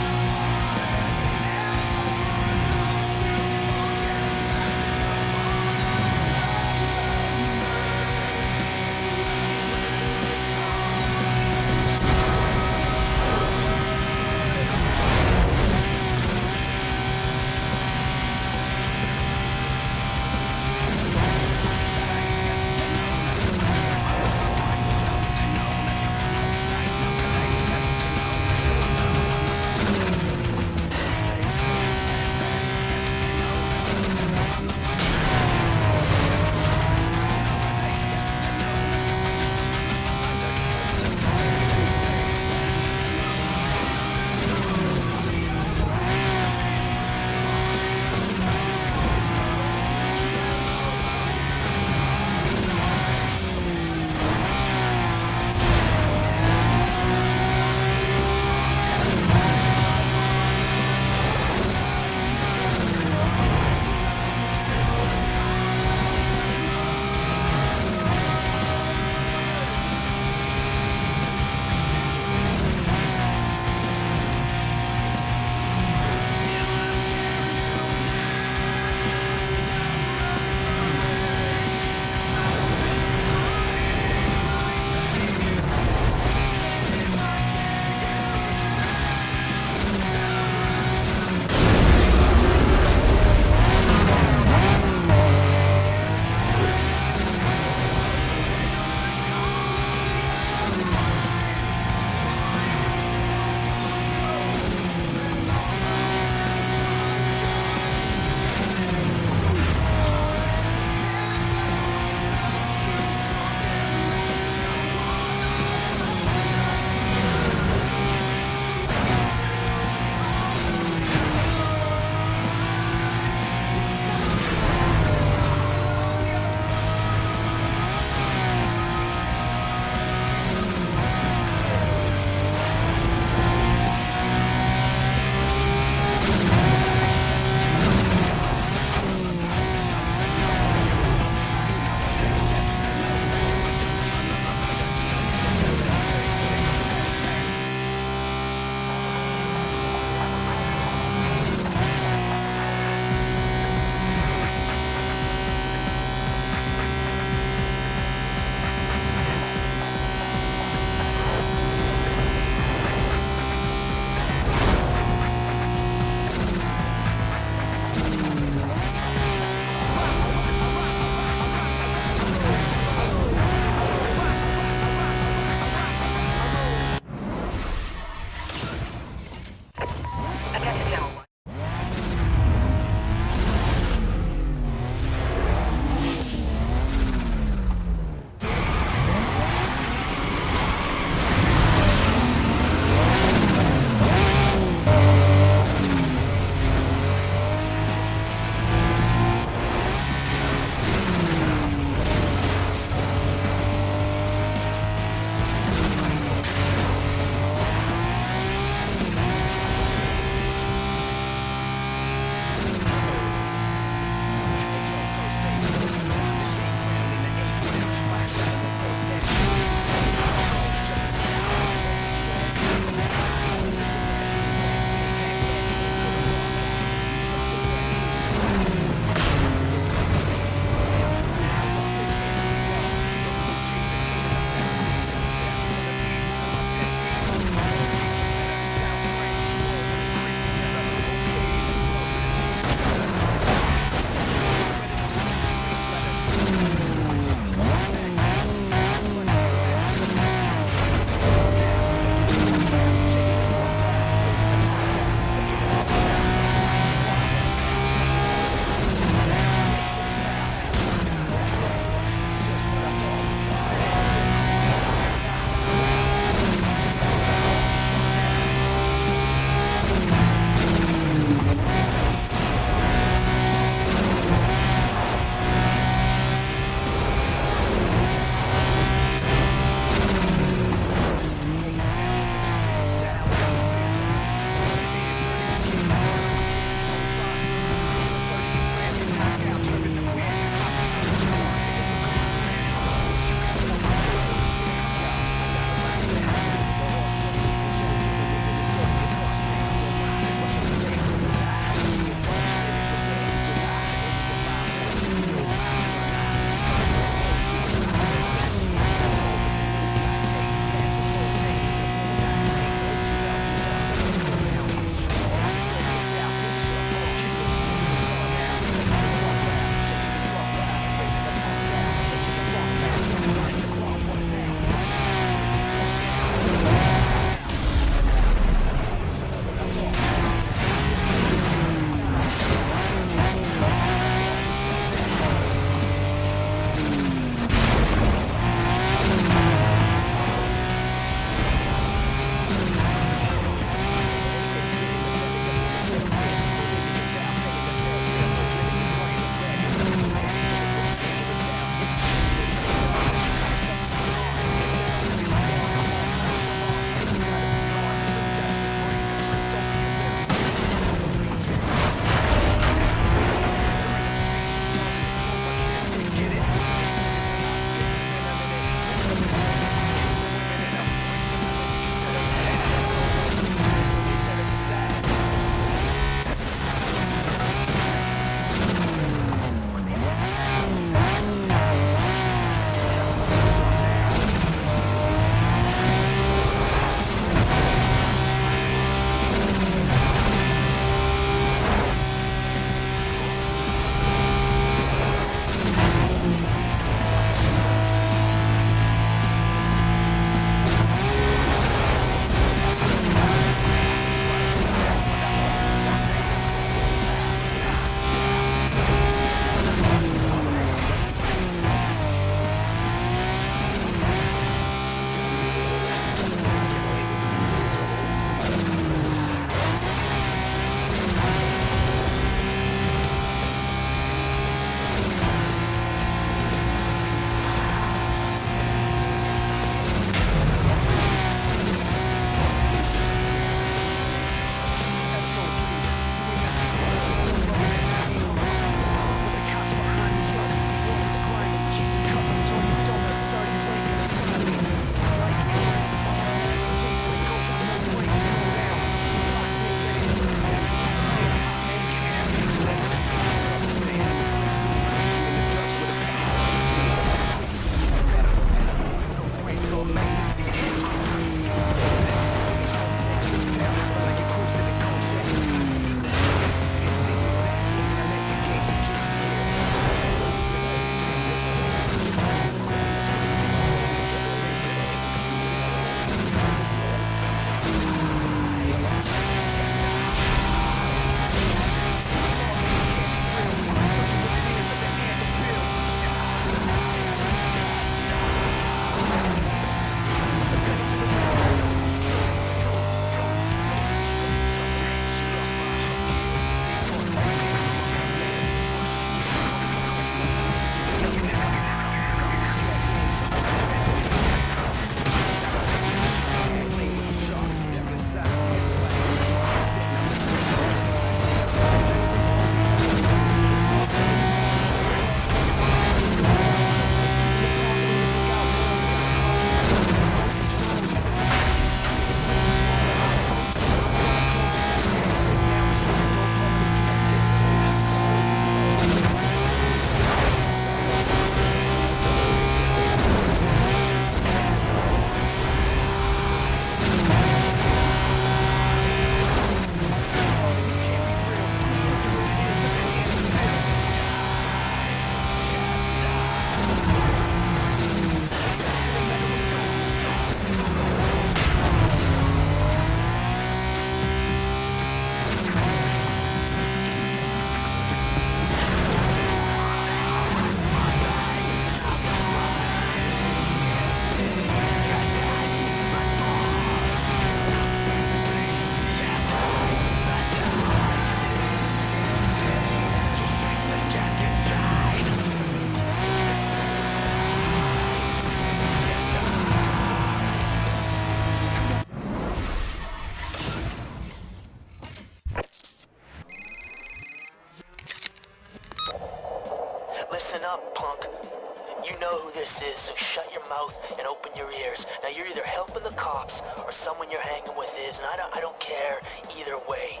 Look, you know who this is, so shut your mouth and open your ears. Now you're either helping the cops or someone you're hanging with is, and I don't care either way.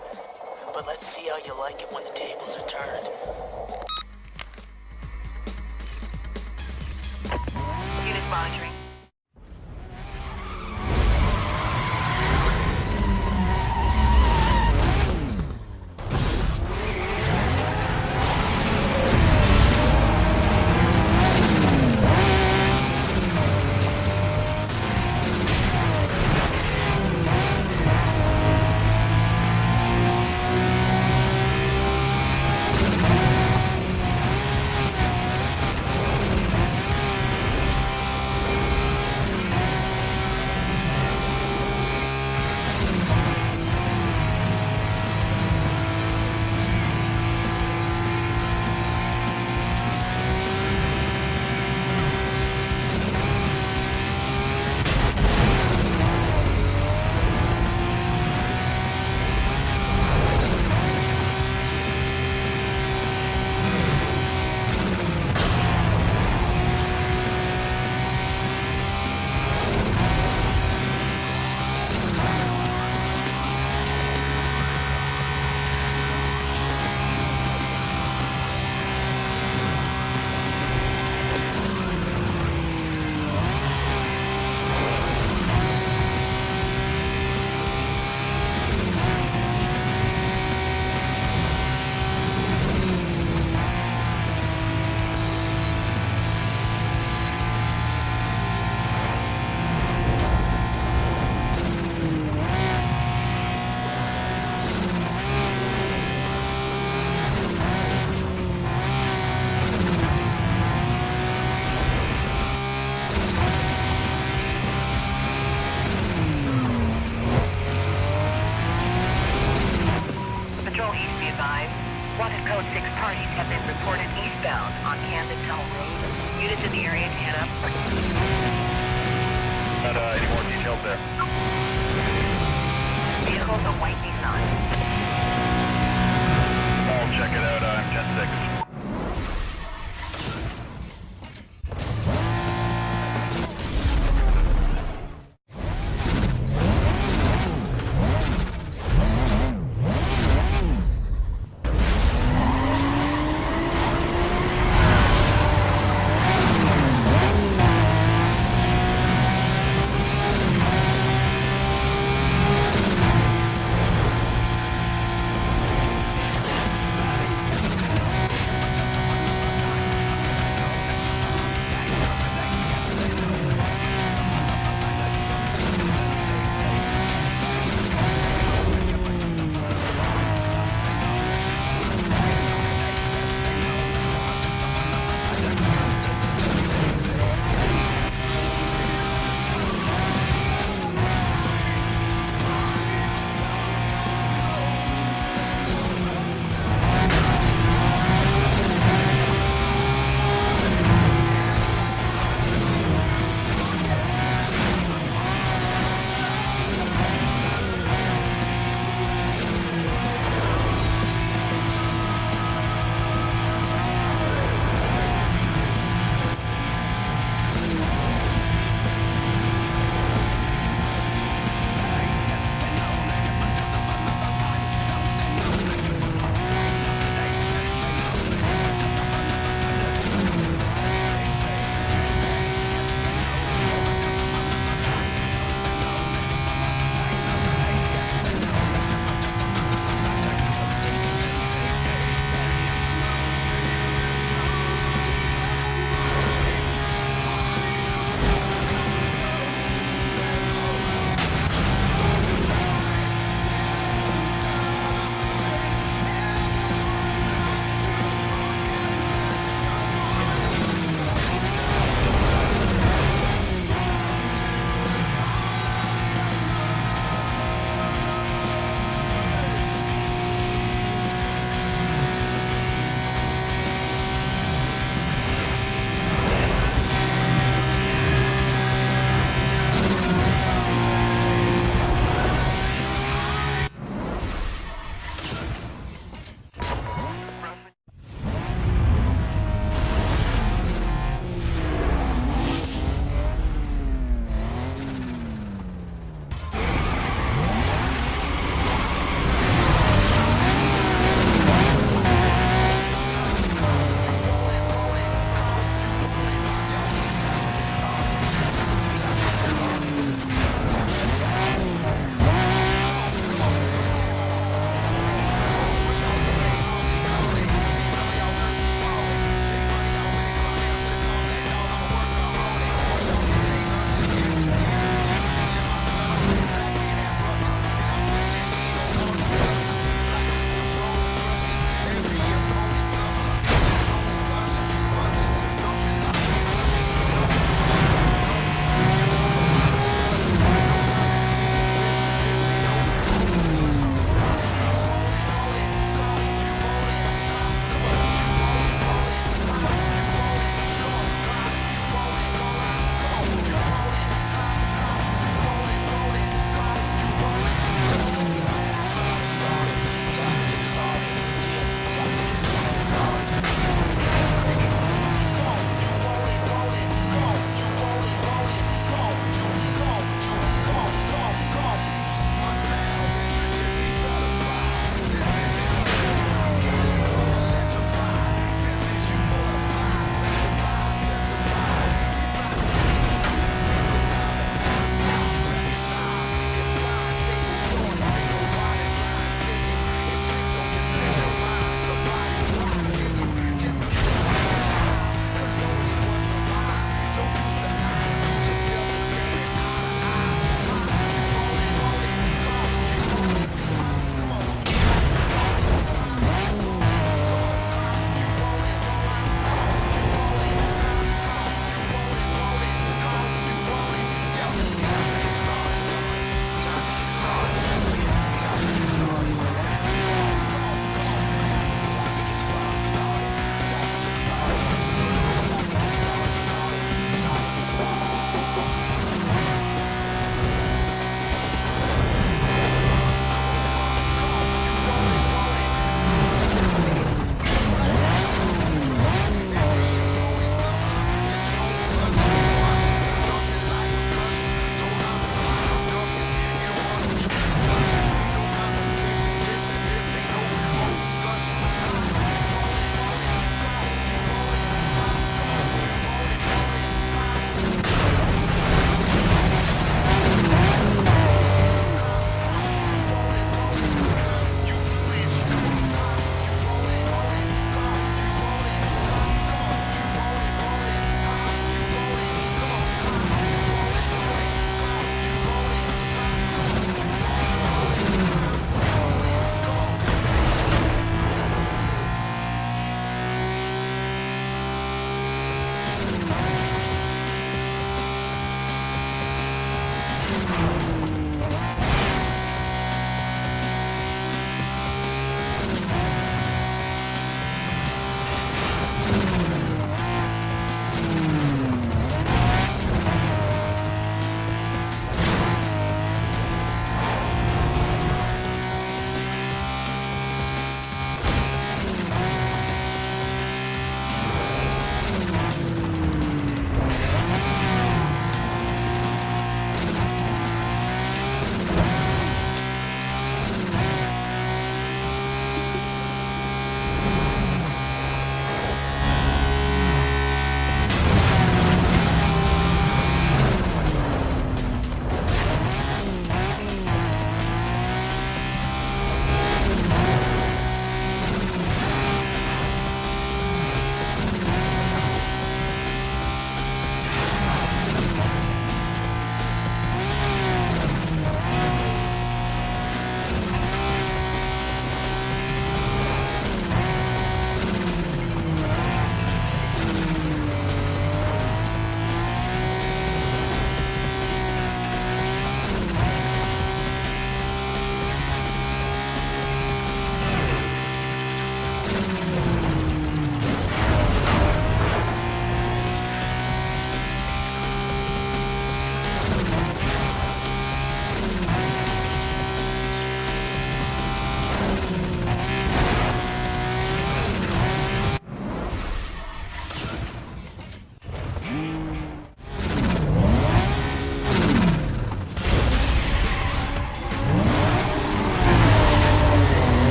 But let's see how you like it when the tables are turned. Unit monitoring. Wanted code 6 parties have been reported eastbound on Camden Tunnel Road. Units in the area can up. Not any more details there. Vehicles a white Nissan. I'll check it out. I'm 10-6.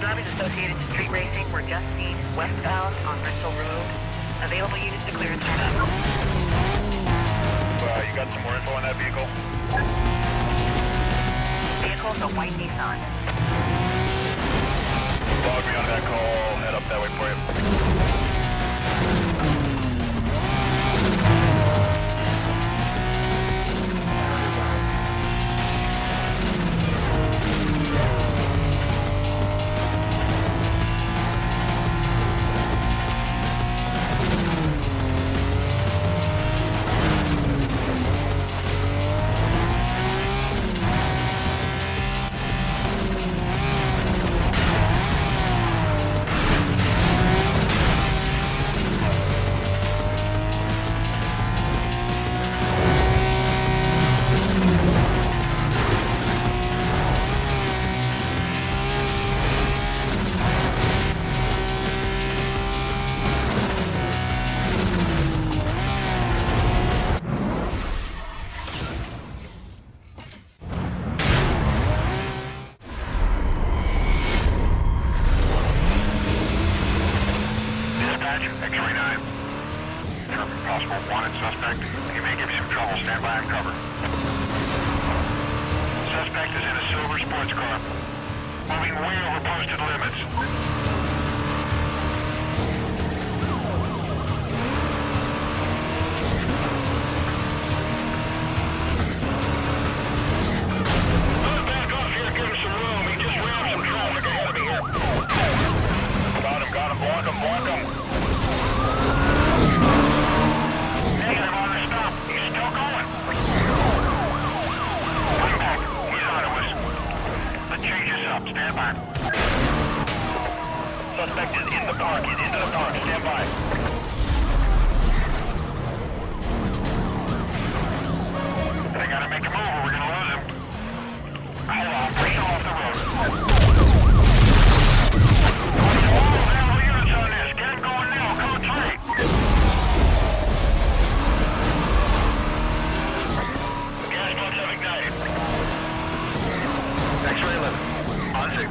drivers associated to street racing were just seen westbound on Bristol Road. Available units to clear and start up. You got some more info on that vehicle? Vehicle's a white Nissan. Log me on that call. Head up that way for you. Suspect is in the park. He's into the park. Stand by. They gotta make a move or we're gonna lose him. Hold on, push him off the road. All available units on this. Get him going now. Code 3. Gas plugs have ignited. X-ray 11. On 6.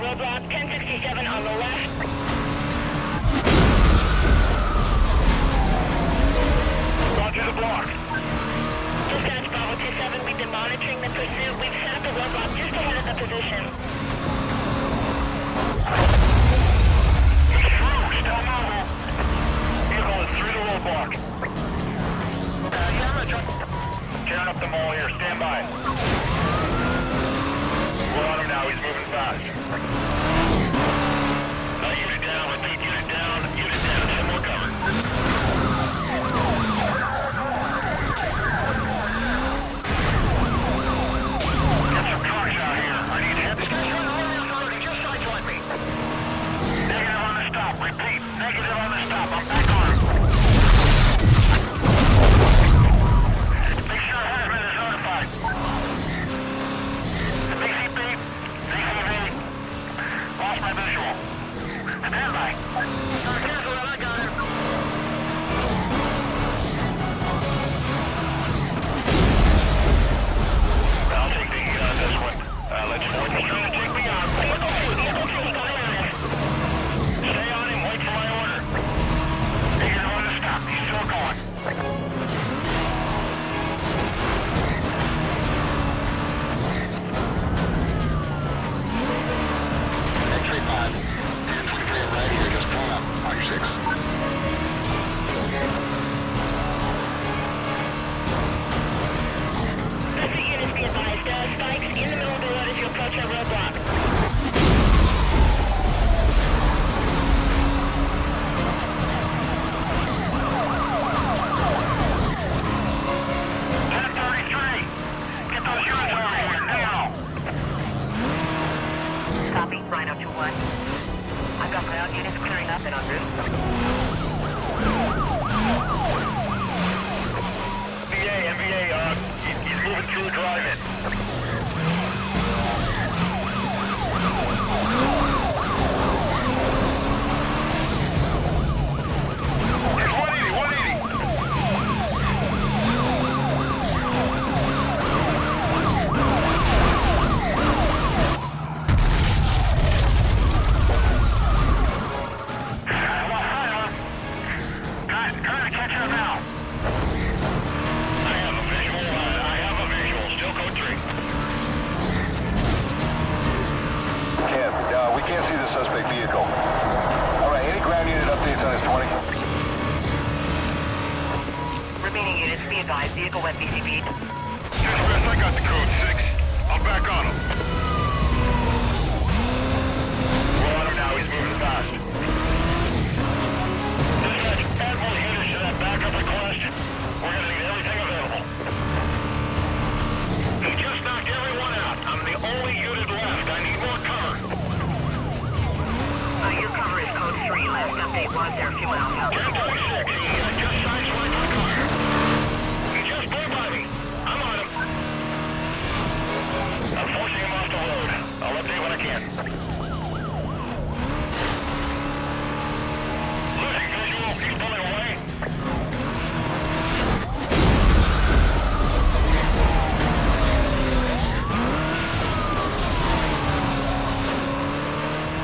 Roadblock 1067 on the left. Gone through the block. Dispatch Bravo 27, we've been monitoring the pursuit. We've set up a roadblock just ahead of the position. He's through. Still moving. Vehicle is through the roadblock. Tearing up the mall here. Stand by. We're on him now. He's moving fast. Unit down. Repeat, unit down. Unit down. Some more cover. Get some trucks out here. I need head. Just sideswipe me. Negative on the stop. Repeat. Negative on the stop. I'm back on him. Make sure hazmat is notified. BCP. BCP. Trying to catch up now. I have a visual. Still code 3. Ken, we can't see the suspect vehicle. All right, any ground unit updates on this 20? Remaining units, be advised, vehicle went BCB'd. Dispatch, I got the code 6. I'm back on him. We're on him now. He's moving fast. Dispatch, add more units to that backup request. We're gonna need everything available. He just knocked everyone out. I'm the only unit left. I need more cover. Your cover is code 3. Last update was there a few miles out. 1026. He just sideswiped my car. He just blew by me. I'm on him. I'm forcing him off the road. I'll update when I can. Losing visual. He's pulling away.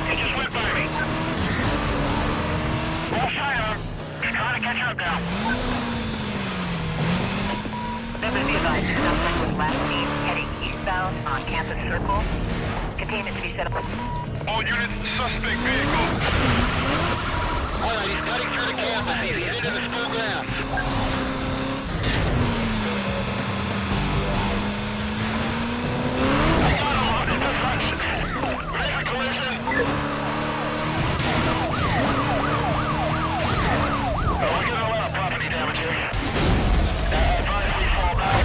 He just went by me. Wrong sidearm. He's trying to catch up now. Members be advised, suspect was last seen heading eastbound on Campus Circle. Containment to be set up. All units, suspect vehicle. Alright, he's cutting through the campus. He's into the school grounds. I got him on the dispatch. Major collision. We're getting a lot of property damage here. Advise we fall back.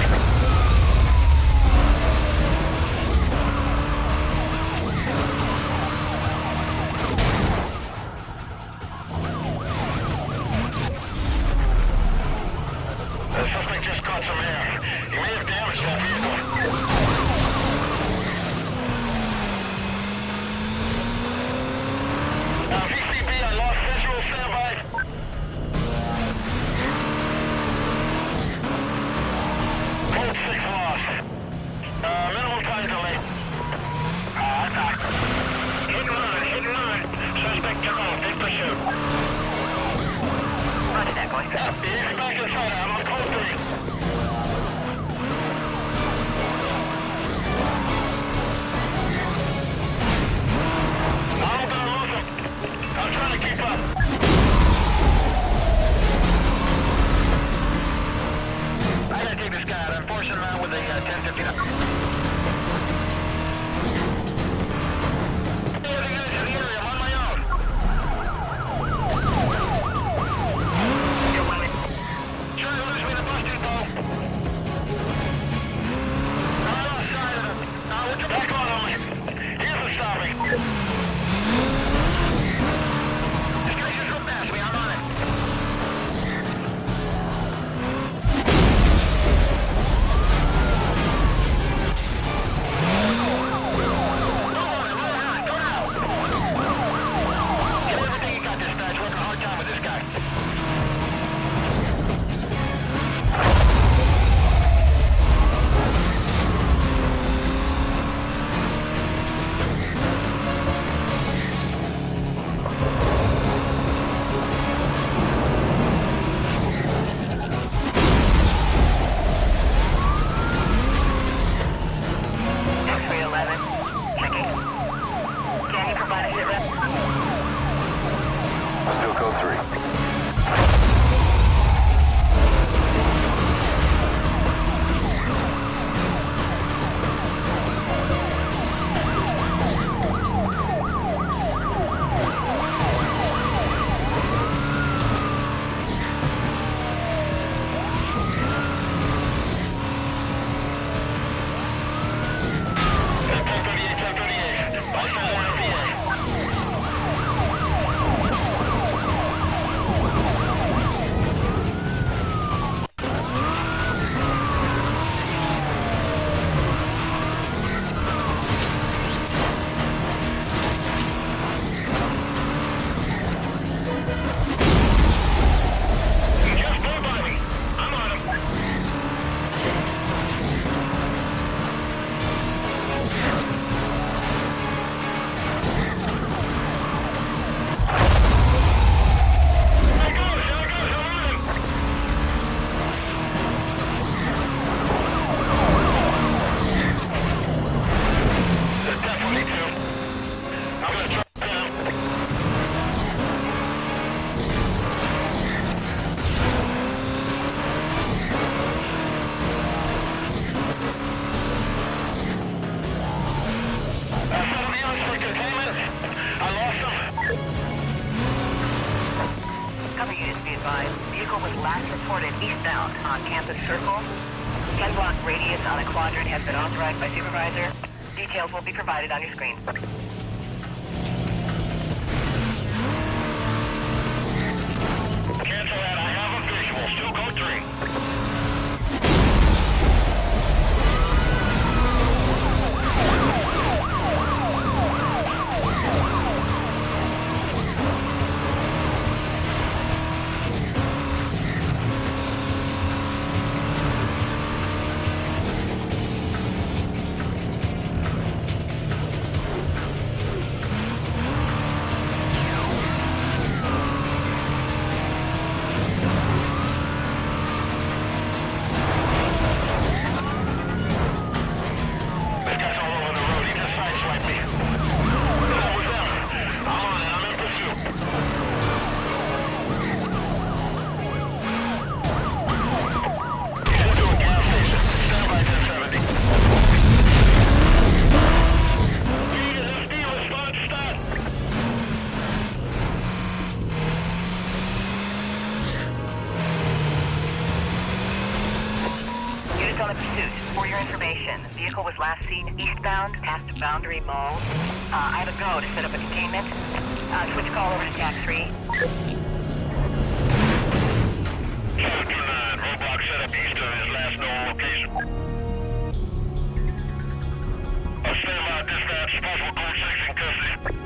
The suspect just caught some air. He may have damaged that vehicle. VCB, I lost visual, standby. Code 6 lost. Minimal time delay. Hit and run. Suspect took off, in pursuit. Roger that, boy. He's back inside. I'm on code 3. was last reported eastbound on Campus Circle. 10-block radius on a quadrant has been authorized by supervisor. Details will be provided on your screen. Cancel that. I have a visual. Still code 3. On a pursuit. For your information, the vehicle was last seen eastbound past Boundary Mall. I have a go to set up a containment. Switch call over to TAC 3. 729, roadblock set up east of his last known location. Stand by dispatch, possible code 6 in custody.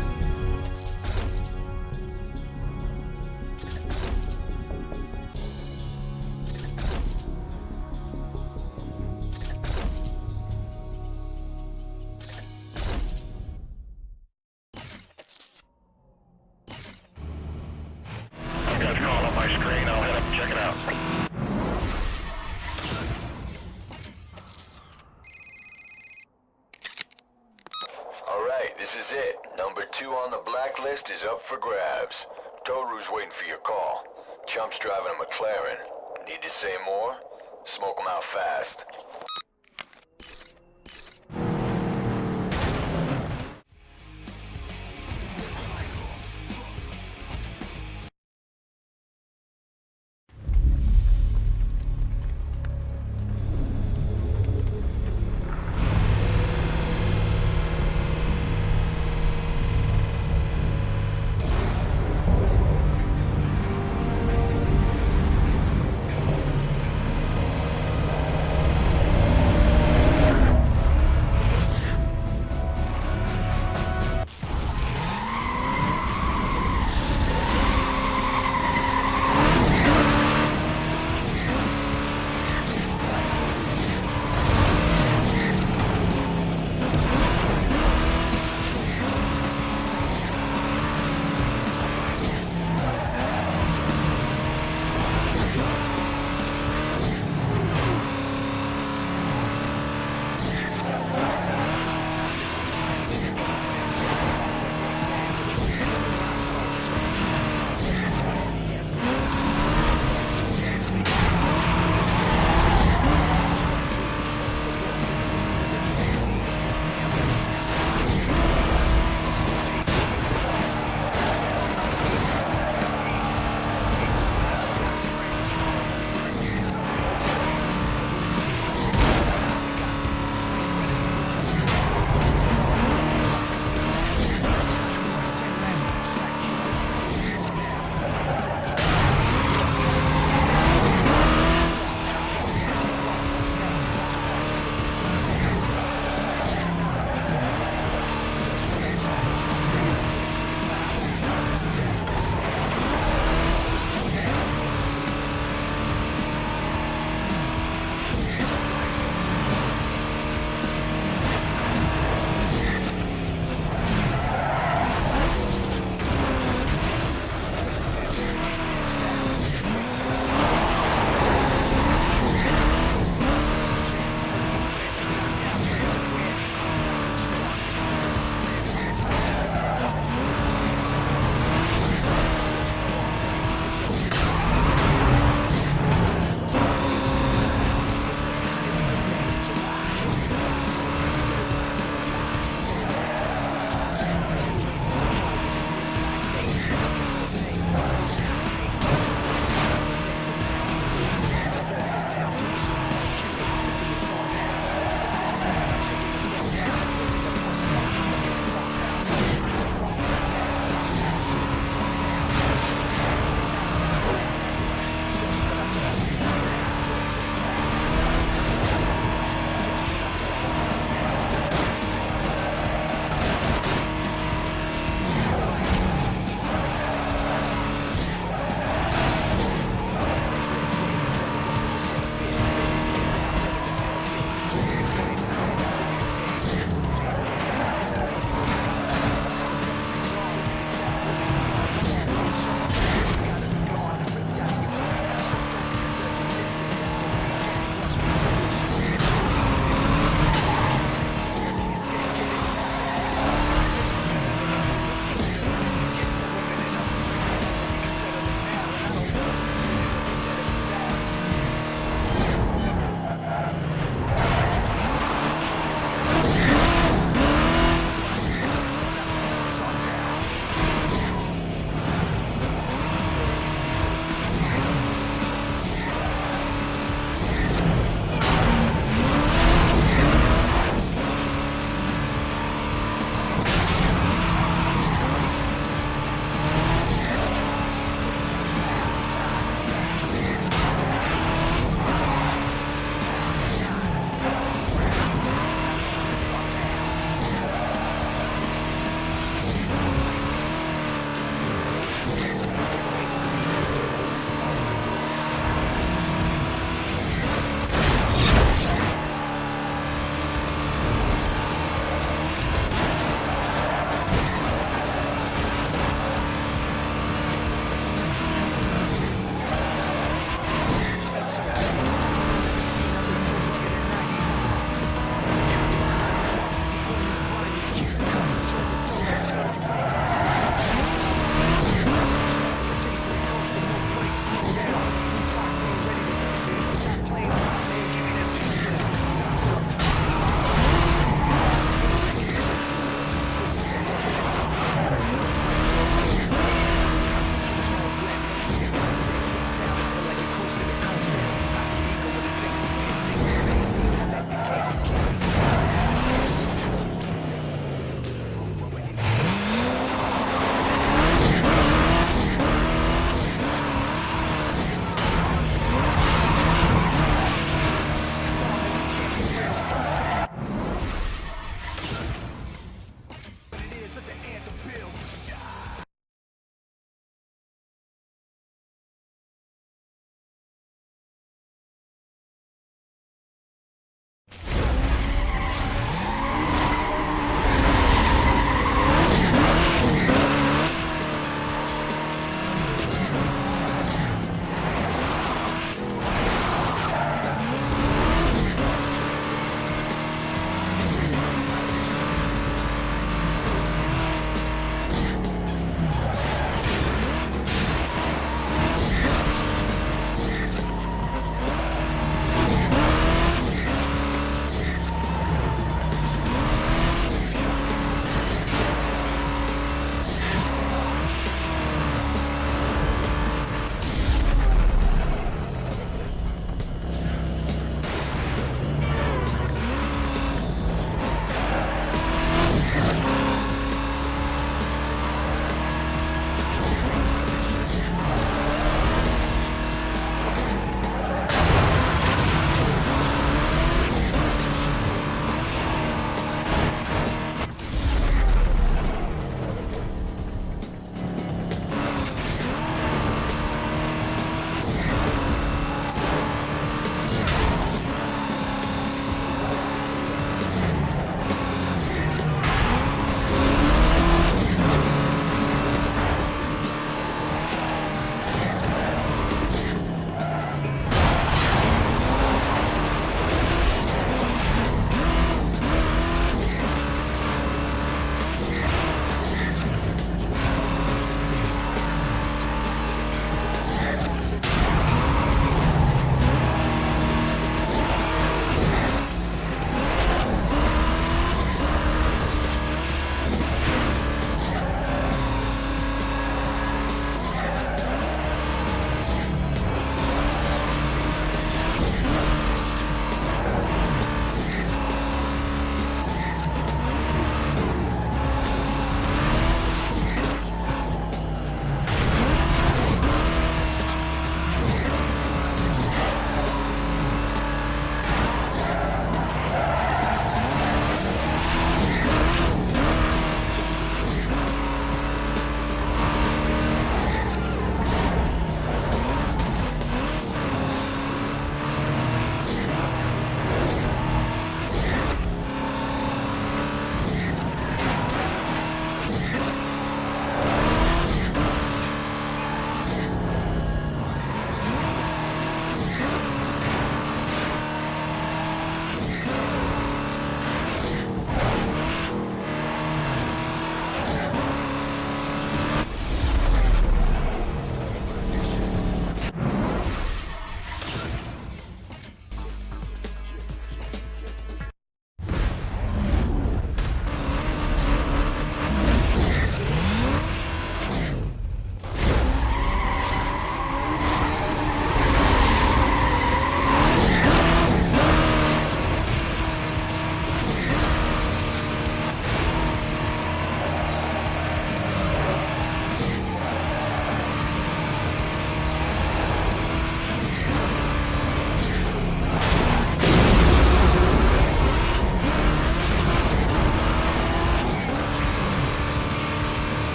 This is it. Number 2 on the blacklist is up for grabs. Toru's waiting for your call. Chump's driving a McLaren. Need to say more? Smoke 'em out fast.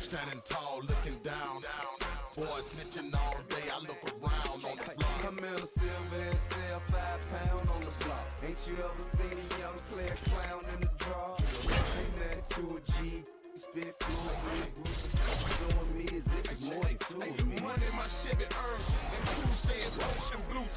Standing tall, looking down. Boys snitching all day, I look around on the block. I'm in a silver and sell 5 pound on the block. Ain't you ever seen a young player clown in the draw? Ain't nothing to a G. Spit fluid, showing me as if it's more than two of me. Money my Chevy earns, and Tuesday is ocean blue.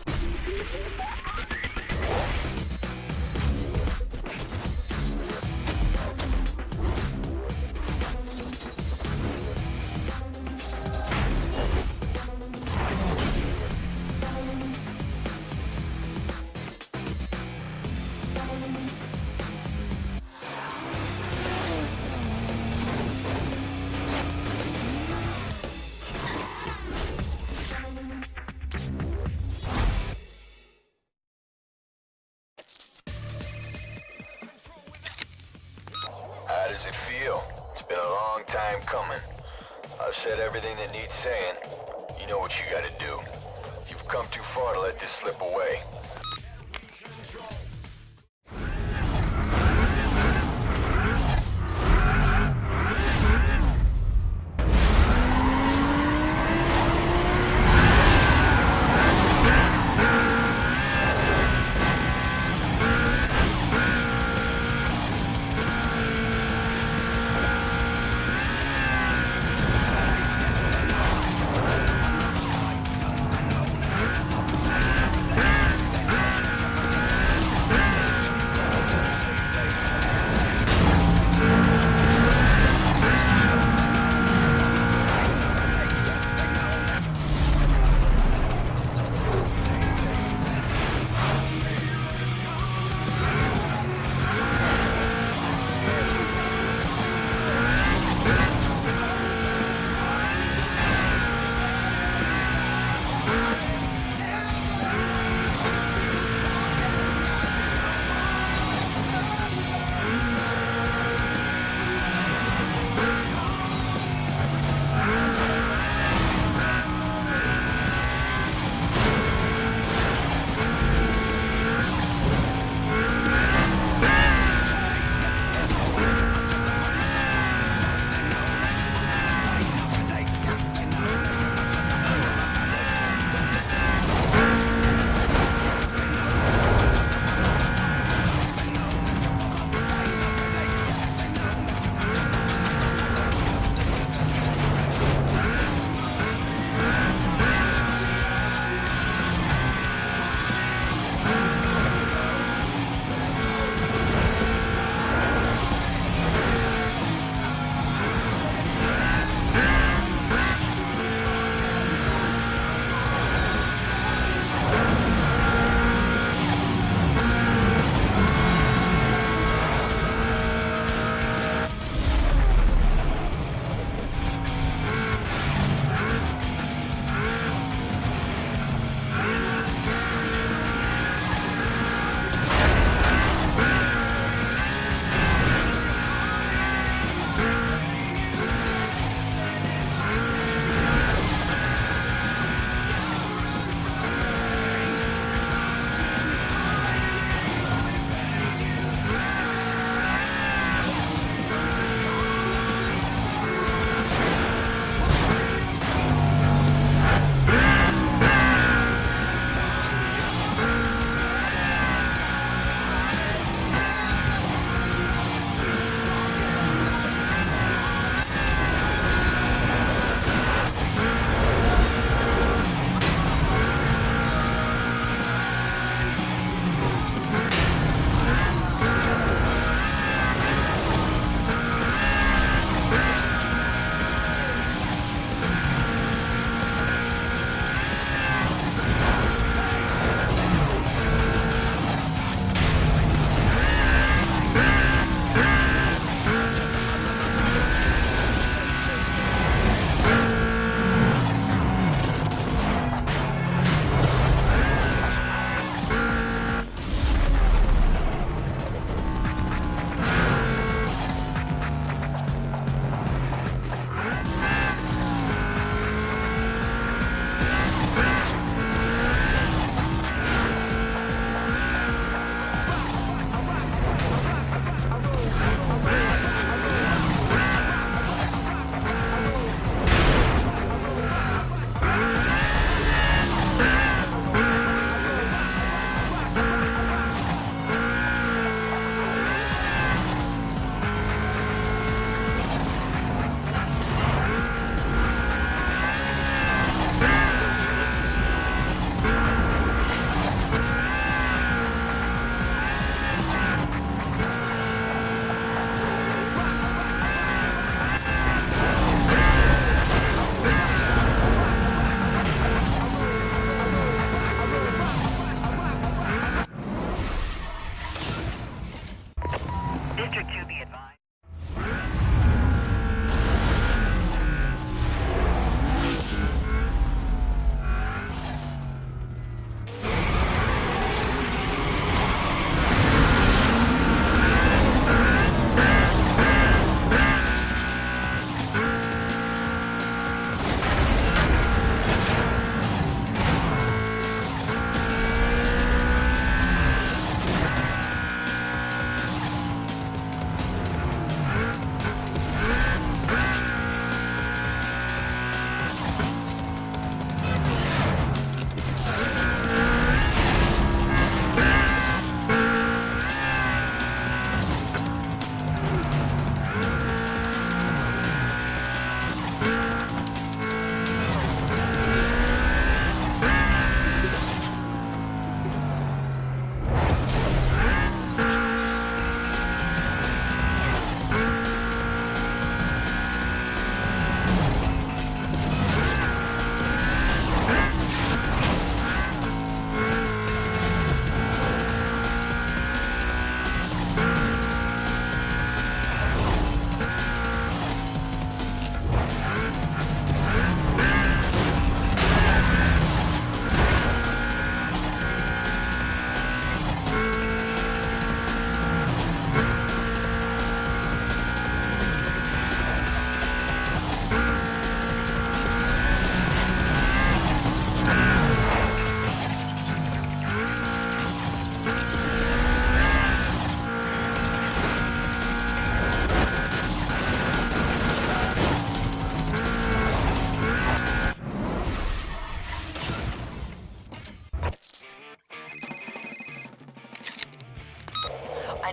How does it feel? It's been a long time coming. I've said everything that needs saying. You know what you gotta do. You've come too far to let this slip away.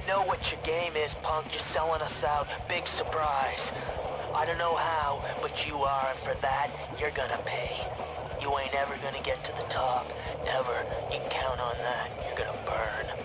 know what your game is, punk. You're selling us out. Big surprise. I don't know how, but you are, and for that, you're gonna pay. You ain't ever gonna get to the top. Never. You can count on that. You're gonna burn.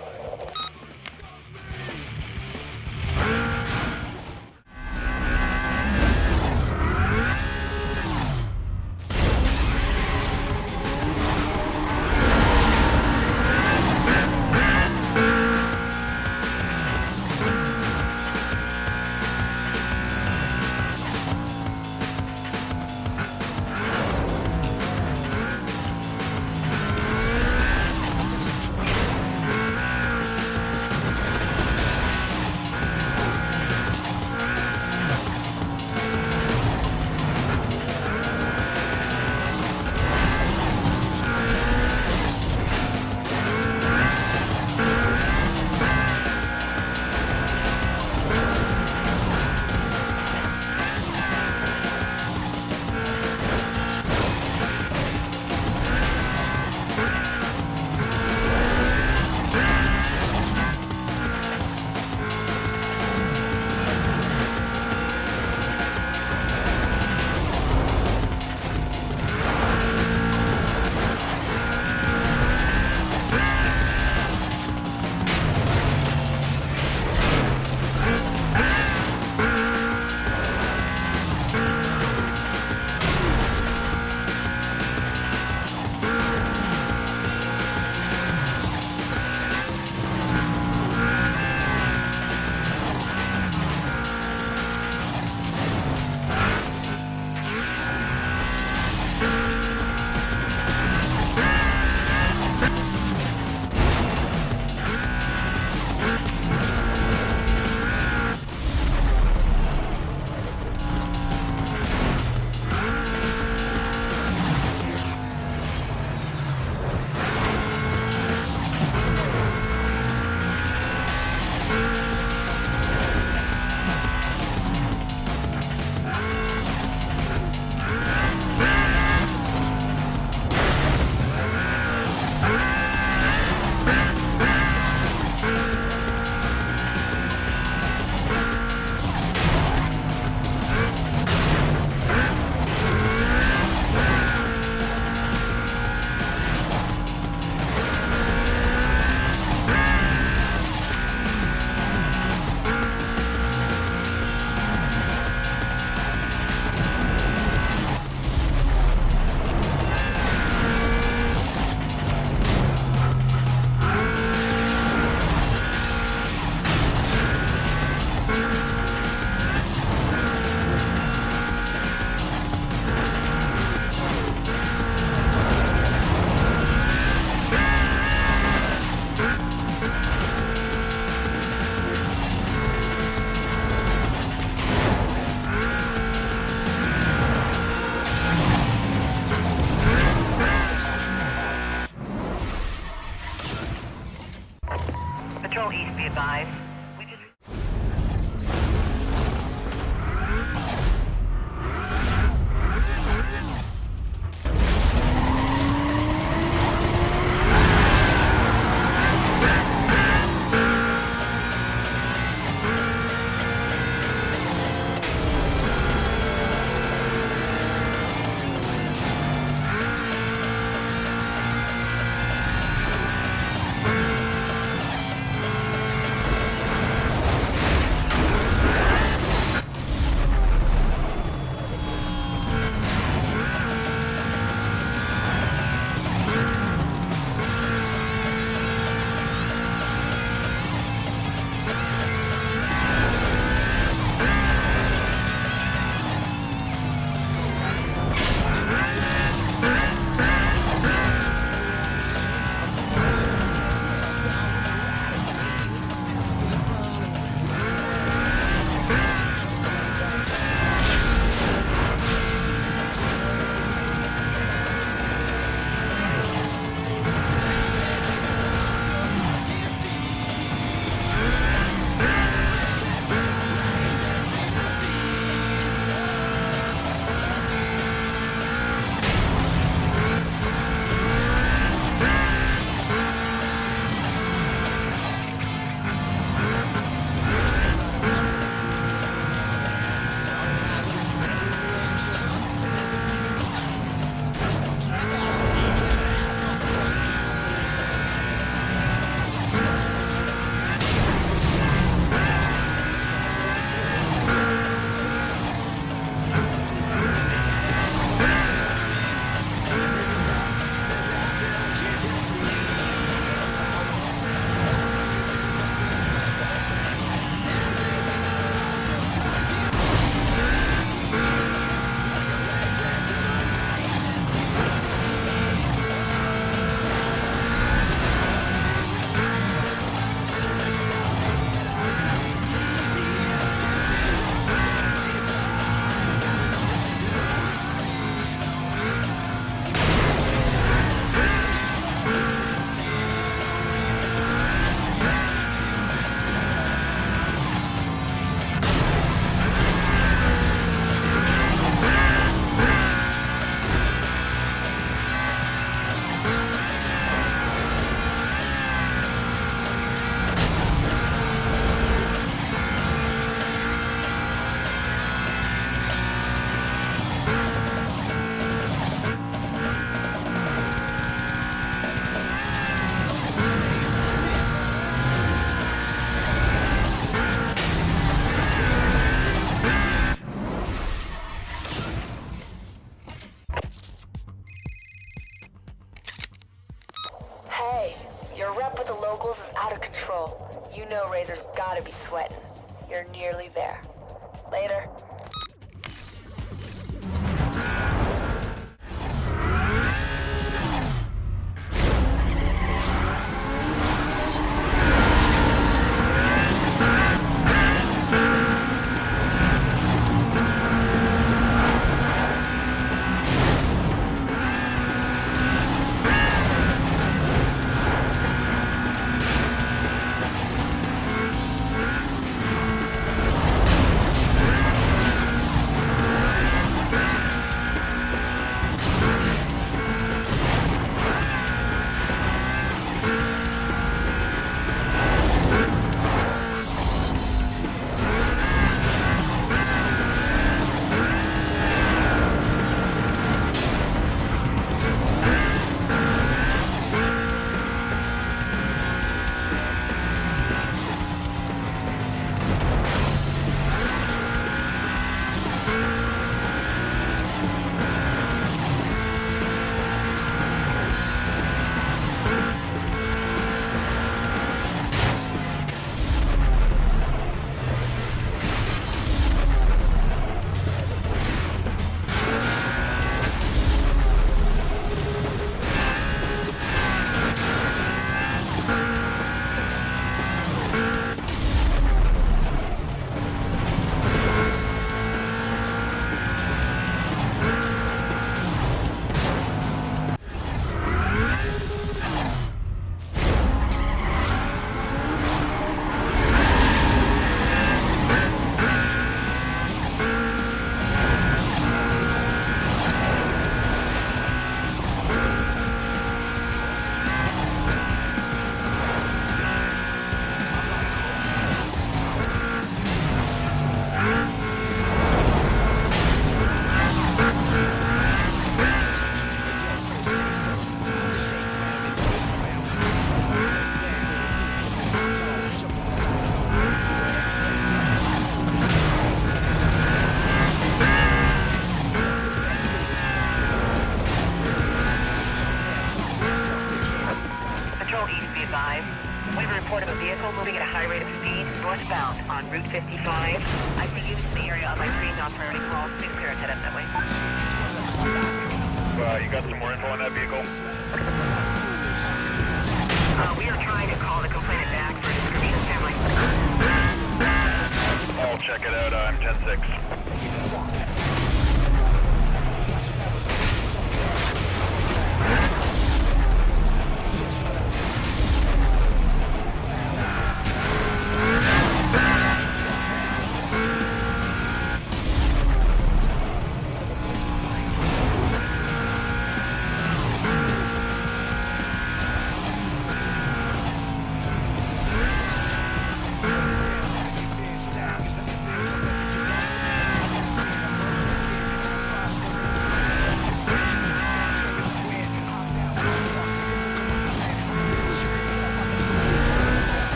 Your rep with the locals is out of control. You know Razor's gotta be sweating. You're nearly there. Later. We have a report of a vehicle moving at a high rate of speed northbound on Route 55. I see units in the area of my green non-priority call. Please clear and head up that way. You got some more info on that vehicle? We are trying to call the complainant back for a description of family. I'll check it out. I'm 10-6.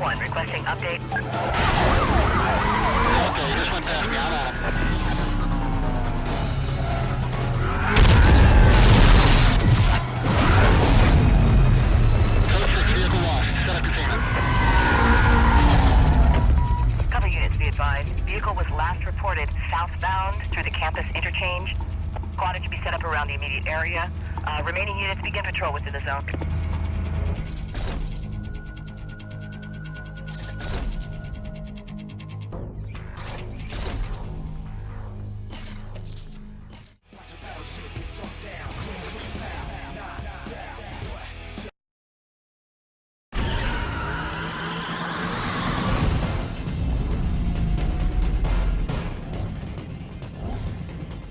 1, requesting update. Okay, you just went past me. I'm on him. Code 6, vehicle lost. Set up containment. Cover units be advised. Vehicle was last reported southbound through the campus interchange. Squad to be set up around the immediate area. Remaining units begin patrol within the zone.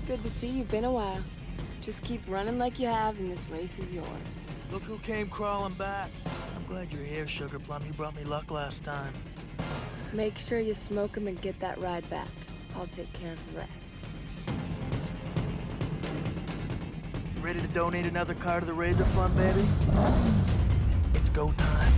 Good to see you. Been a while. Just keep running like you have, and this race is yours. Look who came crawling back. I'm glad you're here, Sugar Plum. You brought me luck last time. Make sure you smoke 'em and get that ride back. I'll take care of the rest. You ready to donate another car to the Razor Fund, baby? It's go time.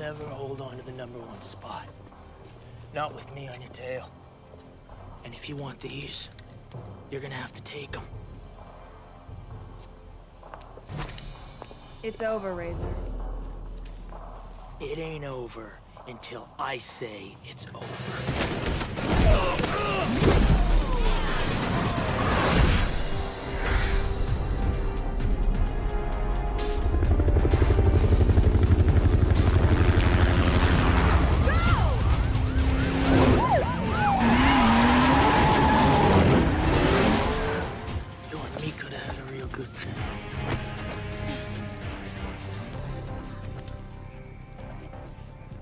never hold on to the #1 spot. Not with me on your tail. And if you want these, you're gonna have to take them. It's over, Razor. It ain't over until I say it's over.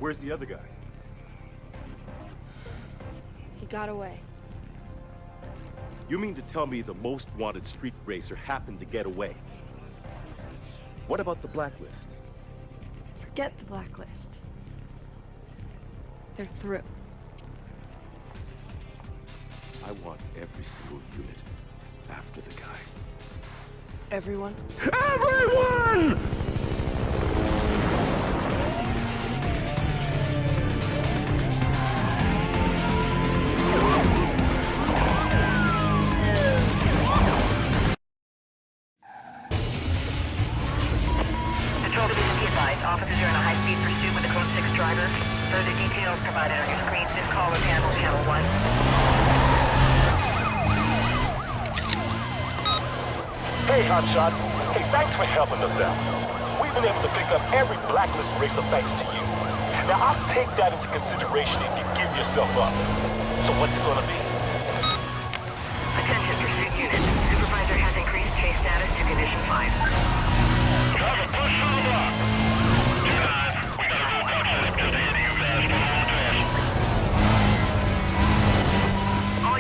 Where's the other guy? He got away. You mean to tell me the most wanted street racer happened to get away? What about the blacklist? Forget the blacklist. They're through. I want every single unit after the guy. Everyone? Everyone! Control division, be advised. Officers are in a high-speed pursuit with a Code 6 driver. Further details provided on your screen. This call is handled channel 1. Hey, Hotshot. Hey, thanks for helping us out. We've been able to pick up every blacklist racer thanks to you. Now, I'll take that into consideration if you give yourself up. So what's it gonna be? Attention, pursuit unit. Supervisor has increased chase status to condition 5. Have a push on the block. 2-9, we got a roll call system just ahead of you guys. All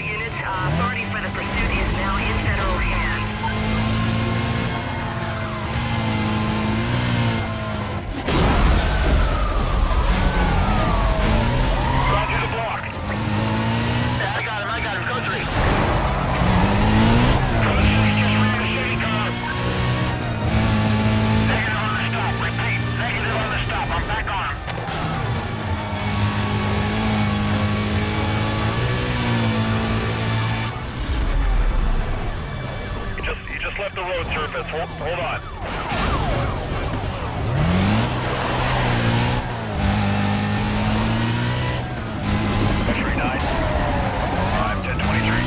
units, authority for the pursuit is now in federal hands. Roger the block. Yeah, I got him, Code 3. Code 6 just ran a city car. Negative on the stop, repeat, negative on the stop, I'm back on him. He just left the road surface, hold on. X-ray 9, 1023.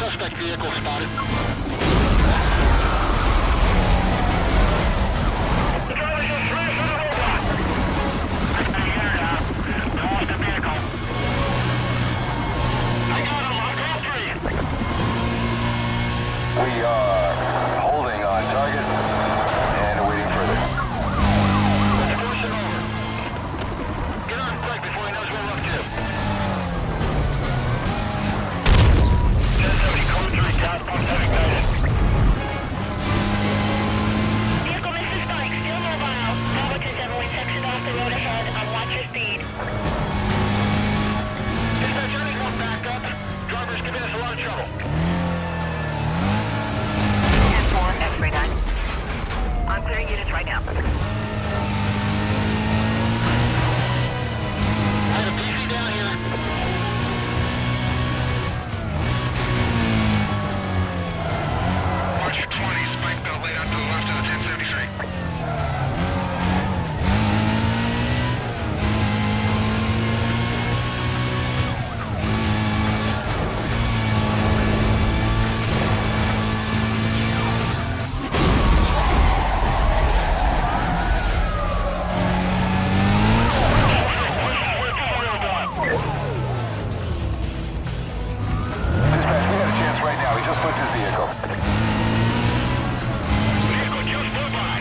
Suspect vehicle spotted. The driver just smashed into the roadblock. Lost the vehicle. I got him, I'll call 3. We are holding on target and awaiting further. Diversion over. Get on quick before he knows we're up to. 1070, Code 3, gas pumps have ignited. Vehicle Mrs. Spike, still mobile. Bravo 27 sectioned off the road ahead. On watch your speed. Dispatch, anything come back up. Driver's giving us a lot of trouble. 10-4, X-ray 9. I'm clearing units right now. I had a PV down here. March 20, spike belt laid out to the left of the 1073. Dispatch, we got a chance right now. He just flipped his vehicle. Vehicle just flew by.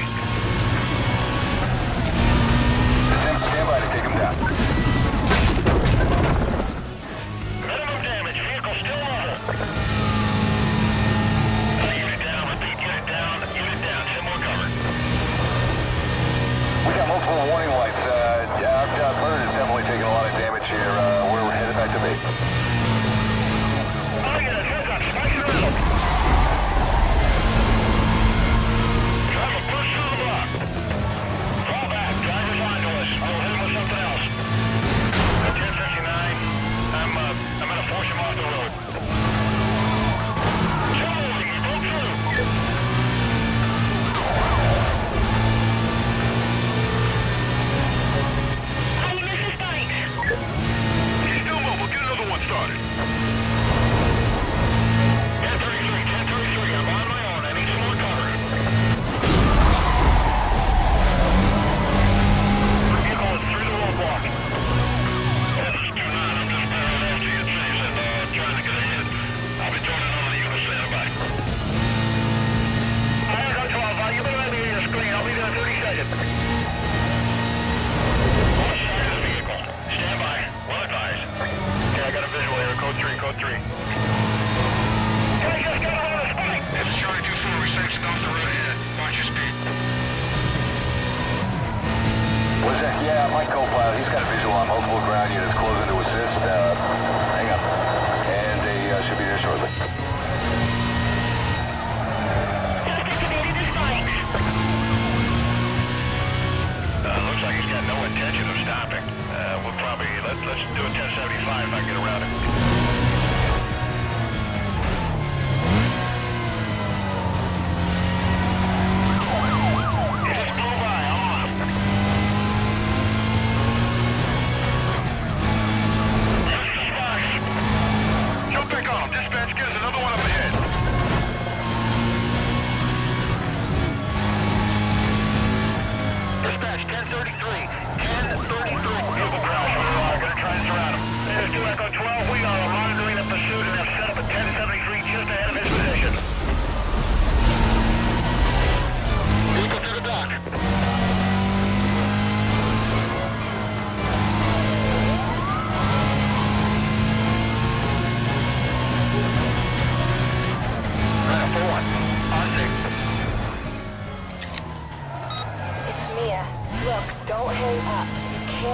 Stand by to take him down. Minimum damage. Vehicle still level. Unit down. Repeat. Unit down. Unit down. 10 more cover. We got multiple warning lights. Our bird is definitely taking a lot of damage here. We're headed back to base. I get a heads up. Spike in the middle.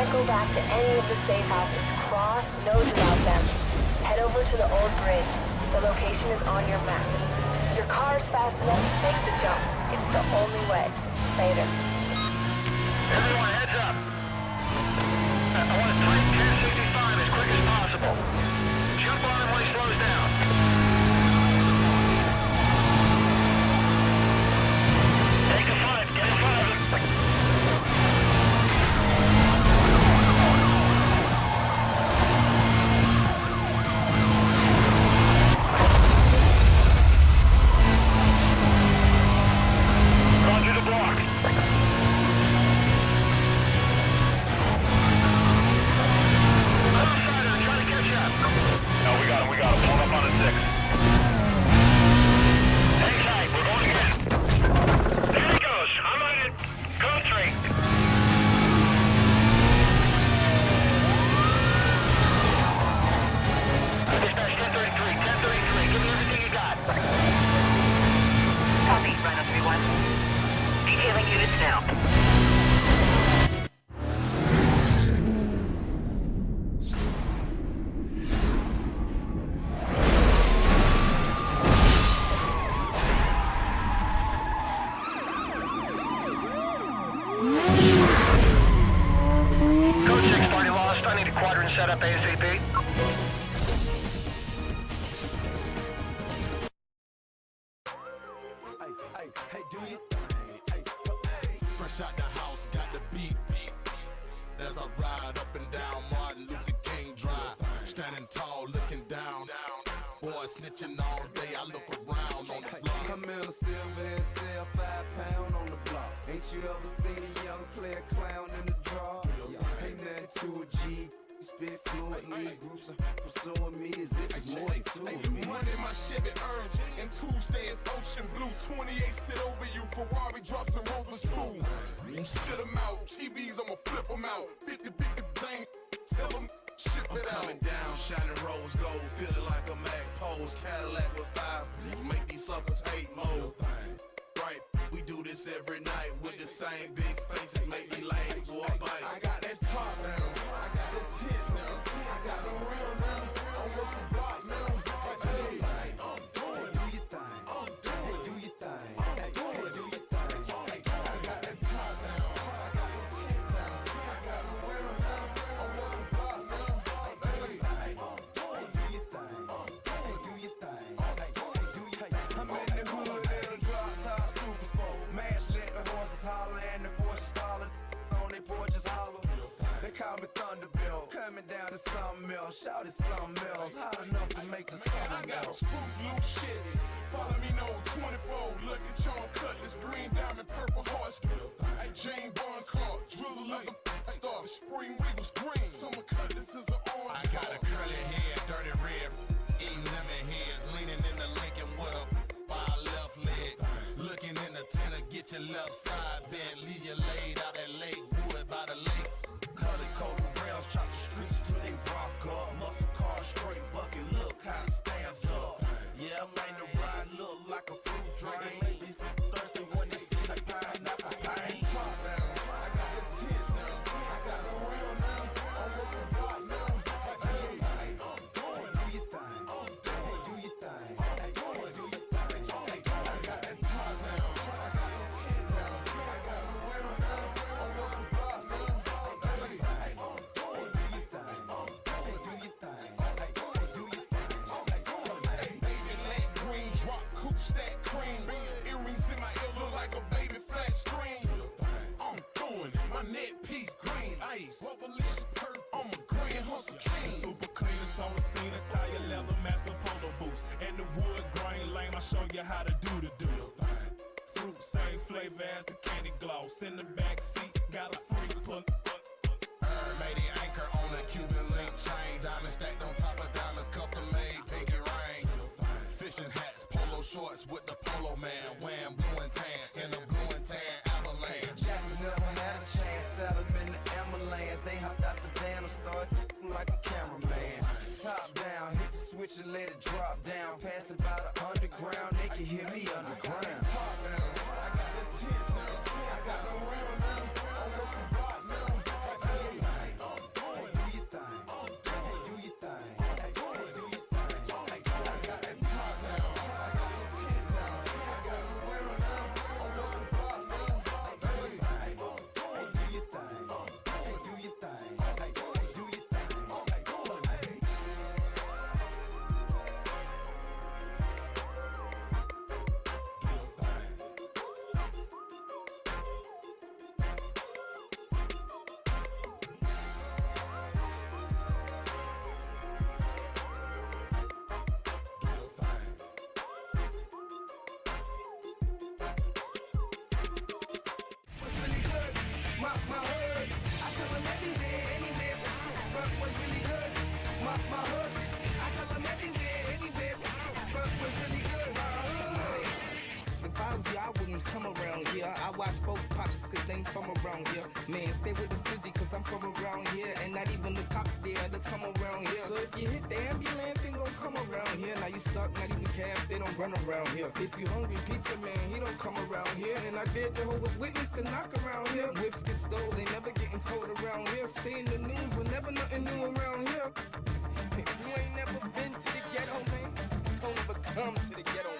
can't go back to any of the safe houses. Cross, nose without them. Head over to the old bridge. The location is on your map. Your car is fast enough to make the jump. It's the only way. Later. Everyone, heads up. I want to tighten 1065 as quick as possible. Jump on him when he slows down. Take a 5. Get in front of him. Roger the block. No, we got him. Pull up on the 6. Hang tight, we're going again. There he goes. I'm on it. Code 3. Dispatch 1033, 1033. Give me everything you got. Copy, Rhino 3-1. Detailing units now. Code 6, party lost. I need a quadrant set up ASAP. Hey, do you? Hey, fresh out the house, got the beat. As I ride up and down Martin Luther King Drive, standing tall, looking down. Boy, snitching all day, I look around on the floor. I'm in a silver and sell 5 pound on the block. Ain't you ever seen a young player clown in the draw? Ain't nothing to a G. Spit fluently, groups are pursuing me as if it's more than two of me. Money my Chevy earned, and Tuesday is ocean blue. 28 sit over you, Ferrari drops and Rovers too. Sit them out, TVs I'ma flip them out. 50 bang, tell them ship it out. Coming down, shining rose gold, feeling like a Mac pose. Cadillac with 5 blues, make these suckers hate mode. Right, we do this every night with the same big faces, make me lame go a bite. I got that top down, I got the tits now, I got the real now, I'm working blocks now. Hey, I'm doing, do your thing, I'm doing, do your thing, I'm doing, do your thing. I got that top down, I got the tits now, I got the real now, I'm working blocks now. Hey, I'm doing, do your thing, I'm doing, do your thing, I'm doing, do your thing. I'm in the hood in a drop top super sport. Mash let the horses holler and the Porsches follow. On they porches hollow. They call me Thunderbill. Coming down to something else. Shout it something else. Hot enough to make the sun I got a melt. spook loop Chevy. Follow me no 24. Look at John Cutlass, green diamond, purple heart strip. Hey, Jane Barnes car. Drizzle is a star. Spring Regal's green. Summer Cutlass is an orange. I got a curly hair, dirty red. Eating lemon heads. Leaning in the Lincoln with a by left leg. Looking in the tenor, get your left side bent. Leave you laid out at Lake Wood by the lake. Color coded rails, chop the streets till they rock up. Muscle car, straight bucket, look how it stands up. Yeah, I'm ain't the ride, look like a fruit drink. It makes these thirsty when they see the pineapple pain. I got the tits now, I got the real now, I'm working blocks now. Hey, I'm doing, do your thing, I'm doing, do your thing, I'm doing, do your thing. I got that top now, I got the tits now, I got the real now, I'm working blocks now. Hey, I'm doing, do your thing, I'm doing, do your thing, I'm doing, do your thing. Hey, baby leg green, drop coupe stack cream, earrings in my ear look like a baby flat screen. I'm doing it, my neck piece green ice, revolution perp, I'm a grand hustle king. Super cleanest on the scene, Italian leather match the polo boots. And the wood grain lame, I show you how to do the do. Fruit, same flavor as the candy gloss. In the back seat, got a free pull. Made the anchor on a Cuban link chain, diamond stacked on top of diamonds, custom made, pinky ring. Fishing hats, polo shorts with the polo man, wearing blue and tan in the blue and tan avalanche. Jackson never had a chance, set them in the ambulance. They hopped out the van and started like a cameraman. Top down, hit the switch and let it drop down. Pass it by the underground, they can hear me underground. I got the tits now, I got the real now, I'm working blocks now. Hey, them everywhere, anywhere, but what's really good? My hood. I tell them everywhere, anywhere, but what's really good? My hood. If I was you, I wouldn't come around here. I watch both pockets cause they ain't from around here. Man, stay with the strizzy cause I'm from around here. And not even the cops there to come around here. So if you hit the ambulance, ain't gon' come around here. Now you stuck, not even cabs, they don't run around here. If you hungry, pizza man, he don't come around here. And I dare Jehovah's Witness to knock around here. Whips get stolen, they never getting told around here. Stay in the news, but never nothing new around here. If you ain't never been to the ghetto, man, don't ever come to the ghetto,